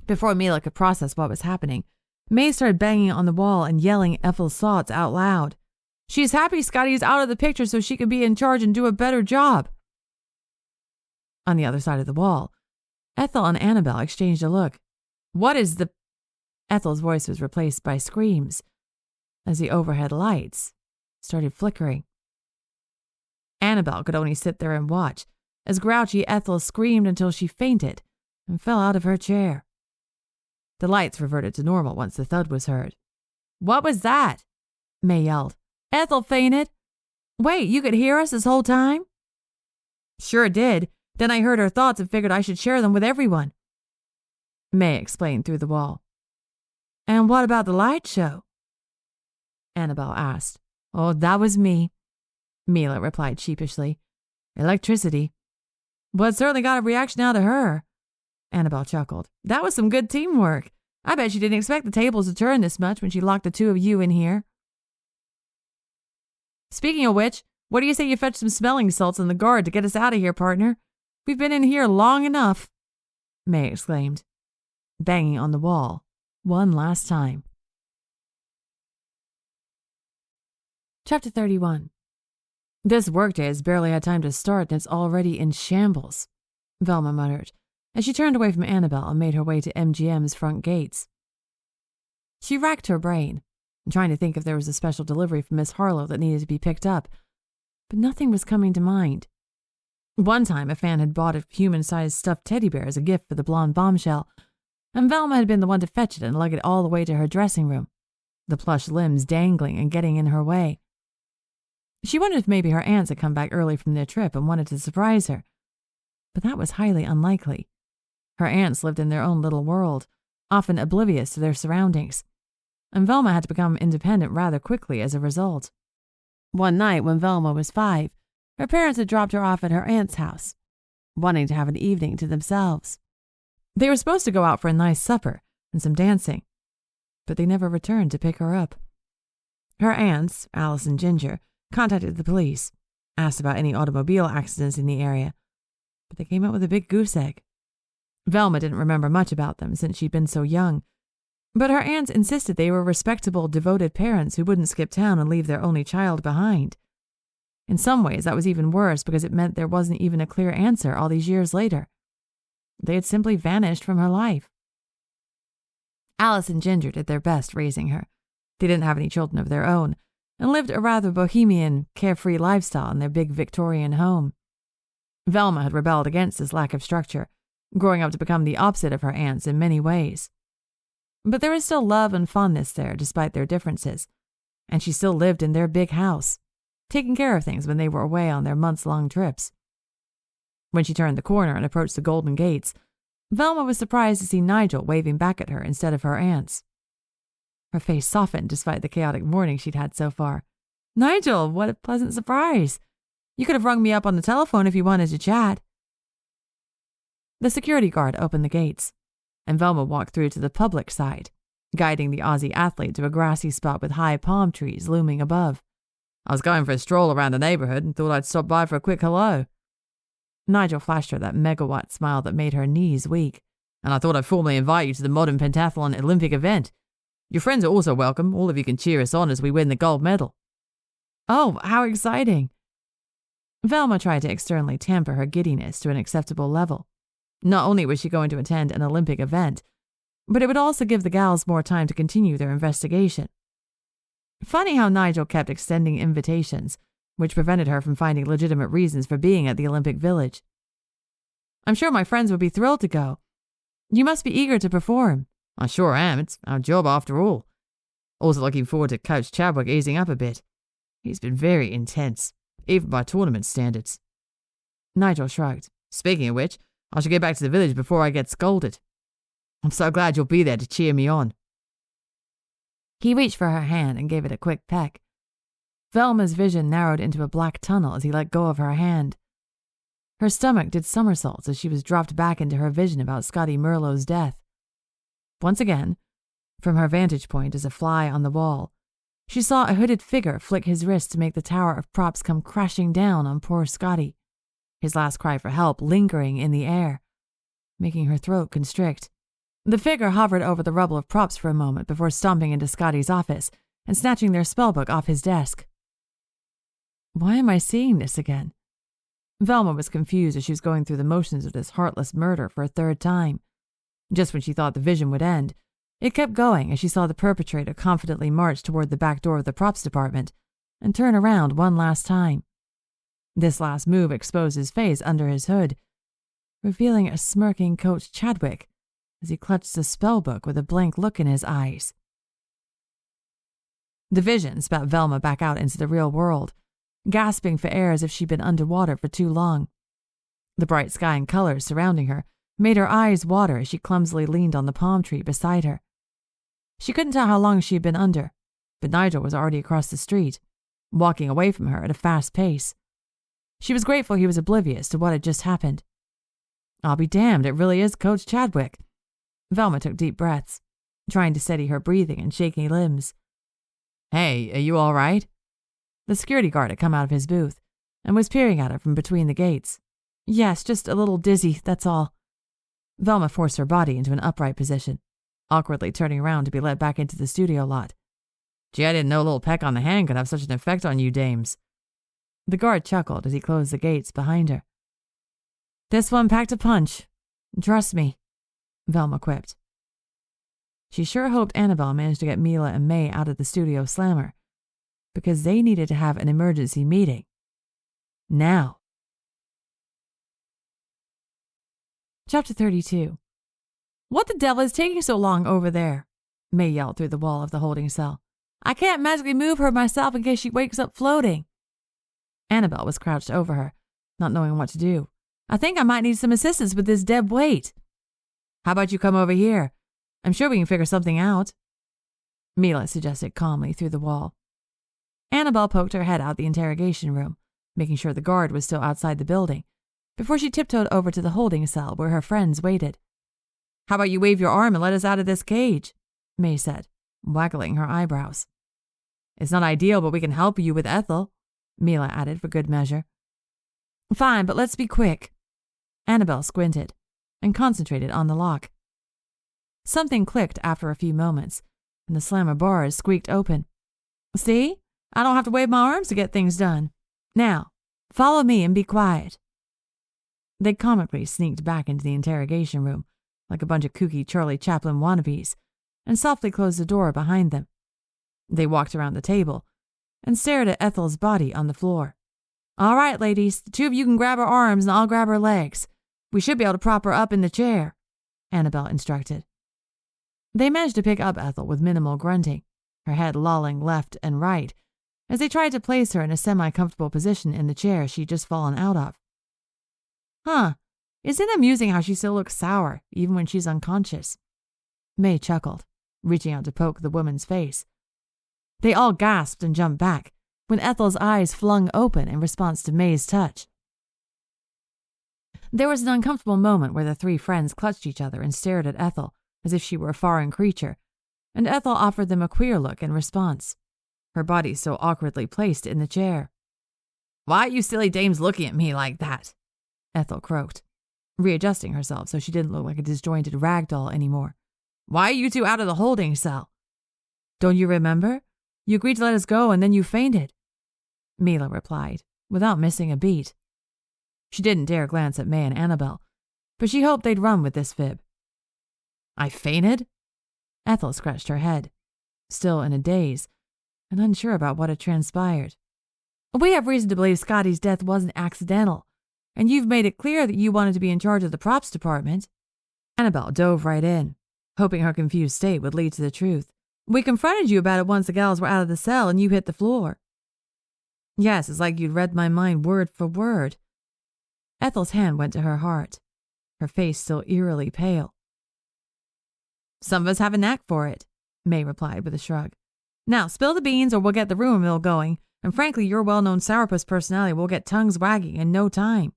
Before Mila could process what was happening, May started banging on the wall and yelling Ethel's thoughts out loud. "She's happy Scottie's out of the picture so she can be in charge and do a better job." On the other side of the wall, Ethel and Annabelle exchanged a look. "What is the—" Ethel's voice was replaced by screams as the overhead lights started flickering. Annabelle could only sit there and watch as grouchy Ethel screamed until she fainted and fell out of her chair. The lights reverted to normal once the thud was heard. "What was that?" May yelled. "Ethel fainted." "Wait, you could hear us this whole time?" "Sure did. Then I heard her thoughts and figured I should share them with everyone," May explained through the wall. "And what about the light show?" Annabelle asked. "Oh, that was me," Mila replied sheepishly. "Electricity." "Well, it certainly got a reaction out of her," Annabelle chuckled. "That was some good teamwork. I bet she didn't expect the tables to turn this much when she locked the two of you in here." Speaking of which, what do you say you fetch some smelling salts in the guard to get us out of here, partner? We've been in here long enough, May exclaimed, banging on the wall one last time. Chapter 31. This workday has barely had time to start and it's already in shambles, Velma muttered, as she turned away from Annabelle and made her way to MGM's front gates. She racked her brain, trying to think if there was a special delivery from Miss Harlow that needed to be picked up, but nothing was coming to mind. One time, a fan had bought a human-sized stuffed teddy bear as a gift for the blonde bombshell, and Velma had been the one to fetch it and lug it all the way to her dressing room, the plush limbs dangling and getting in her way. She wondered if maybe her aunts had come back early from their trip and wanted to surprise her, but that was highly unlikely. Her aunts lived in their own little world, often oblivious to their surroundings, and Velma had to become independent rather quickly as a result. One night when Velma was 5, her parents had dropped her off at her aunt's house, wanting to have an evening to themselves. They were supposed to go out for a nice supper and some dancing, but they never returned to pick her up. Her aunts, Alice and Ginger, contacted the police, asked about any automobile accidents in the area, but they came up with a big goose egg. Velma didn't remember much about them since she'd been so young, but her aunts insisted they were respectable, devoted parents who wouldn't skip town and leave their only child behind. In some ways, that was even worse because it meant there wasn't even a clear answer all these years later. They had simply vanished from her life. Alice and Ginger did their best raising her. They didn't have any children of their own and lived a rather bohemian, carefree lifestyle in their big Victorian home. Velma had rebelled against this lack of structure, growing up to become the opposite of her aunts in many ways. But there was still love and fondness there despite their differences, and she still lived in their big house, taking care of things when they were away on their months-long trips. When she turned the corner and approached the Golden Gates, Velma was surprised to see Nigel waving back at her instead of her aunts. Her face softened despite the chaotic morning she'd had so far. "Nigel, what a pleasant surprise! You could have rung me up on the telephone if you wanted to chat." The security guard opened the gates, and Velma walked through to the public side, guiding the Aussie athlete to a grassy spot with high palm trees looming above. "I was going for a stroll around the neighborhood and thought I'd stop by for a quick hello." Nigel flashed her that megawatt smile that made her knees weak. "And I thought I'd formally invite you to the modern pentathlon Olympic event. Your friends are also welcome. All of you can cheer us on as we win the gold medal." "Oh, how exciting!" Velma tried to externally tamper her giddiness to an acceptable level. Not only was she going to attend an Olympic event, but it would also give the gals more time to continue their investigation. Funny how Nigel kept extending invitations, which prevented her from finding legitimate reasons for being at the Olympic Village. "I'm sure my friends would be thrilled to go. You must be eager to perform." "I sure am. It's our job after all. Also looking forward to Coach Chadwick easing up a bit. He's been very intense, even by tournament standards." Nigel shrugged. "Speaking of which, I should get back to the village before I get scolded. I'm so glad you'll be there to cheer me on." He reached for her hand and gave it a quick peck. Velma's vision narrowed into a black tunnel as he let go of her hand. Her stomach did somersaults as she was dropped back into her vision about Scottie Merlot's death. Once again, from her vantage point as a fly on the wall, she saw a hooded figure flick his wrist to make the tower of props come crashing down on poor Scottie, his last cry for help lingering in the air, making her throat constrict. The figure hovered over the rubble of props for a moment before stomping into Scottie's office and snatching their spellbook off his desk. Why am I seeing this again? Velma was confused as she was going through the motions of this heartless murder for a third time. Just when she thought the vision would end, it kept going as she saw the perpetrator confidently march toward the back door of the props department and turn around one last time. This last move exposed his face under his hood, revealing a smirking Coach Chadwick as he clutched the spellbook with a blank look in his eyes. The vision spat Velma back out into the real world, gasping for air as if she'd been underwater for too long. The bright sky and colors surrounding her made her eyes water as she clumsily leaned on the palm tree beside her. She couldn't tell how long she had been under, but Nigel was already across the street, walking away from her at a fast pace. She was grateful he was oblivious to what had just happened. I'll be damned, it really is Coach Chadwick. Velma took deep breaths, trying to steady her breathing and shaky limbs. "Hey, are you all right?" The security guard had come out of his booth and was peering at her from between the gates. Yes, just a little dizzy, that's all. Velma forced her body into an upright position, awkwardly turning around to be led back into the studio lot. Gee, I didn't know a little peck on the hand could have such an effect on you dames. The guard chuckled as he closed the gates behind her. This one packed a punch. Trust me, Velma quipped. She sure hoped Annabelle managed to get Mila and May out of the studio slammer, because they needed to have an emergency meeting. Now. Chapter 32. What the devil is taking so long over there? May yelled through the wall of the holding cell. I can't magically move her myself in case she wakes up floating. Annabelle was crouched over her, not knowing what to do. I think I might need some assistance with this dead weight. How about you come over here? I'm sure we can figure something out. Mila suggested calmly through the wall. Annabelle poked her head out the interrogation room, making sure the guard was still outside the building, before she tiptoed over to the holding cell where her friends waited. How about you wave your arm and let us out of this cage? May said, waggling her eyebrows. It's not ideal, but we can help you with Ethel, Mila added for good measure. Fine, but let's be quick. Annabelle squinted and concentrated on the lock. Something clicked after a few moments, and the slammer bars squeaked open. See? I don't have to wave my arms to get things done. Now, follow me and be quiet. They comically sneaked back into the interrogation room, like a bunch of kooky Charlie Chaplin wannabes, and softly closed the door behind them. They walked around the table and stared at Ethel's body on the floor. All right, ladies, the two of you can grab her arms and I'll grab her legs. We should be able to prop her up in the chair, Annabelle instructed. They managed to pick up Ethel with minimal grunting, her head lolling left and right, as they tried to place her in a semi-comfortable position in the chair she'd just fallen out of. Huh, isn't it amusing how she still looks sour, even when she's unconscious? May chuckled, reaching out to poke the woman's face. They all gasped and jumped back, when Ethel's eyes flung open in response to May's touch. There was an uncomfortable moment where the three friends clutched each other and stared at Ethel as if she were a foreign creature, and Ethel offered them a queer look in response, her body so awkwardly placed in the chair. Why are you silly dames looking at me like that? Ethel croaked, readjusting herself so she didn't look like a disjointed rag doll anymore. Why are you two out of the holding cell? Don't you remember? You agreed to let us go and then you fainted, Mila replied, without missing a beat. She didn't dare glance at May and Annabelle, but she hoped they'd run with this fib. I fainted? Ethel scratched her head, still in a daze, and unsure about what had transpired. We have reason to believe Scottie's death wasn't accidental, and you've made it clear that you wanted to be in charge of the props department. Annabelle dove right in, hoping her confused state would lead to the truth. We confronted you about it once the gals were out of the cell and you hit the floor. Yes, it's like you'd read my mind word for word. Ethel's hand went to her heart, her face still eerily pale. Some of us have a knack for it, May replied with a shrug. Now, spill the beans or we'll get the rumor mill going, and frankly, your well-known sourpuss personality will get tongues wagging in no time.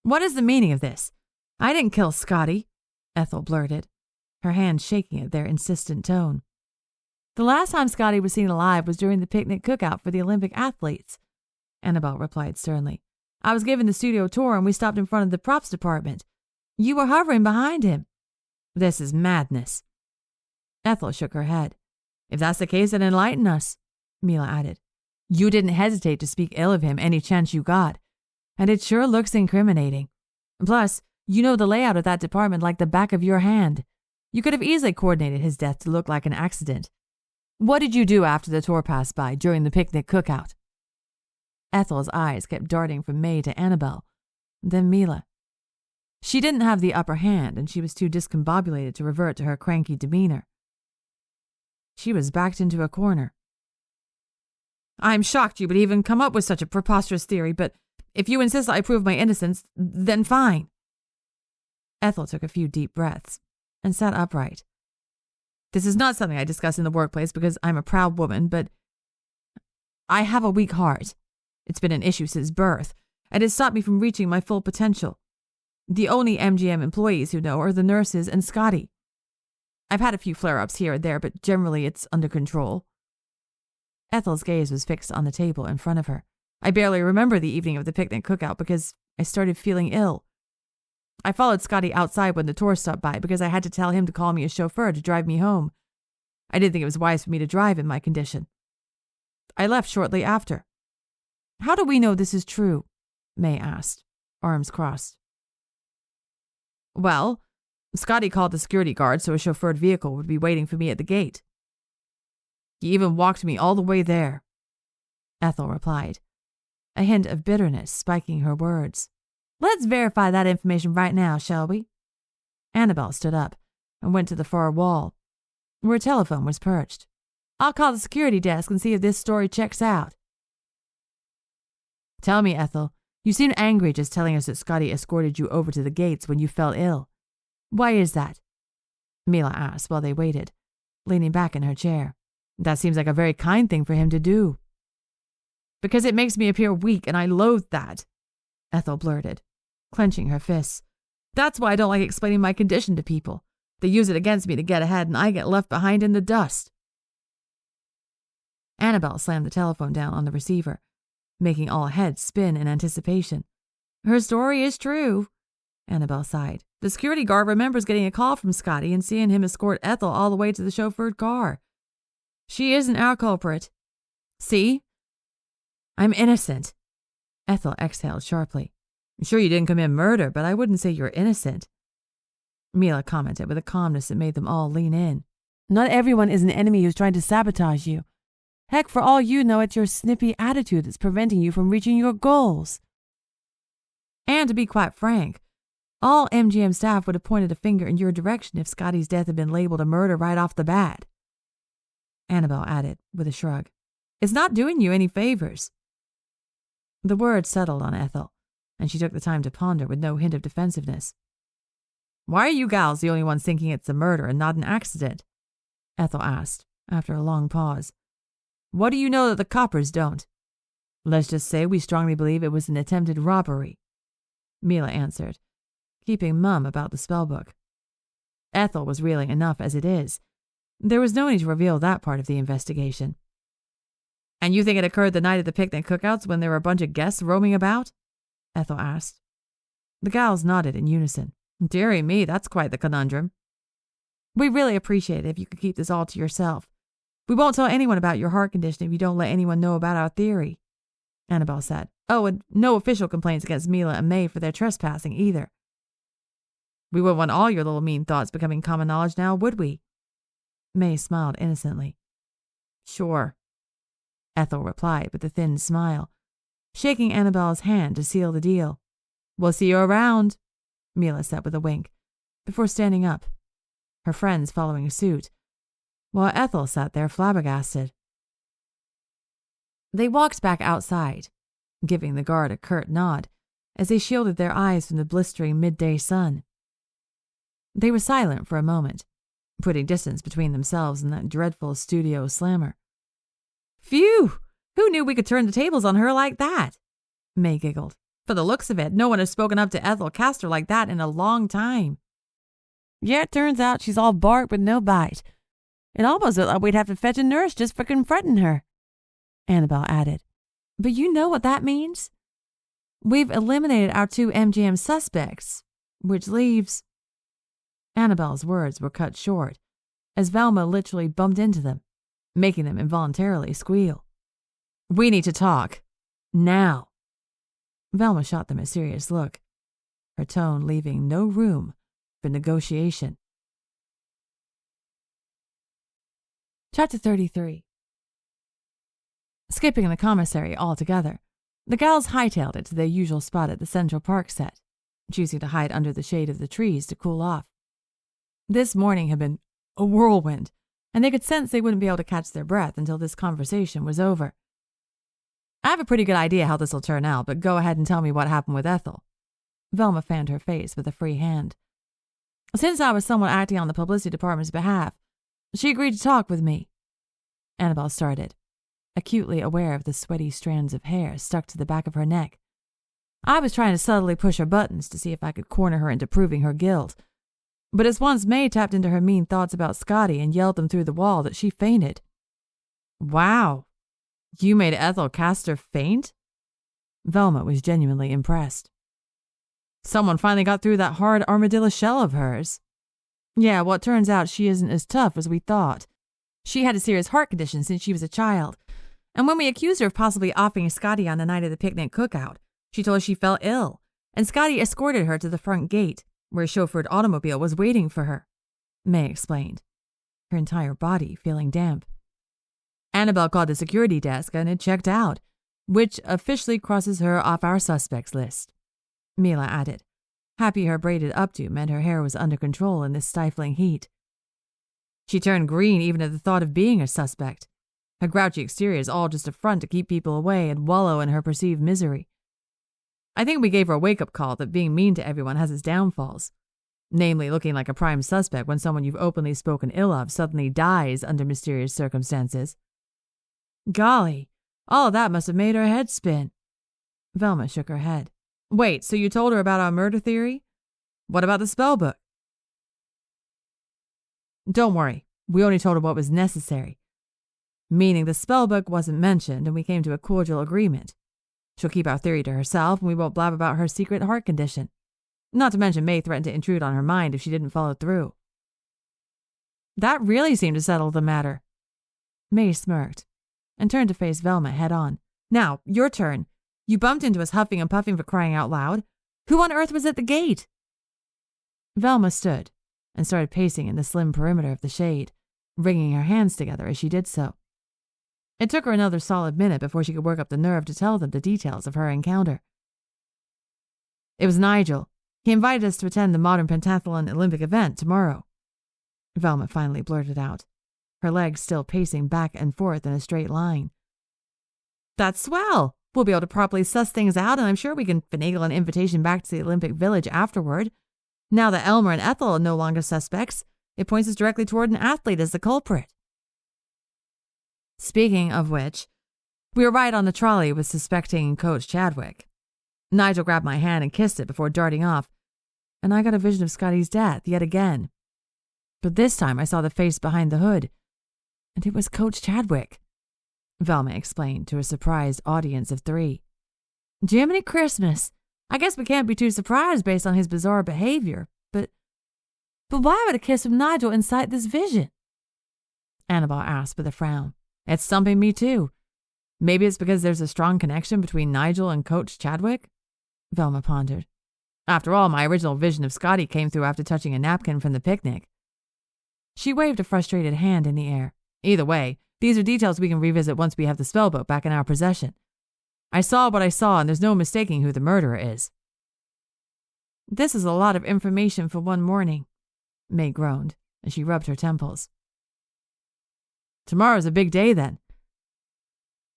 What is the meaning of this? I didn't kill Scottie, Ethel blurted, her hand shaking at their insistent tone. The last time Scottie was seen alive was during the picnic cookout for the Olympic athletes, Annabelle replied sternly. I was given the studio tour and we stopped in front of the props department. You were hovering behind him. This is madness. Ethel shook her head. If that's the case, then enlighten us, Mila added. You didn't hesitate to speak ill of him any chance you got, and it sure looks incriminating. Plus, you know the layout of that department like the back of your hand. You could have easily coordinated his death to look like an accident. What did you do after the tour passed by during the picnic cookout? Ethel's eyes kept darting from May to Annabelle, then Mila. She didn't have the upper hand, and she was too discombobulated to revert to her cranky demeanor. She was backed into a corner. I'm shocked you would even come up with such a preposterous theory, but if you insist I prove my innocence, then fine. Ethel took a few deep breaths and sat upright. This is not something I discuss in the workplace because I'm a proud woman, but I have a weak heart. It's been an issue since birth, and it's stopped me from reaching my full potential. The only MGM employees who know are the nurses and Scottie. I've had a few flare-ups here and there, but generally it's under control. Ethel's gaze was fixed on the table in front of her. I barely remember the evening of the picnic cookout because I started feeling ill. I followed Scottie outside when the tour stopped by because I had to tell him to call me a chauffeur to drive me home. I didn't think it was wise for me to drive in my condition. I left shortly after. How do we know this is true? May asked, arms crossed. Well, Scottie called the security guard so a chauffeured vehicle would be waiting for me at the gate. He even walked me all the way there, Ethel replied, a hint of bitterness spiking her words. Let's verify that information right now, shall we? Annabelle stood up and went to the far wall, where a telephone was perched. I'll call the security desk and see if this story checks out. Tell me, Ethel, you seemed angry just telling us that Scottie escorted you over to the gates when you fell ill. Why is that? Mila asked while they waited, leaning back in her chair. That seems like a very kind thing for him to do. Because it makes me appear weak, and I loathe that, Ethel blurted, clenching her fists. That's why I don't like explaining my condition to people. They use it against me to get ahead, and I get left behind in the dust. Annabelle slammed the telephone down on the receiver, making all heads spin in anticipation. Her story is true, Annabelle sighed. The security guard remembers getting a call from Scottie and seeing him escort Ethel all the way to the chauffeured car. She isn't our culprit. See? I'm innocent. Ethel exhaled sharply. I'm sure you didn't commit murder, but I wouldn't say you're innocent. Mila commented with a calmness that made them all lean in. Not everyone is an enemy who's trying to sabotage you. Heck, for all you know, it's your snippy attitude that's preventing you from reaching your goals. And to be quite frank, all MGM staff would have pointed a finger in your direction if Scottie's death had been labeled a murder right off the bat. Annabelle added, with a shrug. It's not doing you any favors. The words settled on Ethel, and she took the time to ponder with no hint of defensiveness. Why are you gals the only ones thinking it's a murder and not an accident? Ethel asked, after a long pause. What do you know that the coppers don't? Let's just say we strongly believe it was an attempted robbery, Mila answered, keeping mum about the spellbook. Ethel was reeling enough as it is. There was no need to reveal that part of the investigation. And you think it occurred the night of the picnic cookouts when there were a bunch of guests roaming about? Ethel asked. The gals nodded in unison. Dearie me, that's quite the conundrum. We really appreciate it if you could keep this all to yourself. We won't tell anyone about your heart condition if you don't let anyone know about our theory, Annabelle said. Oh, and no official complaints against Mila and May for their trespassing either. We wouldn't want all your little mean thoughts becoming common knowledge now, would we? May smiled innocently. Sure, Ethel replied with a thin smile, shaking Annabelle's hand to seal the deal. We'll see you around, Mila said with a wink, before standing up, her friends following suit, while Ethel sat there flabbergasted. They walked back outside, giving the guard a curt nod as they shielded their eyes from the blistering midday sun. They were silent for a moment, putting distance between themselves and that dreadful studio slammer. Phew! Who knew we could turn the tables on her like that? May giggled. For the looks of it, no one has spoken up to Ethel Castor like that in a long time. Yeah, it turns out she's all bark with no bite. It almost looked like we'd have to fetch a nurse just for confronting her, Annabelle added. But you know what that means? We've eliminated our 2 MGM suspects, which leaves... Annabelle's words were cut short, as Velma literally bumped into them, making them involuntarily squeal. We need to talk. Now. Velma shot them a serious look, her tone leaving no room for negotiation. Chapter 33. Skipping the commissary altogether, the gals hightailed it to their usual spot at the Central Park set, choosing to hide under the shade of the trees to cool off. This morning had been a whirlwind, and they could sense they wouldn't be able to catch their breath until this conversation was over. I have a pretty good idea how this will turn out, but go ahead and tell me what happened with Ethel. Velma fanned her face with a free hand. Since I was somewhat acting on the publicity department's behalf, she agreed to talk with me. Annabelle started, acutely aware of the sweaty strands of hair stuck to the back of her neck. I was trying to subtly push her buttons to see if I could corner her into proving her guilt. But as once May tapped into her mean thoughts about Scottie and yelled them through the wall that she fainted. Wow, You made Ethel Castor faint? Velma was genuinely impressed. Someone finally got through that hard armadillo shell of hers. Yeah, well, it turns out she isn't as tough as we thought. She had a serious heart condition since she was a child. And when we accused her of possibly offing Scottie on the night of the picnic cookout, she told us she fell ill, and Scottie escorted her to the front gate, where a chauffeured automobile was waiting for her, May explained, her entire body feeling damp. Annabelle called the security desk and it checked out, which officially crosses her off our suspects list. Mila added, happy her braided updo meant her hair was under control in this stifling heat. She turned green even at the thought of being a suspect. Her grouchy exterior is all just a front to keep people away and wallow in her perceived misery. I think we gave her a wake-up call that being mean to everyone has its downfalls, namely looking like a prime suspect when someone you've openly spoken ill of suddenly dies under mysterious circumstances. Golly, all of that must have made her head spin. Velma shook her head. Wait, so you told her about our murder theory? What about the spellbook? Don't worry, we only told her what was necessary. Meaning the spellbook wasn't mentioned and we came to a cordial agreement. She'll keep our theory to herself and we won't blab about her secret heart condition. Not to mention May threatened to intrude on her mind if she didn't follow through. That really seemed to settle the matter. May smirked and turned to face Velma head on. Now, your turn. You bumped into us huffing and puffing for crying out loud. Who on earth was at the gate? Velma stood and started pacing in the slim perimeter of the shade, wringing her hands together as she did so. It took her another solid minute before she could work up the nerve to tell them the details of her encounter. It was Nigel. He invited us to attend the modern pentathlon Olympic event tomorrow. Velma finally blurted out, her legs still pacing back and forth in a straight line. That's swell. We'll be able to properly suss things out, and I'm sure we can finagle an invitation back to the Olympic Village afterward. Now that Elmer and Ethel are no longer suspects, it points us directly toward an athlete as the culprit. Speaking of which, we were right on the trolley with suspecting Coach Chadwick. Nigel grabbed my hand and kissed it before darting off, and I got a vision of Scottie's death yet again. But this time I saw the face behind the hood, and it was Coach Chadwick, Velma explained to a surprised audience of 3. Jiminy Christmas! I guess we can't be too surprised based on his bizarre behavior, but why would a kiss from Nigel incite this vision? Annabelle asked with a frown. It's stumping me too. Maybe it's because there's a strong connection between Nigel and Coach Chadwick? Velma pondered. After all, my original vision of Scottie came through after touching a napkin from the picnic. She waved a frustrated hand in the air. Either way, these are details we can revisit once we have the spellbook back in our possession. I saw what I saw, and there's no mistaking who the murderer is. This is a lot of information for one morning, May groaned, as she rubbed her temples. Tomorrow's a big day, then.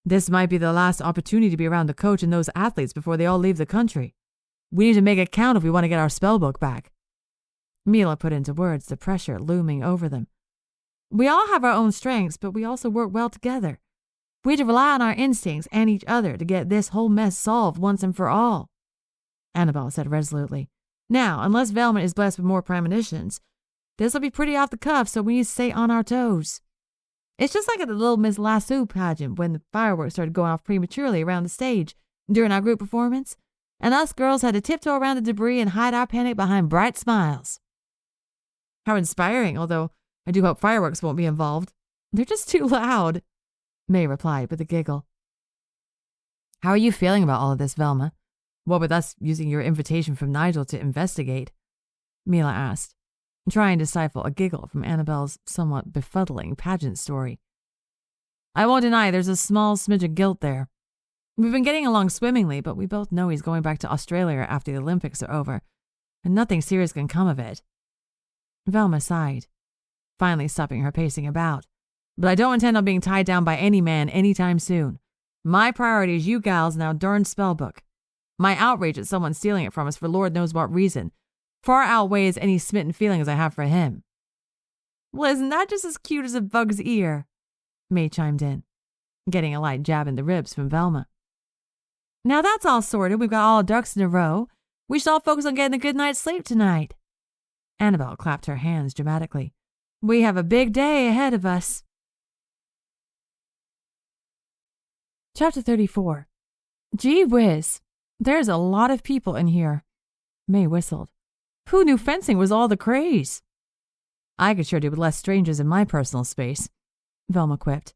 This might be the last opportunity to be around the coach and those athletes before they all leave the country. We need to make it count if we want to get our spellbook back. Mila put into words the pressure looming over them. We all have our own strengths, but we also work well together. We have to rely on our instincts and each other to get this whole mess solved once and for all, Annabelle said resolutely. Now, unless Velma is blessed with more premonitions, this will be pretty off the cuff, so we need to stay on our toes. It's just like at the Little Miss Lasso pageant when the fireworks started going off prematurely around the stage during our group performance, and us girls had to tiptoe around the debris and hide our panic behind bright smiles. How inspiring, although I do hope fireworks won't be involved. They're just too loud, May replied with a giggle. How are you feeling about all of this, Velma? What with us using your invitation from Nigel to investigate? Mila asked, trying to stifle a giggle from Annabelle's somewhat befuddling pageant story. I won't deny there's a small smidge of guilt there. We've been getting along swimmingly, but we both know he's going back to Australia after the Olympics are over, and nothing serious can come of it. Velma sighed, finally stopping her pacing about. But I don't intend on being tied down by any man anytime soon. My priority is you gals and our darn spellbook. My outrage at someone stealing it from us for Lord knows what reason far outweighs any smitten feelings I have for him. Well, isn't that just as cute as a bug's ear? May chimed in, getting a light jab in the ribs from Velma. Now that's all sorted, we've got all ducks in a row. We should all focus on getting a good night's sleep tonight. Annabelle clapped her hands dramatically. We have a big day ahead of us. Chapter 34. Gee whiz, there's a lot of people in here. May whistled. Who knew fencing was all the craze? I could sure do with less strangers in my personal space, Velma quipped,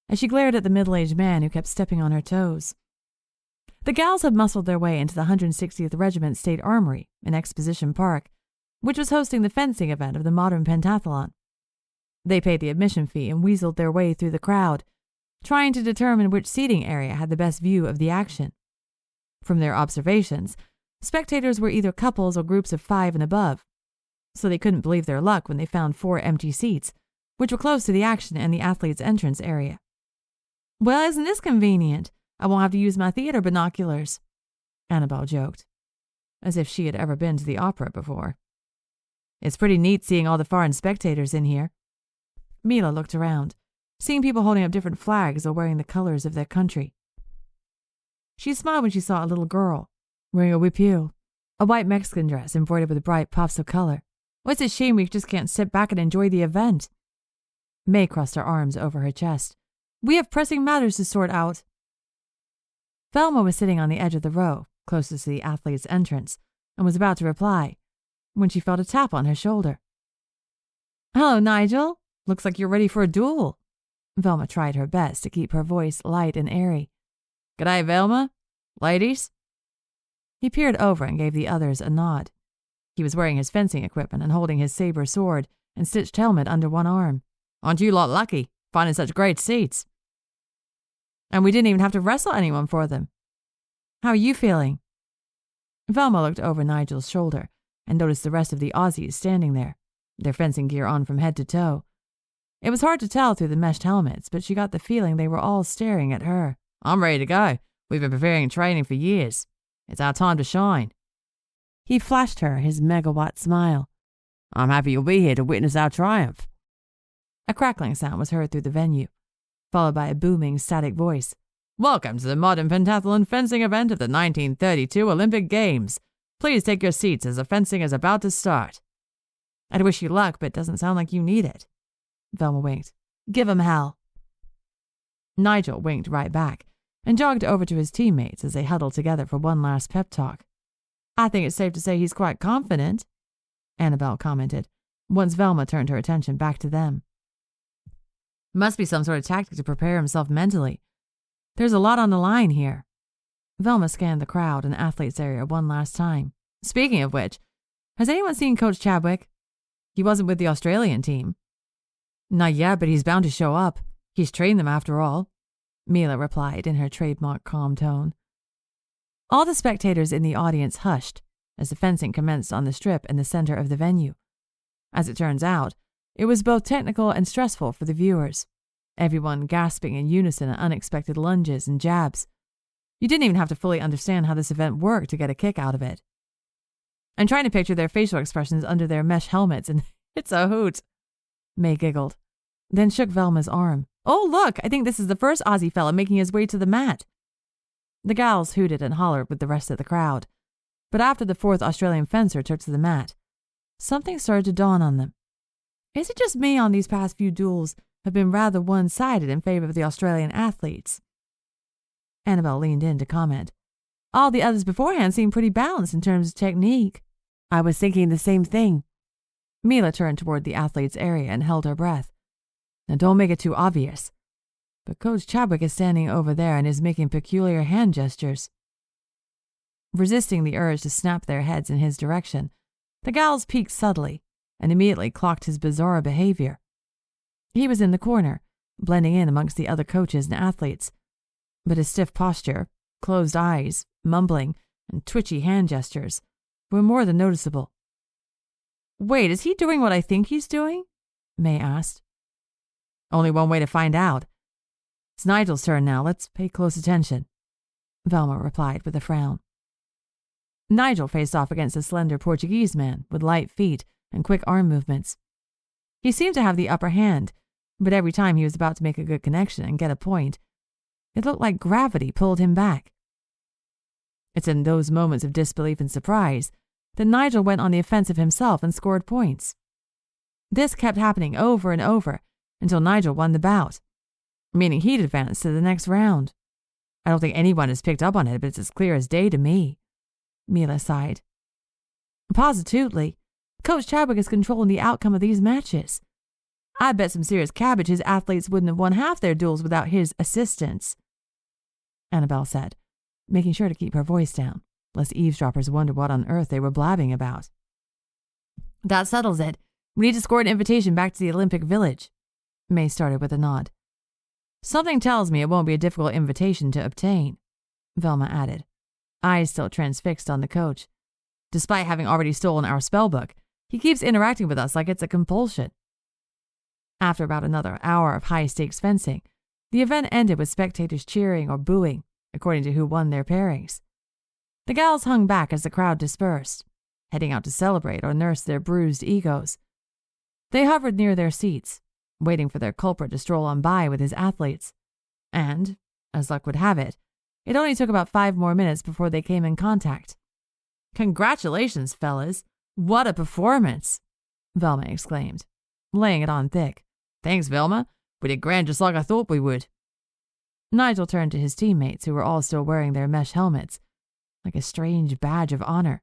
as she glared at the middle-aged man who kept stepping on her toes. The gals had muscled their way into the 160th Regiment State Armory in Exposition Park, which was hosting the fencing event of the modern pentathlon. They paid the admission fee and weaseled their way through the crowd, trying to determine which seating area had the best view of the action. From their observations, spectators were either couples or groups of 5 and above, so they couldn't believe their luck when they found 4 empty seats, which were close to the action and the athletes' entrance area. Well, isn't this convenient? I won't have to use my theater binoculars, Annabelle joked, as if she had ever been to the opera before. It's pretty neat seeing all the foreign spectators in here. Mila looked around, seeing people holding up different flags or wearing the colors of their country. She smiled when she saw a little girl wearing a huipil, a white Mexican dress embroidered with bright puffs of color. Well, it's a shame we just can't sit back and enjoy the event. May crossed her arms over her chest. We have pressing matters to sort out. Velma was sitting on the edge of the row, closest to the athlete's entrance, and was about to reply, when she felt a tap on her shoulder. Hello, Nigel. Looks like you're ready for a duel. Velma tried her best to keep her voice light and airy. G'day, Velma. Ladies? He peered over and gave the others a nod. He was wearing his fencing equipment and holding his saber sword and stitched helmet under one arm. Aren't you lot lucky, finding such great seats? And we didn't even have to wrestle anyone for them. How are you feeling? Velma looked over Nigel's shoulder and noticed the rest of the Aussies standing there, their fencing gear on from head to toe. It was hard to tell through the meshed helmets, but she got the feeling they were all staring at her. I'm ready to go. We've been preparing and training for years. It's our time to shine. He flashed her his megawatt smile. I'm happy you'll be here to witness our triumph. A crackling sound was heard through the venue, followed by a booming, static voice. Welcome to the modern pentathlon fencing event of the 1932 Olympic Games. Please take your seats as the fencing is about to start. I'd wish you luck, but it doesn't sound like you need it. Velma winked. Give him hell. Nigel winked right back and jogged over to his teammates as they huddled together for one last pep talk. I think it's safe to say he's quite confident, Annabelle commented, once Velma turned her attention back to them. Must be some sort of tactic to prepare himself mentally. There's a lot on the line here. Velma scanned the crowd and athletes area one last time. Speaking of which, has anyone seen Coach Chadwick? He wasn't with the Australian team. Not yet, but he's bound to show up. He's trained them after all, Mila replied in her trademark calm tone. All the spectators in the audience hushed as the fencing commenced on the strip in the center of the venue. As it turns out, it was both technical and stressful for the viewers, everyone gasping in unison at unexpected lunges and jabs. You didn't even have to fully understand how this event worked to get a kick out of it. I'm trying to picture their facial expressions under their mesh helmets, and it's a hoot. May giggled, then shook Velma's arm. Oh, look, I think this is the first Aussie fella making his way to the mat. The gals hooted and hollered with the rest of the crowd, but after the 4th Australian fencer took to the mat, something started to dawn on them. Is it just me on these past few duels have been rather one-sided in favor of the Australian athletes? Annabelle leaned in to comment. All the others beforehand seemed pretty balanced in terms of technique. I was thinking the same thing. Mila turned toward the athletes' area and held her breath. Now don't make it too obvious, but Coach Chadwick is standing over there and is making peculiar hand gestures. Resisting the urge to snap their heads in his direction, the gals peeked subtly and immediately clocked his bizarre behavior. He was in the corner, blending in amongst the other coaches and athletes, but his stiff posture, closed eyes, mumbling, and twitchy hand gestures were more than noticeable. Wait, is he doing what I think he's doing? May asked. Only one way to find out. It's Nigel's turn now. Let's pay close attention, Velma replied with a frown. Nigel faced off against a slender Portuguese man with light feet and quick arm movements. He seemed to have the upper hand, but every time he was about to make a good connection and get a point, it looked like gravity pulled him back. It's in those moments of disbelief and surprise that Nigel went on the offensive himself and scored points. This kept happening over and over until Nigel won the bout, meaning he'd advance to the next round. I don't think anyone has picked up on it, but it's as clear as day to me. Mila sighed. Positively. Coach Chadwick is controlling the outcome of these matches. I bet some serious cabbage his athletes wouldn't have won half their duels without his assistance, Annabelle said, making sure to keep her voice down, lest eavesdroppers wonder what on earth they were blabbing about. That settles it. We need to score an invitation back to the Olympic Village. May started with a nod. Something tells me it won't be a difficult invitation to obtain, Velma added, eyes still transfixed on the coach. Despite having already stolen our spellbook, he keeps interacting with us like it's a compulsion. After about another hour of high-stakes fencing, the event ended with spectators cheering or booing, according to who won their pairings. The gals hung back as the crowd dispersed, heading out to celebrate or nurse their bruised egos. They hovered near their seats, waiting for their culprit to stroll on by with his athletes. And, as luck would have it, it only took about 5 more minutes before they came in contact. Congratulations, fellas! What a performance! Velma exclaimed, laying it on thick. Thanks, Velma. We did grand just like I thought we would. Nigel turned to his teammates, who were all still wearing their mesh helmets, like a strange badge of honor.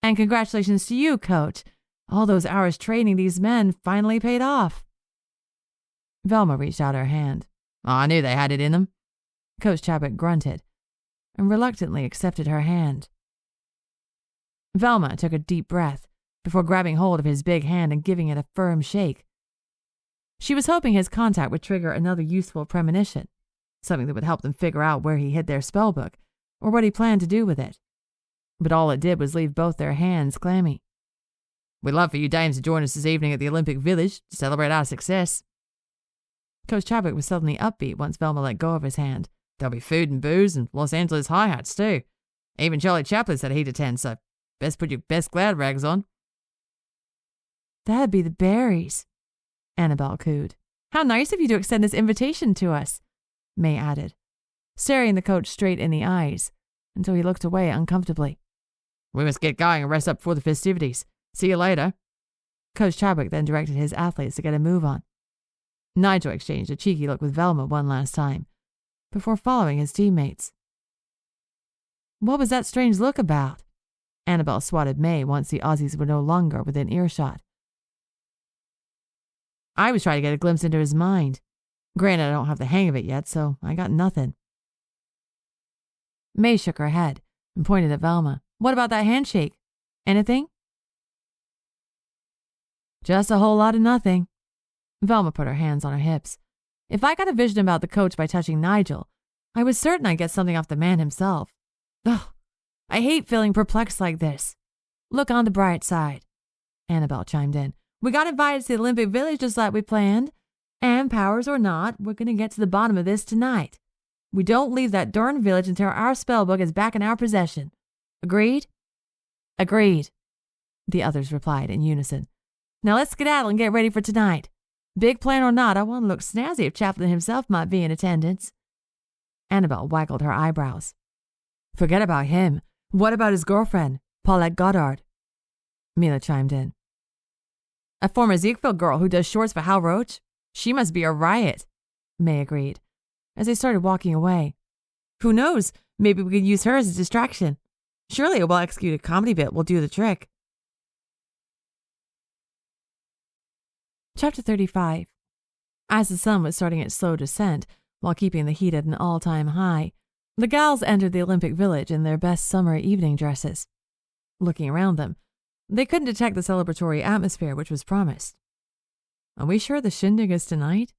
And congratulations to you, Coach. All those hours training these men finally paid off. Velma reached out her hand. Oh, I knew they had it in them. Coach Chadwick grunted and reluctantly accepted her hand. Velma took a deep breath before grabbing hold of his big hand and giving it a firm shake. She was hoping his contact would trigger another useful premonition, something that would help them figure out where he hid their spellbook or what he planned to do with it. But all it did was leave both their hands clammy. We'd love for you dames to join us this evening at the Olympic Village to celebrate our success. Coach Chadwick was suddenly upbeat once Velma let go of his hand. There'll be food and booze and Los Angeles hi-hats too. Even Charlie Chaplin said he'd attend, so best put your best glad rags on. That'd be the berries, Annabelle cooed. How nice of you to extend this invitation to us, May added, staring the coach straight in the eyes until he looked away uncomfortably. We must get going and rest up before the festivities. See you later. Coach Chadwick then directed his athletes to get a move on. Nigel exchanged a cheeky look with Velma one last time, before following his teammates. What was that strange look about? Annabelle swatted May once the Aussies were no longer within earshot. I was trying to get a glimpse into his mind. Granted, I don't have the hang of it yet, so I got nothing. May shook her head and pointed at Velma. What about that handshake? Anything? Just a whole lot of nothing. Velma put her hands on her hips. If I got a vision about the coach by touching Nigel, I was certain I'd get something off the man himself. Ugh, I hate feeling perplexed like this. Look on the bright side, Annabelle chimed in. We got invited to the Olympic Village just like we planned, and powers or not, we're going to get to the bottom of this tonight. We don't leave that darn village until our spellbook is back in our possession. Agreed? Agreed, the others replied in unison. Now let's skedaddle and get ready for tonight. Big plan or not, I want to look snazzy if Chaplin himself might be in attendance. Annabelle waggled her eyebrows. Forget about him. What about his girlfriend, Paulette Goddard? Mila chimed in. A former Ziegfeld girl who does shorts for Hal Roach? She must be a riot, May agreed, as they started walking away. Who knows? Maybe we could use her as a distraction. Surely a well-executed comedy bit will do the trick. Chapter 35. As the sun was starting its slow descent, while keeping the heat at an all-time high, the gals entered the Olympic Village in their best summer evening dresses. Looking around them, they couldn't detect the celebratory atmosphere which was promised. Are we sure the shindig is tonight?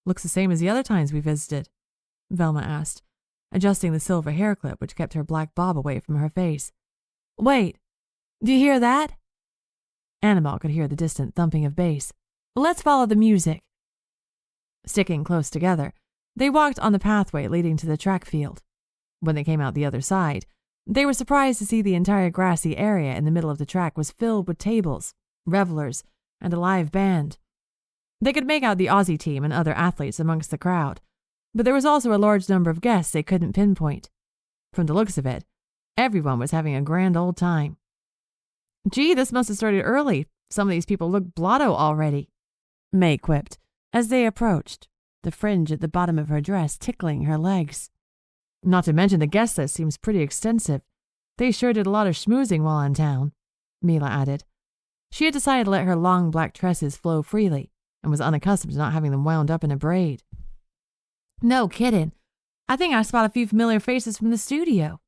Looks the same as the other times we visited, Velma asked, adjusting the silver hair clip which kept her black bob away from her face. Wait, do you hear that? Annabelle could hear the distant thumping of bass. Let's follow the music. Sticking close together, they walked on the pathway leading to the track field. When they came out the other side, they were surprised to see the entire grassy area in the middle of the track was filled with tables, revelers, and a live band. They could make out the Aussie team and other athletes amongst the crowd, but there was also a large number of guests they couldn't pinpoint. From the looks of it, everyone was having a grand old time. Gee, this must have started early. Some of these people look blotto already, May quipped, as they approached, the fringe at the bottom of her dress tickling her legs. Not to mention the guest list seems pretty extensive. They sure did a lot of schmoozing while in town, Mila added. She had decided to let her long black tresses flow freely and was unaccustomed to not having them wound up in a braid. No kidding. I think I spot a few familiar faces from the studio,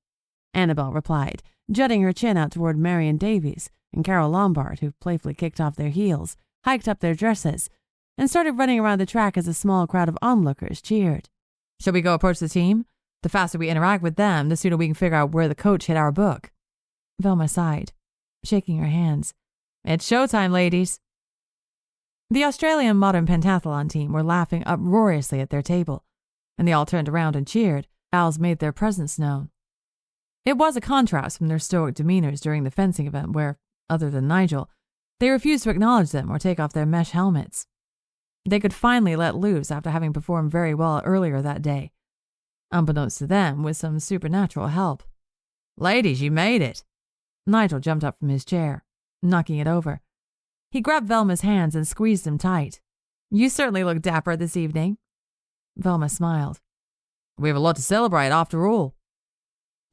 Annabelle replied, jutting her chin out toward Marion Davies and Carol Lombard, who playfully kicked off their heels, hiked up their dresses, and started running around the track as a small crowd of onlookers cheered. Shall we go approach the team? The faster we interact with them, the sooner we can figure out where the coach hid our book. Velma sighed, shaking her hands. It's showtime, ladies. The Australian modern pentathlon team were laughing uproariously at their table, and they all turned around and cheered. Owls made their presence known. It was a contrast from their stoic demeanors during the fencing event where, other than Nigel, they refused to acknowledge them or take off their mesh helmets. They could finally let loose after having performed very well earlier that day, unbeknownst to them, with some supernatural help. Ladies, you made it. Nigel jumped up from his chair, knocking it over. He grabbed Velma's hands and squeezed them tight. You certainly look dapper this evening. Velma smiled. We have a lot to celebrate after all.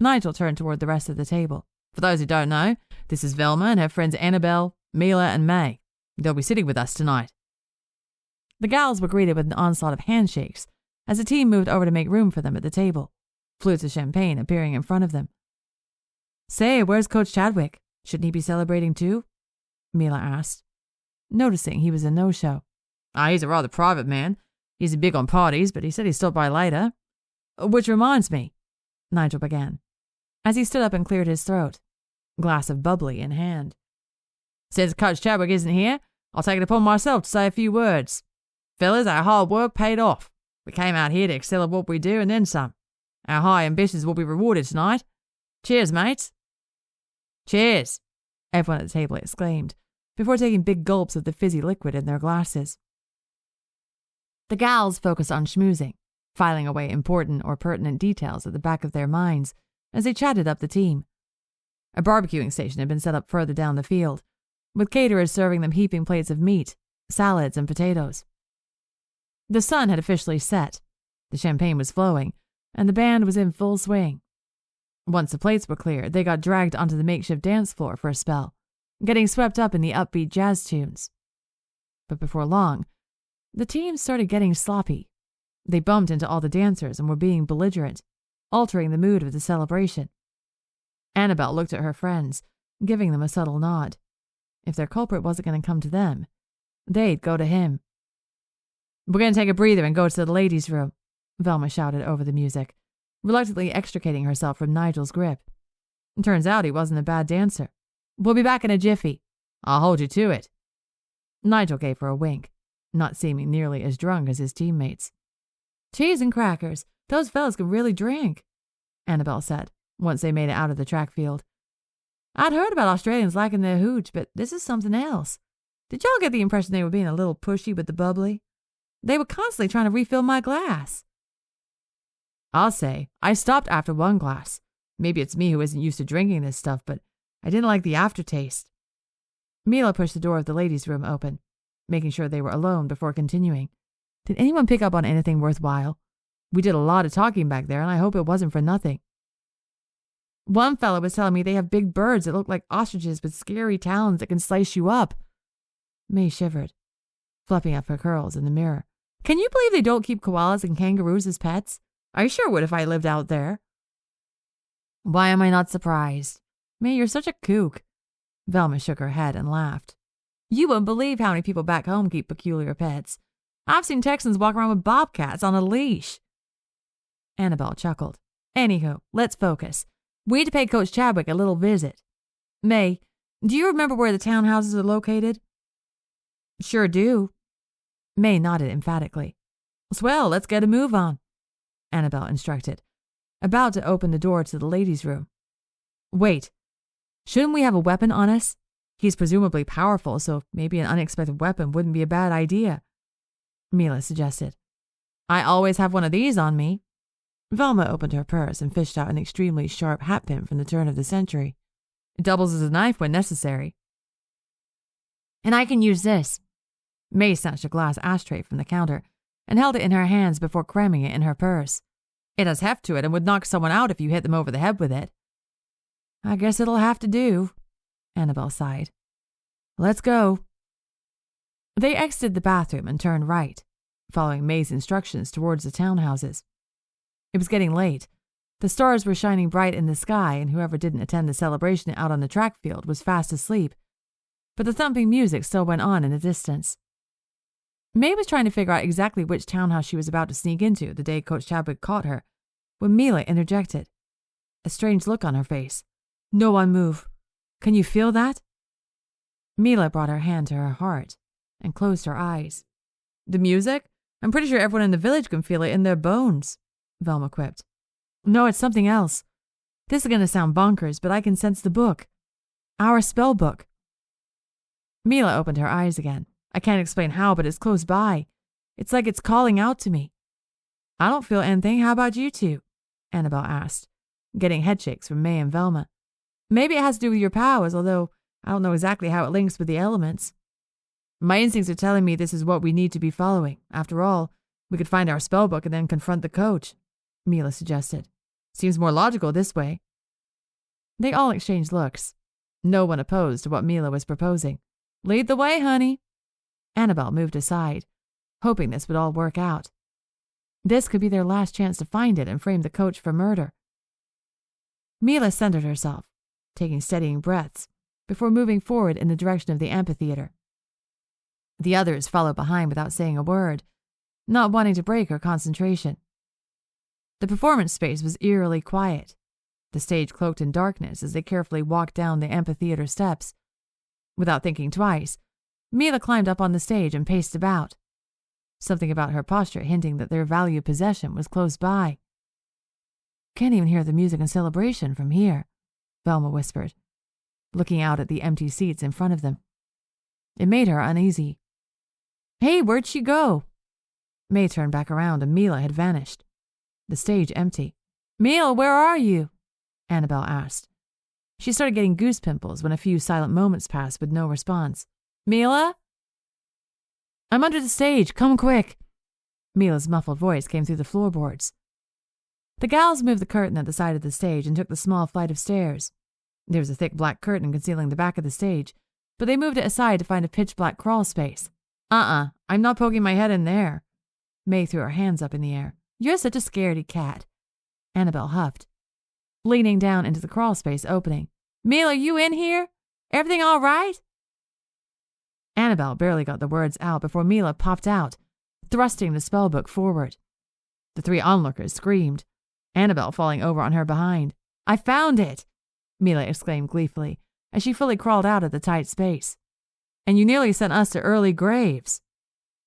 Nigel turned toward the rest of the table. For those who don't know, this is Velma and her friends Annabelle, Mila, and May. They'll be sitting with us tonight. The gals were greeted with an onslaught of handshakes as the team moved over to make room for them at the table, flutes of champagne appearing in front of them. Say, where's Coach Chadwick? Shouldn't he be celebrating too? Mila asked, noticing he was a no-show. He's a rather private man. He's big on parties, but he said he'd stop by later. Which reminds me, Nigel began, as he stood up and cleared his throat, glass of bubbly in hand. Since Coach Chadwick isn't here, I'll take it upon myself to say a few words. Fellas, our hard work paid off. We came out here to excel at what we do and then some. Our high ambitions will be rewarded tonight. Cheers, mates. Cheers, everyone at the table exclaimed, before taking big gulps of the fizzy liquid in their glasses. The gals focused on schmoozing, filing away important or pertinent details at the back of their minds as they chatted up the team. A barbecuing station had been set up further down the field, with caterers serving them heaping plates of meat, salads, and potatoes. The sun had officially set, the champagne was flowing, and the band was in full swing. Once the plates were cleared, they got dragged onto the makeshift dance floor for a spell, getting swept up in the upbeat jazz tunes. But before long, the team started getting sloppy. They bumped into all the dancers and were being belligerent, altering the mood of the celebration. Annabelle looked at her friends, giving them a subtle nod. If their culprit wasn't going to come to them, they'd go to him. We're going to take a breather and go to the ladies' room, Velma shouted over the music, reluctantly extricating herself from Nigel's grip. Turns out he wasn't a bad dancer. We'll be back in a jiffy. I'll hold you to it. Nigel gave her a wink, not seeming nearly as drunk as his teammates. Cheese and crackers. Those fellas can really drink, Annabelle said, once they made it out of the track field. I'd heard about Australians liking their hooch, but this is something else. Did y'all get the impression they were being a little pushy with the bubbly? They were constantly trying to refill my glass. I'll say, I stopped after one glass. Maybe it's me who isn't used to drinking this stuff, but I didn't like the aftertaste. Mila pushed the door of the ladies' room open, making sure they were alone before continuing. Did anyone pick up on anything worthwhile? We did a lot of talking back there, and I hope it wasn't for nothing. One fellow was telling me they have big birds that look like ostriches with scary talons that can slice you up. May shivered, fluffing up her curls in the mirror. Can you believe they don't keep koalas and kangaroos as pets? I sure would if I lived out there. Why am I not surprised? May, you're such a kook. Velma shook her head and laughed. You wouldn't believe how many people back home keep peculiar pets. I've seen Texans walk around with bobcats on a leash. Annabelle chuckled. Anywho, let's focus. We need to pay Coach Chadwick a little visit. May, do you remember where the townhouses are located? Sure do. May nodded emphatically. Swell, let's get a move on, Annabelle instructed, about to open the door to the ladies' room. Wait, shouldn't we have a weapon on us? He's presumably powerful, so maybe an unexpected weapon wouldn't be a bad idea, Mila suggested. I always have one of these on me. Velma opened her purse and fished out an extremely sharp hatpin from the turn of the century. It doubles as a knife when necessary. And I can use this. May snatched a glass ashtray from the counter and held it in her hands before cramming it in her purse. It has heft to it and would knock someone out if you hit them over the head with it. I guess it'll have to do, Annabelle sighed. Let's go. They exited the bathroom and turned right, following May's instructions towards the townhouses. It was getting late. The stars were shining bright in the sky, and whoever didn't attend the celebration out on the track field was fast asleep, but the thumping music still went on in the distance. May was trying to figure out exactly which townhouse she was about to sneak into the day Coach Chadwick caught her, when Mila interjected, a strange look on her face. No one move. Can you feel that? Mila brought her hand to her heart and closed her eyes. The music? I'm pretty sure everyone in the village can feel it in their bones, Velma quipped. No, it's something else. This is going to sound bonkers, but I can sense the book. Our spellbook. Mila opened her eyes again. I can't explain how, but it's close by. It's like it's calling out to me. I don't feel anything. How about you two? Annabelle asked, getting headshakes from May and Velma. Maybe it has to do with your powers, although I don't know exactly how it links with the elements. My instincts are telling me this is what we need to be following. After all, we could find our spellbook and then confront the coach, Mila suggested. Seems more logical this way. They all exchanged looks. No one opposed to what Mila was proposing. Lead the way, honey. Annabelle moved aside, hoping this would all work out. This could be their last chance to find it and frame the coach for murder. Mila centered herself, taking steadying breaths, before moving forward in the direction of the amphitheater. The others followed behind without saying a word, not wanting to break her concentration. The performance space was eerily quiet, the stage cloaked in darkness as they carefully walked down the amphitheater steps. Without thinking twice, Mila climbed up on the stage and paced about, something about her posture hinting that their valued possession was close by. Can't even hear the music and celebration from here, Velma whispered, looking out at the empty seats in front of them. It made her uneasy. Hey, where'd she go? May turned back around and Mila had vanished, the stage empty. Mila, where are you? Annabelle asked. She started getting goose pimples when a few silent moments passed with no response. Mila? I'm under the stage. Come quick. Mila's muffled voice came through the floorboards. The gals moved the curtain at the side of the stage and took the small flight of stairs. There was a thick black curtain concealing the back of the stage, but they moved it aside to find a pitch-black crawl space. I'm not poking my head in there. May threw her hands up in the air. You're such a scaredy cat. Annabelle huffed, leaning down into the crawl space opening. Mila, you in here? Everything all right? Annabelle barely got the words out before Mila popped out, thrusting the spellbook forward. The three onlookers screamed, Annabelle falling over on her behind. I found it! Mila exclaimed gleefully as she fully crawled out of the tight space. And you nearly sent us to early graves,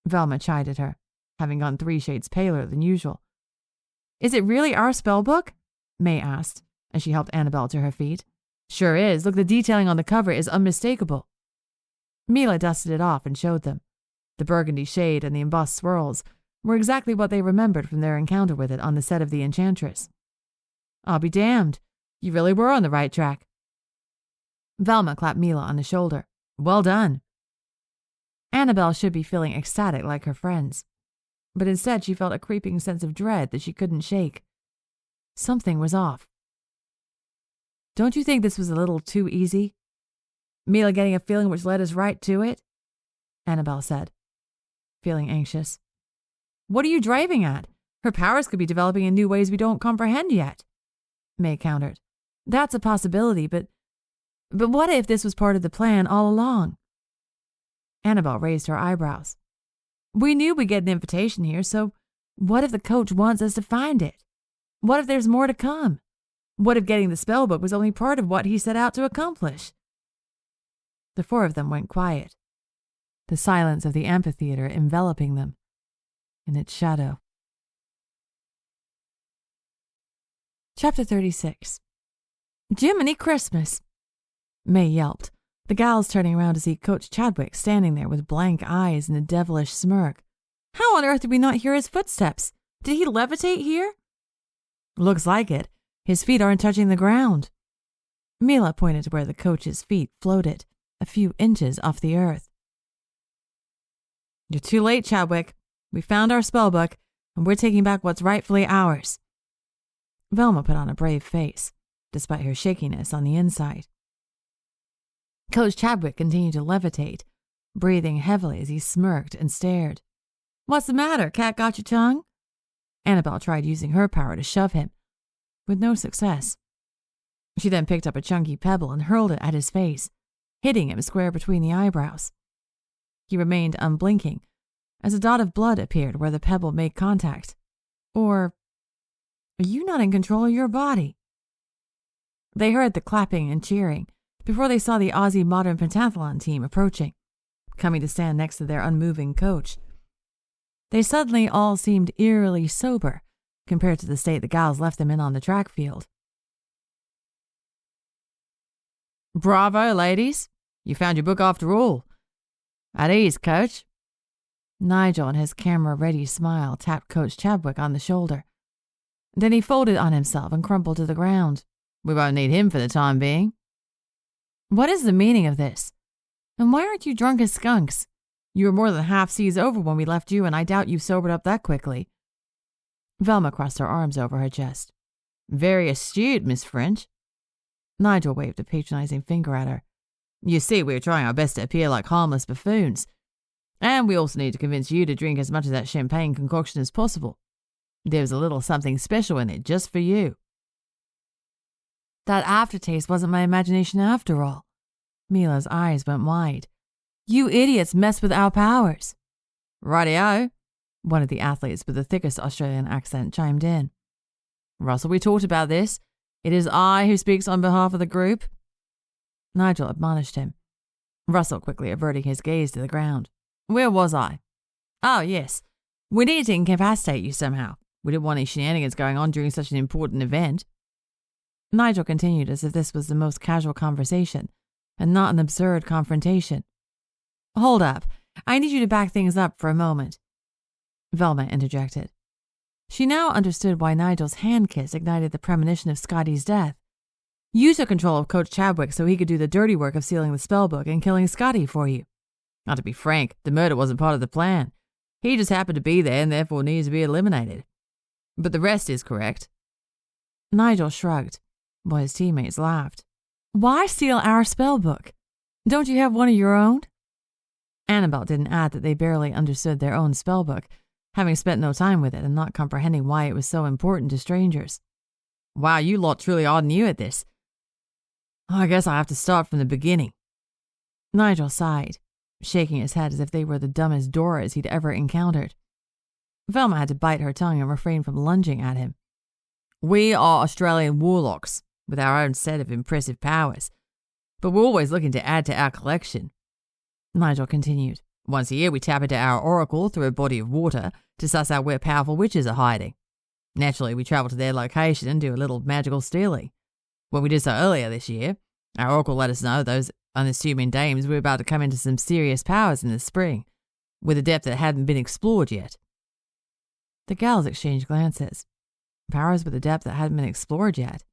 Velma chided her, having gone 3 shades paler than usual. Is it really our spellbook? May asked, as she helped Annabelle to her feet. Sure is. Look, the detailing on the cover is unmistakable. Mila dusted it off and showed them. The burgundy shade and the embossed swirls were exactly what they remembered from their encounter with it on the set of The Enchantress. I'll be damned. You really were on the right track. Velma clapped Mila on the shoulder. Well done. Annabelle should be feeling ecstatic like her friends, but instead she felt a creeping sense of dread that she couldn't shake. Something was off. Don't you think this was a little too easy? Mila getting a feeling which led us right to it? Annabelle said, feeling anxious. What are you driving at? Her powers could be developing in new ways we don't comprehend yet, May countered. That's a possibility, but what if this was part of the plan all along? Annabelle raised her eyebrows. We knew we'd get an invitation here, so what if the coach wants us to find it? What if there's more to come? What if getting the spellbook was only part of what he set out to accomplish? The 4 of them went quiet, the silence of the amphitheater enveloping them in its shadow. Chapter 36. Jiminy Christmas! May yelped, the gals turning around to see Coach Chadwick standing there with blank eyes and a devilish smirk. How on earth did we not hear his footsteps? Did he levitate here? Looks like it. His feet aren't touching the ground. Mila pointed to where the coach's feet floated, a few inches off the earth. You're too late, Chadwick. We found our spellbook, and we're taking back what's rightfully ours. Velma put on a brave face, despite her shakiness on the inside. Coach Chadwick continued to levitate, breathing heavily as he smirked and stared. "What's the matter? Cat got your tongue?" Annabelle tried using her power to shove him, with no success. She then picked up a chunky pebble and hurled it at his face, hitting him square between the eyebrows. He remained unblinking, as a dot of blood appeared where the pebble made contact. Or, are you not in control of your body? They heard the clapping and cheering before they saw the Aussie Modern Pentathlon team approaching, coming to stand next to their unmoving coach. They suddenly all seemed eerily sober compared to the state the gals left them in on the track field. "Bravo, ladies. You found your book after all. At ease, coach." Nigel, in his camera-ready smile, tapped Coach Chadwick on the shoulder. Then he folded on himself and crumpled to the ground. "We won't need him for the time being." "What is the meaning of this? And why aren't you drunk as skunks? You were more than half seas over when we left you, and I doubt you've sobered up that quickly." Velma crossed her arms over her chest. "Very astute, Miss French." Nigel waved a patronizing finger at her. "You see, we're trying our best to appear like harmless buffoons. And we also need to convince you to drink as much of that champagne concoction as possible. There's a little something special in it just for you." "That aftertaste wasn't my imagination after all." Mila's eyes went wide. "You idiots mess with our powers." "Rightio," one of the athletes with the thickest Australian accent chimed in. "Russell, we talked about this. It is I who speaks on behalf of the group." Nigel admonished him, Russell quickly averting his gaze to the ground. "Where was I? Oh, yes. We needed to incapacitate you somehow. We didn't want any shenanigans going on during such an important event." Nigel continued as if this was the most casual conversation, and not an absurd confrontation. "Hold up. I need you to back things up for a moment," Velma interjected. She now understood why Nigel's hand kiss ignited the premonition of Scottie's death. "You took control of Coach Chadwick so he could do the dirty work of sealing the spellbook and killing Scottie for you. Now, to be frank, the murder wasn't part of the plan. He just happened to be there and therefore needs to be eliminated. But the rest is correct." Nigel shrugged, while his teammates laughed. "Why steal our spellbook? Don't you have one of your own?" Annabelle didn't add that they barely understood their own spellbook, having spent no time with it and not comprehending why it was so important to strangers. "Wow, you lot truly are new at this. I guess I have to start from the beginning." Nigel sighed, shaking his head as if they were the dumbest Doras he'd ever encountered. Velma had to bite her tongue and refrain from lunging at him. "We are Australian warlocks, with our own set of impressive powers, but we're always looking to add to our collection," Nigel continued. "Once a year we tap into our oracle through a body of water to suss out where powerful witches are hiding. Naturally, we travel to their location and do a little magical stealing. When we did so earlier this year, our oracle let us know those unassuming dames were about to come into some serious powers in the spring, with a depth that hadn't been explored yet." The gals exchanged glances. Powers with a depth that hadn't been explored yet.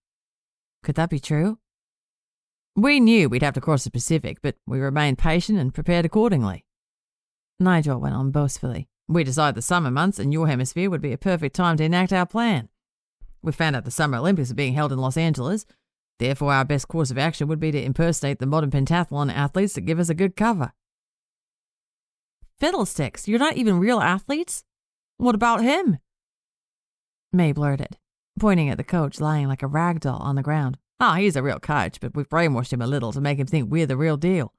Could that be true? "We knew we'd have to cross the Pacific, but we remained patient and prepared accordingly." Nigel went on boastfully. "We decided the summer months in your hemisphere would be a perfect time to enact our plan. We found out the Summer Olympics are being held in Los Angeles. Therefore, our best course of action would be to impersonate the modern pentathlon athletes to give us a good cover." "Fiddlesticks, you're not even real athletes? What about him?" May blurted, pointing at the coach lying like a rag doll on the ground. "Ah, he's a real coach, but we've brainwashed him a little to make him think we're the real deal.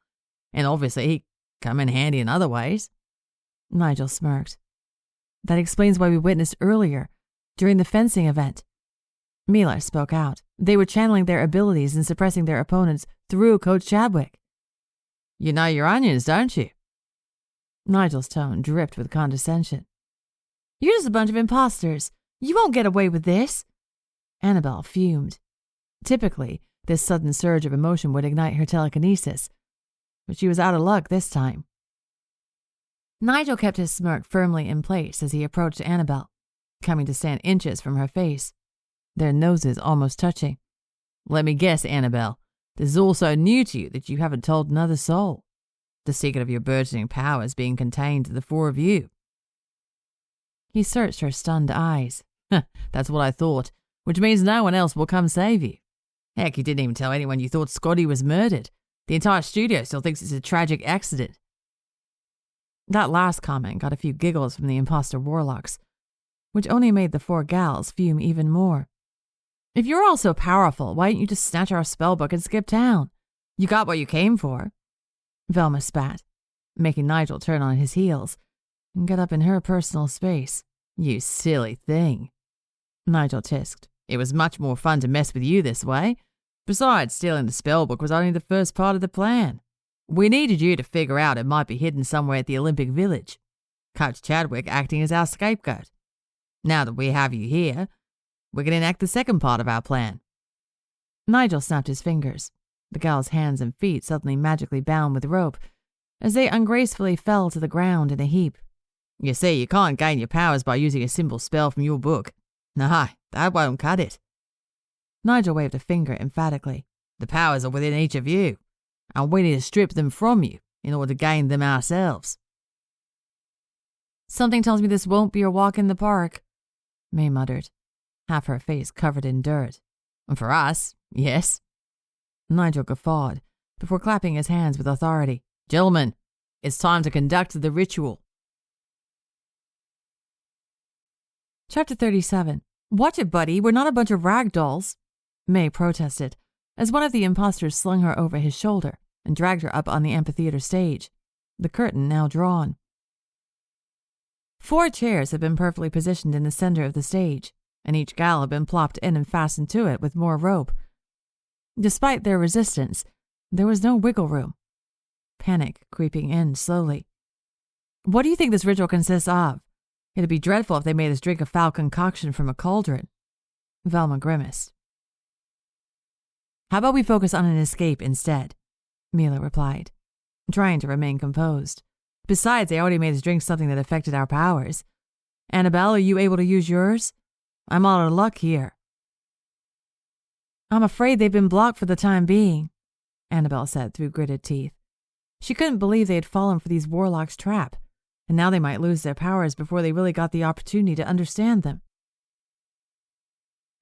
And obviously he come in handy in other ways." Nigel smirked. "That explains why we witnessed earlier, during the fencing event." Mila spoke out. "They were channeling their abilities and suppressing their opponents through Coach Chadwick." "You know your onions, don't you?" Nigel's tone dripped with condescension. "You're just a bunch of imposters. You won't get away with this." Annabelle fumed. Typically, this sudden surge of emotion would ignite her telekinesis, but she was out of luck this time. Nigel kept his smirk firmly in place as he approached Annabelle, coming to stand inches from her face, their noses almost touching. "Let me guess, Annabelle, this is all so new to you that you haven't told another soul. The secret of your burgeoning powers being contained to the four of you." He searched her stunned eyes. "That's what I thought. which means no one else will come save you. Heck, you didn't even tell anyone you thought Scottie was murdered. The entire studio still thinks it's a tragic accident. That last comment got a few giggles from the imposter warlocks, which only made the 4 gals fume even more. If you're all so powerful, why didn't you just snatch our spellbook and skip town? You got what you came for. Velma spat, making Nigel turn on his heels and get up in her personal space. You silly thing. Nigel tisked. It was much more fun to mess with you this way. Besides, stealing the spellbook was only the first part of the plan. We needed you to figure out it might be hidden somewhere at the Olympic Village. Coach Chadwick acting as our scapegoat. Now that we have you here, we can enact the second part of our plan. Nigel snapped his fingers. The gal's hands and feet suddenly magically bound with rope, as they ungracefully fell to the ground in a heap. You see, you can't gain your powers by using a simple spell from your book. No, that won't cut it. Nigel waved a finger emphatically. The powers are within each of you, and we need to strip them from you in order to gain them ourselves. Something tells me this won't be a walk in the park, May muttered, half her face covered in dirt. And for us, yes. Nigel guffawed before clapping his hands with authority. Gentlemen, it's time to conduct the ritual. Chapter 37. Watch it, buddy. We're not a bunch of rag dolls, May protested, as one of the imposters slung her over his shoulder and dragged her up on the amphitheater stage, the curtain now drawn. 4 chairs had been perfectly positioned in the center of the stage, and each gal had been plopped in and fastened to it with more rope. Despite their resistance, there was no wiggle room. Panic creeping in slowly. What do you think this ritual consists of? It'd be dreadful if they made us drink a foul concoction from a cauldron. Velma grimaced. How about we focus on an escape instead? Mila replied, trying to remain composed. Besides, they already made us drink something that affected our powers. Annabelle, are you able to use yours? I'm out of luck here. I'm afraid they've been blocked for the time being, Annabelle said through gritted teeth. She couldn't believe they had fallen for these warlocks' trap, and now they might lose their powers before they really got the opportunity to understand them.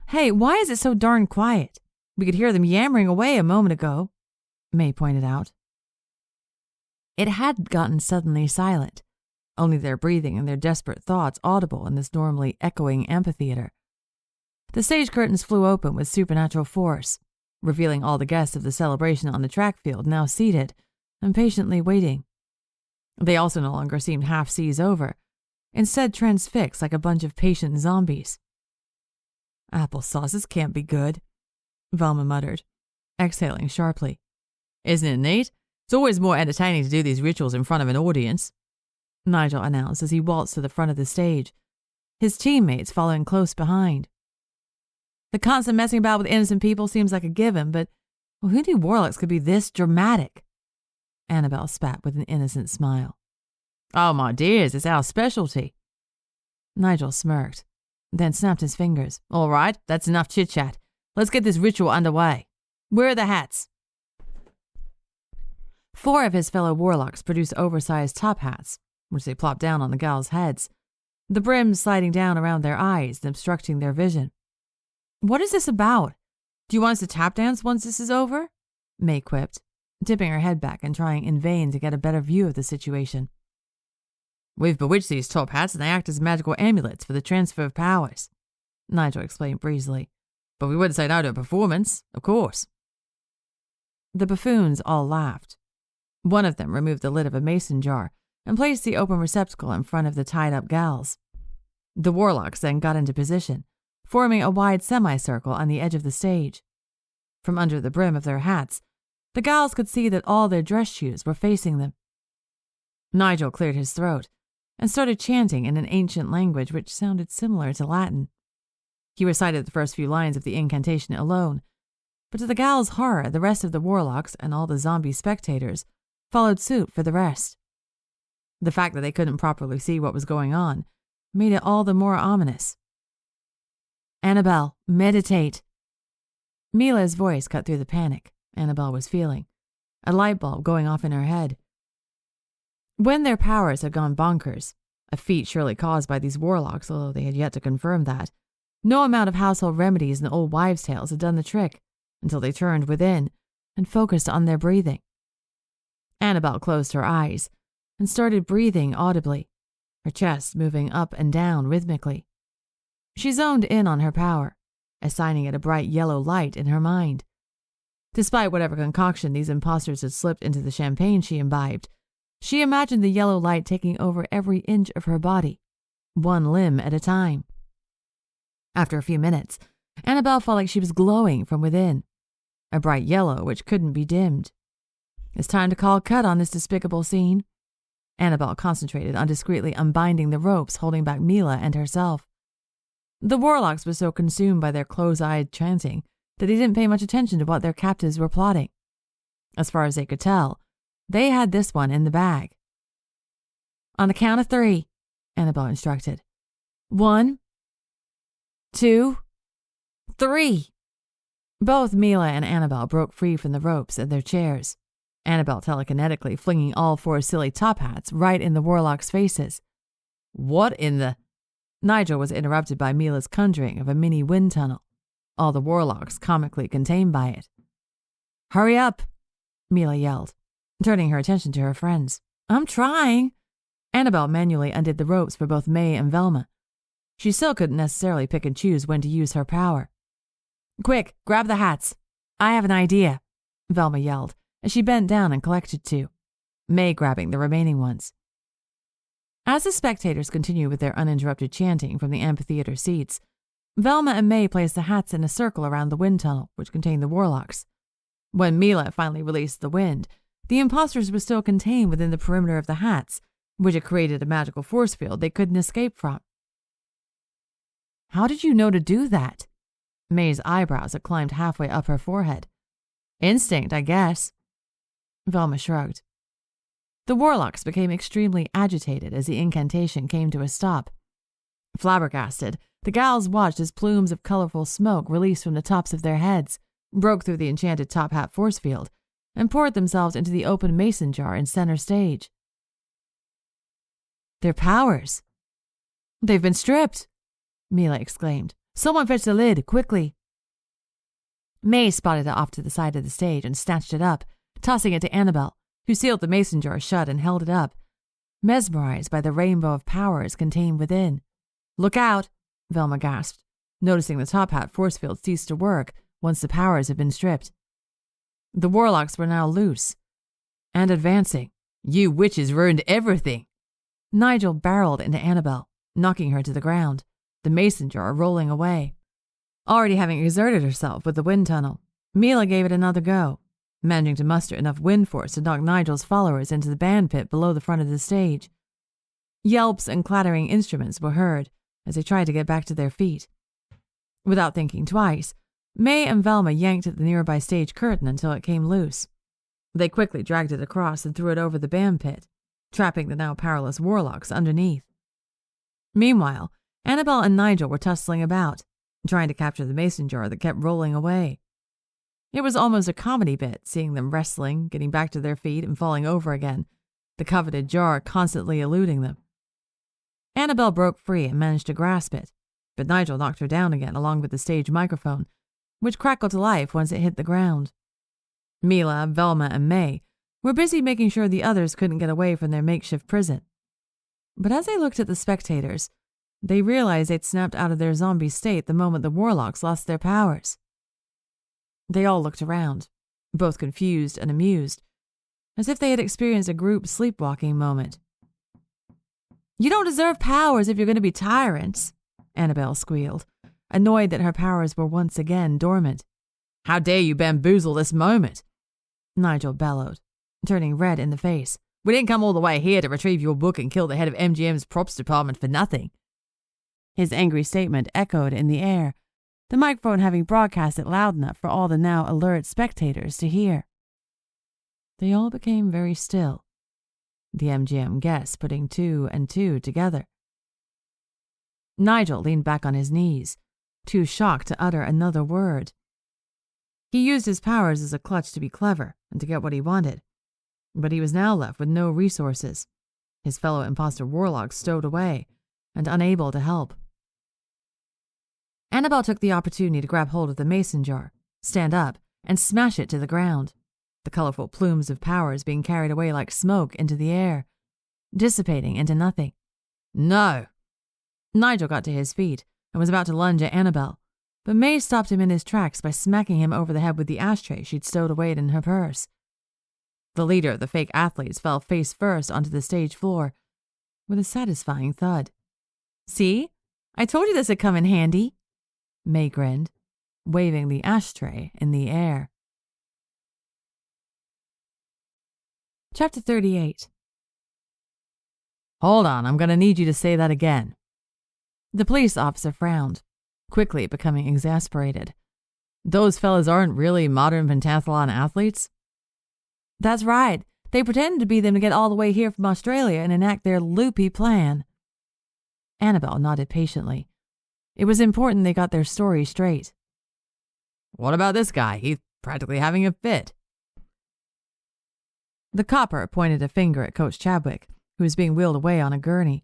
Hey, why is it so darn quiet? We could hear them yammering away a moment ago, May pointed out. It had gotten suddenly silent, only their breathing and their desperate thoughts audible in this normally echoing amphitheater. The stage curtains flew open with supernatural force, revealing all the guests of the celebration on the track field now seated and patiently waiting. They also no longer seemed half seas over, instead transfixed like a bunch of patient zombies. Applesauce, this can't be good, Velma muttered, exhaling sharply. Isn't it neat? It's always more entertaining to do these rituals in front of an audience, Nigel announced as he waltzed to the front of the stage, his teammates following close behind. The constant messing about with innocent people seems like a given, but who knew warlocks could be this dramatic? Annabelle spat with an innocent smile. Oh, my dears, it's our specialty. Nigel smirked, then snapped his fingers. All right, that's enough chit-chat. Let's get this ritual underway. Where are the hats? 4 of his fellow warlocks produced oversized top hats, which they plopped down on the gals' heads, the brims sliding down around their eyes and obstructing their vision. What is this about? Do you want us to tap dance once this is over? May quipped, tipping her head back and trying in vain to get a better view of the situation. We've bewitched these top hats and they act as magical amulets for the transfer of powers, Nigel explained breezily. But we wouldn't say no to a performance, of course. The buffoons all laughed. One of them removed the lid of a mason jar and placed the open receptacle in front of the tied-up gals. The warlocks then got into position, forming a wide semicircle on the edge of the stage. From under the brim of their hats, the gals could see that all their dress shoes were facing them. Nigel cleared his throat and started chanting in an ancient language which sounded similar to Latin. He recited the first few lines of the incantation alone, but to the gals' horror, the rest of the warlocks and all the zombie spectators followed suit for the rest. The fact that they couldn't properly see what was going on made it all the more ominous. Annabelle, meditate. Mila's voice cut through the panic Annabelle was feeling, a light bulb going off in her head. When their powers had gone bonkers, a feat surely caused by these warlocks, although they had yet to confirm that, No amount of household remedies and old wives' tales had done the trick until they turned within and focused on their breathing. Annabelle closed her eyes and started breathing audibly, her chest moving up and down rhythmically. She zoned in on her power, assigning it a bright yellow light in her mind. Despite whatever concoction these imposters had slipped into the champagne she imbibed, she imagined the yellow light taking over every inch of her body, one limb at a time. After a few minutes, Annabelle felt like she was glowing from within, a bright yellow which couldn't be dimmed. It's time to call cut on this despicable scene. Annabelle concentrated on discreetly unbinding the ropes holding back Mila and herself. The warlocks were so consumed by their close-eyed chanting that they didn't pay much attention to what their captives were plotting. As far as they could tell, they had this one in the bag. On the count of 3, Annabelle instructed. 1, 2, 3. Both Mila and Annabelle broke free from the ropes and their chairs, Annabelle telekinetically flinging all 4 silly top hats right in the warlocks' faces. What in the... Nigel was interrupted by Mila's conjuring of a mini wind tunnel, all the warlocks comically contained by it. Hurry up, Mila yelled, turning her attention to her friends. I'm trying. Annabelle manually undid the ropes for both May and Velma. She still couldn't necessarily pick and choose when to use her power. Quick, grab the hats. I have an idea, Velma yelled as she bent down and collected 2, May grabbing the remaining ones. As the spectators continued with their uninterrupted chanting from the amphitheater seats, Velma and May placed the hats in a circle around the wind tunnel, which contained the warlocks. When Mila finally released the wind, the imposters were still contained within the perimeter of the hats, which had created a magical force field they couldn't escape from. How did you know to do that? May's eyebrows had climbed halfway up her forehead. Instinct, I guess. Velma shrugged. The warlocks became extremely agitated as the incantation came to a stop. Flabbergasted, the gals watched as plumes of colorful smoke released from the tops of their heads, broke through the enchanted top hat force field, and poured themselves into the open mason jar in center stage. Their powers! They've been stripped! Mila exclaimed. Someone fetch the lid, quickly! May spotted it off to the side of the stage and snatched it up, tossing it to Annabelle, who sealed the mason jar shut and held it up, mesmerized by the rainbow of powers contained within. Look out, Velma gasped, noticing the top hat force field ceased to work once the powers had been stripped. The warlocks were now loose and advancing. You witches ruined everything! Nigel barreled into Annabelle, knocking her to the ground, the mason jar rolling away. Already having exerted herself with the wind tunnel, Mila gave it another go, managing to muster enough wind force to knock Nigel's followers into the band pit below the front of the stage. Yelps and clattering instruments were heard as they tried to get back to their feet. Without thinking twice, May and Velma yanked at the nearby stage curtain until it came loose. They quickly dragged it across and threw it over the band pit, trapping the now powerless warlocks underneath. Meanwhile, Annabelle and Nigel were tussling about, trying to capture the mason jar that kept rolling away. It was almost a comedy bit, seeing them wrestling, getting back to their feet, and falling over again, the coveted jar constantly eluding them. Annabelle broke free and managed to grasp it, but Nigel knocked her down again along with the stage microphone, which crackled to life once it hit the ground. Mila, Velma, and May were busy making sure the others couldn't get away from their makeshift prison. But as they looked at the spectators, they realized they'd snapped out of their zombie state the moment the warlocks lost their powers. They all looked around, both confused and amused, as if they had experienced a group sleepwalking moment. You don't deserve powers if you're going to be tyrants, Annabelle squealed, annoyed that her powers were once again dormant. How dare you bamboozle this moment? Nigel bellowed, turning red in the face. We didn't come all the way here to retrieve your book and kill the head of MGM's props department for nothing. His angry statement echoed in the air, the microphone having broadcast it loud enough for all the now alert spectators to hear. They all became very still, the MGM guests putting 2 and 2 together. Nigel leaned back on his knees, too shocked to utter another word. He used his powers as a clutch to be clever and to get what he wanted, but he was now left with no resources, his fellow imposter warlocks stowed away and unable to help. Annabelle took the opportunity to grab hold of the mason jar, stand up, and smash it to the ground, the colorful plumes of powers being carried away like smoke into the air, dissipating into nothing. No! Nigel got to his feet and was about to lunge at Annabelle, but May stopped him in his tracks by smacking him over the head with the ashtray she'd stowed away in her purse. The leader of the fake athletes fell face first onto the stage floor with a satisfying thud. "See? I told you this would come in handy," May grinned, waving the ashtray in the air. Chapter 38. Hold on, I'm going to need you to say that again. The police officer frowned, quickly becoming exasperated. Those fellas aren't really modern pentathlon athletes? That's right. They pretended to be them to get all the way here from Australia and enact their loopy plan. Annabelle nodded patiently. It was important they got their story straight. What about this guy? He's practically having a fit. The copper pointed a finger at Coach Chadwick, who was being wheeled away on a gurney,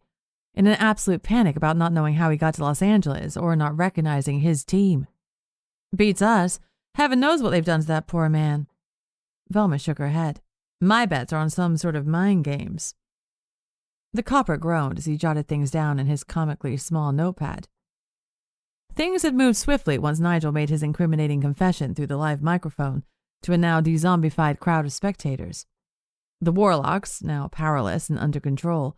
in an absolute panic about not knowing how he got to Los Angeles or not recognizing his team. "Beats us. Heaven knows what they've done to that poor man." Velma shook her head. "My bets are on some sort of mind games." The copper groaned as he jotted things down in his comically small notepad. Things had moved swiftly once Nigel made his incriminating confession through the live microphone to a now de-zombified crowd of spectators. The Warlocks, now powerless and under control,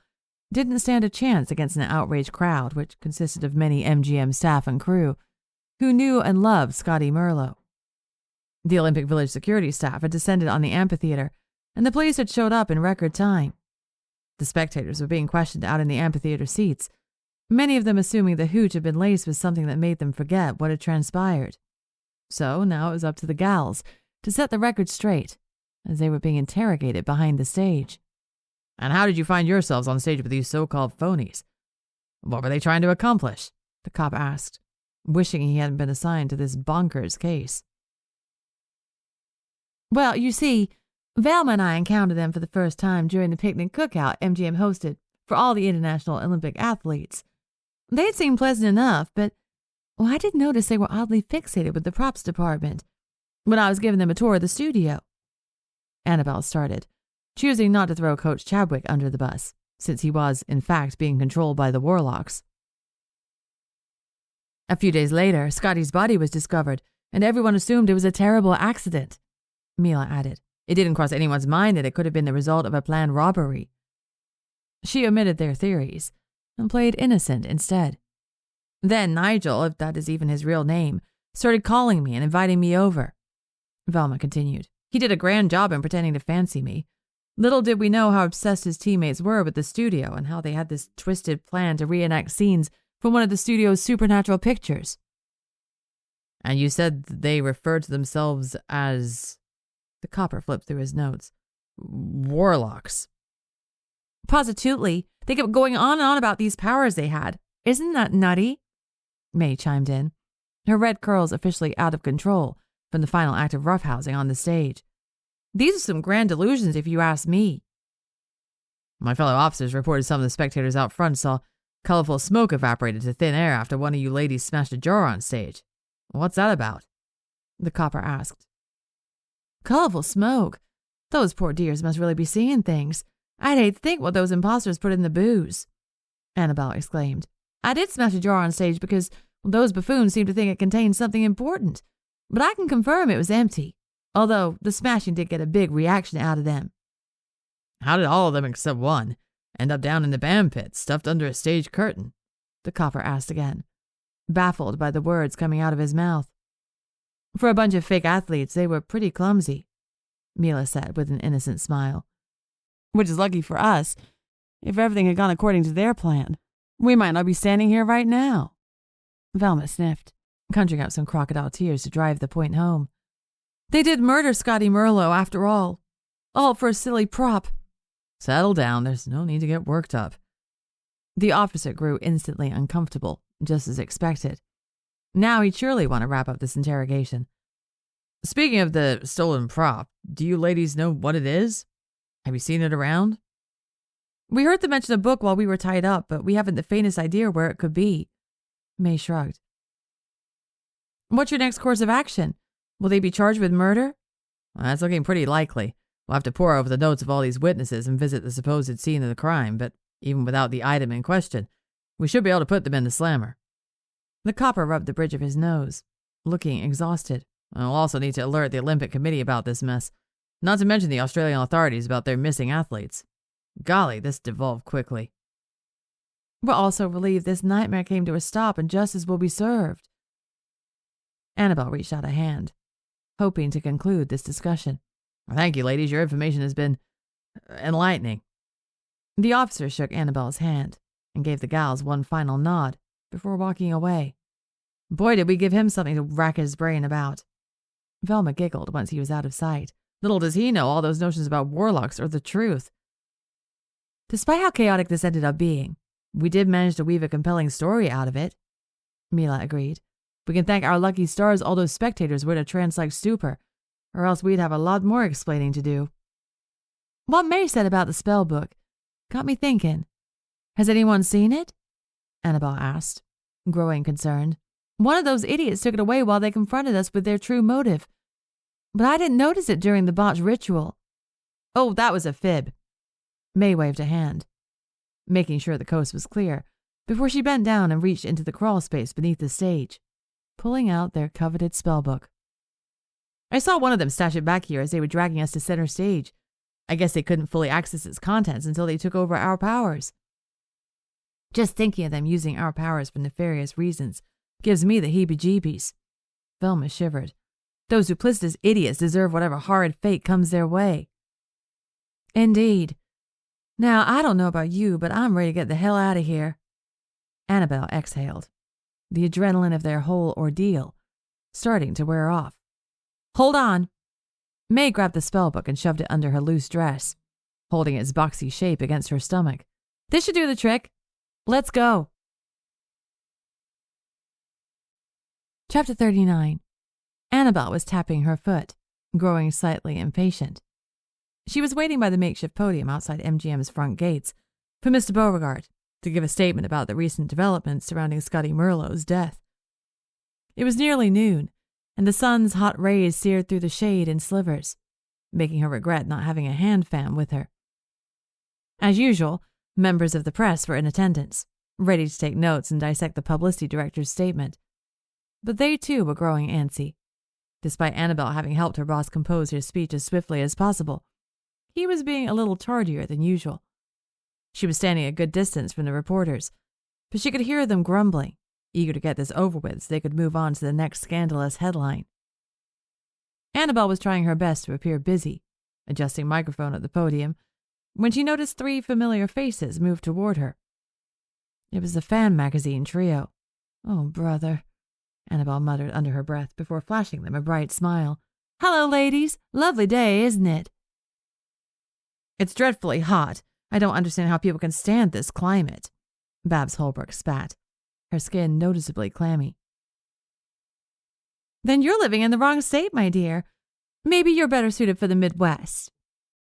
didn't stand a chance against an outraged crowd which consisted of many MGM staff and crew who knew and loved Scottie Merlot. The Olympic Village security staff had descended on the amphitheater, and the police had showed up in record time. The spectators were being questioned out in the amphitheater seats, many of them assuming the hooch had been laced with something that made them forget what had transpired. So now it was up to the gals to set the record straight, as they were being interrogated behind the stage. "And how did you find yourselves on stage with these so-called phonies? What were they trying to accomplish?" the cop asked, wishing he hadn't been assigned to this bonkers case. "Well, you see, Velma and I encountered them for the first time during the picnic cookout MGM hosted for all the international Olympic athletes. They'd seemed pleasant enough, but I did notice they were oddly fixated with the props department when I was giving them a tour of the studio." Annabelle started, choosing not to throw Coach Chadwick under the bus, since he was, in fact, being controlled by the Warlocks. "A few days later, Scottie's body was discovered, and everyone assumed it was a terrible accident," Mila added. "It didn't cross anyone's mind that it could have been the result of a planned robbery." She omitted their theories and played innocent instead. "Then Nigel, if that is even his real name, started calling me and inviting me over," Velma continued. "He did a grand job in pretending to fancy me. Little did we know how obsessed his teammates were with the studio and how they had this twisted plan to reenact scenes from one of the studio's supernatural pictures." "And you said they referred to themselves as..." The copper flipped through his notes. "Warlocks." "Positively. They kept going on and on about these powers they had. Isn't that nutty?" May chimed in, her red curls officially out of control from the final act of roughhousing on the stage. "These are some grand delusions if you ask me." "My fellow officers reported some of the spectators out front saw colorful smoke evaporated to thin air after one of you ladies smashed a jar on stage. What's that about?" the copper asked. "Colorful smoke? Those poor dears must really be seeing things. I'd hate to think what those imposters put in the booze," Annabelle exclaimed. "I did smash a jar on stage because those buffoons seemed to think it contained something important, but I can confirm it was empty, although the smashing did get a big reaction out of them." "How did all of them except one end up down in the band pit, stuffed under a stage curtain?" the copper asked again, baffled by the words coming out of his mouth. "For a bunch of fake athletes, they were pretty clumsy," Mila said with an innocent smile. "Which is lucky for us. If everything had gone according to their plan, we might not be standing here right now." Velma sniffed, conjuring up some crocodile tears to drive the point home. "They did murder Scottie Merlot after all for a silly prop." "Settle down, there's no need to get worked up." The officer grew instantly uncomfortable, just as expected. Now he'd surely want to wrap up this interrogation. "Speaking of the stolen prop, do you ladies know what it is? Have you seen it around?" "We heard them mention a book while we were tied up, but we haven't the faintest idea where it could be." May shrugged. What's your next course of action? Will they be charged with murder? Well, that's looking pretty likely. We'll have to pore over the notes of all these witnesses and visit the supposed scene of the crime, but even without the item in question, we should be able to put them in the slammer. The copper rubbed the bridge of his nose, looking exhausted. We'll also need to alert the Olympic Committee about this mess, not to mention the Australian authorities about their missing athletes. Golly, this devolved quickly. We're also relieved this nightmare came to a stop and justice will be served. Annabelle reached out a hand, hoping to conclude this discussion. Thank you, ladies. Your information has been enlightening. The officer shook Annabelle's hand and gave the gals one final nod before walking away. Boy, did we give him something to rack his brain about. Velma giggled once he was out of sight. Little does he know all those notions about warlocks are the truth. Despite how chaotic this ended up being, we did manage to weave a compelling story out of it, Mila agreed. We can thank our lucky stars all those spectators were in a trance-like stupor, or else we'd have a lot more explaining to do. What May said about the Spellbook got me thinking. Has anyone seen it? Annabelle asked, growing concerned. One of those idiots took it away while they confronted us with their true motive. But I didn't notice it during the botched ritual. Oh, that was a fib. May waved a hand, making sure the coast was clear, before she bent down and reached into the crawl space beneath the stage, pulling out their coveted spellbook. I saw one of them stash it back here as they were dragging us to center stage. I guess they couldn't fully access its contents until they took over our powers. Just thinking of them using our powers for nefarious reasons gives me the heebie-jeebies. Velma shivered. Those duplicitous idiots deserve whatever horrid fate comes their way. Indeed. Now, I don't know about you, but I'm ready to get the hell out of here. Annabelle exhaled, the adrenaline of their whole ordeal starting to wear off. Hold on. May grabbed the spellbook and shoved it under her loose dress, holding its boxy shape against her stomach. This should do the trick. Let's go. Chapter 39. Annabelle was tapping her foot, growing slightly impatient. She was waiting by the makeshift podium outside MGM's front gates for Mr. Beauregard to give a statement about the recent developments surrounding Scottie Merlot's death. It was nearly noon, and the sun's hot rays seared through the shade in slivers, making her regret not having a hand fan with her. As usual, members of the press were in attendance, ready to take notes and dissect the publicity director's statement. But they too were growing antsy. Despite Annabelle having helped her boss compose his speech as swiftly as possible, he was being a little tardier than usual. She was standing a good distance from the reporters, but she could hear them grumbling, eager to get this over with so they could move on to the next scandalous headline. Annabelle was trying her best to appear busy, adjusting microphone at the podium, when she noticed 3 familiar faces move toward her. It was the fan magazine trio. Oh, brother, Annabelle muttered under her breath before flashing them a bright smile. Hello, ladies. Lovely day, isn't it? It's dreadfully hot. I don't understand how people can stand this climate. Babs Holbrook spat, her skin noticeably clammy. Then you're living in the wrong state, my dear. Maybe you're better suited for the Midwest.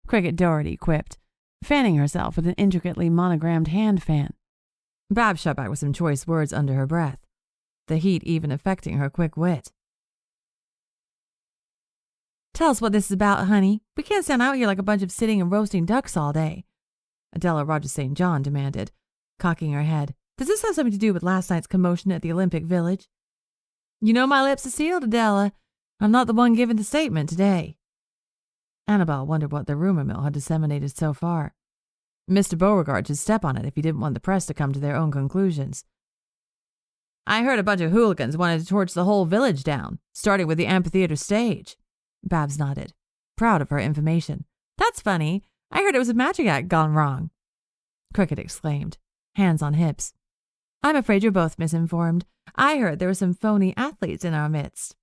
Cricket Doherty quipped, fanning herself with an intricately monogrammed hand fan. Babs shot back with some choice words under her breath, the heat even affecting her quick wit. Tell us what this is about, honey. We can't stand out here like a bunch of sitting and roasting ducks all day, Adela Rogers St. John demanded, cocking her head. Does this have something to do with last night's commotion at the Olympic Village? You know my lips are sealed, Adela. I'm not the one giving the statement today. Annabelle wondered what the rumor mill had disseminated so far. Mr. Beauregard should step on it if he didn't want the press to come to their own conclusions. I heard a bunch of hooligans wanted to torch the whole village down, starting with the amphitheater stage. Babs nodded, proud of her information. That's funny. I heard it was a magic act gone wrong. Cricket exclaimed, hands on hips. I'm afraid you're both misinformed. I heard there were some phony athletes in our midst.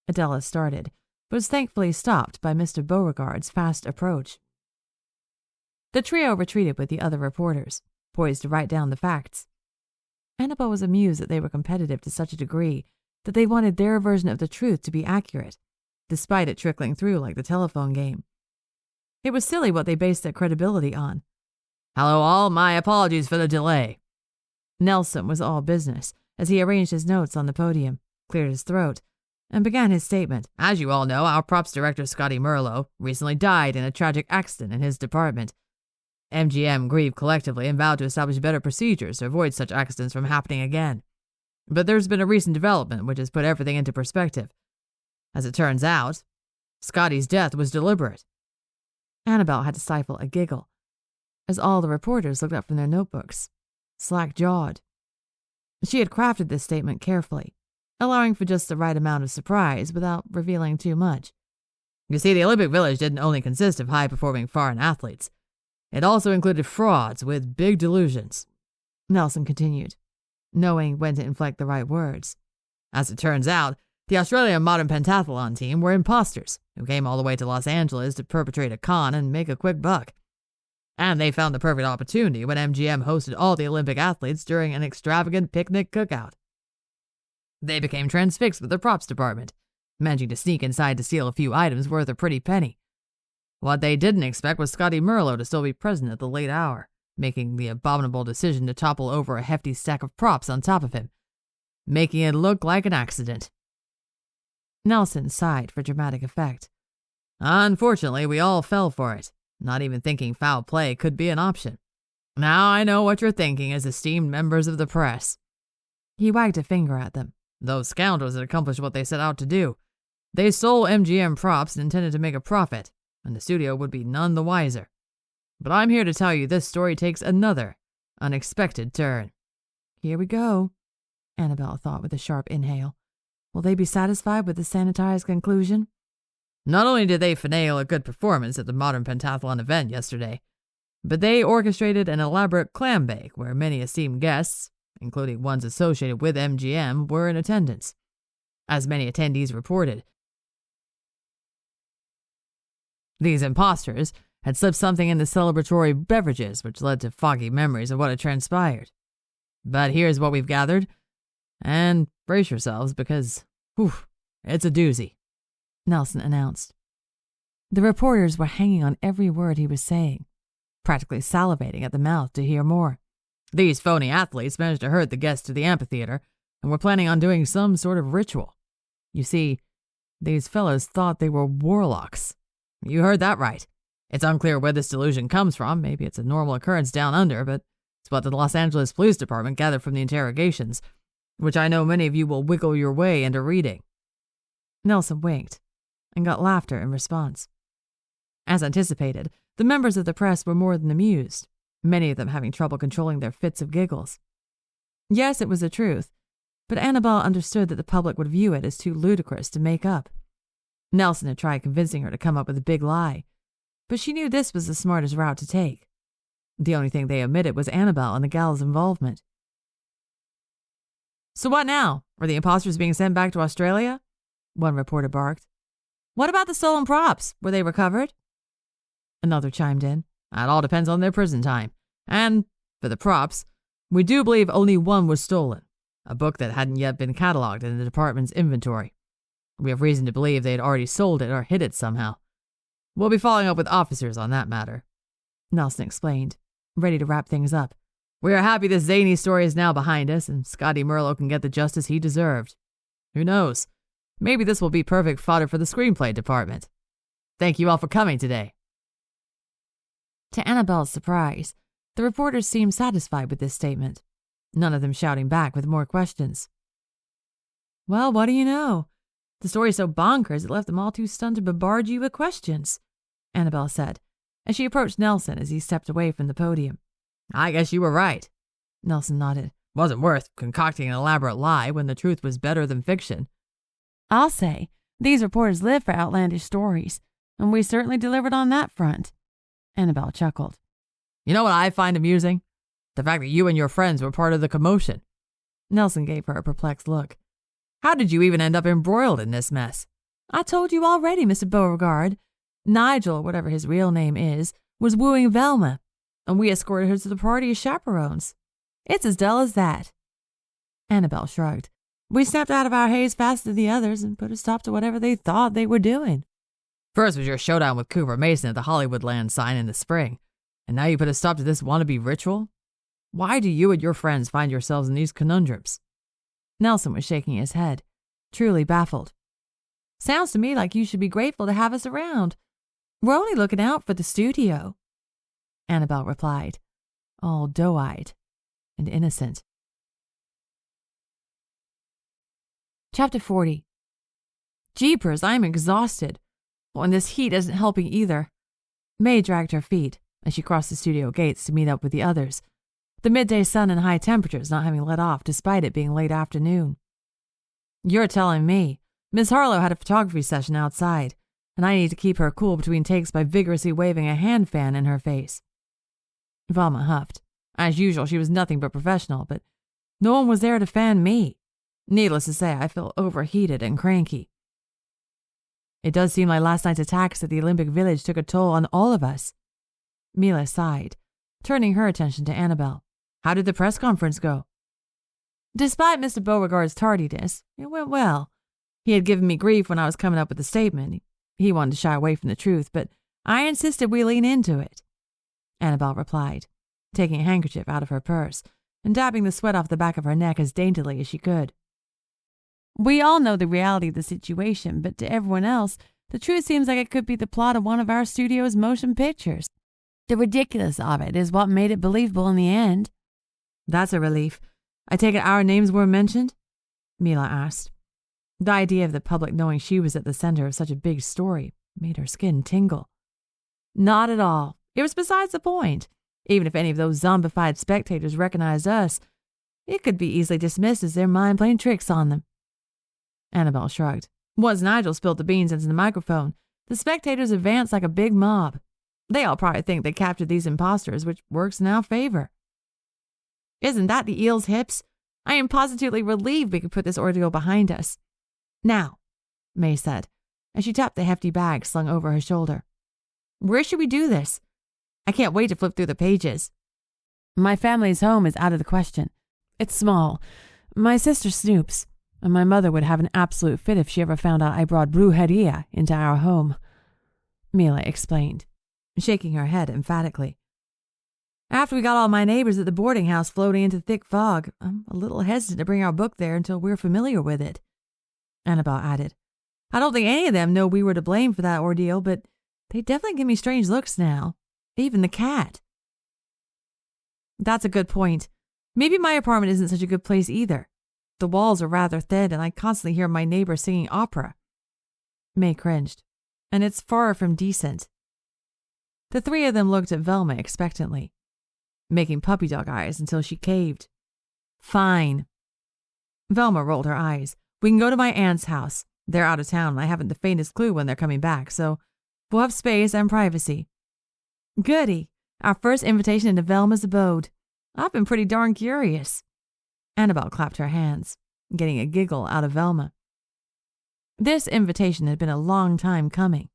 Adela started, but was thankfully stopped by Mr. Beauregard's fast approach. The trio retreated with the other reporters, poised to write down the facts. Annabelle was amused that they were competitive to such a degree that they wanted their version of the truth to be accurate, despite it trickling through like the telephone game. It was silly what they based their credibility on. Hello all, my apologies for the delay. Nelson was all business as he arranged his notes on the podium, cleared his throat, and began his statement. As you all know, our props director Scottie Merlot recently died in a tragic accident in his department. MGM grieved collectively and vowed to establish better procedures to avoid such accidents from happening again. But there's been a recent development which has put everything into perspective. As it turns out, Scottie's death was deliberate. Annabelle had to stifle a giggle, as all the reporters looked up from their notebooks, slack-jawed. She had crafted this statement carefully, allowing for just the right amount of surprise without revealing too much. You see, the Olympic Village didn't only consist of high-performing foreign athletes. It also included frauds with big delusions. Nelson continued, knowing when to inflect the right words. As it turns out, the Australian modern pentathlon team were imposters who came all the way to Los Angeles to perpetrate a con and make a quick buck. And they found the perfect opportunity when MGM hosted all the Olympic athletes during an extravagant picnic cookout. They became transfixed with the props department, managing to sneak inside to steal a few items worth a pretty penny. What they didn't expect was Scottie Merlot to still be present at the late hour, making the abominable decision to topple over a hefty stack of props on top of him, making it look like an accident. Nelson sighed for dramatic effect. Unfortunately, we all fell for it, not even thinking foul play could be an option. Now I know what you're thinking as esteemed members of the press. He wagged a finger at them. Those scoundrels had accomplished what they set out to do. They stole MGM props and intended to make a profit, and the studio would be none the wiser. But I'm here to tell you this story takes another unexpected turn. Here we go, Annabelle thought with a sharp inhale. Will they be satisfied with the sanitized conclusion? Not only did they finagle a good performance at the modern pentathlon event yesterday, but they orchestrated an elaborate clam bake where many esteemed guests, including ones associated with MGM, were in attendance. As many attendees reported, these imposters had slipped something in the celebratory beverages which led to foggy memories of what had transpired. But here's what we've gathered, and brace yourselves because, it's a doozy, Nelson announced. The reporters were hanging on every word he was saying, practically salivating at the mouth to hear more. These phony athletes managed to herd the guests to the amphitheater and were planning on doing some sort of ritual. You see, these fellows thought they were warlocks. You heard that right. It's unclear where this delusion comes from. Maybe it's a normal occurrence down under, but it's what the Los Angeles Police Department gathered from the interrogations, which I know many of you will wiggle your way into reading. Nelson winked and got laughter in response. As anticipated, the members of the press were more than amused, many of them having trouble controlling their fits of giggles. Yes, it was the truth, but Annabelle understood that the public would view it as too ludicrous to make up. Nelson had tried convincing her to come up with a big lie, but she knew this was the smartest route to take. The only thing they omitted was Annabelle and the gal's involvement. So what now? Are the imposters being sent back to Australia? One reporter barked. What about the stolen props? Were they recovered? Another chimed in. That all depends on their prison time. And, for the props, we do believe only one was stolen, a book that hadn't yet been cataloged in the department's inventory. We have reason to believe they had already sold it or hid it somehow. We'll be following up with officers on that matter, Nelson explained, ready to wrap things up. We are happy this zany story is now behind us and Scottie Merlot can get the justice he deserved. Who knows? Maybe this will be perfect fodder for the screenplay department. Thank you all for coming today. To Annabelle's surprise, the reporters seemed satisfied with this statement, none of them shouting back with more questions. Well, what do you know? The story's so bonkers it left them all too stunned to bombard you with questions, Annabelle said, as she approached Nelson as he stepped away from the podium. I guess you were right, Nelson nodded. Wasn't worth concocting an elaborate lie when the truth was better than fiction. I'll say, these reporters live for outlandish stories, and we certainly delivered on that front. Annabelle chuckled. You know what I find amusing? The fact that you and your friends were part of the commotion. Nelson gave her a perplexed look. How did you even end up embroiled in this mess? I told you already, Mr. Beauregard. Nigel, or whatever his real name is, was wooing Velma, and we escorted her to the party as chaperones. It's as dull as that. Annabelle shrugged. We snapped out of our haze faster than the others and put a stop to whatever they thought they were doing. First was your showdown with Cooper Mason at the Hollywoodland sign in the spring, and now you put a stop to this wannabe ritual? Why do you and your friends find yourselves in these conundrums? Nelson was shaking his head. truly baffled. Sounds to me like you should be grateful to have us around. We're only looking out for the studio, Annabelle replied, all doe-eyed and innocent. Chapter 40. Jeepers, I'm exhausted. Oh, and this heat isn't helping either. May dragged her feet as she crossed the studio gates to meet up with the others, the midday sun and high temperatures not having let off despite it being late afternoon. You're telling me. Miss Harlow had a photography session outside, and I need to keep her cool between takes by vigorously waving a hand fan in her face. Velma huffed. As usual, she was nothing but professional, but no one was there to fan me. Needless to say, I feel overheated and cranky. It does seem like last night's attacks at the Olympic Village took a toll on all of us. Mila sighed, turning her attention to Annabelle. How did the press conference go? Despite Mr. Beauregard's tardiness, it went well. He had given me grief when I was coming up with the statement. He wanted to shy away from the truth, but I insisted we lean into it, Annabelle replied, taking a handkerchief out of her purse and dabbing the sweat off the back of her neck as daintily as she could. We all know the reality of the situation, but to everyone else, the truth seems like it could be the plot of one of our studio's motion pictures. The ridiculous of it is what made it believable in the end. That's a relief. I take it our names were mentioned? Mila asked. The idea of the public knowing she was at the center of such a big story made her skin tingle. Not at all. It was besides the point. Even if any of those zombified spectators recognized us, it could be easily dismissed as their mind playing tricks on them. Annabelle shrugged. Once Nigel spilled the beans into the microphone, the spectators advanced like a big mob. They all probably think they captured these imposters, which works in our favor. Isn't that the eel's hips? I am positively relieved we could put this ordeal behind us. Now, May said, as she tapped the hefty bag slung over her shoulder. Where should we do this? I can't wait to flip through the pages. My family's home is out of the question. It's small. My sister snoops, and my mother would have an absolute fit if she ever found out I brought brujeria into our home, Mila explained, shaking her head emphatically. After we got all my neighbors at the boarding house floating into thick fog, I'm a little hesitant to bring our book there until we're familiar with it, Annabelle added. I don't think any of them know we were to blame for that ordeal, but they definitely give me strange looks now. Even the cat. That's a good point. Maybe my apartment isn't such a good place either. The walls are rather thin, and I constantly hear my neighbor singing opera. May cringed. And it's far from decent. The three of them looked at Velma expectantly, making puppy dog eyes until she caved. Fine. Velma rolled her eyes. We can go to my aunt's house. They're out of town, and I haven't the faintest clue when they're coming back, so we'll have space and privacy. Goody. Our first invitation into Velma's abode. I've been pretty darn curious. Annabelle clapped her hands, getting a giggle out of Velma. This invitation had been a long time coming.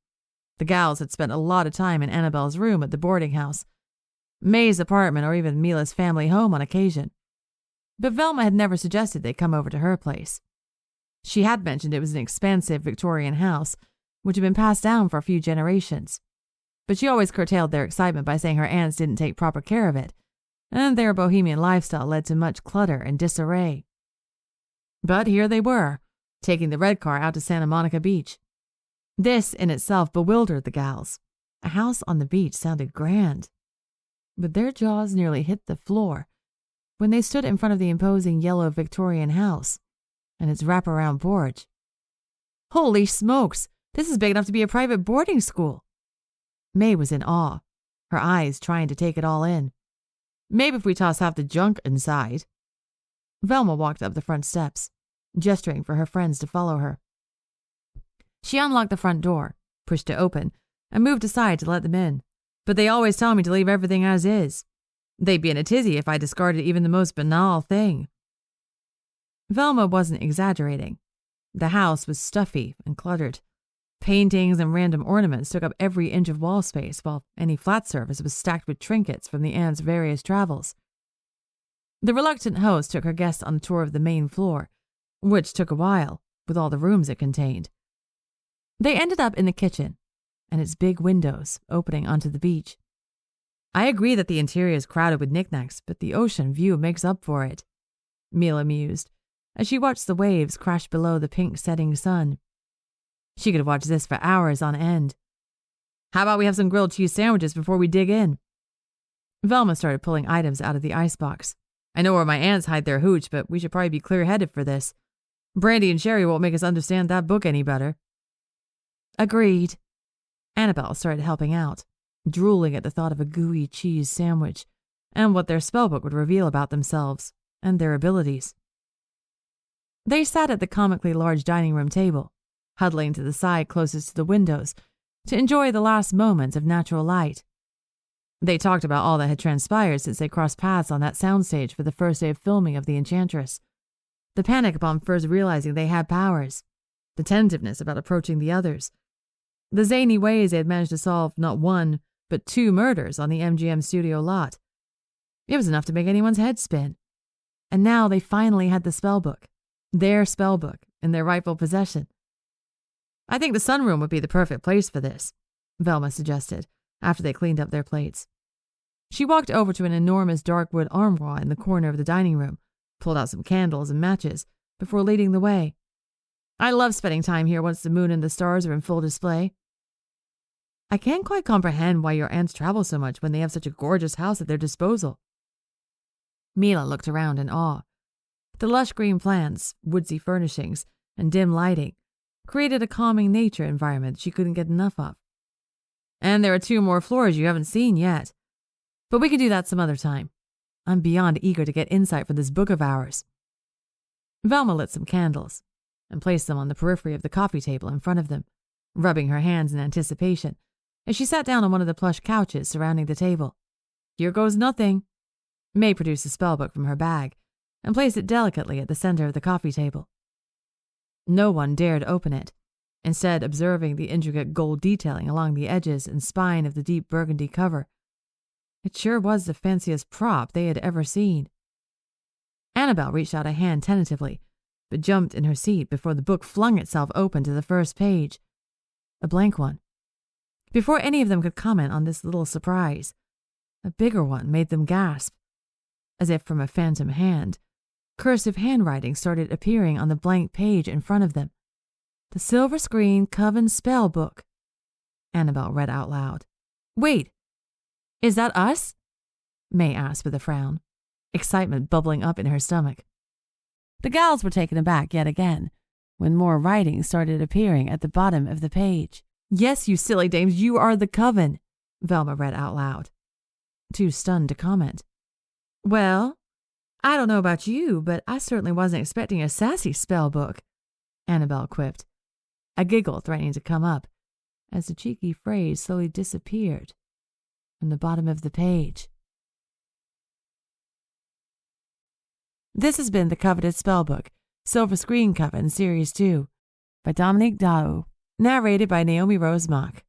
The gals had spent a lot of time in Annabelle's room at the boarding house, May's apartment, or even Mila's family home on occasion. But Velma had never suggested they come over to her place. She had mentioned it was an expansive Victorian house, which had been passed down for a few generations. But she always curtailed their excitement by saying her aunts didn't take proper care of it, and their bohemian lifestyle led to much clutter and disarray. But here they were, taking the red car out to Santa Monica Beach. This in itself bewildered the gals. A house on the beach sounded grand. But their jaws nearly hit the floor when they stood in front of the imposing yellow Victorian house and its wraparound porch. Holy smokes! This is big enough to be a private boarding school. May was in awe, her eyes trying to take it all in. Maybe if we toss half the junk inside. Velma walked up the front steps, gesturing for her friends to follow her. She unlocked the front door, pushed it open, and moved aside to let them in. But they always tell me to leave everything as is. They'd be in a tizzy if I discarded even the most banal thing. Velma wasn't exaggerating. The house was stuffy and cluttered. Paintings and random ornaments took up every inch of wall space, while any flat surface was stacked with trinkets from the aunt's various travels. The reluctant host took her guests on a tour of the main floor, which took a while, with all the rooms it contained. They ended up in the kitchen, and its big windows opening onto the beach. I agree that the interior is crowded with knickknacks, but the ocean view makes up for it, Mila mused, as she watched the waves crash below the pink setting sun. She could watch this for hours on end. How about we have some grilled cheese sandwiches before we dig in? Velma started pulling items out of the icebox. I know where my aunts hide their hooch, but we should probably be clear-headed for this. Brandy and sherry won't make us understand that book any better. Agreed. Annabelle started helping out, drooling at the thought of a gooey cheese sandwich and what their spellbook would reveal about themselves and their abilities. They sat at the comically large dining room table, huddling to the side closest to the windows to enjoy the last moments of natural light. They talked about all that had transpired since they crossed paths on that soundstage for the first day of filming of The Enchantress. The panic upon first realizing they had powers, the tentativeness about approaching the others, the zany ways they had managed to solve not one, but 2 murders on the MGM studio lot. It was enough to make anyone's head spin. And now they finally had the spellbook, their spellbook, in their rightful possession. I think the sunroom would be the perfect place for this, Velma suggested, after they cleaned up their plates. She walked over to an enormous dark wood armoire in the corner of the dining room, pulled out some candles and matches, before leading the way. I love spending time here once the moon and the stars are in full display. I can't quite comprehend why your aunts travel so much when they have such a gorgeous house at their disposal. Mila looked around in awe. The lush green plants, woodsy furnishings, and dim lighting created a calming nature environment she couldn't get enough of. And there are 2 more floors you haven't seen yet. But we can do that some other time. I'm beyond eager to get insight for this book of ours. Velma lit some candles and placed them on the periphery of the coffee table in front of them, rubbing her hands in anticipation as she sat down on one of the plush couches surrounding the table. Here goes nothing. May produced a spellbook from her bag and placed it delicately at the center of the coffee table. No one dared open it, instead observing the intricate gold detailing along the edges and spine of the deep burgundy cover. It sure was the fanciest prop they had ever seen. Annabelle reached out a hand tentatively, but jumped in her seat before the book flung itself open to the first page. A blank one. Before any of them could comment on this little surprise, a bigger one made them gasp. As if from a phantom hand, cursive handwriting started appearing on the blank page in front of them. The silver screen Coven Spellbook, Annabelle read out loud. Wait, is that us? May asked with a frown, excitement bubbling up in her stomach. The gals were taken aback yet again, when more writing started appearing at the bottom of the page. Yes, you silly dames, you are the Coven, Velma read out loud, too stunned to comment. Well, I don't know about you, but I certainly wasn't expecting a sassy spellbook, Annabelle quipped, a giggle threatening to come up, as the cheeky phrase slowly disappeared from the bottom of the page. This has been the Coveted Spellbook, Silver Screen Coven Series 2, by Dominique Daou, narrated by Naomi Rose Mock.